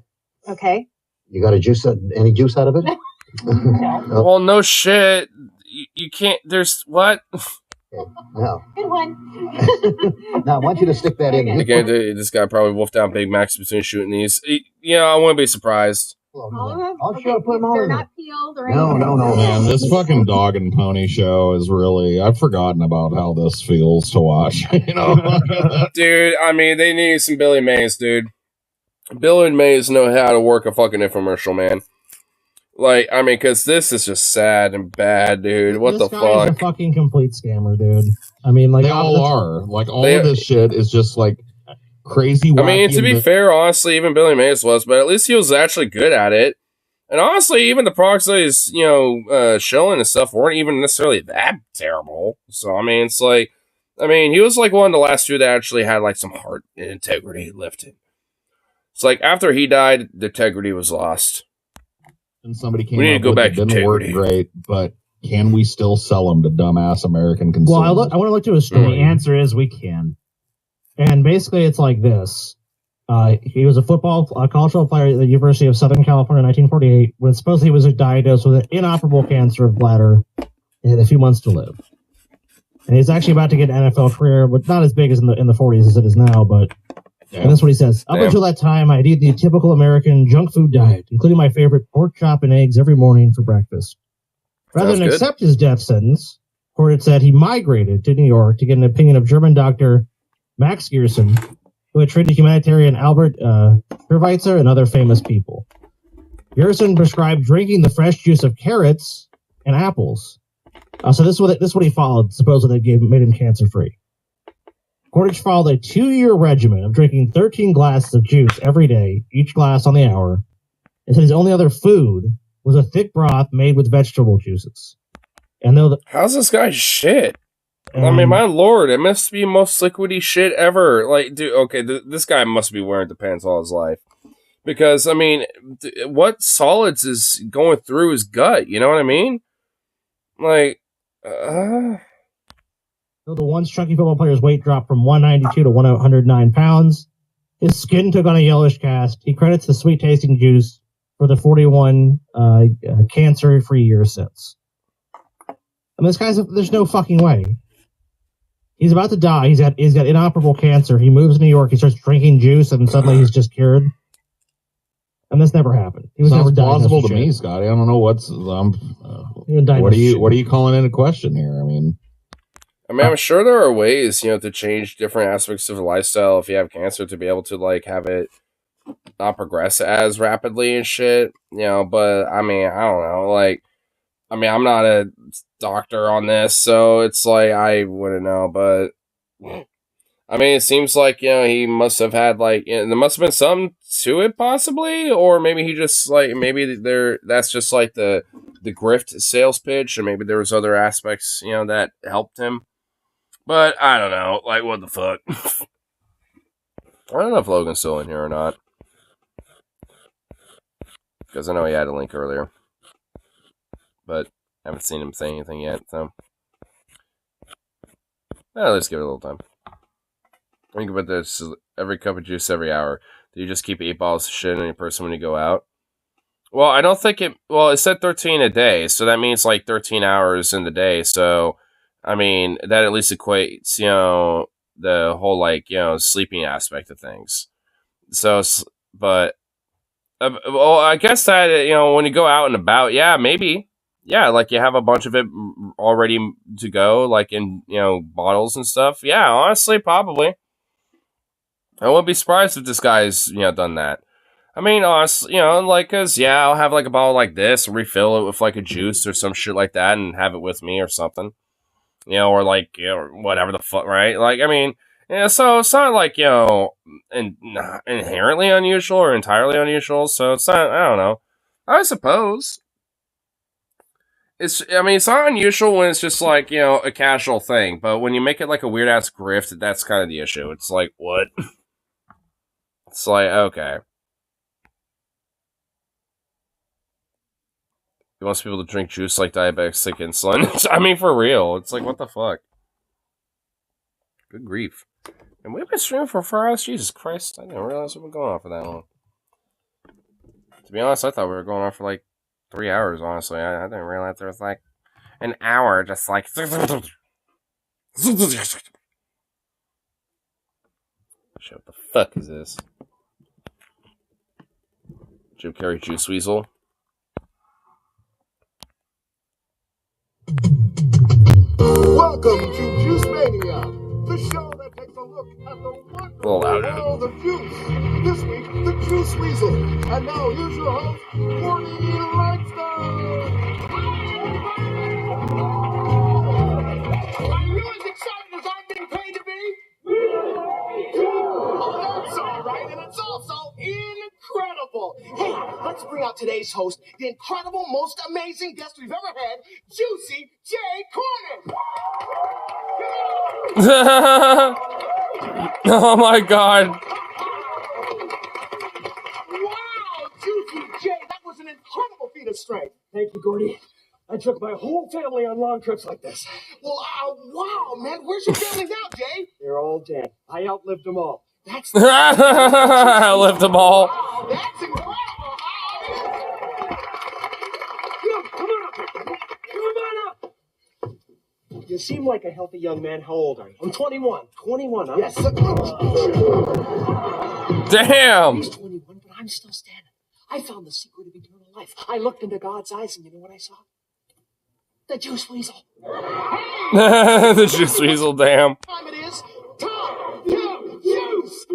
Okay. You got any juice out of it? Well, no shit. You can't... There's... What? No. Good one. Now, I want you to stick that in. Again, this guy probably wolfed down Big Macs between shooting these. I wouldn't be surprised. I'll sure put them all They're in. not peeled or No, anything. no. Man, this fucking dog and pony show is really... I've forgotten about how this feels to watch, you know? Dude, I mean, they need some Billy Mays, dude. Billy Mays know how to work a fucking infomercial, man. Like, I mean, because this is just sad and bad, dude. What the This guy is a fuck? fucking complete scammer, dude. I mean, like... They all are. Like, all of this shit is just, like, crazy wacky. I mean, to be fair, honestly, even Billy Mays was, but at least he was actually good at it. And honestly, even the products that he's, showing and stuff weren't even necessarily that terrible. So, I mean, it's like... I mean, he was, like, one of the last few that actually had, like, some heart and integrity lifted. It's like, after he died, the integrity was lost. And somebody came We need to up go with back it, to didn't work integrity. great, but can we still sell them to dumbass American consumers? Well, I want to look to his story. The answer is we can. And basically, it's like this. He was a college football player at the University of Southern California in 1948, when supposedly he was diagnosed with an inoperable cancer of bladder and had a few months to live. And he's actually about to get an NFL career, but not as big as in the 40s as it is now, but... And that's what he says. Up until that time, I'd eat the typical American junk food diet, including my favorite pork chop and eggs every morning for breakfast. Rather Sounds than good. accept his death sentence, Court said he migrated to New York to get an opinion of German doctor Max Gerson, who had treated humanitarian Albert Schweitzer and other famous people. Gerson prescribed drinking the fresh juice of carrots and apples. So this is what he followed, supposedly made him cancer-free. Cordish followed a 2-year regimen of drinking 13 glasses of juice every day, each glass on the hour, and said his only other food was a thick broth made with vegetable juices. And though How's this guy shit? I mean, my lord, it must be most liquidy shit ever. Like, dude, okay, this guy must be wearing the pants all his life. Because, I mean, what solids is going through his gut? You know what I mean? Like, Though the once chunky football player's weight dropped from 192 to 109 pounds, his skin took on a yellowish cast. He credits the sweet-tasting juice for the 41 cancer-free years since. I mean, there's no fucking way. He's about to die. He's got inoperable cancer. He moves to New York. He starts drinking juice, and suddenly he's just cured. And this never happened. He was Sounds never plausible to shit. me, Scotty. I don't know what's what are you calling into question here? I mean, I'm sure there are ways, to change different aspects of the lifestyle if you have cancer to be able to like have it not progress as rapidly and shit. But I mean, I don't know. Like, I mean, I'm not a doctor on this, so it's like I wouldn't know. But I mean, it seems like he must have had like there must have been something to it, possibly, or maybe he just like maybe that's just like the grift sales pitch, and maybe there was other aspects that helped him. But I don't know, like what the fuck. I don't know if Logan's still in here or not, because I know he had a link earlier, but I haven't seen him say anything yet. So let's give it a little time. Think about this: every cup of juice every hour. Do you just keep 8 bottles of shit on your person when you go out? Well, I don't think it. Well, it said 13 a day, so that means like 13 hours in the day. So, I mean, that at least equates, the whole like sleeping aspect of things. So, but well, I guess that when you go out and about, yeah, maybe, yeah, like you have a bunch of it already to go, like in bottles and stuff. Yeah, honestly, probably. I wouldn't be surprised if this guy's done that. I mean, honestly, like, cause yeah, I'll have like a bottle like this and refill it with like a juice or some shit like that and have it with me or something. Or like, whatever the fuck, right? Like, I mean, so it's not like, inherently unusual or entirely unusual. So it's not, I don't know. I suppose. It's not unusual when it's just like, a casual thing. But when you make it like a weird ass grift, that's kind of the issue. It's like, what? It's like, okay. He wants people to drink juice like diabetics take insulin. I mean, for real. It's like, what the fuck? Good grief. And we've been streaming for 4 hours? Jesus Christ. I didn't realize we've been going on for that long. To be honest, I thought we were going on for like 3 hours, honestly. I didn't realize there was like an hour just like... Shit, what the fuck is this? Jim Carrey Juice Weasel? Welcome to Juice Mania, the show that takes a look at the wonderful world of juice. This week, the Juice Weasel. And now, here's your host, Courtney Lightstone. Are you as excited as I'm being paid to be? Oh, that's all right, and it's also incredible. Hey, let's bring out today's host, the incredible, most amazing guest we've ever had, Juicy J. Cornyn. Oh my god. Wow, Juicy J, that was an incredible feat of strength. Thank you, Gordy. I took my whole family on long trips like this. Well, wow, man, where's your family now, Jay? They're all dead. I outlived them all. That's I outlived them all. Wow, that's incredible. Come on up. Come on up. You seem like a healthy young man. How old are you? I'm 21. 21, huh? Yes. Damn. He's 21, but I'm still standing. I found the secret of eternal life. I looked into God's eyes, and you know what I saw? The Juice Weasel. The Juice Weasel, damn. Time it is. Time to juice.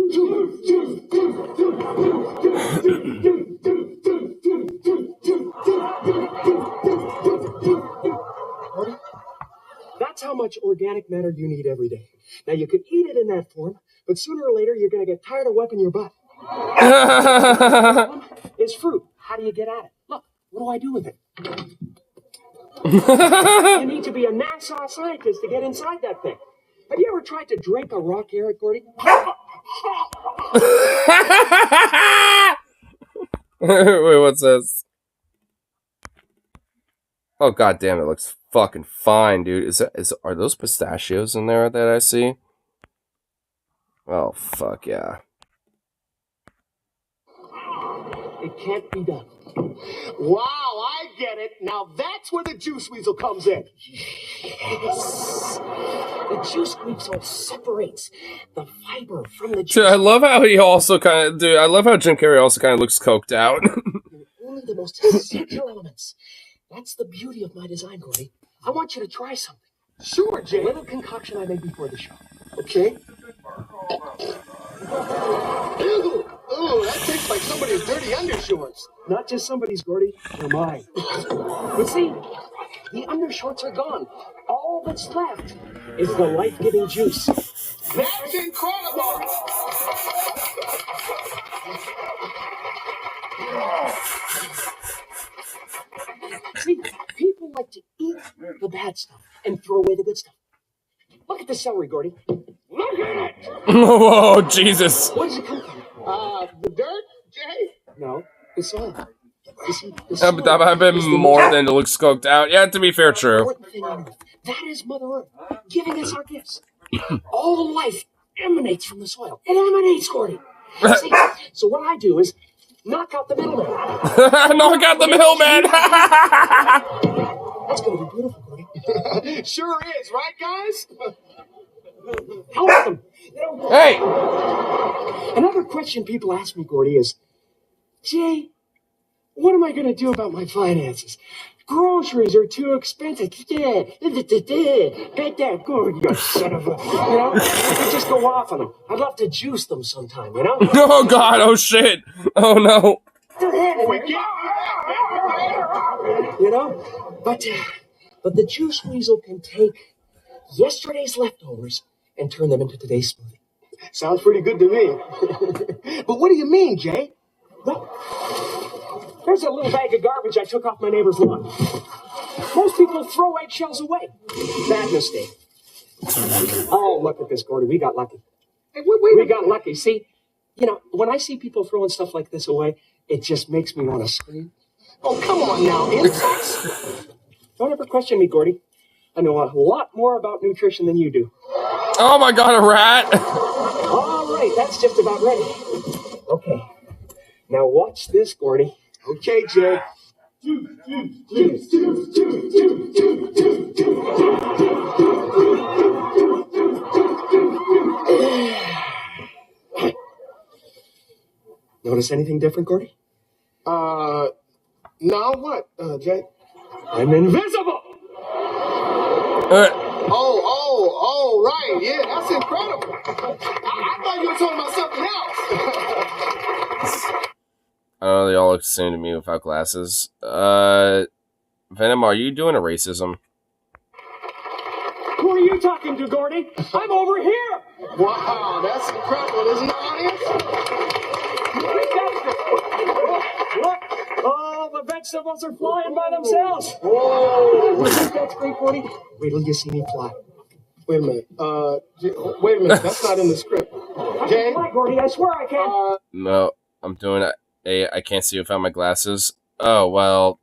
That's how much organic matter you need every day. Now, you could eat it in that form, but sooner or later, you're going to get tired of wiping your butt. It's fruit. How do you get at it? Look, what do I do with it? You need to be a NASA scientist to get inside that thing. Have you ever tried to drink a raw carrot, Gordy? Wait, what's this? Oh god damn, it looks fucking fine, dude. Are those pistachios in there that I see? Oh fuck yeah. It can't be done. Wow, I get it. Now that's where the juice weasel comes in. Yes. The juice weasel separates the fiber from the juice. Dude, I love how he also kind of... Dude, I love how Jim Carrey also kind of looks coked out. Only the most essential elements. That's the beauty of my design, Gordy. I want you to try something. Sure, Jay. A little concoction I made before the show. Okay. Ooh, that tastes like somebody's dirty undershorts. Not just somebody's, Gordy. They're mine. But see, the undershorts are gone. All that's left is the life-giving juice. That's incredible! See, people like to eat the bad stuff and throw away the good stuff. Look at the celery, Gordy. Look at it! Whoa, Jesus. Where does it come from? The dirt, Jay? No, the soil. You see, the Yeah, but I've been more than it looks coked out. Yeah, to be fair, true. That is Mother Earth giving us our gifts. All life emanates from the soil. It emanates, Gordy. See, so what I do is knock out the middleman. Knock out the middleman. That's going to be beautiful, Gordy. Sure is, right, guys? Help them. Hey! Another question people ask me, Gordy, is, Jay, what am I going to do about my finances? Groceries are too expensive. Bet that, Gordy, you son of a... You know, I could just go off on them. I'd love to juice them sometime, you know? Oh, God. Oh, shit. Oh, no. You know? But the juice weasel can take yesterday's leftovers and turn them into today's smoothie. Sounds pretty good to me. But what do you mean, Jay? Well, there's a little bag of garbage I took off my neighbor's lawn. Most people throw eggshells away. Bad mistake. Oh, look at this, Gordy. We got lucky. Hey, we got lucky. See, you know, when I see people throwing stuff like this away, it just makes me want to scream. Oh, come on now. Insects? Don't ever question me, Gordy. I know a lot more about nutrition than you do. Oh, my God, a rat. All right, that's just about ready. Okay. Now watch this, Gordy. Okay, Jay. Notice anything different, Gordy? Now what, Jay? I'm invisible! Oh, right. Yeah, that's incredible. I thought you were talking about something else. I don't know, they all look the same to me without glasses. Venom, are you doing a racism? Who are you talking to, Gordy? I'm over here! Wow, that's incredible, isn't it, audience? Look! Oh, the vegetables are flying by themselves! Whoa! That's great, Gordy. Wait till you see me fly. Wait a minute. Wait a minute. That's not in the script. Jay? Fly, Gordy. I swear I can. No, I'm doing it. I can't see without my glasses. Oh, well.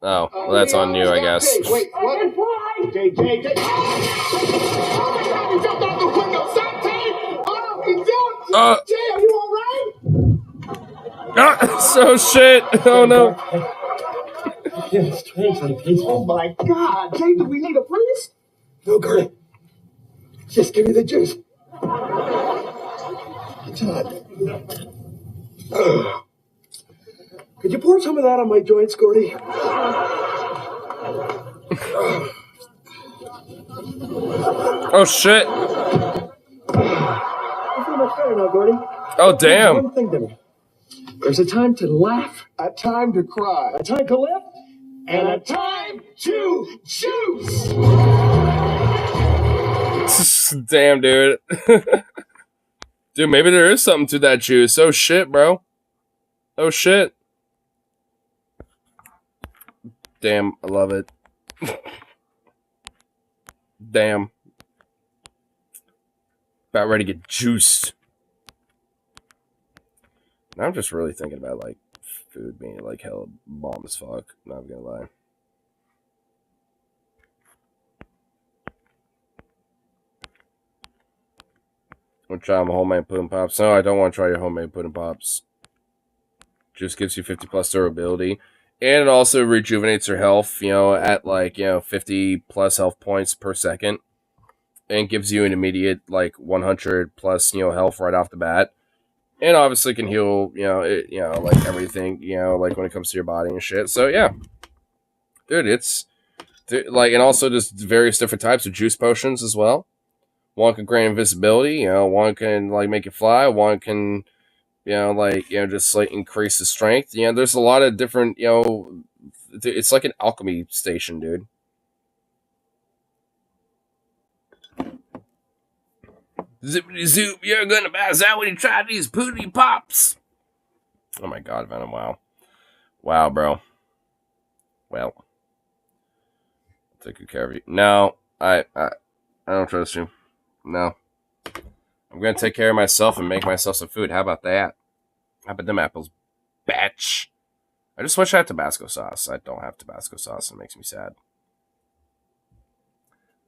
Oh, well, that's on you, I guess. Wait, what? I can fly! Jay. Oh my God, he jumped out the window. Stop, Jay! Oh, he's doing Jay, are you all right? So shit. Oh, no. Oh my God, Jay, do we need a priest? No, Gertie. Just give me the juice. Could you pour some of that on my joints, Gordy? Oh, shit. I feel much better now, Gordy. Oh, damn. One thing to me. There's a time to laugh, a time to cry, a time to live, and a time to juice. Damn, dude. Dude, maybe there is something to that juice. Oh, shit, bro. Oh, shit. Damn, I love it. Damn. About ready to get juiced. Now I'm just really thinking about, like, food being, like, hella bomb as fuck. Not gonna lie. Want to try my homemade pudding pops? No, I don't want to try your homemade pudding pops. Juice gives you 50+ durability. And it also rejuvenates your health, at like, 50 plus health points per second. And gives you an immediate, like, 100 plus, health right off the bat. And obviously can heal, like everything, like when it comes to your body and shit. So, yeah. Dude, it's, like, and also just various different types of juice potions as well. One can grant invisibility, one can, like, make you fly. One can, just, like, increase the strength. There's a lot of different, it's like an alchemy station, dude. Zippity zoop, you're gonna pass out when you try these pooty pops. Oh my god, Venom, wow. Wow, bro. Well. I'll take good care of you. No, I don't trust you. No. I'm gonna take care of myself and make myself some food. How about that? How about them apples, batch? I just wish I had Tabasco sauce. I don't have Tabasco sauce. It makes me sad.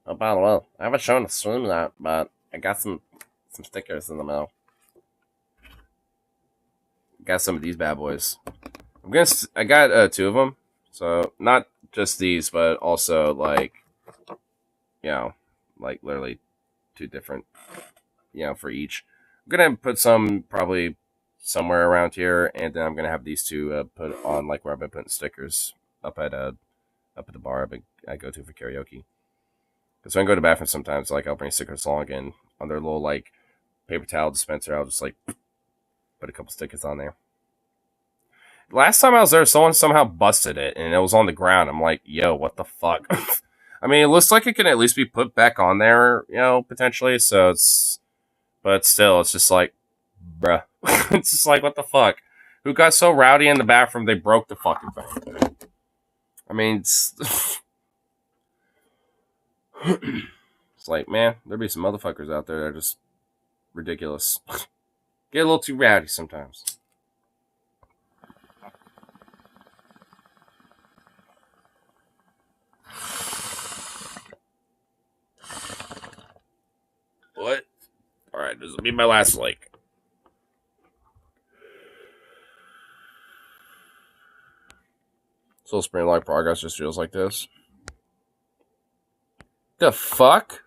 Oh, by the way, I haven't shown the swim that, but I got some stickers in the mail. Got some of these bad boys. I got 2 of them. So not just these, but also like, like literally 2 different, for each. I'm gonna put some probably somewhere around here, and then I'm gonna have these 2 put on like where I've been putting stickers up at the bar I go to for karaoke. Because when I go to the bathroom sometimes, like I'll bring stickers along, and on their little like paper towel dispenser, I'll just like put a couple stickers on there. Last time I was there, someone somehow busted it, and it was on the ground. I'm like, yo, what the fuck? I mean, it looks like it can at least be put back on there, potentially. So but still, it's just like, bruh. It's just like, what the fuck? Who got so rowdy in the bathroom they broke the fucking thing? I mean, it's like, man, there be some motherfuckers out there that are just ridiculous. Get a little too rowdy sometimes. What? Alright, this will be my last like. Soul Spring like progress just feels like this. The fuck?